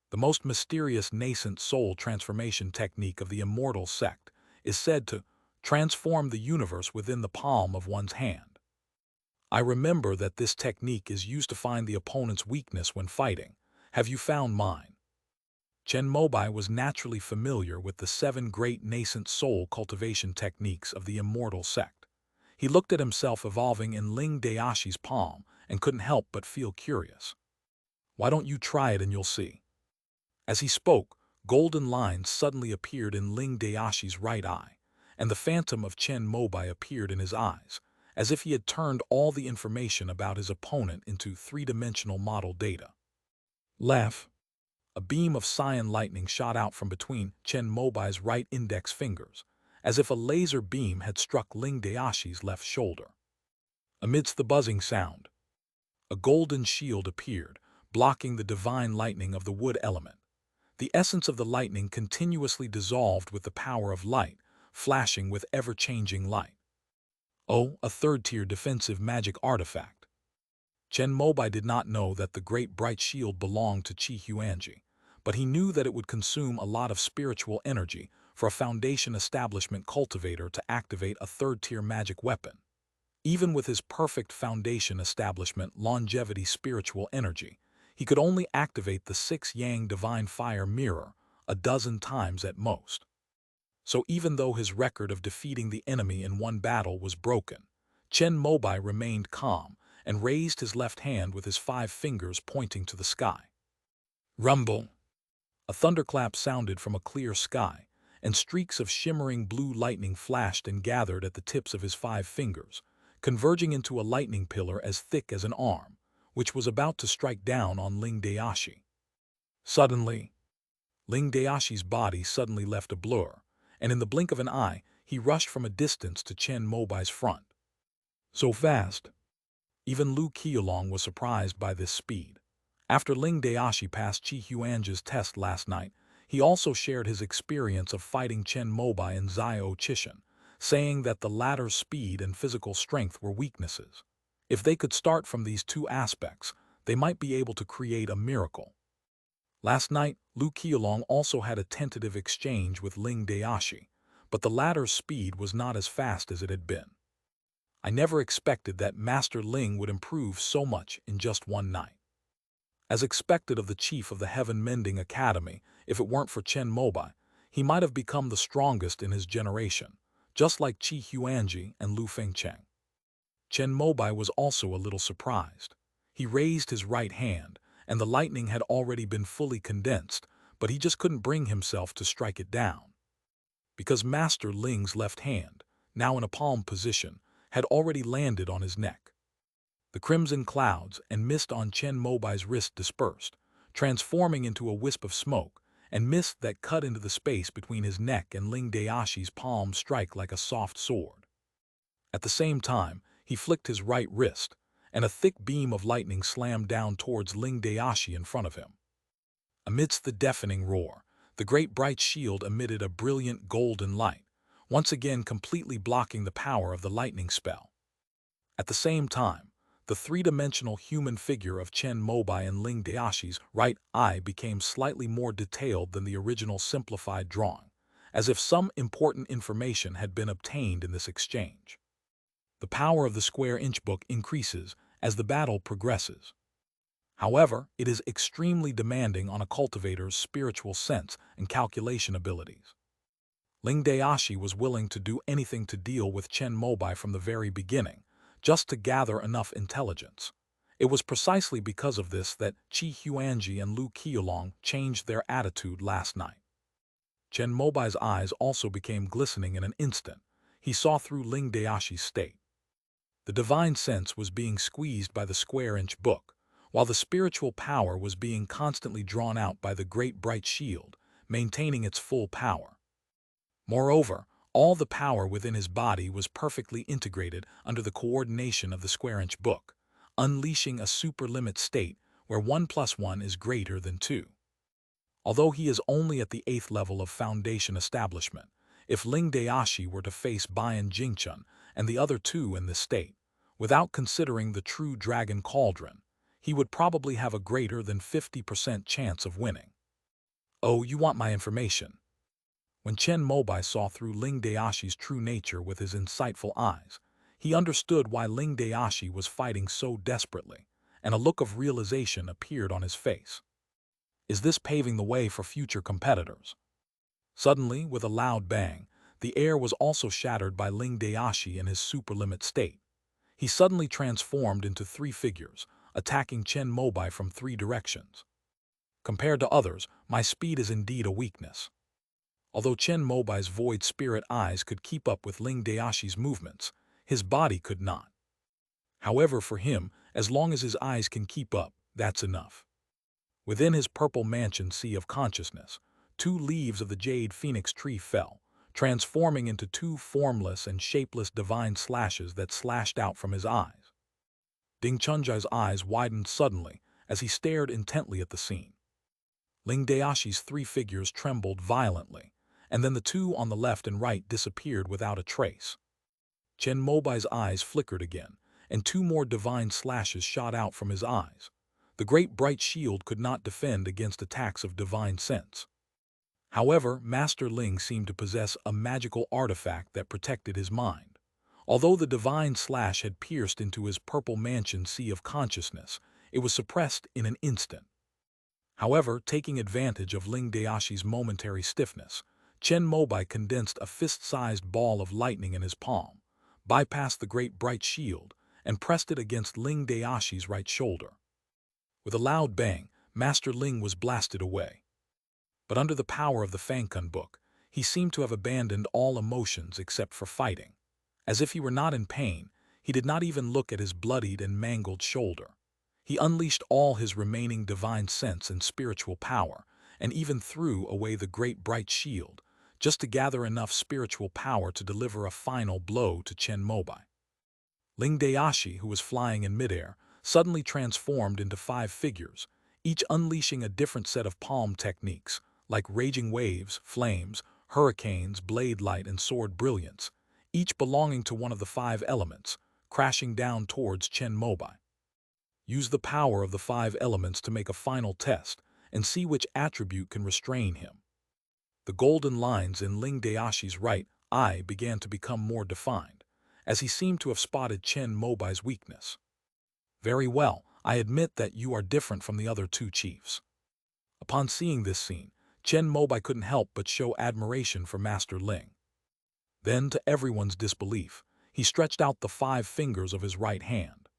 The most mysterious nascent soul transformation technique of the immortal sect is said to transform the universe within the palm of one's hand. I remember that this technique is used to find the opponent's weakness when fighting. Have you found mine? Chen Mobai was naturally familiar with the 7 great nascent soul cultivation techniques of the immortal sect. He looked at himself evolving in Ling Daoshi's palm and couldn't help but feel curious. "Why don't you try it and you'll see?" As he spoke, golden lines suddenly appeared in Ling Daoshi's right eye, and the phantom of Chen Mobai appeared in his eyes, as if he had turned all the information about his opponent into 3-dimensional model data. Laugh. A beam of cyan lightning shot out from between Chen Mobai's right index fingers, as if a laser beam had struck Ling Daoshi's left shoulder. Amidst the buzzing sound, a golden shield appeared, blocking the divine lightning of the wood element. The essence of the lightning continuously dissolved with the power of light, flashing with ever-changing light. Oh, a 3rd-tier defensive magic artifact. Chen Mobai did not know that the great bright shield belonged to Qi Huanji, but he knew that it would consume a lot of spiritual energy for a Foundation establishment cultivator to activate a 3rd-tier magic weapon. Even with his perfect Foundation establishment longevity spiritual energy, he could only activate the 6 Yang Divine Fire Mirror a dozen times at most. So even though his record of defeating the enemy in one battle was broken, Chen Mobai remained calm and raised his left hand with his 5 fingers pointing to the sky. Rumble! A thunderclap sounded from a clear sky, and streaks of shimmering blue lightning flashed and gathered at the tips of his 5 fingers, converging into a lightning pillar as thick as an arm, which was about to strike down on Ling Daoshi. Suddenly, Ling Daoshi's body suddenly left a blur, and in the blink of an eye, he rushed from a distance to Chen Mobai's front. So fast! Even Lu Qiulong was surprised by this speed. After Ling Daoshi passed Qi Huanji's test last night, he also shared his experience of fighting Chen Mobai and Zhao Chishan, saying that the latter's speed and physical strength were weaknesses. If they could start from these 2 aspects, they might be able to create a miracle. Last night, Lu Qiulong also had a tentative exchange with Ling Daoshi, but the latter's speed was not as fast as it had been. I never expected that Master Ling would improve so much in just one night. As expected of the chief of the Heaven Mending Academy, if it weren't for Chen Mobai, he might have become the strongest in his generation, just like Qi Huanji and Lu Fengcheng. Chen Mobai was also a little surprised. He raised his right hand, and the lightning had already been fully condensed, but he just couldn't bring himself to strike it down. Because Master Ling's left hand, now in a palm position, had already landed on his neck. The crimson clouds and mist on Chen Mobai's wrist dispersed, transforming into a wisp of smoke, and mist that cut into the space between his neck and Ling Daoshi's palm strike like a soft sword. At the same time, he flicked his right wrist, and a thick beam of lightning slammed down towards Ling Daoshi in front of him. Amidst the deafening roar, the great bright shield emitted a brilliant golden light, once again completely blocking the power of the lightning spell. At the same time, The three-dimensional human figure of Chen Mobai and Ling Daoshi's right eye became slightly more detailed than the original simplified drawing, as if some important information had been obtained in this exchange. The power of the square-inch book increases as the battle progresses. However, it is extremely demanding on a cultivator's spiritual sense and calculation abilities. Ling Daoshi was willing to do anything to deal with Chen Mobai from the very beginning, just to gather enough intelligence. It was precisely because of this that Qi Huanji and Lu Qiulong changed their attitude last night. Chen Mobai's eyes also became glistening in an instant. He saw through Ling Daoshi's state. The divine sense was being squeezed by the square-inch book, while the spiritual power was being constantly drawn out by the great bright shield, maintaining its full power. Moreover, all the power within his body was perfectly integrated under the coordination of the square-inch book, unleashing a superlimit state where 1 + 1 is greater than 2. Although he is only at the 8th level of foundation establishment, if Ling Daoshi were to face Bayan Jingchun and the other two in this state, without considering the true dragon cauldron, he would probably have a greater than 50% chance of winning. Oh, you want my information? When Chen Mobai saw through Ling Daoshi's true nature with his insightful eyes, he understood why Ling Daoshi was fighting so desperately, and a look of realization appeared on his face. Is this paving the way for future competitors? Suddenly, with a loud bang, the air was also shattered by Ling Daoshi in his superlimit state. He suddenly transformed into 3 figures, attacking Chen Mobai from 3 directions. Compared to others, my speed is indeed a weakness. Although Chen Mobai's void spirit eyes could keep up with Ling Daoshi's movements, his body could not. However, for him, as long as his eyes can keep up, that's enough. Within his purple mansion sea of consciousness, 2 leaves of the jade phoenix tree fell, transforming into 2 formless and shapeless divine slashes that slashed out from his eyes. Ding Chunjai's eyes widened suddenly as he stared intently at the scene. Ling Daoshi's 3 figures trembled violently, and then the 2 on the left and right disappeared without a trace. Chen Mobai's eyes flickered again, and 2 more divine slashes shot out from his eyes. The great bright shield could not defend against attacks of divine sense. However, Master Ling seemed to possess a magical artifact that protected his mind. Although the divine slash had pierced into his purple mansion sea of consciousness, it was suppressed in an instant. However, taking advantage of Ling Daoshi's momentary stiffness, Chen Mobai condensed a fist-sized ball of lightning in his palm, bypassed the great bright shield, and pressed it against Ling Daoshi's right shoulder. With a loud bang, Master Ling was blasted away. But under the power of the Fangkun book, he seemed to have abandoned all emotions except for fighting. As if he were not in pain, he did not even look at his bloodied and mangled shoulder. He unleashed all his remaining divine sense and spiritual power, and even threw away the great bright shield, just to gather enough spiritual power to deliver a final blow to Chen Mobai. Ling Daoshi, who was flying in midair, suddenly transformed into 5 figures, each unleashing a different set of palm techniques, like raging waves, flames, hurricanes, blade light, and sword brilliance, each belonging to one of the 5 elements, crashing down towards Chen Mobai. Use the power of the 5 elements to make a final test and see which attribute can restrain him. The golden lines in Ling Daoshi's right eye began to become more defined, as he seemed to have spotted Chen Mobai's weakness. Very well, I admit that you are different from the other 2 chiefs. Upon seeing this scene, Chen Mobai couldn't help but show admiration for Master Ling. Then, to everyone's disbelief, he stretched out the 5 fingers of his right hand.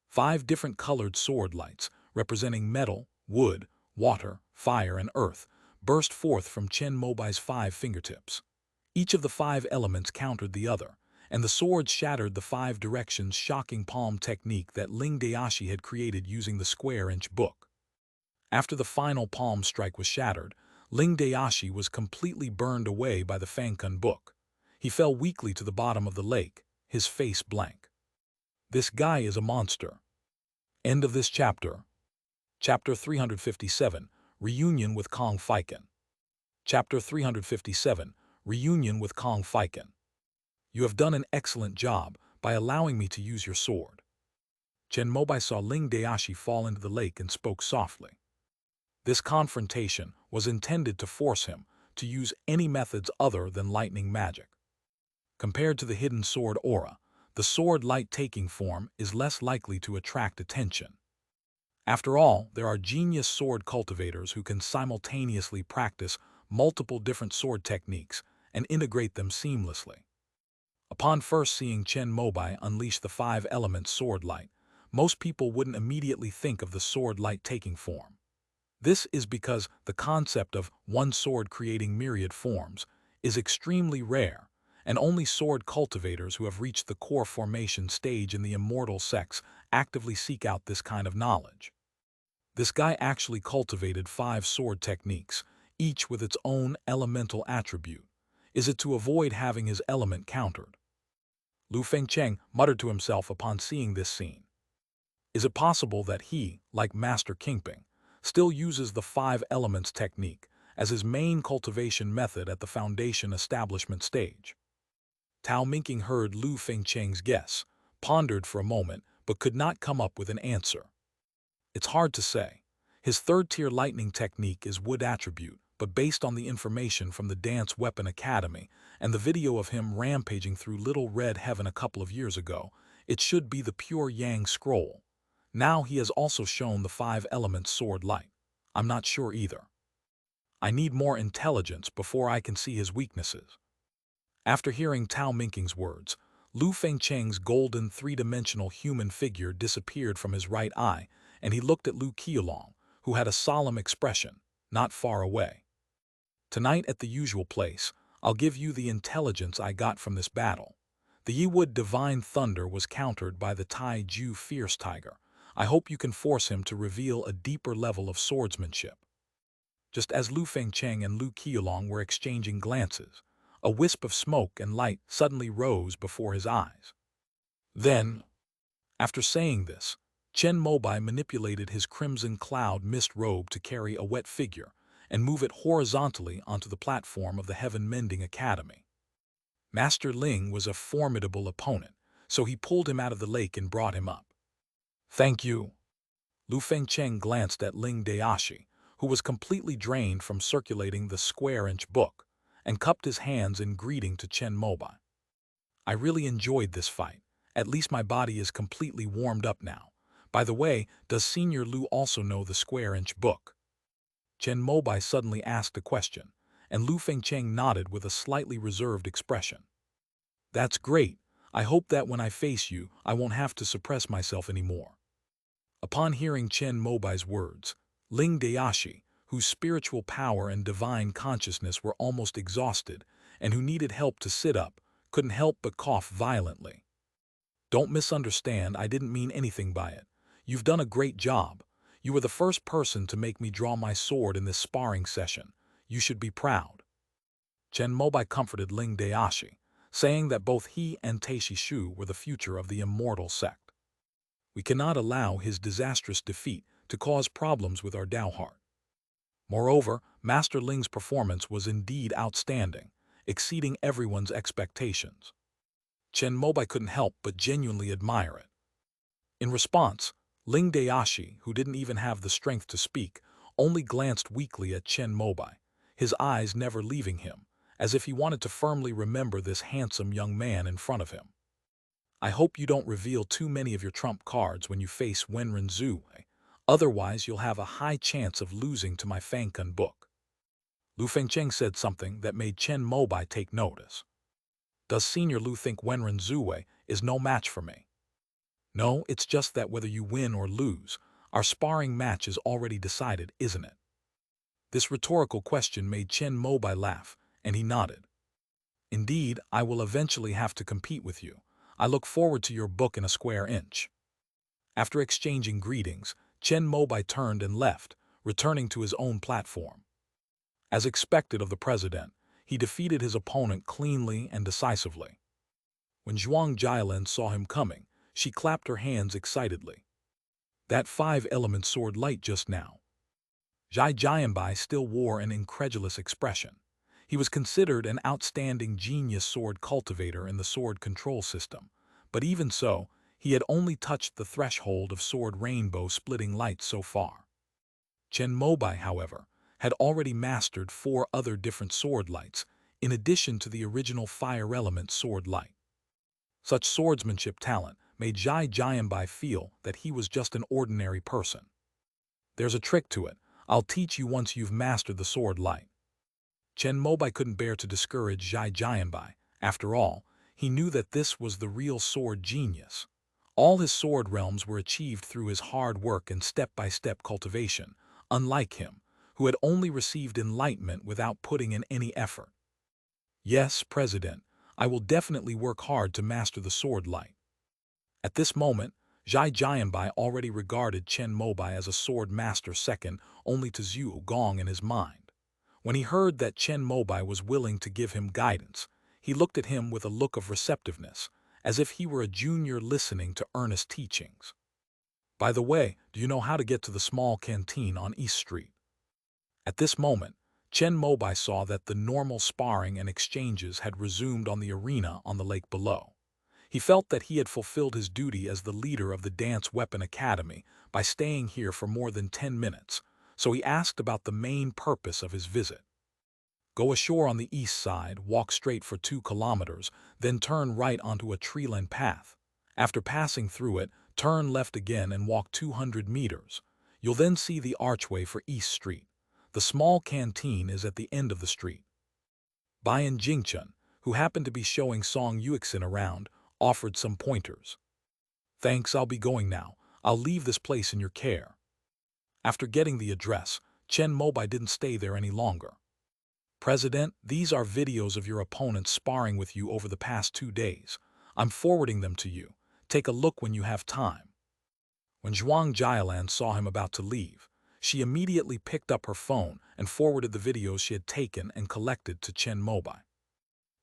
5 different colored sword lights, representing metal, wood, water, fire, and earth, burst forth from Chen Mobai's 5 fingertips. Each of the 5 elements countered the other, and the swords shattered the 5 directions shocking palm technique that Ling Daoshi had created using the square-inch book. After the final palm strike was shattered, Ling Daoshi was completely burned away by the Fangkun book. He fell weakly to the bottom of the lake, his face blank. This guy is a monster. End of this chapter. Chapter 357, Reunion with Kong Feiken. Chapter 357, Reunion with Kong Feiken. You have done an excellent job by allowing me to use your sword. Chen Mobai saw Ling Daoshi fall into the lake and spoke softly. This confrontation was intended to force him to use any methods other than lightning magic. Compared to the hidden sword aura, the sword light-taking form is less likely to attract attention. After all, there are genius sword cultivators who can simultaneously practice multiple different sword techniques and integrate them seamlessly. Upon first seeing Chen Mobai unleash the five-element sword light, most people wouldn't immediately think of the sword light-taking form. This is because the concept of one sword creating myriad forms is extremely rare, and only sword cultivators who have reached the core formation stage in the immortal sects actively seek out this kind of knowledge. This guy actually cultivated 5 sword techniques, each with its own elemental attribute. Is it to avoid having his element countered? Lu Fengcheng muttered to himself upon seeing this scene. Is it possible that he, like Master Kingping, still uses the 5 elements technique as his main cultivation method at the foundation establishment stage? Tao Minking heard Lu Fengcheng's guess, pondered for a moment, but could not come up with an answer. It's hard to say. His third-tier lightning technique is wood attribute, but based on the information from the Dance Weapon Academy and the video of him rampaging through Little Red Heaven a couple of years ago, it should be the pure Yang Scroll. Now he has also shown the 5-element sword light. I'm not sure either. I need more intelligence before I can see his weaknesses. After hearing Tao Minking's words, Lu Fengcheng's golden three-dimensional human figure disappeared from his right eye, and he looked at Lu Qiulong, who had a solemn expression, not far away. Tonight at the usual place, I'll give you the intelligence I got from this battle. The Yiwood Divine Thunder was countered by the Tai Ju Fierce Tiger. I hope you can force him to reveal a deeper level of swordsmanship. Just as Lu Fengcheng and Lu Qiulong were exchanging glances, a wisp of smoke and light suddenly rose before his eyes. Then, after saying this, Chen Mobai manipulated his crimson cloud mist robe to carry a wet figure and move it horizontally onto the platform of the Heaven Mending Academy. Master Ling was a formidable opponent, so he pulled him out of the lake and brought him up. Thank you. Lu Fengcheng glanced at Ling Daoshi, who was completely drained from circulating the square-inch book, and cupped his hands in greeting to Chen Mobai. I really enjoyed this fight. At least my body is completely warmed up now. By the way, does Senior Lu also know the square-inch book? Chen Mobai suddenly asked a question, and Lu Fengcheng nodded with a slightly reserved expression. That's great. I hope that when I face you, I won't have to suppress myself anymore. Upon hearing Chen Mobai's words, Ling Daoshi, whose spiritual power and divine consciousness were almost exhausted and who needed help to sit up, couldn't help but cough violently. Don't misunderstand, I didn't mean anything by it. You've done a great job. You were the first person to make me draw my sword in this sparring session. You should be proud. Chen Mobai comforted Ling Daoshi, saying that both he and Taishi Shu were the future of the immortal sect. We cannot allow his disastrous defeat to cause problems with our Dao heart. Moreover, Master Ling's performance was indeed outstanding, exceeding everyone's expectations. Chen Mobai couldn't help but genuinely admire it. In response, Ling Daoshi, who didn't even have the strength to speak, only glanced weakly at Chen Mobai, his eyes never leaving him, as if he wanted to firmly remember this handsome young man in front of him. I hope you don't reveal too many of your trump cards when you face Wenren Zhu, otherwise you'll have a high chance of losing to my Fangkun book. Lu Fengcheng said something that made Chen Mobai take notice. Does Senior Lu think Wenren Zhu is no match for me? No, it's just that whether you win or lose, our sparring match is already decided, isn't it? This rhetorical question made Chen Mobai laugh, and he nodded. Indeed, I will eventually have to compete with you. I look forward to your book in a square inch. After exchanging greetings, Chen Mobai turned and left, returning to his own platform. As expected of the president, he defeated his opponent cleanly and decisively. When Zhuang Jialin saw him coming, she clapped her hands excitedly. That 5-element sword light just now. Zhai Jianbai still wore an incredulous expression. He was considered an outstanding genius sword cultivator in the sword control system, but even so, He had only touched the threshold of sword rainbow-splitting light so far. Chen Mobai, however, had already mastered 4 other different sword lights, in addition to the original fire element sword light. Such swordsmanship talent made Zhai Jianbai feel that he was just an ordinary person. "There's a trick to it. I'll teach you once you've mastered the sword light." Chen Mobai couldn't bear to discourage Zhai Jianbai. After all, he knew that this was the real sword genius. All his sword realms were achieved through his hard work and step-by-step cultivation, unlike him, who had only received enlightenment without putting in any effort. "Yes, President, I will definitely work hard to master the sword light." At this moment, Zhai Jianbai already regarded Chen Mobai as a sword master second only to Zhu Gong in his mind. When he heard that Chen Mobai was willing to give him guidance, he looked at him with a look of receptiveness, as if he were a junior listening to earnest teachings. "By the way, do you know how to get to the small canteen on East Street?" At this moment, Chen Mobai saw that the normal sparring and exchanges had resumed on the arena on the lake below. He felt that he had fulfilled his duty as the leader of the Dance Weapon Academy by staying here for more than 10 minutes, so he asked about the main purpose of his visit. "Go ashore on the east side, walk straight for 2 kilometers, then turn right onto a tree-lined path. After passing through it, turn left again and walk 200 meters. You'll then see the archway for East Street. The small canteen is at the end of the street." Bayan Jingchun, who happened to be showing Song Yuixin around, offered some pointers. "Thanks, I'll be going now. I'll leave this place in your care." After getting the address, Chen Mobai didn't stay there any longer. "President, these are videos of your opponents sparring with you over the past 2 days. I'm forwarding them to you. Take a look when you have time." When Zhuang Jialan saw him about to leave, she immediately picked up her phone and forwarded the videos she had taken and collected to Chen Mobai.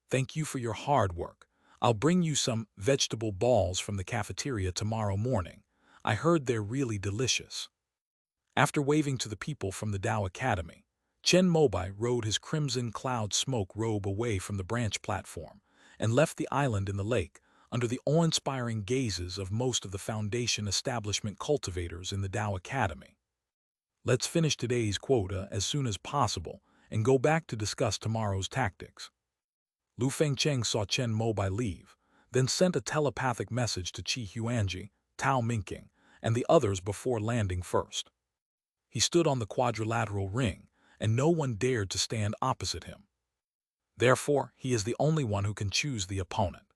"Thank you for your hard work. I'll bring you some vegetable balls from the cafeteria tomorrow morning. I heard they're really delicious." After waving to the people from the Dao Academy, Chen Mobai rode his crimson cloud smoke robe away from the branch platform and left the island in the lake under the awe-inspiring gazes of most of the Foundation establishment cultivators in the Dao Academy. "Let's finish today's quota as soon as possible and go back to discuss tomorrow's tactics." Lu Fengcheng saw Chen Mobai leave, then sent a telepathic message to Qi Huanji, Tao Minking, and the others before landing first. He stood on the quadrilateral ring, and no one dared to stand opposite him. Therefore, he is the only one who can choose the opponent.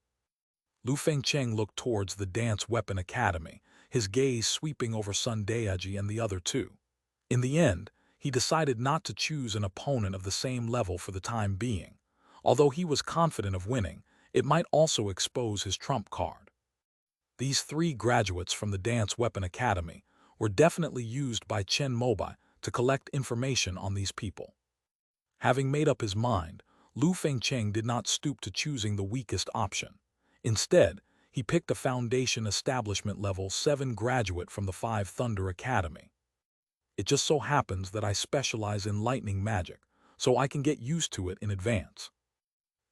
Lu Fengcheng looked towards the Dance Weapon Academy, his gaze sweeping over Sun Daiji and the other 2. In the end, he decided not to choose an opponent of the same level for the time being. Although he was confident of winning, it might also expose his trump card. These 3 graduates from the Dance Weapon Academy were definitely used by Chen Mobai to collect information on these people. Having made up his mind, Lu Fengcheng did not stoop to choosing the weakest option. Instead, he picked a Foundation Establishment Level 7 graduate from the 5 Thunder Academy. "It just so happens that I specialize in lightning magic, so I can get used to it in advance."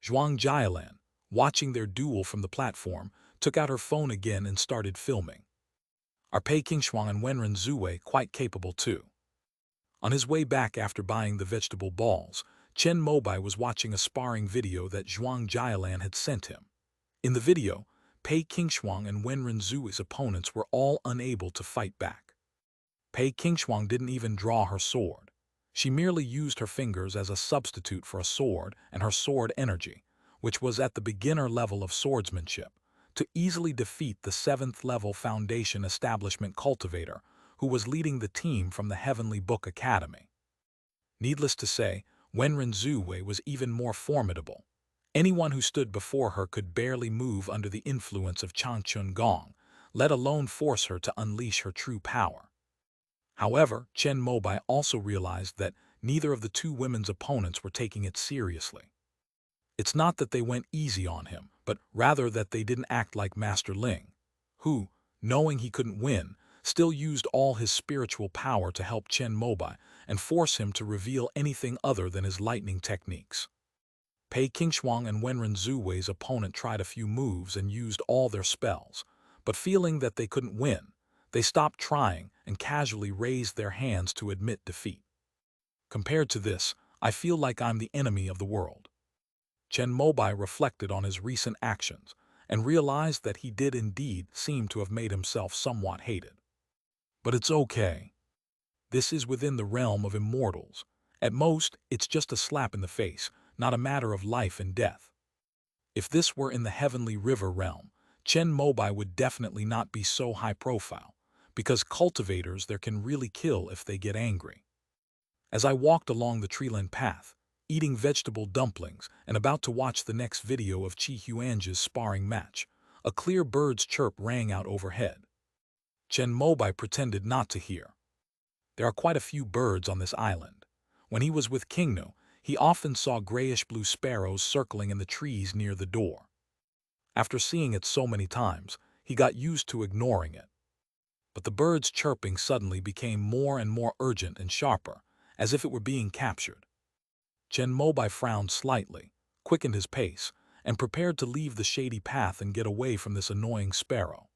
Zhuang Jialan, watching their duel from the platform, took out her phone again and started filming. "Are Pei Qingshuang and Wenren Zhuwei quite capable too?" On his way back after buying the vegetable balls, Chen Mobai was watching a sparring video that Zhuang Jialan had sent him. In the video, Pei Qingshuang and Wenren Zhuwei's opponents were all unable to fight back. Pei Qingshuang didn't even draw her sword. She merely used her fingers as a substitute for a sword and her sword energy, which was at the beginner level of swordsmanship, to easily defeat the 7th level Foundation Establishment cultivator who was leading the team from the Heavenly Book Academy. Needless to say, Wenren Zhuwei was even more formidable. Anyone who stood before her could barely move under the influence of Changchun Gong, let alone force her to unleash her true power. However, Chen Mobai also realized that neither of the 2 women's opponents were taking it seriously. It's not that they went easy on him, but rather that they didn't act like Master Ling, who, knowing he couldn't win, still used all his spiritual power to help Chen Mobai and force him to reveal anything other than his lightning techniques. Pei Qingshuang and Wenren Zhuwei's opponent tried a few moves and used all their spells, but feeling that they couldn't win, they stopped trying and casually raised their hands to admit defeat. Compared to this, I feel like I'm the enemy of the world. Chen Mobai reflected on his recent actions and realized that he did indeed seem to have made himself somewhat hated. But it's okay. This is within the realm of immortals. At most, it's just a slap in the face, not a matter of life and death. If this were in the heavenly river realm, Chen Mobai would definitely not be so high profile, because cultivators there can really kill if they get angry. As I walked along the treeline path, eating vegetable dumplings and about to watch the next video of Chi Huange's sparring match, a clear bird's chirp rang out overhead. Chen Mobai pretended not to hear. There are quite a few birds on this island. When he was with Kingnu, he often saw grayish-blue sparrows circling in the trees near the door. After seeing it so many times, he got used to ignoring it. But the bird's chirping suddenly became more and more urgent and sharper, as if it were being captured. Chen Mobai frowned slightly, quickened his pace, and prepared to leave the shady path and get away from this annoying sparrow.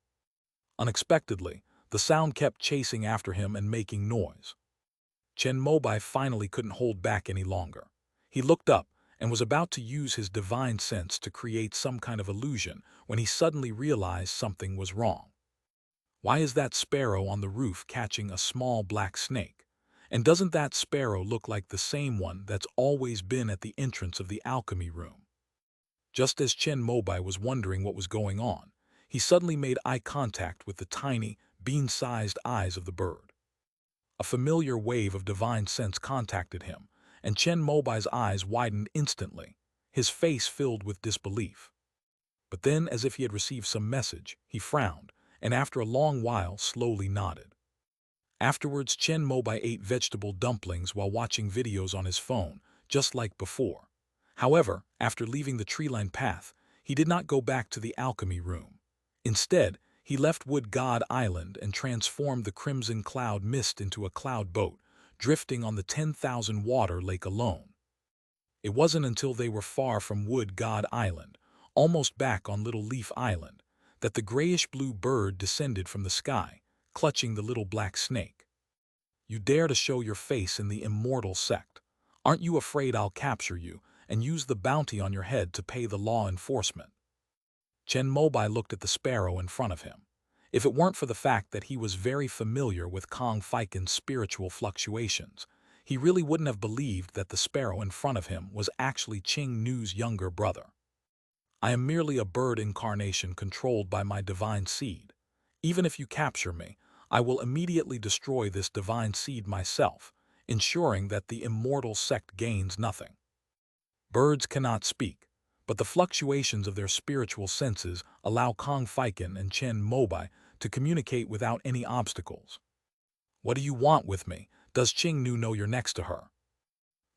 Unexpectedly, the sound kept chasing after him and making noise. Chen Mobai finally couldn't hold back any longer. He looked up and was about to use his divine sense to create some kind of illusion when he suddenly realized something was wrong. Why is that sparrow on the roof catching a small black snake? And doesn't that sparrow look like the same one that's always been at the entrance of the alchemy room? Just as Chen Mobai was wondering what was going on, he suddenly made eye contact with the tiny, bean-sized eyes of the bird. A familiar wave of divine sense contacted him, and Chen Mobai's eyes widened instantly, his face filled with disbelief. But then, as if he had received some message, he frowned, and after a long while slowly nodded. Afterwards, Chen Mobai ate vegetable dumplings while watching videos on his phone, just like before. However, after leaving the treeline path, he did not go back to the alchemy room. Instead, he left Wood God Island and transformed the crimson cloud mist into a cloud boat, drifting on the 10,000-water lake alone. It wasn't until they were far from Wood God Island, almost back on Little Leaf Island, that the grayish-blue bird descended from the sky, clutching the little black snake. "You dare to show your face in the immortal sect. Aren't you afraid I'll capture you and use the bounty on your head to pay the law enforcement?" Chen Mobai looked at the sparrow in front of him. If it weren't for the fact that he was very familiar with Kong Fiken's spiritual fluctuations, he really wouldn't have believed that the sparrow in front of him was actually Qing Nu's younger brother. "I am merely a bird incarnation controlled by my divine seed. Even if you capture me, I will immediately destroy this divine seed myself, ensuring that the immortal sect gains nothing." Birds cannot speak, but the fluctuations of their spiritual senses allow Kong Fiken and Chen Mobai to communicate without any obstacles. "What do you want with me? Does Qing Nu know you're next to her?"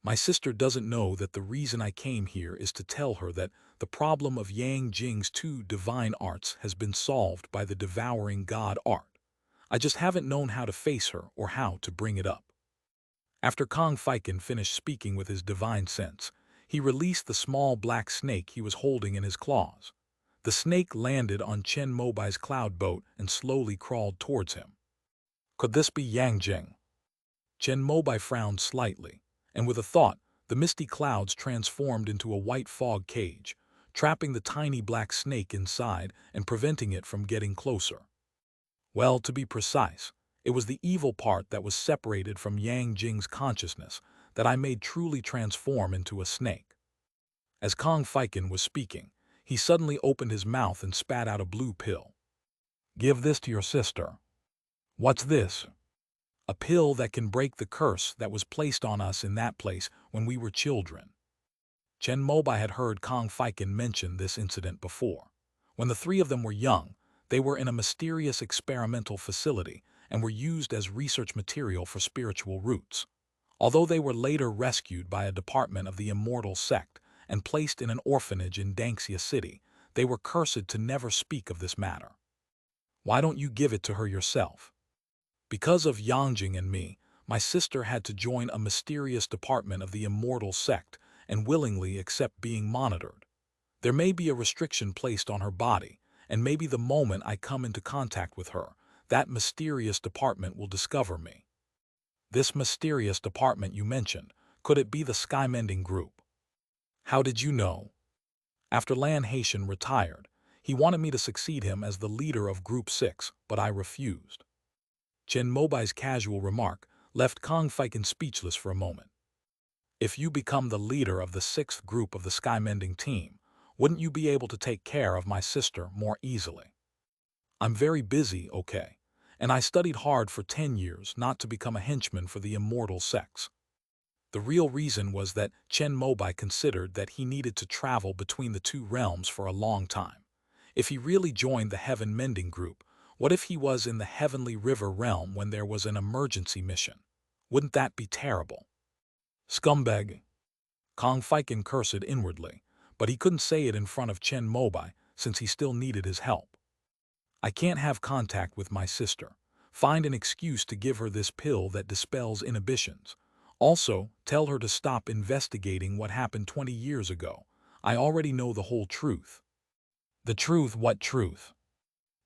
"My sister doesn't know that the reason I came here is to tell her that the problem of Yang Jing's 2 divine arts has been solved by the devouring god art. I just haven't known how to face her or how to bring it up." After Kong Fiken finished speaking with his divine sense, he released the small black snake he was holding in his claws. The snake landed on Chen Mobai's cloud boat and slowly crawled towards him. Could this be Yang Jing? Chen Mobai frowned slightly, and with a thought, the misty clouds transformed into a white fog cage, trapping the tiny black snake inside and preventing it from getting closer. Well, to be precise, it was the evil part that was separated from Yang Jing's consciousness that I made truly transform into a snake. As Kong Fiken was speaking, he suddenly opened his mouth and spat out a blue pill. "Give this to your sister." "What's this?" "A pill that can break the curse that was placed on us in that place when we were children." Chen Mobai had heard Kong Fiken mention this incident before. When the three of them were young, they were in a mysterious experimental facility and were used as research material for spiritual roots. Although they were later rescued by a department of the immortal sect and placed in an orphanage in Dangxia City, they were cursed to never speak of this matter. "Why don't you give it to her yourself?" "Because of Yangjing and me, my sister had to join a mysterious department of the immortal sect and willingly accept being monitored. There may be a restriction placed on her body, and maybe the moment I come into contact with her, that mysterious department will discover me. This mysterious department you mentioned, could it be the Skymending group? How did you know? After Lan Haitian retired, he wanted me to succeed him as the leader of Group 6, but I refused. Chen Mobai's casual remark left Kong Fiken speechless for a moment. If you become the leader of the 6th group of the Skymending team, wouldn't you be able to take care of my sister more easily? I'm very busy, okay, and I studied hard for 10 years not to become a henchman for the immortal sects. The real reason was that Chen Mobai considered that he needed to travel between the two realms for a long time. If he really joined the Heaven Mending group, what if he was in the Heavenly River realm when there was an emergency mission? Wouldn't that be terrible? Scumbag! Kong Fiken cursed inwardly, but he couldn't say it in front of Chen Mobai since he still needed his help. I can't have contact with my sister. Find an excuse to give her this pill that dispels inhibitions. Also, tell her to stop investigating what happened 20 years ago. I already know the whole truth. The truth? What truth?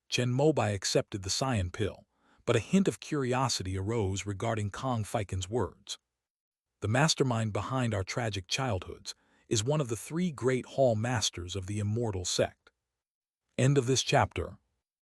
Chen Mobai accepted the cyan pill, but a hint of curiosity arose regarding Kong Fiken's words. The mastermind behind our tragic childhoods is one of the 3 great hall masters of the immortal sect. End of this chapter.